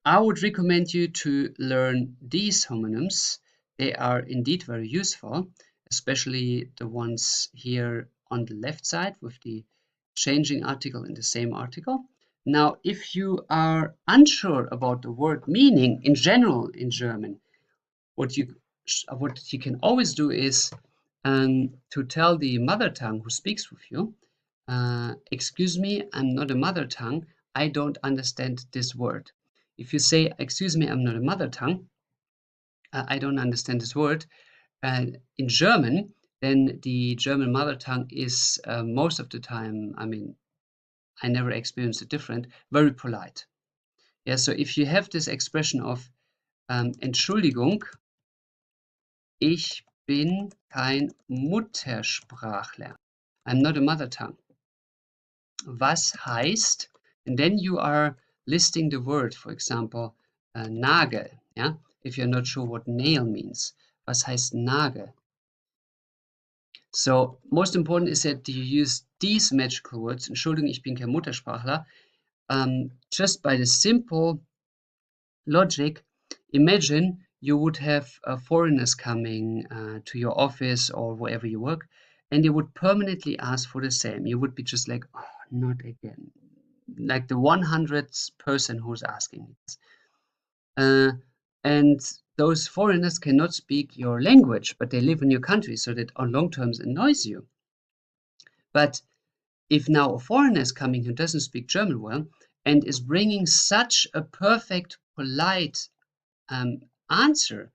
I would recommend you to learn these homonyms. They are indeed very useful, especially the ones here on the left side with the changing article in the same article. Now, if you are unsure about the word meaning in general in German, what you can always do is to tell the mother tongue who speaks with you, excuse me, I'm not a mother tongue, I don't understand this word. If you say, excuse me, I'm not a mother tongue, I don't understand this word, in German, then the German mother tongue is most of the time, I mean, I never experienced it different, very polite. Yeah, so if you have this expression of Entschuldigung, ich bin kein Muttersprachler. I'm not a mother tongue. Was heißt, and then you are listing the word, for example, Nagel. Yeah, if you're not sure what nail means. Was heißt Nagel? So most important is that you use these magical words. Entschuldigung, ich bin kein Muttersprachler. Just by the simple logic, imagine you would have foreigners coming to your office or wherever you work, and they would permanently ask for the same. You would be just like, oh, not again. Like the 100th person who's asking this. And those foreigners cannot speak your language, but they live in your country, so that on long terms annoys you. But if now a foreigner is coming who doesn't speak German well and is bringing such a perfect, polite answer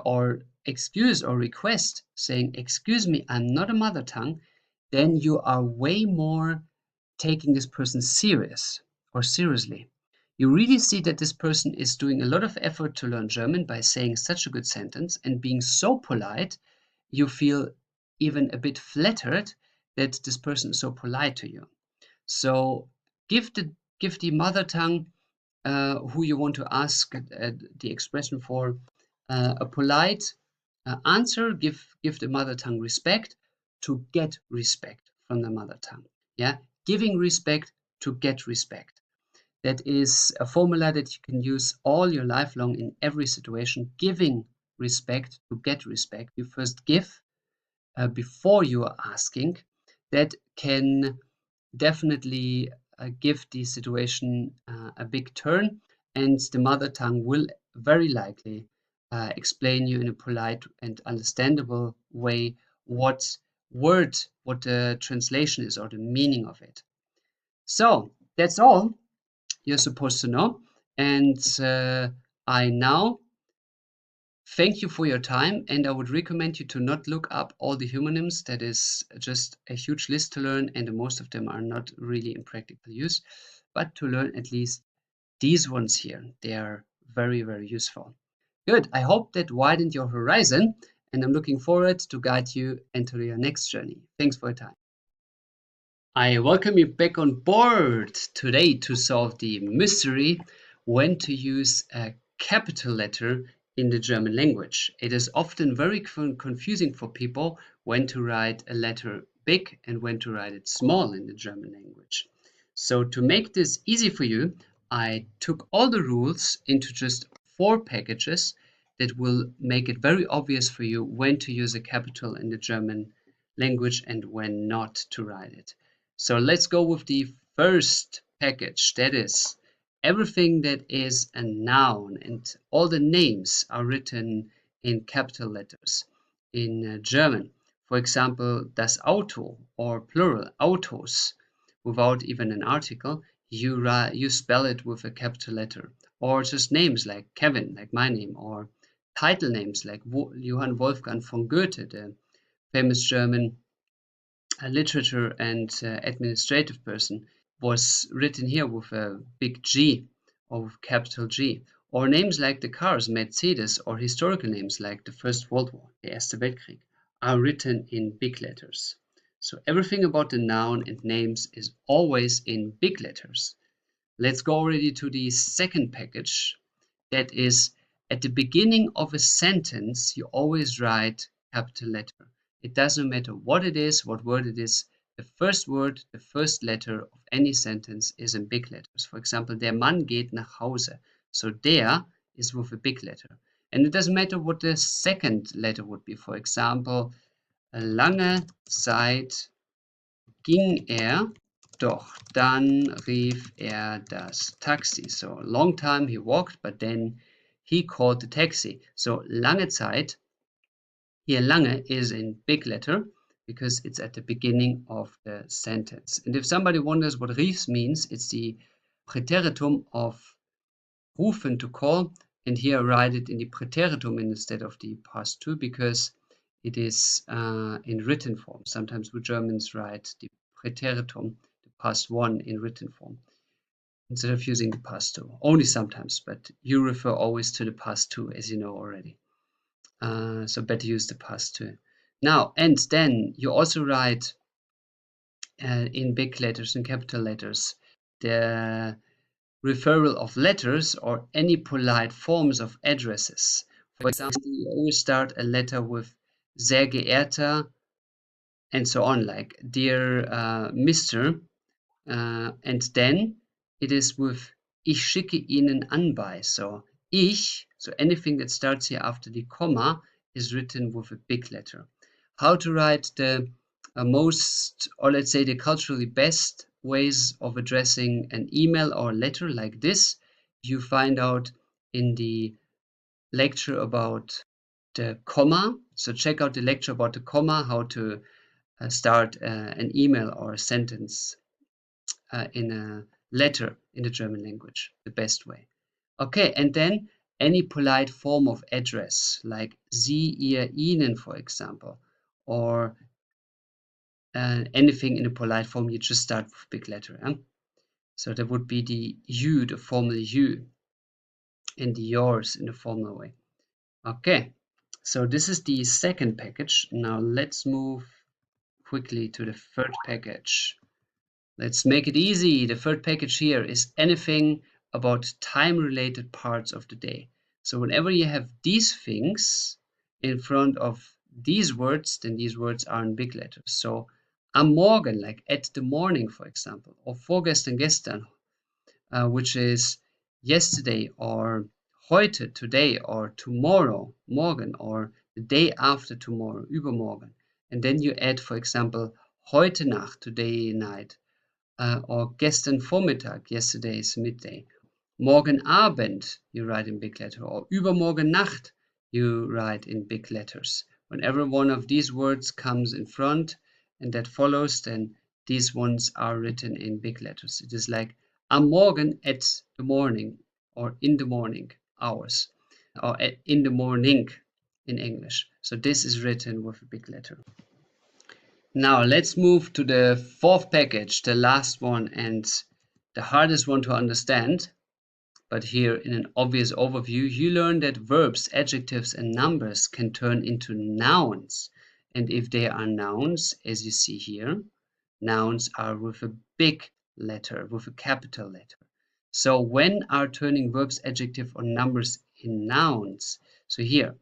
or excuse or request saying, excuse me, I'm not a mother tongue, then you are way more taking this person serious or seriously. You really see that this person is doing a lot of effort to learn German by saying such a good sentence and being so polite, you feel even a bit flattered that this person is so polite to you. So give the mother tongue who you want to ask the expression for a polite answer. Give the mother tongue respect to get respect from the mother tongue. Yeah, giving respect to get respect. That is a formula that you can use all your life long in every situation. Giving respect to get respect. You first give before you are asking. That can definitely give the situation a big turn, and the mother tongue will very likely explain you in a polite and understandable way what what the translation is or the meaning of it. So that's all you're supposed to know, and I now thank you for your time, and I would recommend you to not look up all the homonyms. That is just a huge list to learn, and most of them are not really in practical use, but to learn at least these ones here. They are very, very useful. Good. I hope that widened your horizon, and I'm looking forward to guide you into your next journey. Thanks for your time. I welcome you back on board today to solve the mystery when to use a capital letter in the German language. It is often very confusing for people when to write a letter big and when to write it small in the German language. So to make this easy for you, I took all the rules into just 4 packages that will make it very obvious for you when to use a capital in the German language and when not to write it. So let's go with the first package. That is everything that is a noun and all the names are written in capital letters in German. For example, das Auto or plural Autos without even an article, you spell it with a capital letter. Or just names like Kevin, like my name, or title names like Johann Wolfgang von Goethe, the famous German literature and administrative person, was written here with a big G or with capital G. Or names like the cars, Mercedes, or historical names like the First World War, the Erste Weltkrieg, are written in big letters. So everything about the noun and names is always in big letters. Let's go already to the second package. That is, at the beginning of a sentence, you always write capital letter. It doesn't matter what it is, what word it is. The first word, the first letter of any sentence is in big letters. For example, der Mann geht nach Hause. So der is with a big letter. And it doesn't matter what the second letter would be. For example, lange Zeit ging er, doch dann rief er das Taxi. So long time he walked, but then he called the taxi. So lange Zeit, here lange is in big letter because it's at the beginning of the sentence. And if somebody wonders what rief means, it's the Präteritum of rufen, to call, and here write it in the Präteritum instead of the past two because it is in written form. Sometimes we Germans write the Präteritum, the past one, in written form instead of using the past two. Only sometimes, but you refer always to the past two, as you know already. So better use the past two. Now, and then you also write in big letters, in capital letters, the referral of letters or any polite forms of addresses. For example, you always start a letter with sehr geehrter and so on, like dear Mr. And then it is with ich schicke Ihnen anbei. So ich, so anything that starts here after the comma is written with a big letter. How to write the most, or let's say the culturally best ways of addressing an email or letter like this, you find out in the lecture about the comma. So check out the lecture about the comma, how to start an email or a sentence in a letter in the German language, the best way. Okay, and then any polite form of address, like Sie, ihr, ihnen, for example, or anything in a polite form, you just start with big letter. So that would be the you, the formal you, and the yours in the formal way. Okay, so this is the second package. Now let's move quickly to the third package. Let's make it easy. The third package here is anything about time-related parts of the day. So whenever you have these things in front of these words, then these words are in big letters. So am Morgen, like at the morning, for example, or vorgestern, gestern, which is yesterday, or heute, today, or tomorrow, morgen, or the day after tomorrow, übermorgen. And then you add, for example, heute Nacht, today night, or gestern Vormittag, yesterday's midday. Morgen Abend, you write in big letter, or übermorgen Nacht, you write in big letters. Whenever one of these words comes in front and that follows, then these ones are written in big letters. It is like am Morgen, at the morning, or in the morning hours, or in the morning in English. So this is written with a big letter. Now let's move to the fourth package, the last one and the hardest one to understand. But here in an obvious overview, you learn that verbs, adjectives, and numbers can turn into nouns. And if they are nouns, as you see here, nouns are with a big letter, with a capital letter. So when are turning verbs, adjective, or numbers in nouns? So here,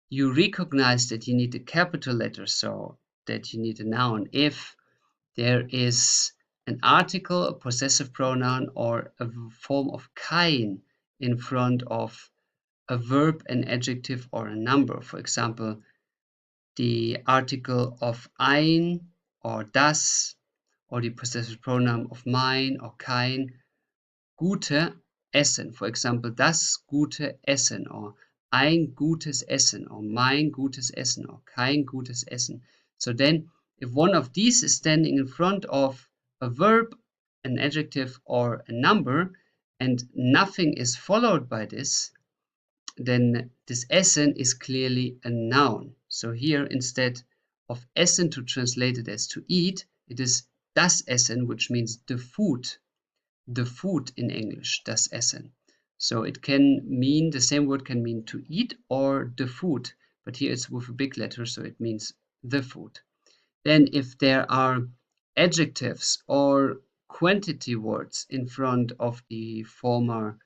you recognize that you need a capital letter, so that you need a noun if there is an article, a possessive pronoun, or a form of kein in front of a verb, an adjective, or a number. For example, the article of ein or das, or the possessive pronoun of mein or kein. Gute Essen, for example, das gute Essen, or ein gutes Essen, or mein gutes Essen, or kein gutes Essen. So then, if one of these is standing in front of a verb, an adjective, or a number, and nothing is followed by this, then this Essen is clearly a noun. So here, instead of Essen to translate it as to eat, it is das Essen, which means the food in English, das Essen. So it can mean, the same word can mean to eat or the food, but here it's with a big letter, so it means the food. Then if there are adjectives or quantity words in front of the former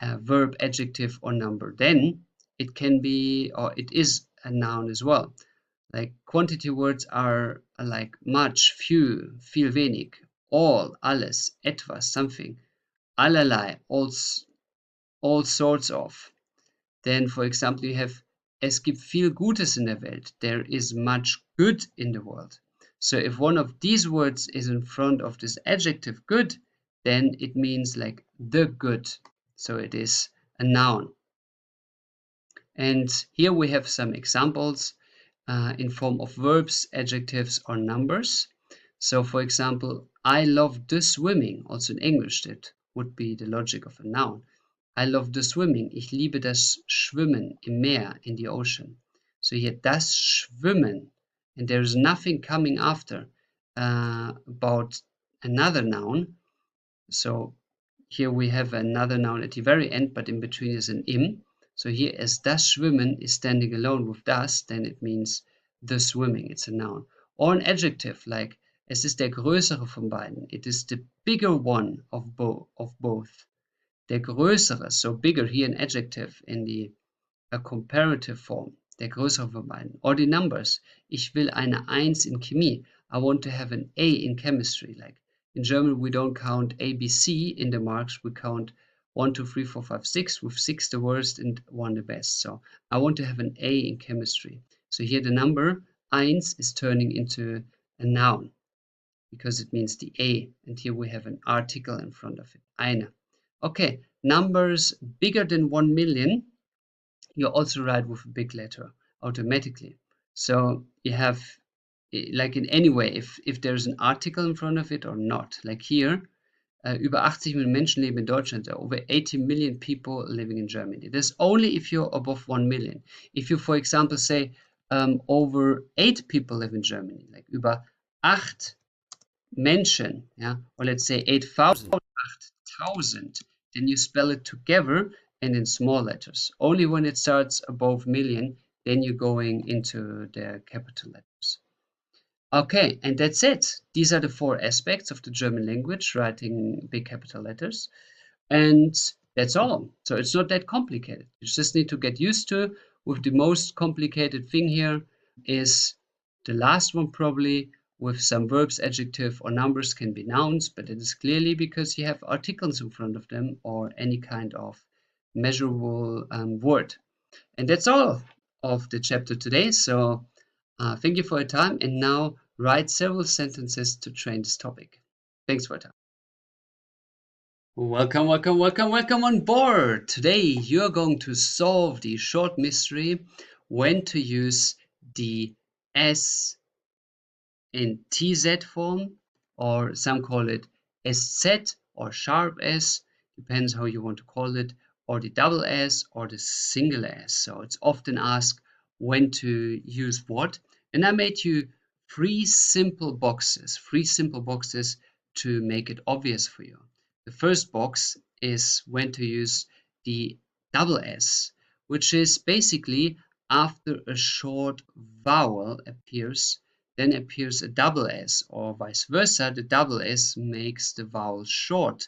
verb, adjective, or number, then it can be, or it is a noun as well. Like quantity words are like much, few, viel, wenig, all, alles, etwas, something, allerlei, all sorts of. Then, for example, you have es gibt viel Gutes in der Welt. There is much good in the world. So if one of these words is in front of this adjective good, then it means like the good. So it is a noun. And here we have some examples in form of verbs, adjectives, or numbers. So for example, I love the swimming. Also in English, that would be the logic of a noun. I love the swimming. Ich liebe das Schwimmen im Meer, in the ocean. So here, das Schwimmen, and there's nothing coming after about another noun. So here we have another noun at the very end, but in between is an im. So here, as das Schwimmen is standing alone with das, then it means the swimming. It's a noun. Or an adjective, like es ist der größere von beiden. It is the bigger one of both. Der größere, so bigger, here an adjective in the a comparative form. Der größere von beiden. Or the numbers. Ich will eine Eins in Chemie. I want to have an A in chemistry. Like in German, we don't count A, B, C in the marks. We count 1, 2, 3, 4, 5, 6, with 6 the worst and 1 the best. So I want to have an A in chemistry. So here the number Eins is turning into a noun because it means the A. And here we have an article in front of it. Eine. Okay, numbers bigger than 1 million, you also write with a big letter automatically. So you have, like in any way, if there's an article in front of it or not. Like here, über 80 million Menschen leben in Deutschland. There are over 80 million people living in Germany. That's only if you're above 1 million. If you, for example, say over 8 people live in Germany, like über 8 Menschen, yeah, or let's say 8,000, 8,000, then you spell it together and in small letters. Only when it starts above million, then you're going into the capital letters. Okay, and that's it. These are the 4 aspects of the German language, writing big capital letters. And that's all. So it's not that complicated. You just need to get used to. With the most complicated thing here is the last one, probably, with some verbs, adjective, or numbers can be nouns, but it is clearly because you have articles in front of them or any kind of measurable word. And that's all of the chapter today. So thank you for your time. And now write several sentences to train this topic. Thanks for your time. Welcome, welcome, welcome, welcome on board. Today you're going to solve the short mystery when to use the S in TZ form, or some call it SZ or sharp S, depends how you want to call it, or the double S or the single S. So it's often asked when to use what. And I made you three simple boxes to make it obvious for you. The first box is when to use the double S, which is basically after a short vowel appears, then appears a double S, or vice versa. The double S makes the vowel short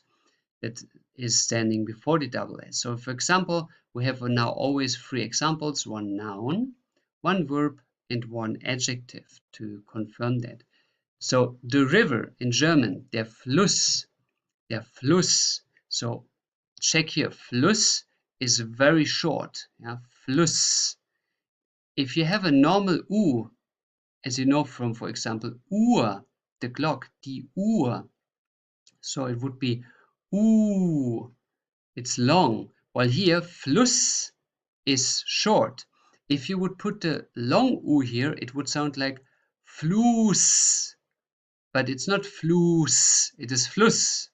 that is standing before the double S. So for example, we have now always 3 examples, 1 noun, 1 verb, and 1 adjective to confirm that. So the river in German, der Fluss. So check here, Fluss is very short, yeah? Fluss. If you have a normal U, as you know from, for example, Uhr, the clock, die Uhr. So it would be it's long, while here Fluss is short. If you would put the long U here, it would sound like Fluss, but it's not Fluss, it is Fluss.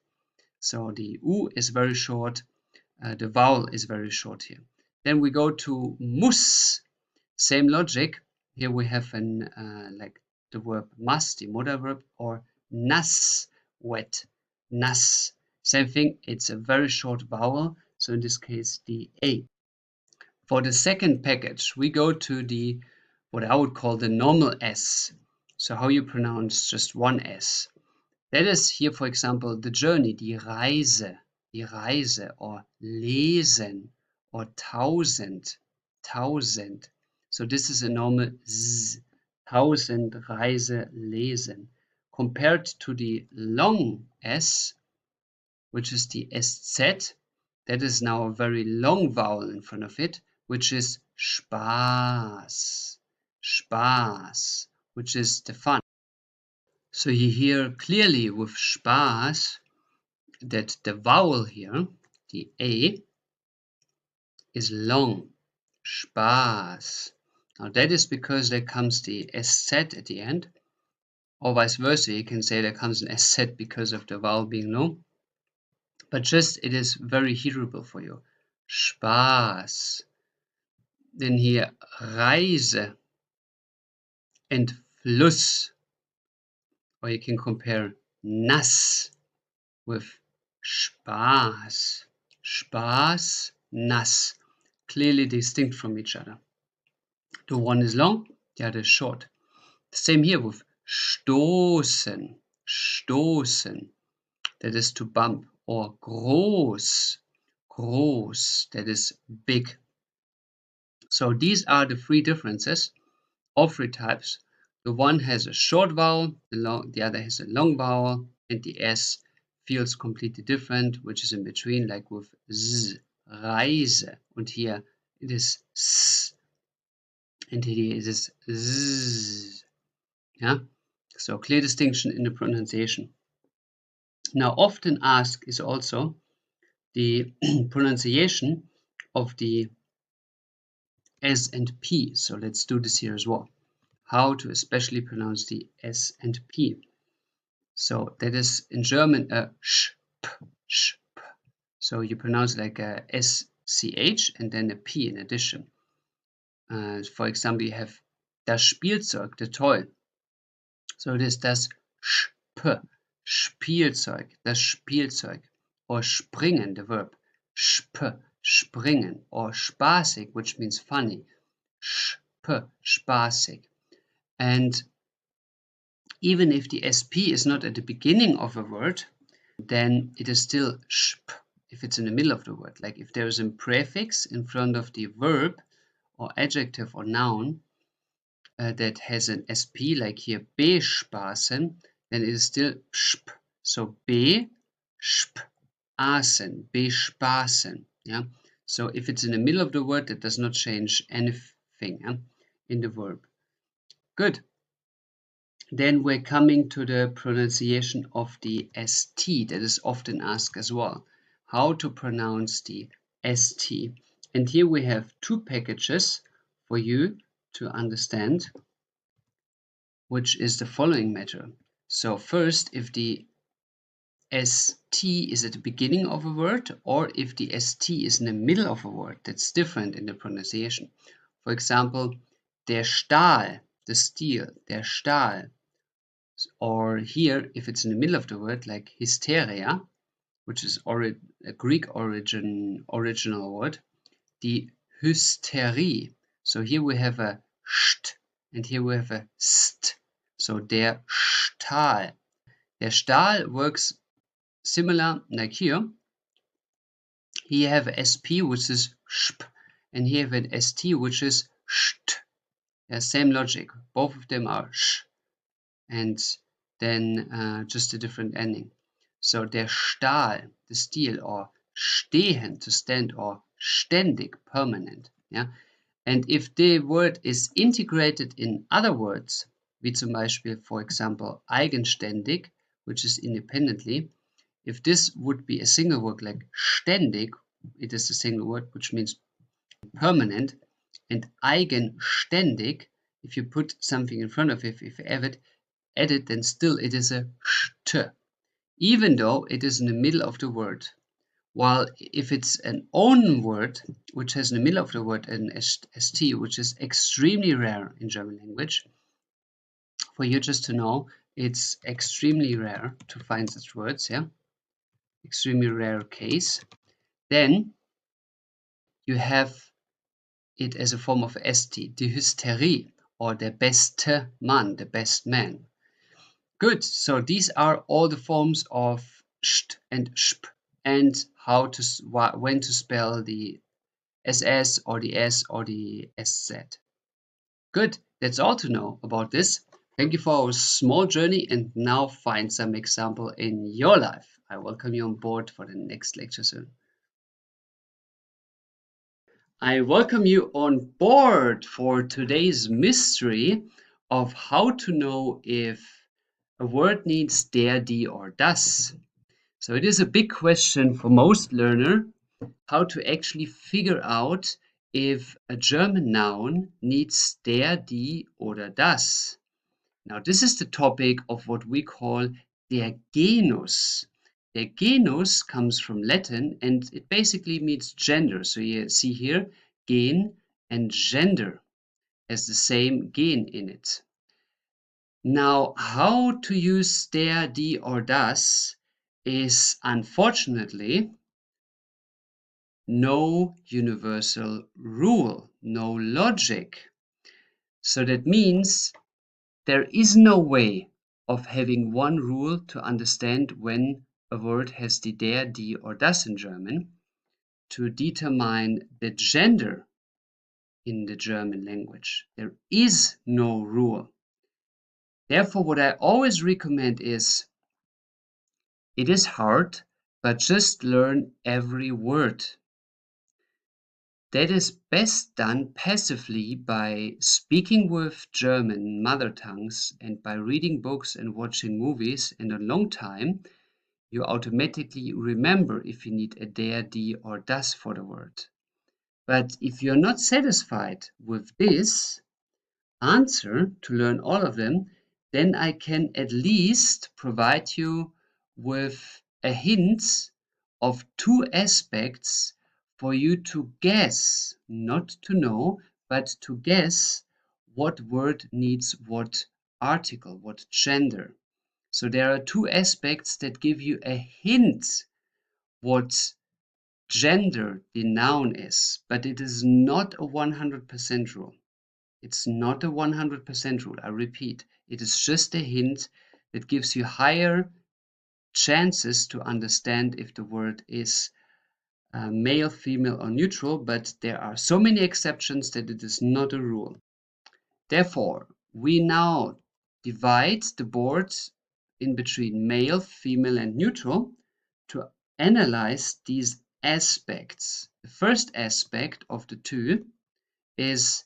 So the U is very short, the vowel is very short here. Then we go to muss, same logic. Here we have an like the verb must, the modal verb, or nass, wet, nass. Same thing, it's a very short vowel, so in this case the A. For the second package, we go to the what I would call the normal S. So how you pronounce just one S. That is here, for example, the journey, die Reise, or lesen, or tausend. So this is a normal Z, tausend, Reise, lesen. Compared to the long S, which is the SZ, that is now a very long vowel in front of it, which is Spaß, which is the fun. So you hear clearly with Spaß that the vowel here, the A, is long. Spaß. Now that is because there comes the SZ at the end, or vice versa. You can say there comes an SZ because of the vowel being long. But just it is very hearable for you. Spaß. Then here Reise and Fluss. Or you can compare nass with Spaß. Spaß, nass. Clearly distinct from each other. The one is long, the other is short. The same here with stoßen. That is to bump. Or groß, that is big. So these are the three differences, all three types. The one has a short vowel, the other has a long vowel, and the S feels completely different, which is in between, like with Z, Reise. And here it is S, and here it is Z. Yeah? So clear distinction in the pronunciation. Now often asked is also the pronunciation of the S and P. So let's do this here as well. How to especially pronounce the S and P. So that is in German a sh, p. So you pronounce like a SCH and then a P in addition. For example, you have das Spielzeug, the toy. So it is das Sp, Spielzeug, das Spielzeug. Or springen, the verb. Sp, springen. Or spaßig, which means funny. Sp, spaßig. And even if the SP is not at the beginning of a word, then it is still sp if it's in the middle of the word. Like if there is a prefix in front of the verb or adjective or noun that has an SP, like here bespaßen, then it is still sp. So bespaßen. Yeah. So if it's in the middle of the word, that does not change anything in the verb. Good. Then we're coming to the pronunciation of the ST that is often asked as well. How to pronounce the ST. And here we have two packages for you to understand, which is the following matter. So first, if the ST is at the beginning of a word or if the ST is in the middle of a word, that's different in the pronunciation. For example, der Stahl, the steel, der Stahl. Or here, if it's in the middle of the word, like hysteria, which is a Greek original word, the Hysterie. So here we have a st, and here we have a st. So der Stahl. Der Stahl works similar like here. Here you have a SP, which is sp, and here you have an ST, which is st. Yeah, same logic. Both of them are sh. And then just a different ending. So der Stahl, the steel, or stehen, to stand, or ständig, permanent. Yeah? And if the word is integrated in other words, wie zum Beispiel, for example, eigenständig, which is independently, if this would be a single word like ständig, it is a single word which means permanent, and eigenständig, if you put something in front of it, if you have it, added, then still it is a st, even though it is in the middle of the word. While if it's an own word, which has in the middle of the word an st, which is extremely rare in German language, for you just to know, it's extremely rare to find such words, yeah? Extremely rare case. Then you have it as a form of st, die Hysterie, or der beste Mann, the best man. Good, so these are all the forms of st and sp, and how to when to spell the ss or the s or the sz. Good, that's all to know about this. Thank you for our small journey, and now find some example in your life. I welcome you on board for the next lecture soon. I welcome you on board for today's mystery of how to know if a word needs der, die, or das. So it is a big question for most learner how to actually figure out if a German noun needs der, die, oder das. Now this is the topic of what we call der genus. Der genus comes from Latin and it basically means gender. So you see here, gen and gender has the same gen in it. Now, how to use der, die, or das is unfortunately no universal rule, no logic. So that means there is no way of having one rule to understand when a word has the der, die, or das in German to determine the gender in the German language. There is no rule. Therefore, what I always recommend is it is hard, but just learn every word. That is best done passively by speaking with German mother tongues and by reading books and watching movies. And a long time, you automatically remember if you need a der, die, or das for the word. But if you're not satisfied with this answer to learn all of them, then I can at least provide you with a hint of two aspects for you to guess, not to know, but to guess what word needs what article, what gender. So there are two aspects that give you a hint what gender the noun is, but it is not a 100% rule. It's not a 100% rule. I repeat, it is just a hint that gives you higher chances to understand if the word is male, female, or neutral, but there are so many exceptions that it is not a rule. Therefore, we now divide the board in between male, female, and neutral to analyze these aspects. The first aspect of the two is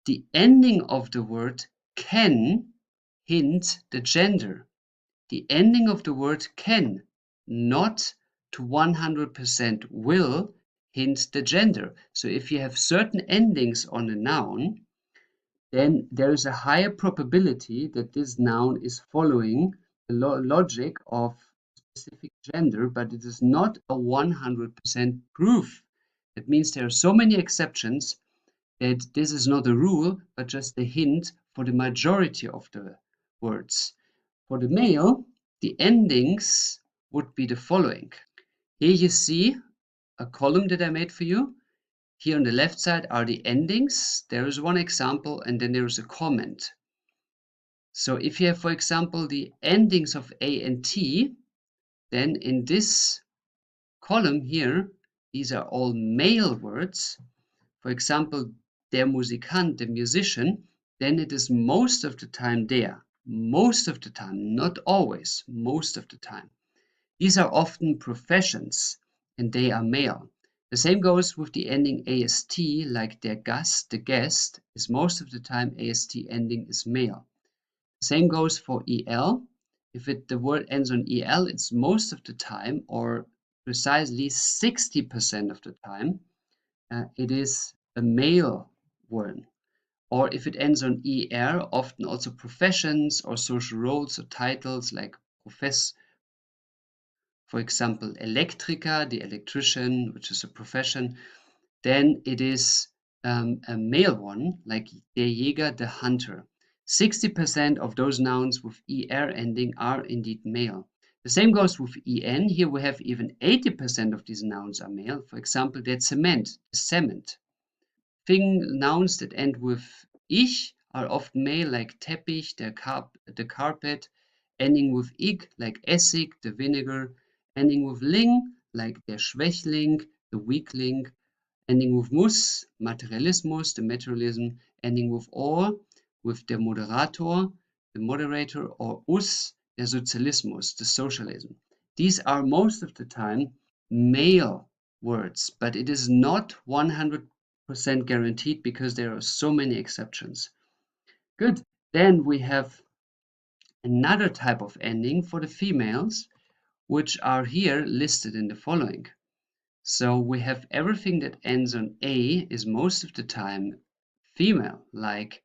the ending of the word can hint the gender. The ending of the word can, not to 100% will, hint the gender. So if you have certain endings on a noun, then there is a higher probability that this noun is following the logic of specific gender, but it is not a 100% proof. That means there are so many exceptions that this is not a rule, but just a hint for the majority of the words. For the male, the endings would be the following. Here you see a column that I made for you. Here on the left side are the endings. There is one example and then there is a comment. So if you have, for example, the endings of A and T, then in this column here, these are all male words. For example, der Musikant, the musician, then it is most of the time der. Most of the time, not always, most of the time. These are often professions and they are male. The same goes with the ending AST, like der Gast, the guest, is most of the time AST ending is male. The same goes for EL. If the word ends on EL, it's most of the time, or precisely 60% of the time, it is a male word. Or if it ends on er, often also professions or social roles or titles like profess, for example, Elektriker, the electrician, which is a profession. Then it is a male one, like der Jäger, the hunter. 60% of those nouns with er ending are indeed male. The same goes with en. Here we have even 80% of these nouns are male. For example, der Zement, the cement. Nouns that end with ich are often male, like Teppich, the carpet. Ending with ig, like Essig, the vinegar. Ending with ling, like der Schwächling, the weakling. Ending with mus, Materialismus, the materialism. Ending with or, with der Moderator, the moderator, or us, der Sozialismus, the socialism. These are most of the time male words, but it is not 100% guaranteed because there are so many exceptions. Good. Then we have another type of ending for the females, which are here listed in the following. So we have everything that ends on a is most of the time female, like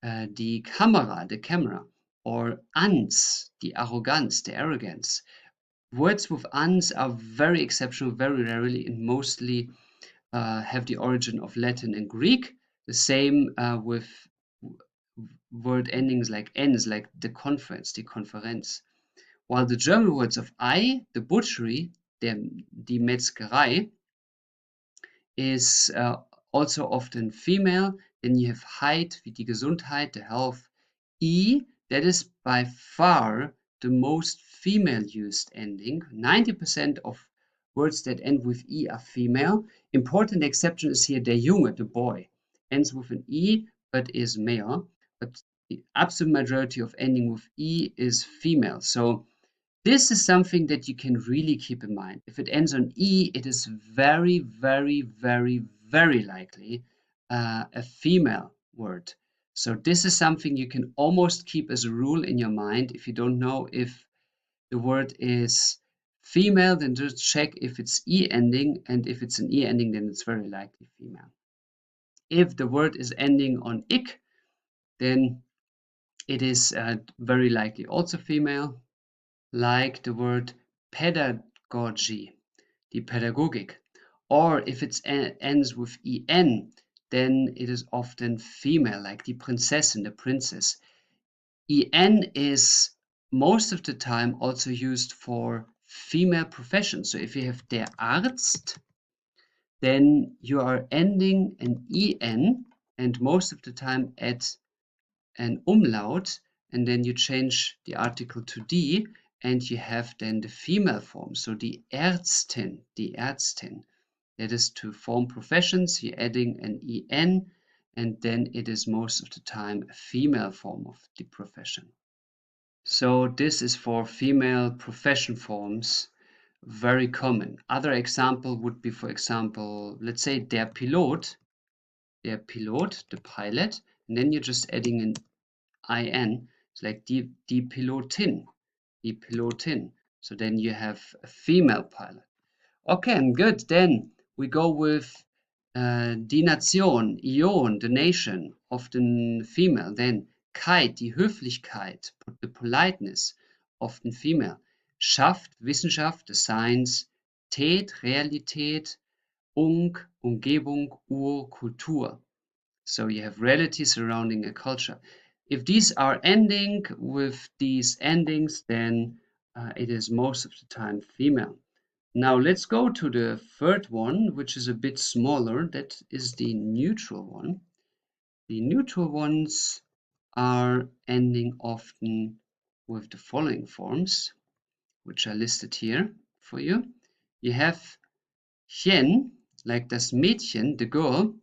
die Kamera, the camera, or ans, the arrogance, the arrogance. Words with ans are very exceptional, very rarely, and mostly have the origin of Latin and Greek. The same with word endings like ens, like the conference, die Konferenz. While the German words of I, the butchery, die Metzgerei, is also often female. Then you have Heit, wie die Gesundheit, the health. E, that is by far the most female used ending. 90% of words that end with E are female. Important exception is here der Junge, the boy. Ends with an E but is male. But the absolute majority of ending with E is female. So this is something that you can really keep in mind. If it ends on E, it is very, very, very, very likely a female word. So this is something you can almost keep as a rule in your mind. If you don't know if the word is female, then just check if it's E ending, and if it's an E ending, then it's very likely female. If the word is ending on ik, then it is very likely also female, like the word pedagogy, the Pädagogik. Or if it ends with en, then it is often female, like die Prinzessin, the princess. En is most of the time also used for female professions. So if you have der Arzt, then you are ending an en, and most of the time at an umlaut, and then you change the article to die, and you have then the female form. So die Ärztin, that is to form professions, you're adding an en, and then it is most of the time a female form of the profession. So this is for female profession forms, very common. Other example would be, for example, let's say der Pilot, the pilot, and then you're just adding an in. It's like die Pilotin, So then you have a female pilot. Okay, good. Then we go with die Nation, Ion, the nation, often female. Then Keit, die Höflichkeit, the politeness, often female. Schaft, Wissenschaft, the science. Tät, Realität. Umgebung, Kultur. So you have reality surrounding a culture. If these are ending with these endings, then it is most of the time female. Now let's go to the third one, which is a bit smaller. That is the neutral one. The neutral ones are ending often with the following forms, which are listed here for you. You have chen, like das Mädchen, the girl,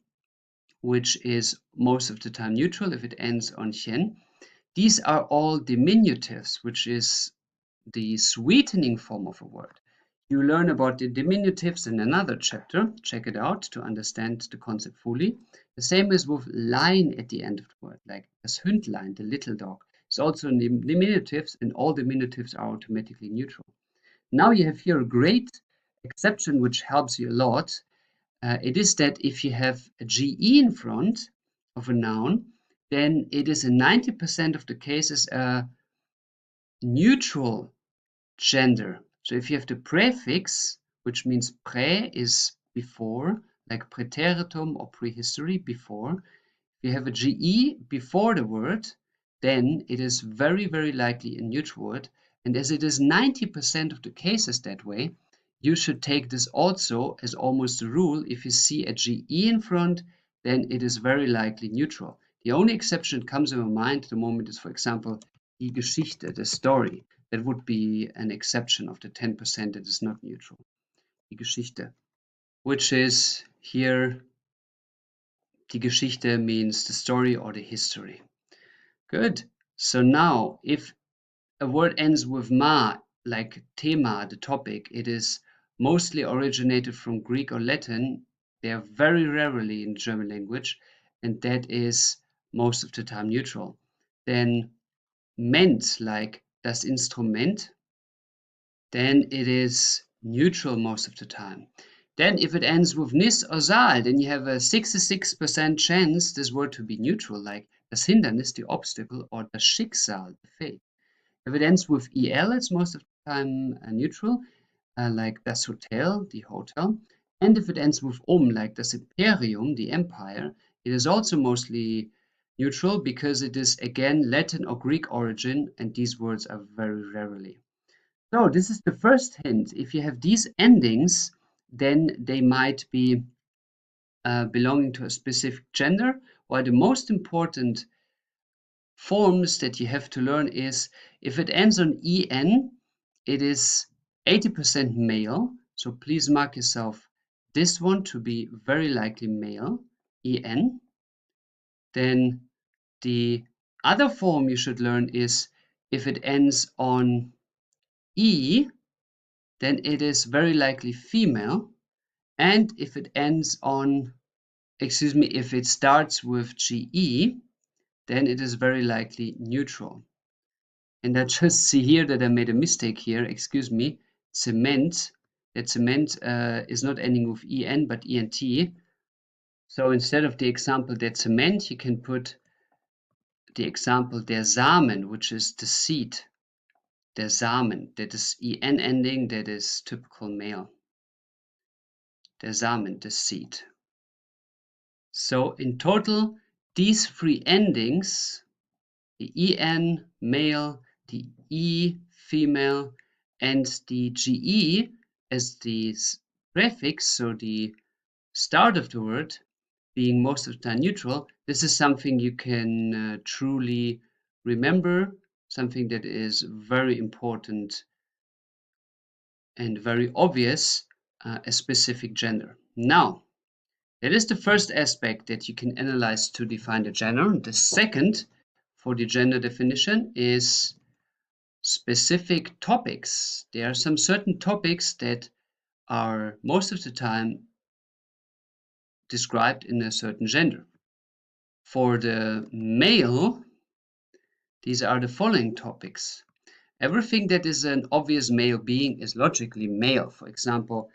which is most of the time neutral if it ends on chen. These are all diminutives, which is the sweetening form of a word. You learn about the diminutives in another chapter. Check it out to understand the concept fully. The same is with line at the end of the word, like das Hündlein, the little dog. It's also diminutives, and all diminutives are automatically neutral. Now you have here a great exception which helps you a lot. It is that if you have a GE in front, of a noun, then it is in 90% of the cases a neutral gender. So if you have the prefix, which means pre is before, like preteritum or prehistory, before, if you have a ge before the word, then it is very, very likely a neutral word. And as it is 90% of the cases that way, you should take this also as almost a rule. If you see a ge in front, then it is very likely neutral. The only exception that comes in my mind at the moment is, for example, die Geschichte, the story. That would be an exception of the 10% that is not neutral. Die Geschichte, which is here, die Geschichte means the story or the history. Good. So now, if a word ends with ma, like thema, the topic, it is mostly originated from Greek or Latin. They are very rarely in German language, and that is most of the time neutral. Then ment, like das Instrument, then it is neutral most of the time. Then if it ends with nis or sal, then you have a 66% chance this word to be neutral, like das Hindernis, the obstacle, or das Schicksal, the fate. If it ends with el, it's most of the time neutral, like das Hotel, the hotel. And if it ends with like das Imperium, the empire, it is also mostly neutral because it is again Latin or Greek origin, and these words are very rarely. So this is the first hint. If you have these endings, then they might be belonging to a specific gender, while the most important forms that you have to learn is if it ends on en, it is 80% male. So please mark yourself this one to be very likely male, en. Then the other form you should learn is if it ends on e, then it is very likely female. And if it ends on, if it starts with ge, then it is very likely neutral. And I just see here that I made a mistake here, excuse me, cement. That cement is not ending with en, but ent. So instead of the example der Zement, you can put the example der Samen, which is the seed. Der Samen, that is en ending, that is typical male. Der Samen, the seed. So in total, these three endings, the en, male, the e, female, and the ge as the prefix, so the start of the word, being most of the time neutral, this is something you can truly remember, something that is very important and very obvious, a specific gender. Now, that is the first aspect that you can analyze to define the gender. The second for the gender definition is specific topics. There are some certain topics that are most of the time described in a certain gender. For the male, these are the following topics. Everything that is an obvious male being is logically male. For example,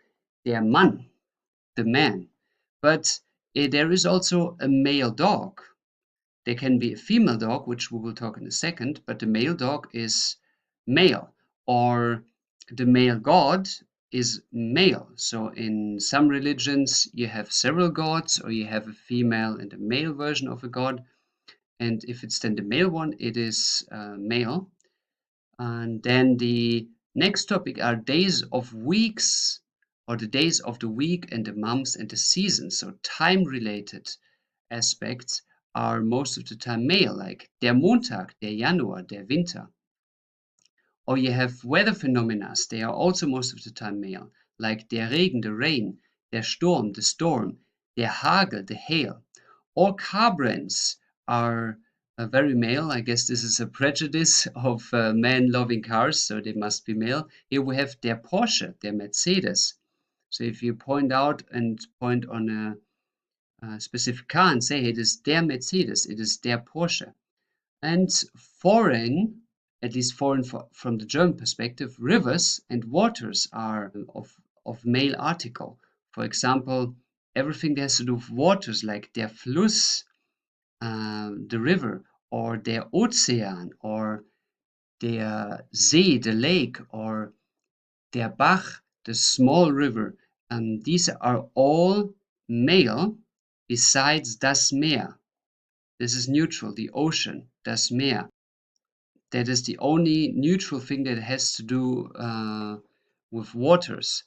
der Mann, the man. But there is also a male dog. There can be a female dog, which we will talk in a second, but the male dog is male. Or the male god is male. So in some religions, you have several gods, or you have a female and a male version of a god. And if it's then the male one, it is male. And then the next topic are days of weeks, or the days of the week and the months and the seasons. So time-related aspects are most of the time male, like der Montag, der Januar, der Winter. Or you have weather phenomena, they are also most of the time male, like der Regen, the rain, der Sturm, the storm, der Hagel, the hail. All car brands are very male. I guess this is a prejudice of men loving cars, so they must be male. Here we have der Porsche, der Mercedes. So if you point out and point on a specific car and say, hey, it is der Mercedes, it is der Porsche. And foreign, at least foreign from the German perspective, rivers and waters are of male article. For example, everything that has to do with waters, like der Fluss, the river, or der Ozean, or der See, the lake, or der Bach, the small river. These are all male besides das Meer. This is neutral, the ocean, das Meer. That is the only neutral thing that has to do with waters.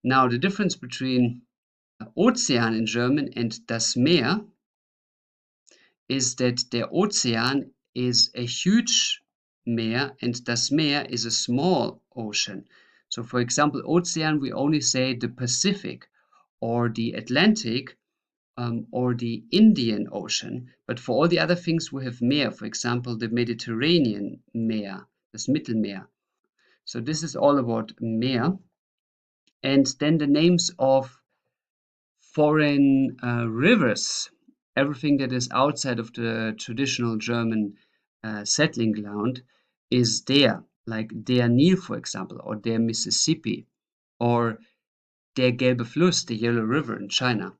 Now, the difference between Ozean in German and das Meer is that der Ozean is a huge Meer and das Meer is a small ocean. So, for example, Ozean, we only say the Pacific or the Atlantic or the Indian Ocean. But for all the other things, we have Meer, for example, the Mediterranean Meer, das Mittelmeer. So this is all about Meer. And then the names of foreign rivers, everything that is outside of the traditional German settling ground is der, like der Nil, for example, or der Mississippi, or der Gelbe Fluss, the Yellow River in China.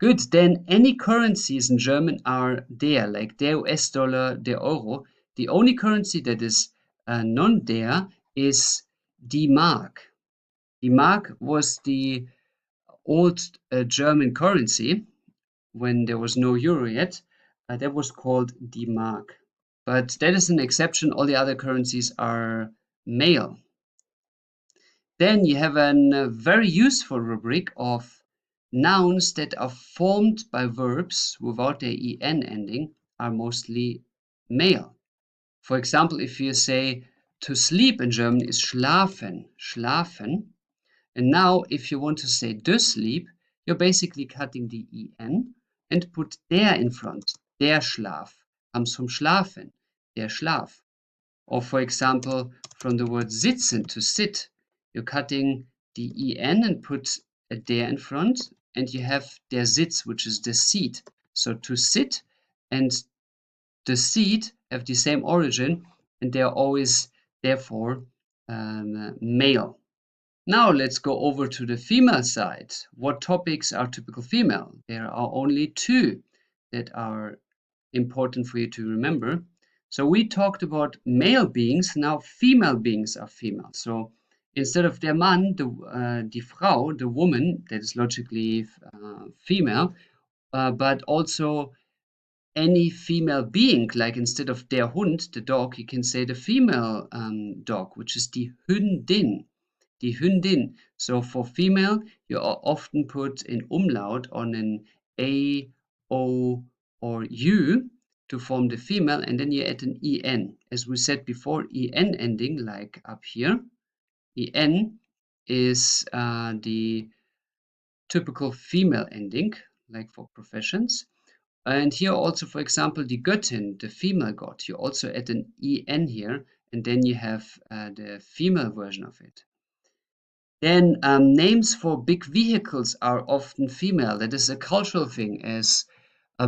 Good, then any currencies in German are der, like der US dollar, der Euro. The only currency that is non-der is die Mark. Die Mark was the old German currency when there was no euro yet. That was called die Mark. But that is an exception. All the other currencies are male. Then you have a very useful rubric of nouns that are formed by verbs without their en ending are mostly male. For example, if you say to sleep in German is schlafen, schlafen. And now if you want to say de sleep, you're basically cutting the en and put der in front. Der Schlaf comes from schlafen, der Schlaf. Or for example, from the word sitzen, to sit, you're cutting the en and put a der in front, and you have der Sitz, which is the seat. So to sit and the seat have the same origin, and they're always therefore male. Now let's go over to the female side. What topics are typical female? There are only two that are important for you to remember. So we talked about male beings, now female beings are female. So instead of der Mann, die Frau, the woman, that is logically female, but also any female being, like instead of der Hund, the dog, you can say the female dog, which is die Hündin. Die Hündin. So for female, you often put an umlaut on an A, O, or U to form the female, and then you add an en. As we said before, en ending, like up here, en is the typical female ending, like for professions. And here also, for example, die Göttin, the female god, you also add an en here, and then you have the female version of it. Then names for big vehicles are often female. That is a cultural thing, as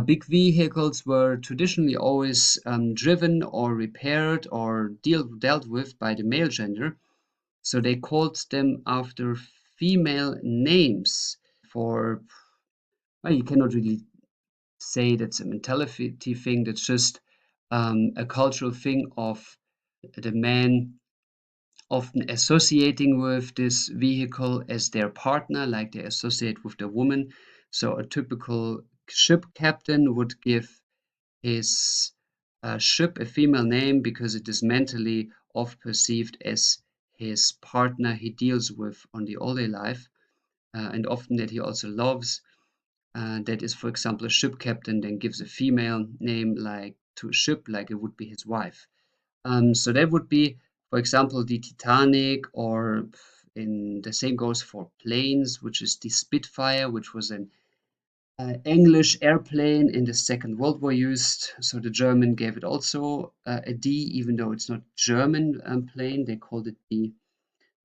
big vehicles were traditionally always driven or repaired or dealt with by the male gender. So they called them after female names. For, well, you cannot really say that's a mentality thing. That's just a cultural thing of the man often associating with this vehicle as their partner, like they associate with the woman. So a typical ship captain would give his ship a female name because it is mentally oft perceived as his partner he deals with on the all-day life, and often that he also loves. That is, for example, a ship captain then gives a female name like to a ship, like it would be his wife. So that would be, for example, the Titanic, or in the same goes for planes, which is the Spitfire, which was an English airplane in the Second World War used. So the German gave it also a D, even though it's not German plane, they called it D.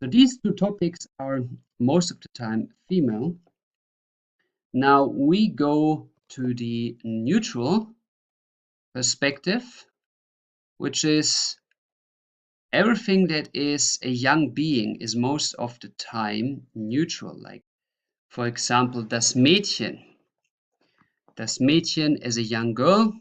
So these two topics are most of the time female. Now we go to the neutral perspective, which is everything that is a young being is most of the time neutral. Like, for example, das Mädchen. Das Mädchen is a young girl.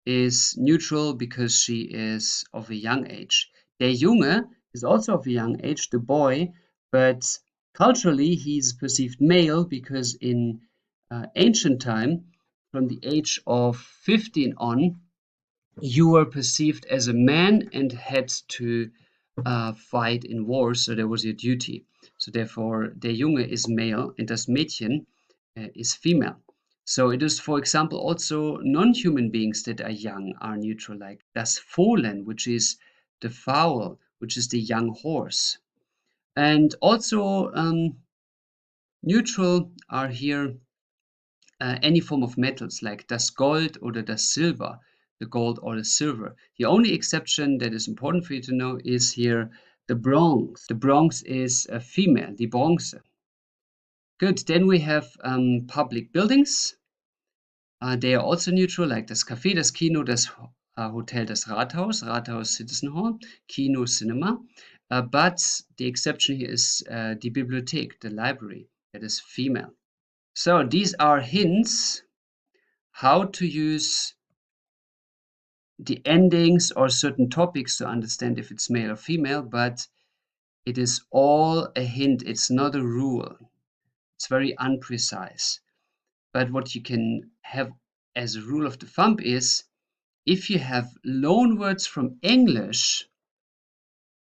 is neutral because she is of a young age. Der Junge is also of a young age, the boy, but culturally he's perceived male because in ancient time, from the age of 15 on, you were perceived as a man and had to fight in wars, so that was your duty. So therefore, der Junge is male and das Mädchen is female. So it is, for example, also non-human beings that are young are neutral, like das Fohlen, which is the fowl, which is the young horse. And also neutral are here any form of metals like das Gold oder das Silber, the gold or the silver. The only exception that is important for you to know is here the bronze. The bronze is a female, die Bronze. Good, then we have public buildings. They are also neutral, like das Café, das Kino, das Hotel, das Rathaus, Rathaus Citizen Hall, Kino, Cinema. But the exception here is die Bibliothek, the library, that is female. So these are hints how to use the endings or certain topics to understand if it's male or female, but it is all a hint. It's not a rule. It's very unprecise. But what you can have as a rule of the thumb is if you have loan words from English,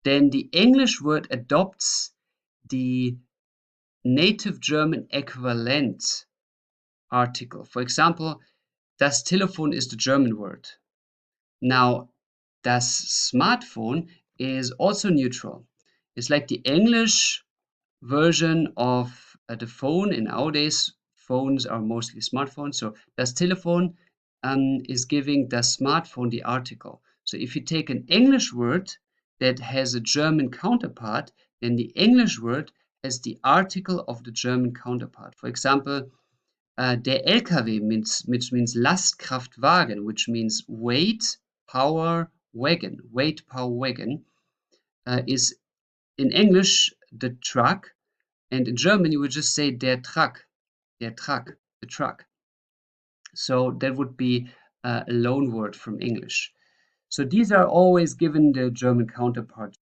then the English word adopts the native German equivalent article. For example, das Telefon is the German word. Now, das smartphone is also neutral. It's like the English version of the phone. In nowadays, phones are mostly smartphones. So das Telefon is giving das Smartphone the article. So if you take an English word that has a German counterpart, then the English word has the article of the German counterpart. For example, der LKW which means Lastkraftwagen, which means weight power wagon, is in English the truck, and in German you would just say der Truck, the truck. So that would be a loan word from English. So these are always given the German counterpart.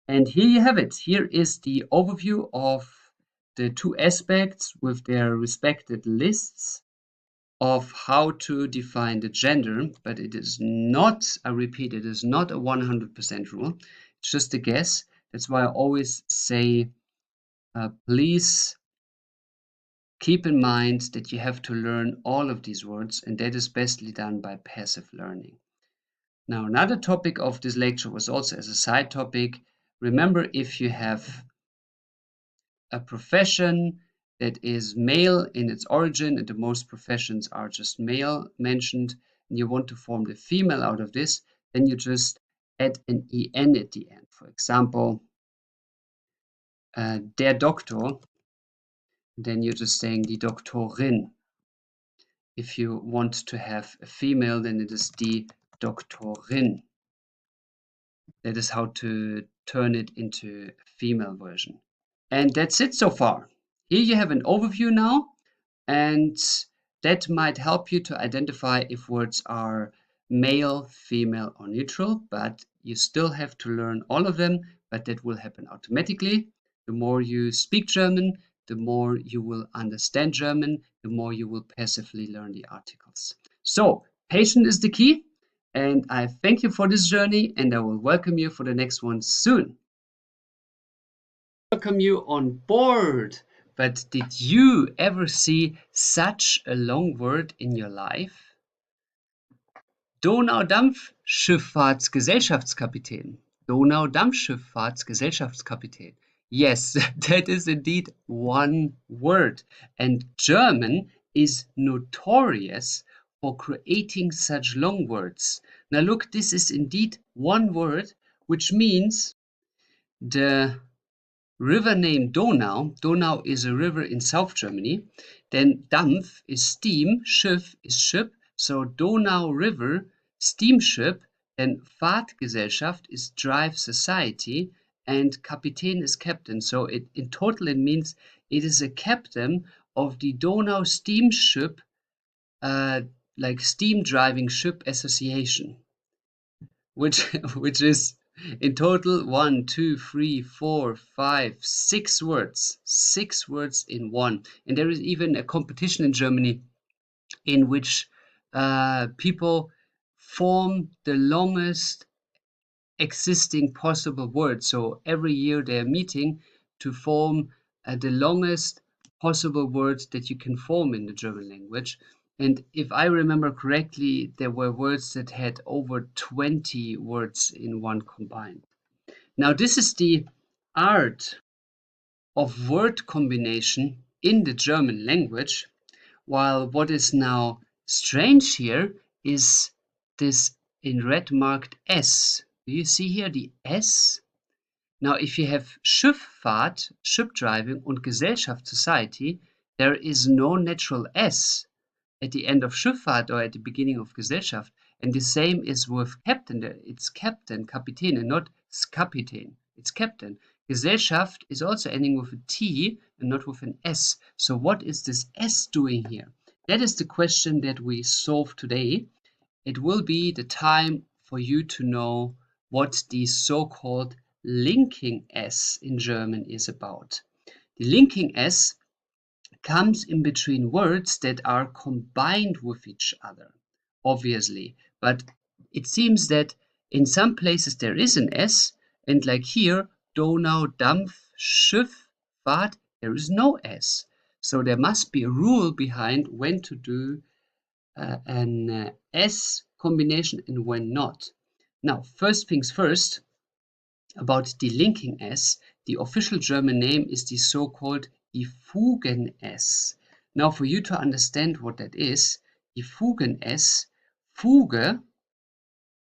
And here you have it. Here is the overview of the two aspects with their respected lists of how to define the gender, but it is not, I repeat, it is not a 100% rule. It's just a guess. That's why I always say, please keep in mind that you have to learn all of these words, and that is bestly done by passive learning. Now, another topic of this lecture was also as a side topic. Remember, if you have a profession that is male in its origin, and the most professions are just male mentioned, and you want to form the female out of this, then you just add an en at the end. For example, der Doktor, then you're just saying die Doktorin. If you want to have a female, then it is die Doktorin. That is how to turn it into a female version. And that's it so far. Here you have an overview now, and that might help you to identify if words are male, female, or neutral, but you still have to learn all of them, but that will happen automatically. The more you speak German, the more you will understand German, the more you will passively learn the articles. So, patience is the key, and I thank you for this journey, and I will welcome you for the next one soon. Welcome you on board. But did you ever see such a long word in your life? Donaudampfschifffahrtsgesellschaftskapitän. Donaudampfschifffahrtsgesellschaftskapitän. Yes, that is indeed one word. And German is notorious for creating such long words. Now look, this is indeed one word, which means the river name Donau. Donau is a river in South Germany. Then Dampf is steam, Schiff is ship. So Donau River steamship. Then Fahrtgesellschaft is drive society, and Kapitän is captain. So in total it means it is a captain of the Donau steamship like Steam Driving Ship Association, which which is in total 1, 2, 3, 4, 5, 6 words in one. And there is even a competition in Germany in which people form the longest existing possible word. So every year they're meeting to form the longest possible words that you can form in the German language. And if I remember correctly, there were words that had over 20 words in one combined. Now, this is the art of word combination in the German language, while what is now strange here is this in red marked S. Do you see here the S? Now, if you have Schifffahrt, ship driving, und Gesellschaft, society, there is no natural S at the end of Schifffahrt or at the beginning of Gesellschaft. And the same is with captain. It's captain, Kapitän, and not Kapitän. It's captain. Gesellschaft is also ending with a T and not with an S. So what is this S doing here? That is the question that we solve today. It will be the time for you to know what the so-called linking S in German is about. The linking S comes in between words that are combined with each other, obviously. But it seems that in some places there is an S, and like here, Donau, Dampf, Schiff, Fahrt, there is no S. So there must be a rule behind when to do an S combination and when not. Now, first things first, about the linking S, the official German name is the so-called Fugen S. Now, for you to understand what that is, die Fugen S, Fuge,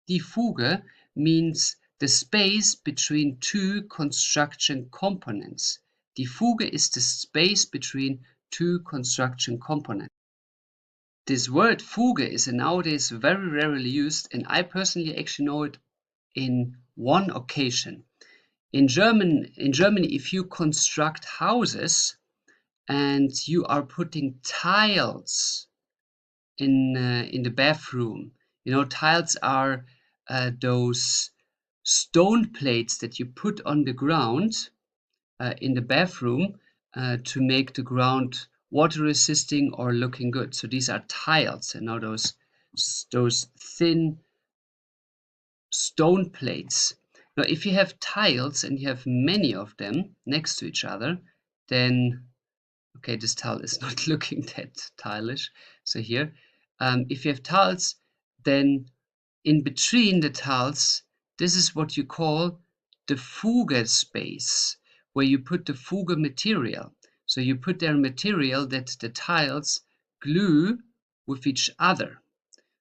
die Fuge means the space between two construction components. Die Fuge is the space between two construction components. This word Fuge is nowadays very rarely used, and I personally actually know it in one occasion. In Germany, if you construct houses and you are putting tiles in the bathroom, you know, tiles are those stone plates that you put on the ground in the bathroom to make the ground water resisting or looking good. So these are tiles, and now those thin stone plates. Now, if you have tiles and you have many of them next to each other, then, okay, this tile is not looking that tileish. So here, if you have tiles, then in between the tiles, this is what you call the Fuge space, where you put the Fuge material. So you put there material that the tiles glue with each other.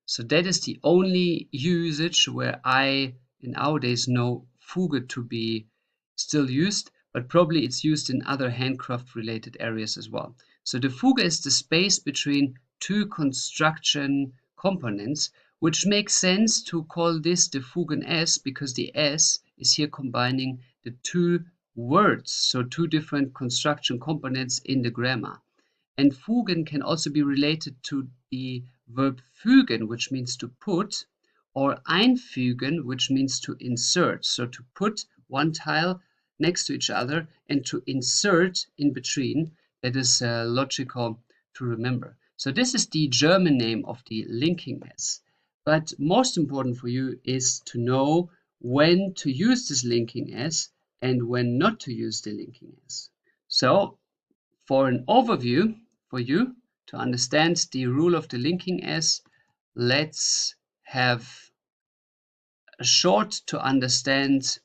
So that is the only usage where I nowadays know Fuge to be still used, but probably it's used in other handcraft related areas as well. So the Fuge is the space between two construction components, which makes sense to call this the Fugen S because the S is here combining the two words, so two different construction components in the grammar. And Fugen can also be related to the verb fügen, which means to put, or einfügen, which means to insert. So to put one tile next to each other and to insert in between. That is logical to remember. So this is the German name of the linking S. But most important for you is to know when to use this linking S and when not to use the linking S. So for an overview for you to understand the rule of the linking S, let's have a short to understand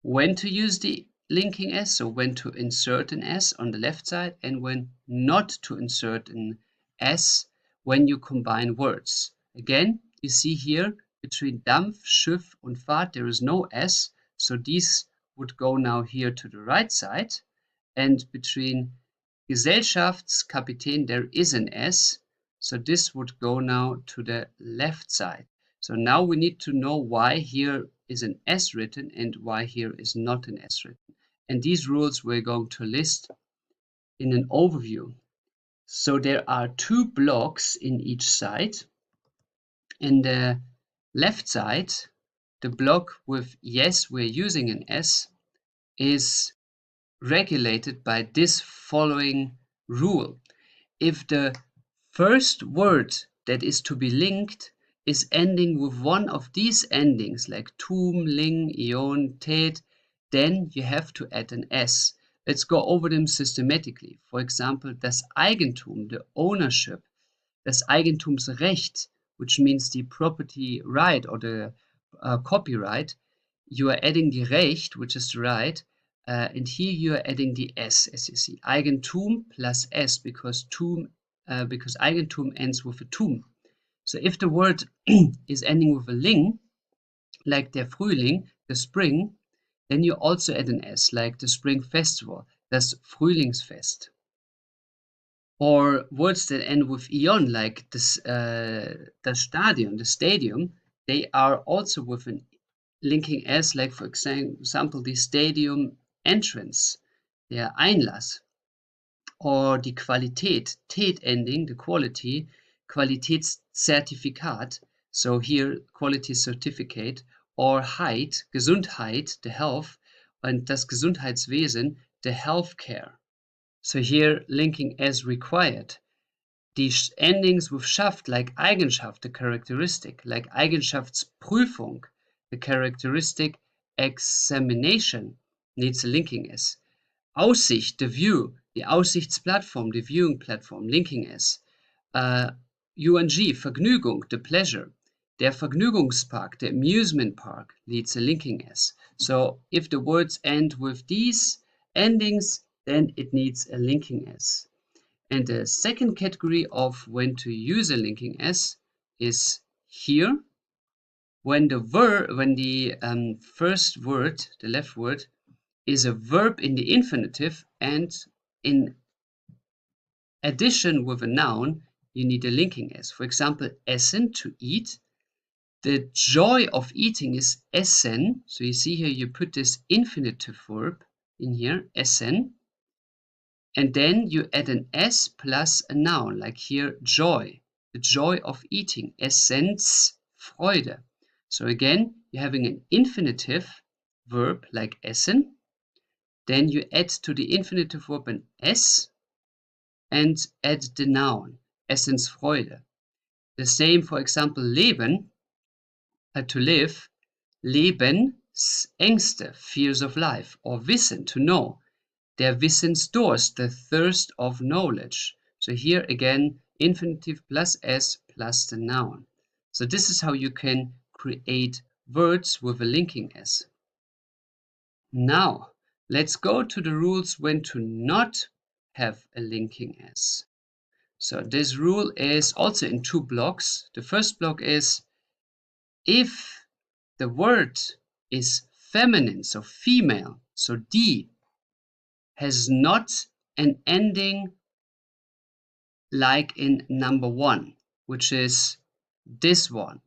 when to use the linking S, so when to insert an S on the left side and when not to insert an S when you combine words. Again, you see here between Dampf, Schiff und Fahrt there is no S, so these would go now here to the right side, and between Gesellschaftskapitän there is an S, so this would go now to the left side. So now we need to know why here is an S written and why here is not an S written. And these rules we're going to list in an overview. So there are two blocks in each side. In the left side, the block with yes, we're using an S, is regulated by this following rule. If the first word that is to be linked is ending with one of these endings like tum, ling, ion, tet, then you have to add an S. Let's go over them systematically. For example, das Eigentum, the ownership, das Eigentumsrecht, which means the property right or the copyright, you are adding the Recht, which is the right, and here you are adding the S, as you see. Eigentum plus S, because Eigentum ends with a tum. So if the word is ending with a ling, like der Frühling, the spring, then you also add an S, like the Spring Festival, das Frühlingsfest. Or words that end with ion, like this, das Stadion, the stadium, they are also with an linking S, like for example, the stadium entrance, der Einlass, or die Qualität, Tät ending, the quality, Qualitätszertifikat, so here quality certificate, or Heit, Gesundheit, the health, and das Gesundheitswesen, the healthcare. So here linking as required. Die endings with Schaft, like Eigenschaft, the characteristic, like Eigenschaftsprüfung, the characteristic, examination, needs a linking S. Aussicht, the view, the Aussichtsplattform, the viewing platform, linking S. UNG, Vergnügung, the pleasure. Der Vergnügungspark, the amusement park, needs a linking S. So if the words end with these endings, then it needs a linking S. And the second category of when to use a linking S is here, when the first word, the left word, is a verb in the infinitive, and in addition with a noun, you need a linking S. For example, essen, to eat. The joy of eating is essen. So you see here, you put this infinitive verb in here, essen. And then you add an S plus a noun, like here, joy, the joy of eating, Essensfreude. So again, you're having an infinitive verb like essen, then you add to the infinitive verb an S and add the noun, Essensfreude. The same, for example, leben, to live, Lebensängste, fears of life, or wissen, to know. Der Wissensdurst, the thirst of knowledge. So here again, infinitive plus S plus the noun. So this is how you can create words with a linking S. Now, let's go to the rules when to not have a linking S. So this rule is also in two blocks. The first block is if the word is feminine, so female, so die, has not an ending like in number one, which is this one.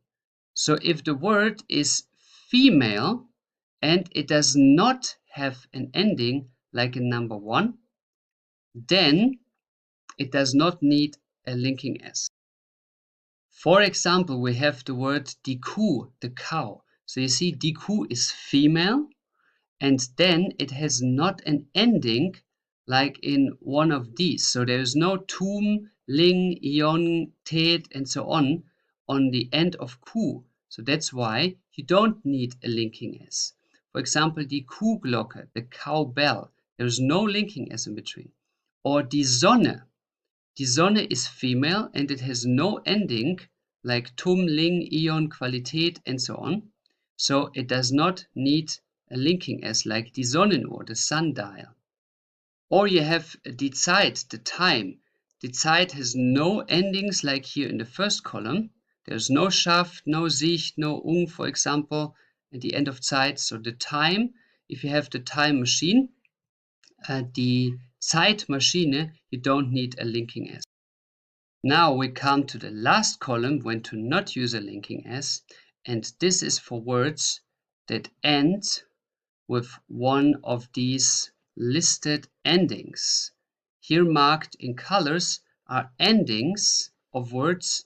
So if the word is female and it does not have an ending like in number one, then it does not need a linking S. For example, we have the word die Kuh, the cow. So you see, die Kuh is female, and then it has not an ending like in one of these. So there is no tum, ling, ion, tet, and so on the end of Kuh. So that's why you don't need a linking S. For example, die Kuhglocke, the cowbell, there is no linking S in between. Or die Sonne. Die Sonne is female and it has no ending like tum, ling, ion, Qualität, and so on. So it does not need a linking S like die Sonnenuhr, the sundial. Or you have die Zeit, the time. Die Zeit has no endings like here in the first column. There's no Schaft, no Sicht, no ung, for example, at the end of Zeit. So the time, if you have the time machine, die Zeitmaschine, you don't need a linking S. Now we come to the last column when to not use a linking S, and this is for words that end with one of these listed endings, here marked in colors are endings of words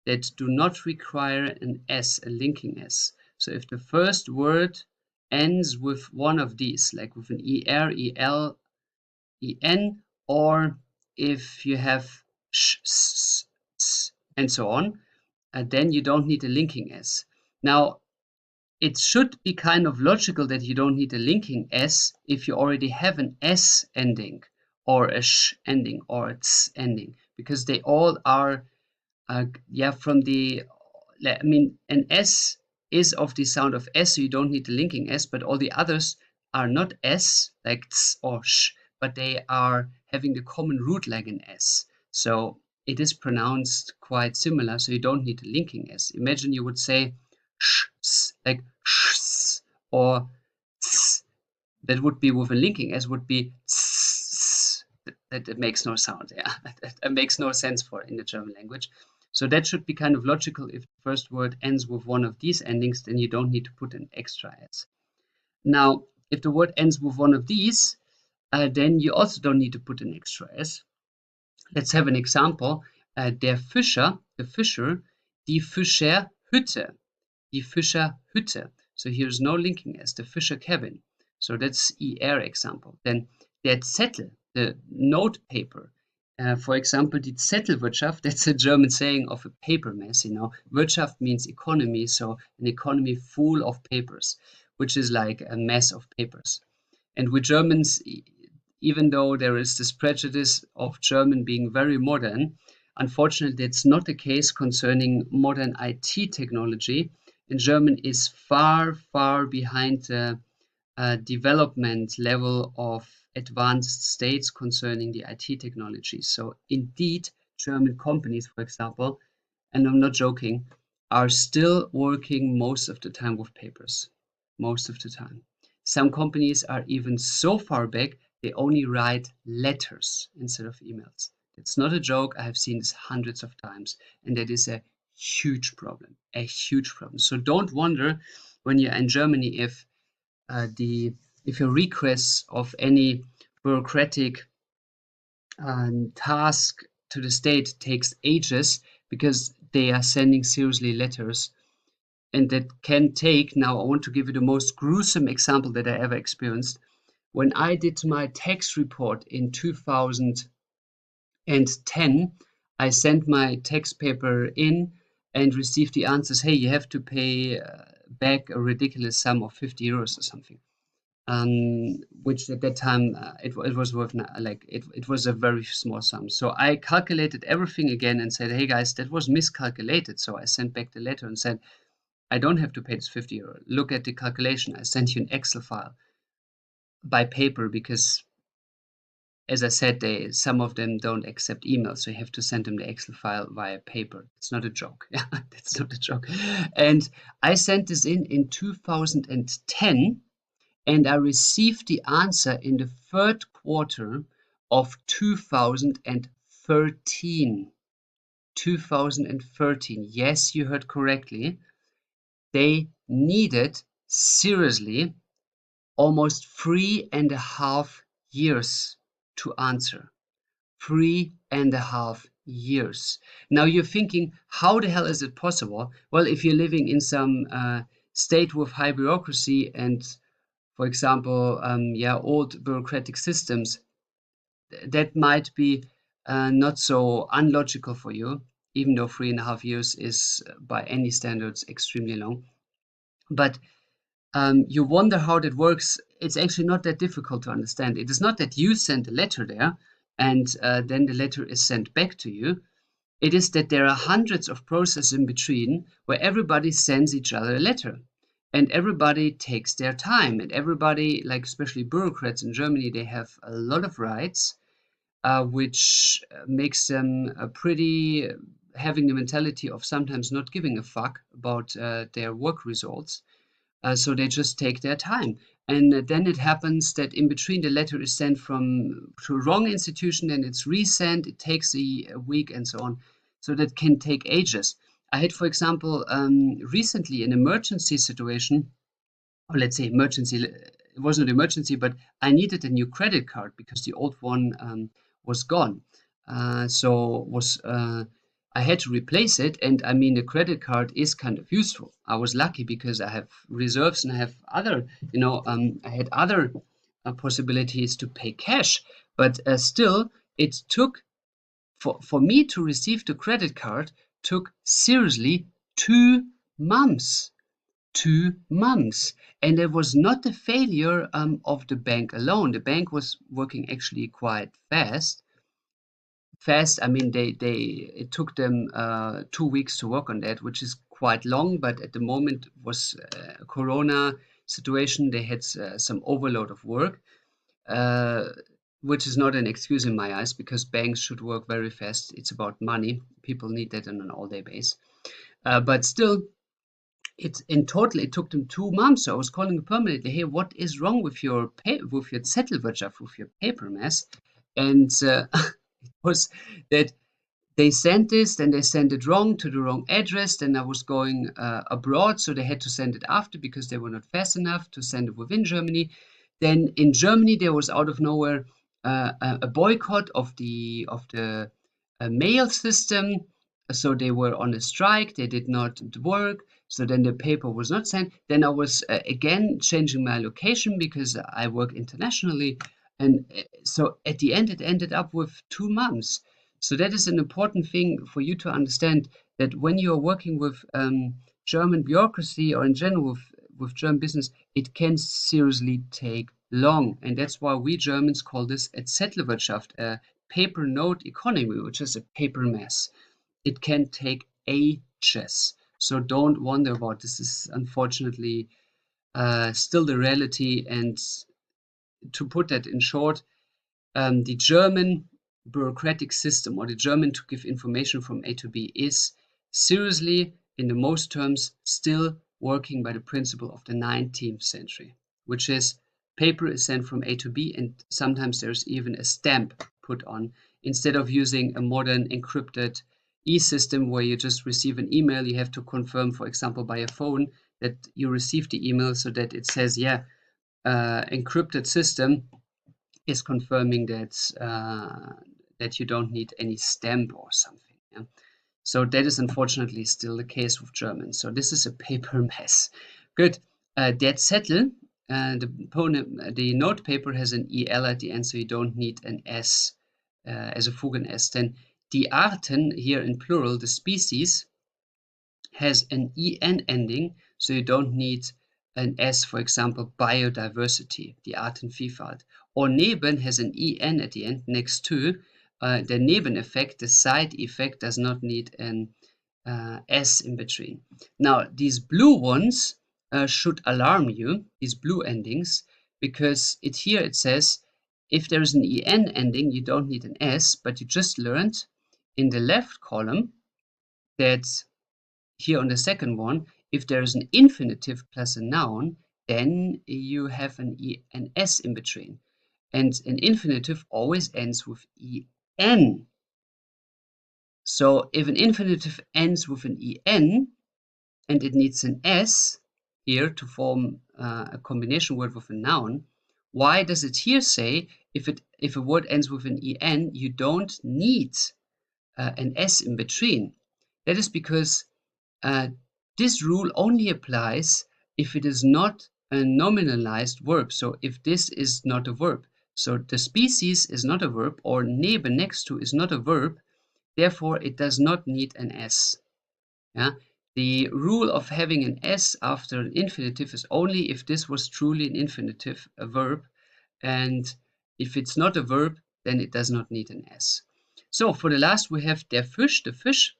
that do not require an S, a linking S. So if the first word ends with one of these, like with an ER, EL, EN, or if you have sh, s, s, and so on, then you don't need a linking S. Now, it should be kind of logical that you don't need a linking S if you already have an S ending or a sh ending or a ts ending, because they all are from the, I mean, an S is of the sound of S, so you don't need the linking S, but all the others are not S, like ts or sh, but they are having the common root like an S. So it is pronounced quite similar, so you don't need the linking S. Imagine you would say sh, s, like sh, or ts. That would be with a linking S, would be ts. That makes no sound. Yeah, that makes no sense for in the German language. So that should be kind of logical. If the first word ends with one of these endings, then you don't need to put an extra S. Now, if the word ends with one of these, then you also don't need to put an extra S. Let's have an example. Der Fischer, the fisher, die Fischerhütte, die Fischerhütte. So here's no linking S, the Fisher cabin. So that's ER example. Then der Zettel, the note paper. For example, die Zettelwirtschaft, that's a German saying of a paper mess, you know. Wirtschaft means economy, so an economy full of papers, which is like a mess of papers. And we Germans, even though there is this prejudice of German being very modern, unfortunately, that's not the case concerning modern IT technology. And German is far, far behind the development level of advanced states concerning the IT technology. So indeed, German companies, for example, and I'm not joking, are still working most of the time with papers, most of the time. Some companies are even so far back, they only write letters instead of emails. It's not a joke. I have seen this hundreds of times, and that is a huge problem, a huge problem. So don't wonder when you're in Germany the if your requests of any bureaucratic task to the state takes ages because they are sending seriously letters, and that can take, now I want to give you the most gruesome example that I ever experienced. When I did my tax report in 2010, I sent my tax paper in and received the answers, hey, you have to pay back a ridiculous sum of 50 euros or something, which at that time it was worth like it was a very small sum. So I calculated everything again and said, hey guys, that was miscalculated. So I sent back the letter and said, I don't have to pay this 50 euro. Look at the calculation. I sent you an Excel file by paper because, as I said, some of them don't accept emails, so you have to send them the Excel file via paper. It's not a joke. Yeah, that's not a joke. And I sent this in 2010, and I received the answer in the third quarter of 2013. 2013. Yes, you heard correctly. They needed seriously almost 3.5 years to answer. 3.5 years. Now you're thinking, how the hell is it possible? Well, if you're living in some state with high bureaucracy and, for example, old bureaucratic systems, that might be not so unlogical for you, even though 3.5 years is, by any standards, extremely long. But you wonder how that works. It's actually not that difficult to understand. It is not that you send a letter there and then the letter is sent back to you. It is that there are hundreds of processes in between where everybody sends each other a letter and everybody takes their time, and everybody, like especially bureaucrats in Germany, they have a lot of rights, which makes them pretty having the mentality of sometimes not giving a fuck about their work results. So they just take their time. And then it happens that in between the letter is sent from to a wrong institution and it's resent. It takes a week and so on. So that can take ages. I had, for example, recently an emergency situation, or let's say emergency. It wasn't an emergency, but I needed a new credit card because the old one was gone. I had to replace it, and I mean the credit card is kind of useful. I was lucky because I have reserves and I have other, I had other possibilities to pay cash, but still, it took for me to receive the credit card took seriously 2 months. 2 months. And it was not the failure of the bank alone. The bank was working actually quite fast. I mean, it took them 2 weeks to work on that, which is quite long. But at the moment was a Corona situation. They had some overload of work, uh, which is not an excuse in my eyes because banks should work very fast. It's about money. People need that on an all-day basis. But still, in total it took them 2 months. So I was calling permanently, hey, what is wrong with your Zettelwirtschaft, with your paper mess? And it was that they sent this, then they sent it wrong to the wrong address. Then I was going abroad, so they had to send it after because they were not fast enough to send it within Germany. Then in Germany, there was out of nowhere a boycott of the mail system. So they were on a strike. They did not work. So then the paper was not sent. Then I was again changing my location because I work internationally. And so at the end, it ended up with 2 months. So that is an important thing for you to understand, that when you are working with German bureaucracy or in general with German business, it can seriously take long. And that's why we Germans call this a Zettelwirtschaft, a paper note economy, which is a paper mess. It can take ages. So don't wonder about this. This is unfortunately still the reality. And to put that in short, the German bureaucratic system, or the German to give information from A to B, is seriously, in the most terms, still working by the principle of the 19th century, which is paper is sent from A to B, and sometimes there's even a stamp put on. Instead of using a modern encrypted e-system where you just receive an email, you have to confirm, for example, by a phone that you received the email so that it says, yeah, encrypted system is confirming that you don't need any stamp or something. Yeah? So that is unfortunately still the case with German. So this is a paper mess. Good. Der Zettel, the note paper has an EL at the end, so you don't need an S as a Fugen S. Then die Arten, here in plural, the species, has an EN ending, so you don't need an S, for example, biodiversity, die Artenvielfalt. Or neben has an EN at the end, next to. The Nebeneffekt, the side effect, does not need an S in between. Now, these blue ones should alarm you, these blue endings, because here it says, if there is an EN ending, you don't need an S, but you just learned in the left column that here on the second one, if there is an infinitive plus a noun, then you have an S in between. And an infinitive always ends with en. So if an infinitive ends with an en and it needs an S here to form a combination word with a noun, why does it here say if a word ends with an en, you don't need an S in between? That is because this rule only applies if it is not a nominalized verb. So if this is not a verb, so the species is not a verb, or neben, next to, is not a verb, therefore it does not need an S. Yeah? The rule of having an S after an infinitive is only if this was truly an infinitive, a verb, and if it's not a verb, then it does not need an S. So for the last, we have der Fisch, the fish.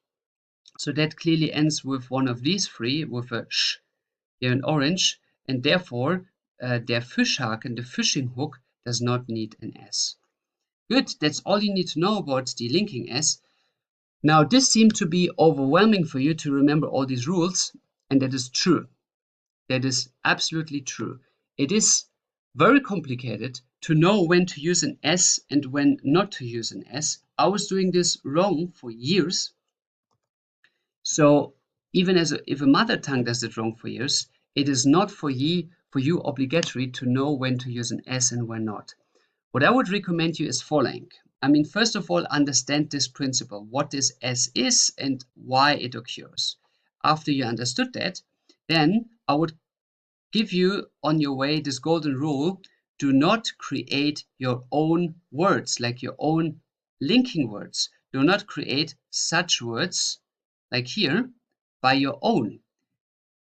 So that clearly ends with one of these three, with a sh here in orange, and therefore der Fischhaken, the fishing hook, does not need an S. Good, that's all you need to know about the linking S. Now, this seemed to be overwhelming for you to remember all these rules, and that is true. That is absolutely true. It is very complicated to know when to use an S and when not to use an S. I was doing this wrong for years. So even if a mother tongue does it wrong for years, it is not for you obligatory to know when to use an S and when not. What I would recommend you is following. I mean, first of all, understand this principle, what this S is and why it occurs. After you understood that, then I would give you on your way this golden rule: do not create your own words, like your own linking words. Do not create such words like here by your own,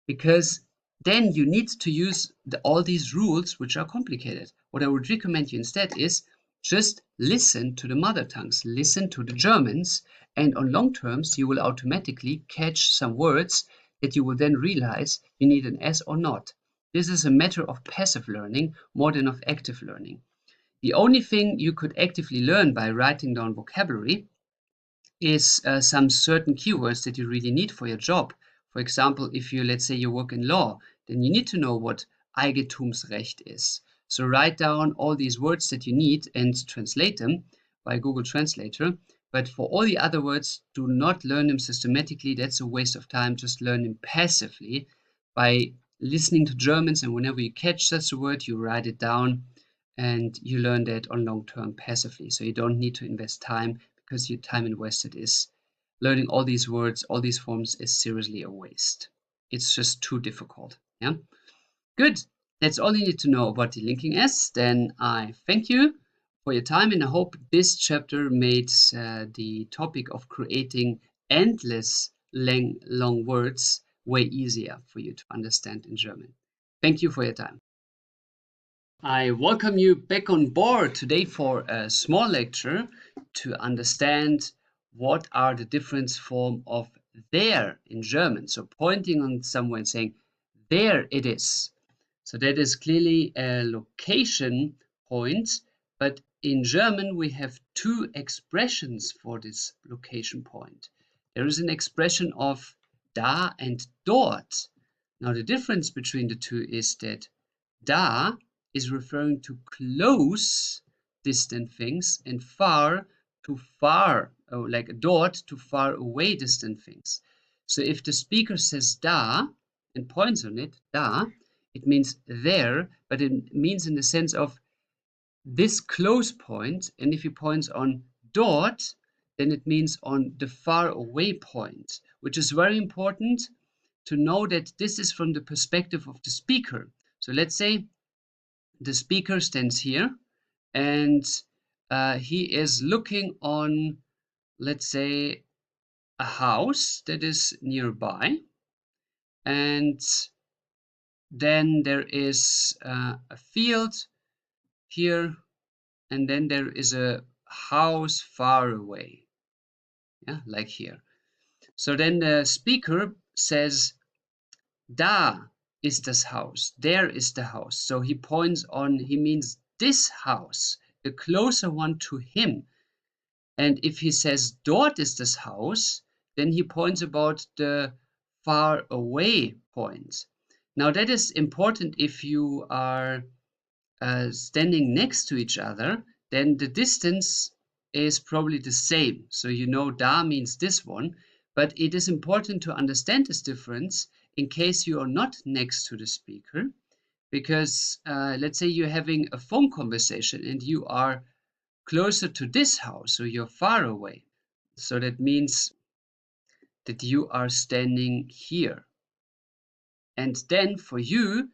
because then you need to use all these rules which are complicated. What I would recommend you instead is just listen to the mother tongues, listen to the Germans, and on long terms you will automatically catch some words that you will then realize you need an S or not. This is a matter of passive learning more than of active learning. The only thing you could actively learn by writing down vocabulary is some certain keywords that you really need for your job. For example, if you, let's say you work in law, then you need to know what Eigentumsrecht is. So write down all these words that you need and translate them by Google Translator. But for all the other words, do not learn them systematically. That's a waste of time. Just learn them passively by listening to Germans, and whenever you catch such a word, you write it down and you learn that on long term passively. So you don't need to invest time, because your time invested is learning all these words, all these forms, is seriously a waste. It's just too difficult. Yeah. Good. That's all you need to know about the linking S. Then I thank you for your time, and I hope this chapter made the topic of creating endless long words way easier for you to understand in German. Thank you for your time. I welcome you back on board today for a small lecture to understand what are the different form of there in German. So pointing on somewhere and saying, there it is. So that is clearly a location point, but in German we have two expressions for this location point. There is an expression of da and dort. Now the difference between the two is that da is referring to close distant things, and far to far, or like dort to far away distant things. So if the speaker says da and points on it, da, it means there, but it means in the sense of this close point. And if he points on dort, then it means on the far away point, which is very important to know that this is from the perspective of the speaker. So let's say the speaker stands here, and he is looking on, let's say, a house that is nearby, and then there is a field here, and then there is a house far away, yeah, like here. So then the speaker says, da ist das Haus, there is the house. So he points on, he means this house, the closer one to him. And if he says dort ist das Haus, then he points about the far away point. Now that is important if you are standing next to each other, then the distance is probably the same. So you know da means this one, but it is important to understand this difference in case you are not next to the speaker, because let's say you're having a phone conversation and you are closer to this house, so you're far away. So that means that you are standing here. And then for you,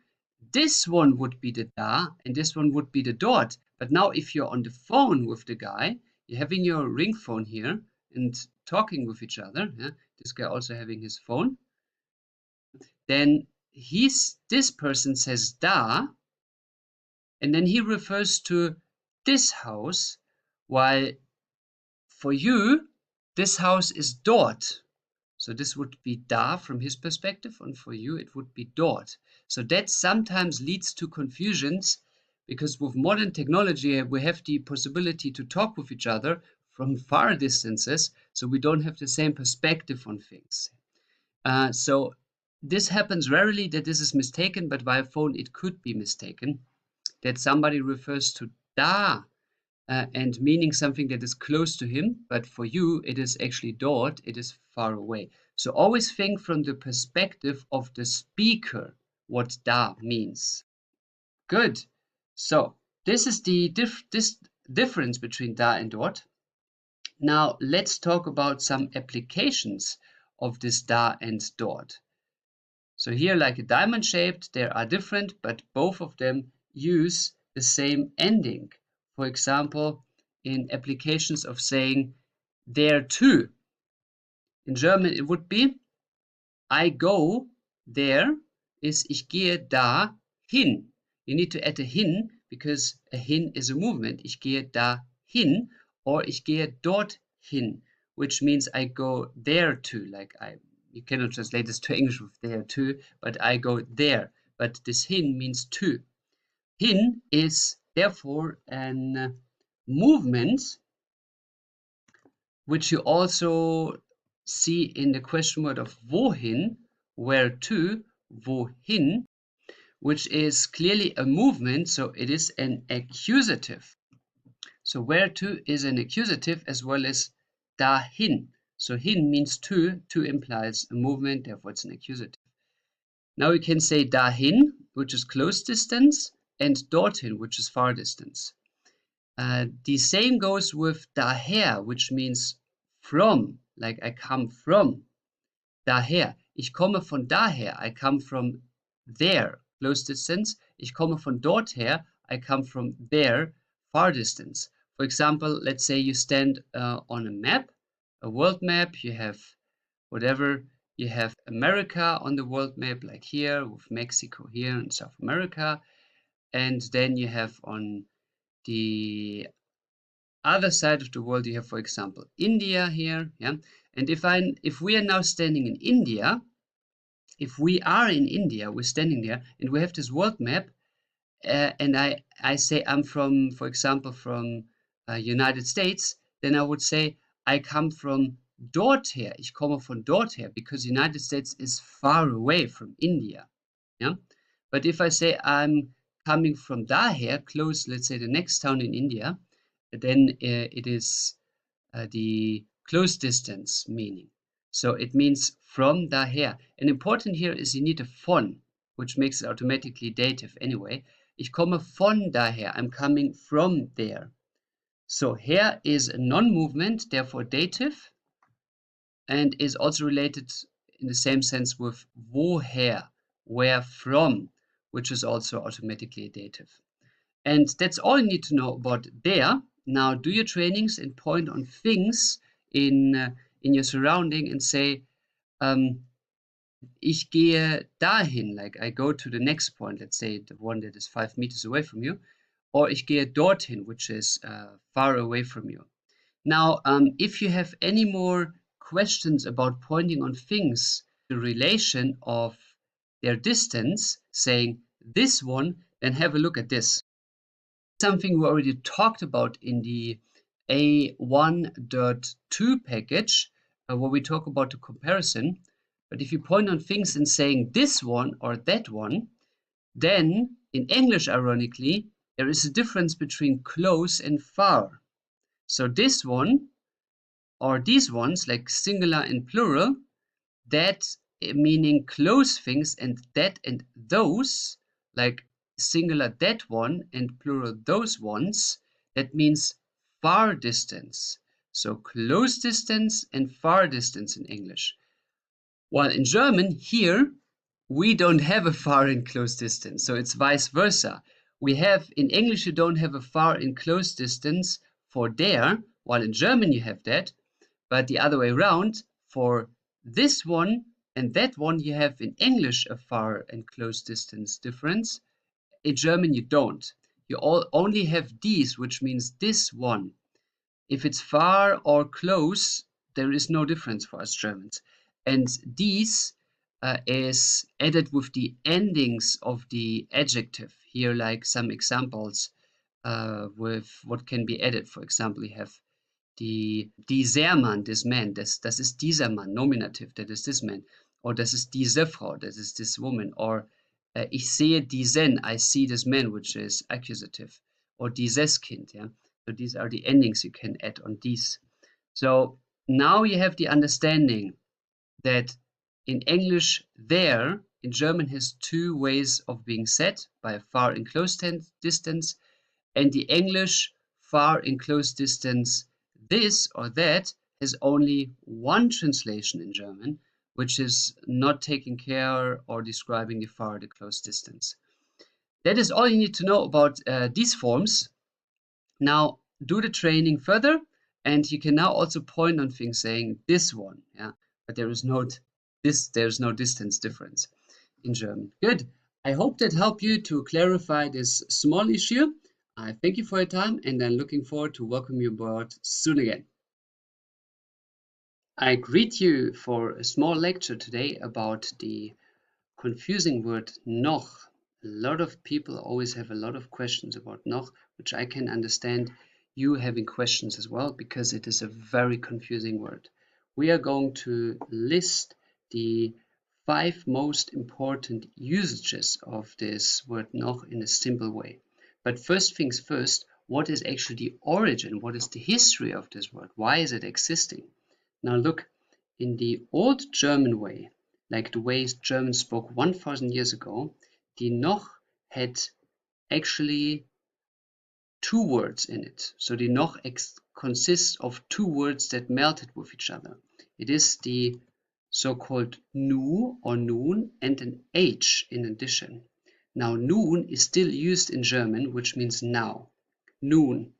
this one would be the da and this one would be the dort. But now if you're on the phone with the guy, you're having your ring phone here and talking with each other, yeah? This guy also having his phone, then this person says da, and then he refers to this house, while for you, this house is dort. So this would be da from his perspective, and for you it would be dort. So that sometimes leads to confusions, because with modern technology we have the possibility to talk with each other from far distances, so we don't have the same perspective on things. So this happens rarely that this is mistaken, but via phone it could be mistaken, that somebody refers to da and meaning something that is close to him, but for you it is actually dort, it is far away. So always think from the perspective of the speaker what da means. Good. So this is the difference between da and dort. Now let's talk about some applications of this da and dort. So here, like a diamond shaped, there are different, but both of them use the same ending. For example, in applications of saying there too. In German it would be I go there is ich gehe da hin. You need to add a hin because a hin is a movement. Ich gehe da hin or ich gehe dort hin, which means I go there to. You cannot translate this to English with there to, but I go there. But this hin means to. Hin is therefore an movement which you also see in the question word of wohin, where to, wohin, which is clearly a movement, so it is an accusative. So where to is an accusative as well as dahin. So hin means to implies a movement, therefore it's an accusative. Now we can say dahin, which is close distance, and dorthin, which is far distance. The same goes with daher, which means from, like I come from. Daher. Ich komme von daher. I come from there, close distance. Ich komme von dorther. I come from there, far distance. For example, let's say you stand on a map, a world map. You have whatever. You have America on the world map, like here, with Mexico here and South America. And then you have on the other side of the world, you have, for example, India here. Yeah. And if we are now standing in India, if we are in India, we're standing there and we have this world map, and I say I'm from, for example, from United States, then I would say I come from dorther. Ich komme von dorther, because United States is far away from India. Yeah. But if I say I'm coming from daher, close, let's say the next town in India, then it is the close distance meaning. So it means from daher. And important here is you need a von, which makes it automatically dative anyway. Ich komme von daher. I'm coming from there. So her is a non-movement, therefore dative, and is also related in the same sense with woher, where from, which is also automatically a dative. And that's all you need to know about there. Now do your trainings and point on things in your surrounding and say, ich gehe dahin, like I go to the next point, let's say the one that is 5 meters away from you, or ich gehe dorthin, which is far away from you. Now, if you have any more questions about pointing on things, the relation of their distance, saying this one, then have a look at this. Something we already talked about in the A1.2 package, where we talk about the comparison. But if you point on things and saying this one or that one, then in English, ironically, there is a difference between close and far. So this one or these ones, like singular and plural, that meaning close things, and that and those, like singular that one and plural those ones, that means far distance. So close distance and far distance in English. While in German, here, we don't have a far and close distance. So it's vice versa. We have, in English, you don't have a far and close distance for there, while in German you have that. But the other way around, for this one and that one, you have in English a far and close distance difference. In German, you don't. You only have these, which means this one. If it's far or close, there is no difference for us Germans. And these is added with the endings of the adjective. Here, like some examples with what can be added. For example, you have dieser Mann, this man, das ist dieser Mann, nominative, that is this man. Or das ist diese Frau, that is this woman. Or ich sehe diesen, I see this man, which is accusative. Or dieses Kind, yeah. So these are the endings you can add on these. So now you have the understanding that in English there, in German has two ways of being said, by far and close distance, and the English far and close distance this or that has only one translation in German, which is not taking care or describing the far or the close distance. That is all you need to know about these forms. Now do the training further, and you can now also point on things saying this one, yeah, but there's no distance difference in German. Good. I hope that helped you to clarify this small issue. I thank you for your time, and I'm looking forward to welcome you aboard soon again. I greet you for a small lecture today about the confusing word noch. A lot of people always have a lot of questions about noch, which I can understand you having questions as well, because it is a very confusing word. We are going to list the 5 most important usages of this word noch in a simple way. But first things first, what is actually the origin? What is the history of this word? Why is it existing? Now look, in the old German way, like the way Germans spoke 1000 years ago, the noch had actually 2 words in it. So the noch consists of 2 words that melted with each other. It is the so-called nu or nun and an h in addition. Now nun is still used in German, which means now. Nun.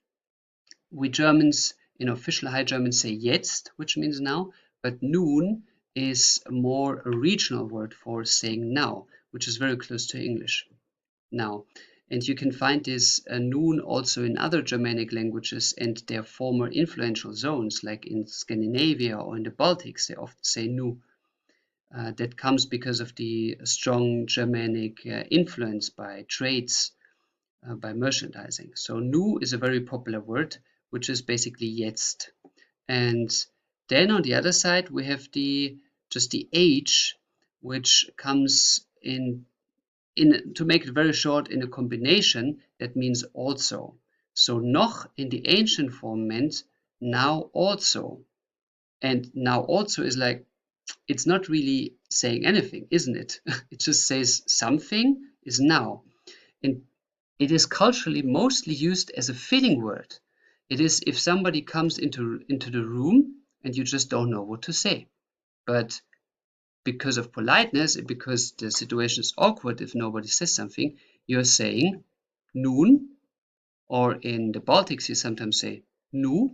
We Germans in official High German say jetzt, which means now, but nun is more a regional word for saying now, which is very close to English. Now, and you can find this nun also in other Germanic languages and their former influential zones, like in Scandinavia or in the Baltics, they often say nu. That comes because of the strong Germanic influence by trades, by merchandising. So nu is a very popular word, which is basically jetzt. And then on the other side, we have just the h, which comes in to make it very short, in a combination that means also. So noch in the ancient form meant now also. And now also is like, it's not really saying anything, isn't it? It just says something is now. And it is culturally mostly used as a fitting word. It is if somebody comes into the room and you just don't know what to say. But because of politeness and because the situation is awkward if nobody says something, you're saying nun, or in the Baltics you sometimes say nu,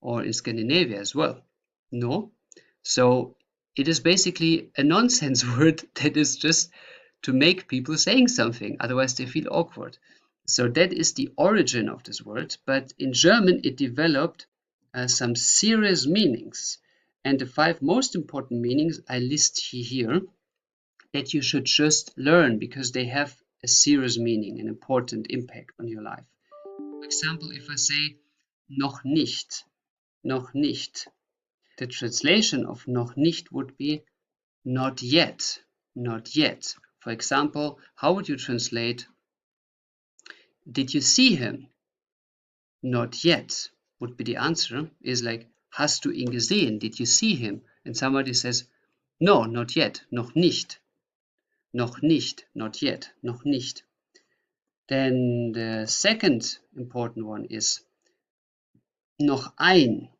or in Scandinavia as well, no. So it is basically a nonsense word that is just to make people saying something, otherwise they feel awkward. So that is the origin of this word, but in German it developed some serious meanings. And the 5 most important meanings I list here that you should just learn because they have a serious meaning, an important impact on your life. For example, if I say noch nicht, the translation of noch nicht would be not yet, not yet. For example, how would you translate did you see him? Not yet would be the answer, is like, hast du ihn gesehen? Did you see him? And somebody says, no, not yet, noch nicht. Noch nicht, not yet, noch nicht. Then the second important one is noch ein.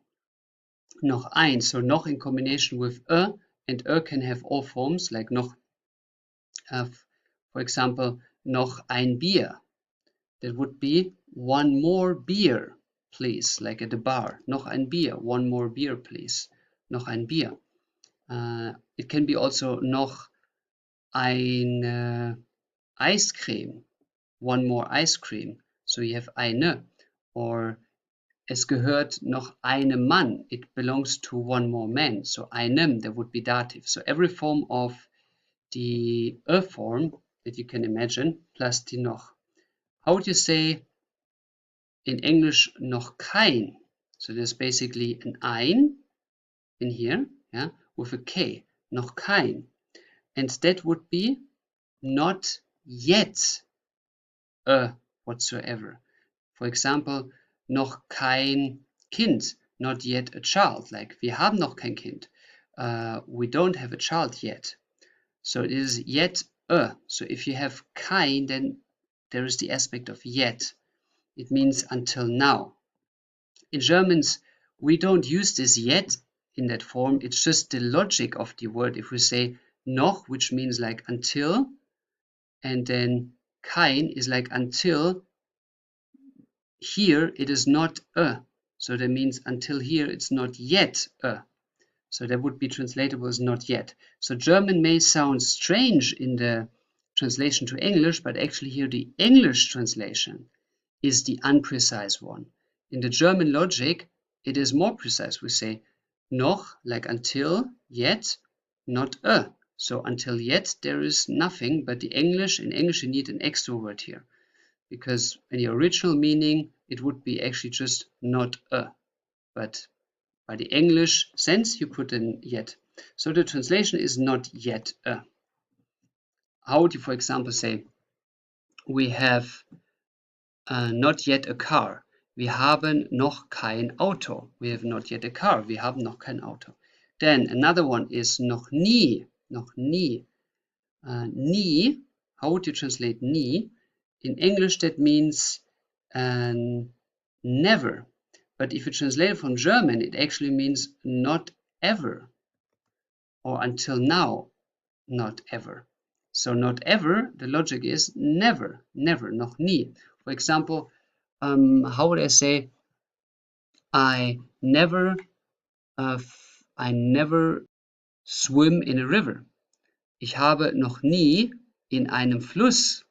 Noch ein. So noch in combination with and can have all forms, like noch, for example, noch ein Bier. That would be one more beer, please, like at the bar. Noch ein Bier, one more beer, please. Noch ein Bier. It can be also noch ein ice cream, one more ice cream. So you have eine, or es gehört noch einem Mann. It belongs to one more man. So einem, that would be dative. So every form of the form that you can imagine, plus die noch. How would you say in English noch kein? So there's basically an ein in here, yeah, with a K, noch kein. And that would be not yet whatsoever. For example, noch kein Kind, not yet a child, like wir haben noch kein Kind. We don't have a child yet. So it is yet So if you have kein, then there is the aspect of yet. It means until now. In Germans, we don't use this yet in that form. It's just the logic of the word. If we say noch, which means like until, and then kein is like until, here it is not a. So that means until here it's not yet a. So that would be translatable as not yet. So German may sound strange in the translation to English, but actually here the English translation is the unprecise one. In the German logic, it is more precise. We say noch, like until, yet, not a. So until yet, there is nothing, but in English you need an extra word here. Because in the original meaning, it would be actually just not a. But by the English sense, you put in yet. So the translation is not yet a. How would you, for example, say, we have not yet a car. Wir haben noch kein Auto. We have not yet a car. Wir haben noch kein Auto. Then another one is noch nie. Noch nie. Nie. How would you translate nie? In English, that means never. But if you translate it from German, it actually means not ever. Or until now, not ever. So not ever, the logic is never, never, noch nie. For example, how would I say, I never swim in a river. Ich habe noch nie in einem Fluss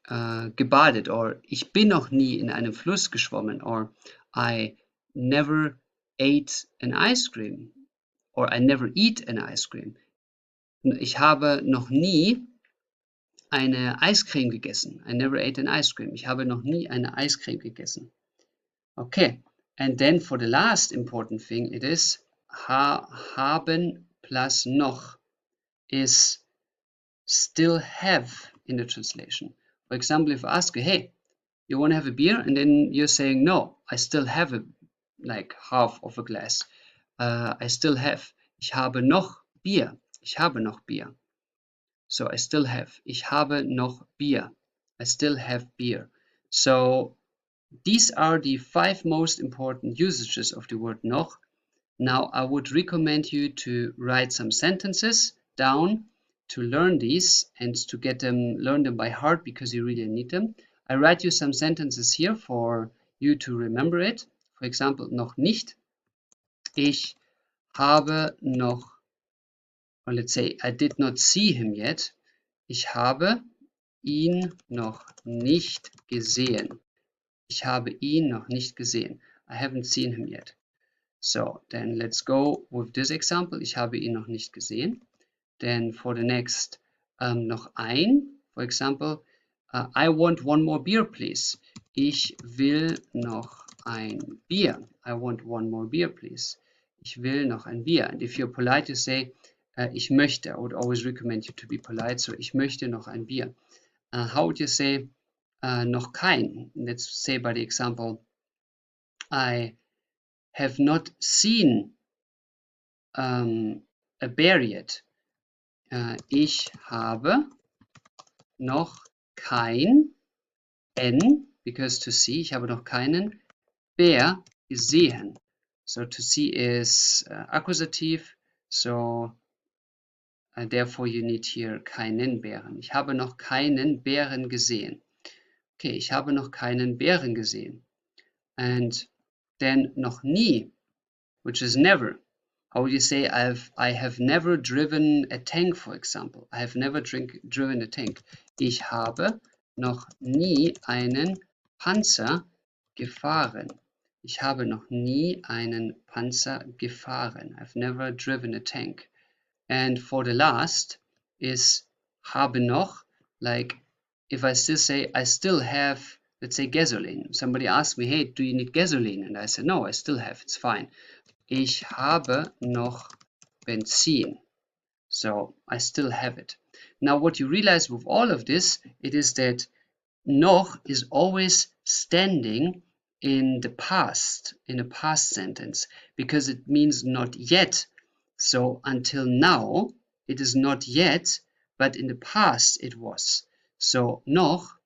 gebadet, or ich bin noch nie in einem Fluss geschwommen, or I never ate an ice cream, or I never eat an ice cream. Ich habe noch nie eine Eiscreme gegessen. I never ate an ice cream. Ich habe noch nie eine Eiscreme gegessen. Okay, and then for the last important thing, it is haben plus noch is still have in the translation. For example, if I ask you, hey, you want to have a beer? And then you're saying, no, I still have like half of a glass. I still have. Ich habe noch Bier. Ich habe noch Bier. So I still have. Ich habe noch Bier. I still have beer. So these are the 5 most important usages of the word noch. Now I would recommend you to write some sentences down to learn these and to learn them by heart, because you really need them. I write you some sentences here for you to remember it. For example, noch nicht. Ich habe noch, or let's say, I did not see him yet. Ich habe ihn noch nicht gesehen. Ich habe ihn noch nicht gesehen. I haven't seen him yet. So then let's go with this example. Ich habe ihn noch nicht gesehen. Then for the next, noch ein. For example, I want one more beer, please. Ich will noch ein Bier. I want one more beer, please. Ich will noch ein Bier. And if you're polite, you say, ich möchte. I would always recommend you to be polite. So ich möchte noch ein Bier. How would you say noch kein? Let's say by the example, I have not seen a bear yet. Ich habe noch keinen, because to see, ich habe noch keinen Bär gesehen. So to see is accusative, so therefore you need here keinen Bären. Ich habe noch keinen Bären gesehen. Okay, ich habe noch keinen Bären gesehen. And then noch nie, which is never. How would you say I have never driven a tank, for example? I have never driven a tank. Ich habe noch nie einen Panzer gefahren. Ich habe noch nie einen Panzer gefahren. I've never driven a tank. And for the last is habe noch, like if I still say I still have, let's say, gasoline. Somebody asked me, hey, do you need gasoline? And I said, no, I still have, it's fine. Ich habe noch Benzin. So I still have it. Now what you realize with all of this, it is that noch is always standing in the past, in a past sentence, because it means not yet. So until now, it is not yet, but in the past it was. So noch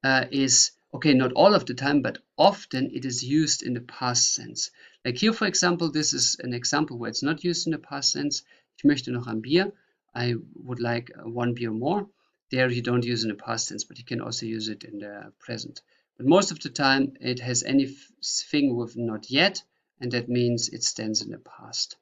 is Okay, not all of the time, but often it is used in the past sense. Like here, for example, this is an example where it's not used in the past sense. Ich möchte noch ein Bier. I would like one beer more. There you don't use in the past tense, but you can also use it in the present. But most of the time it has anything with not yet, and that means it stands in the past.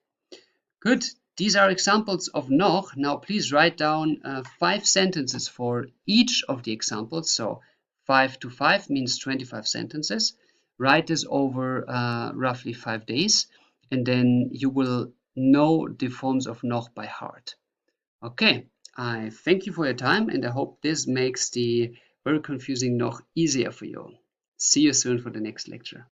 Good. These are examples of noch. Now please write down 5 sentences for each of the examples. So 5 to 5 means 25 sentences. Write this over roughly 5 days, and then you will know the forms of noch by heart. Okay, I thank you for your time, and I hope this makes the very confusing noch easier for you. See you soon for the next lecture.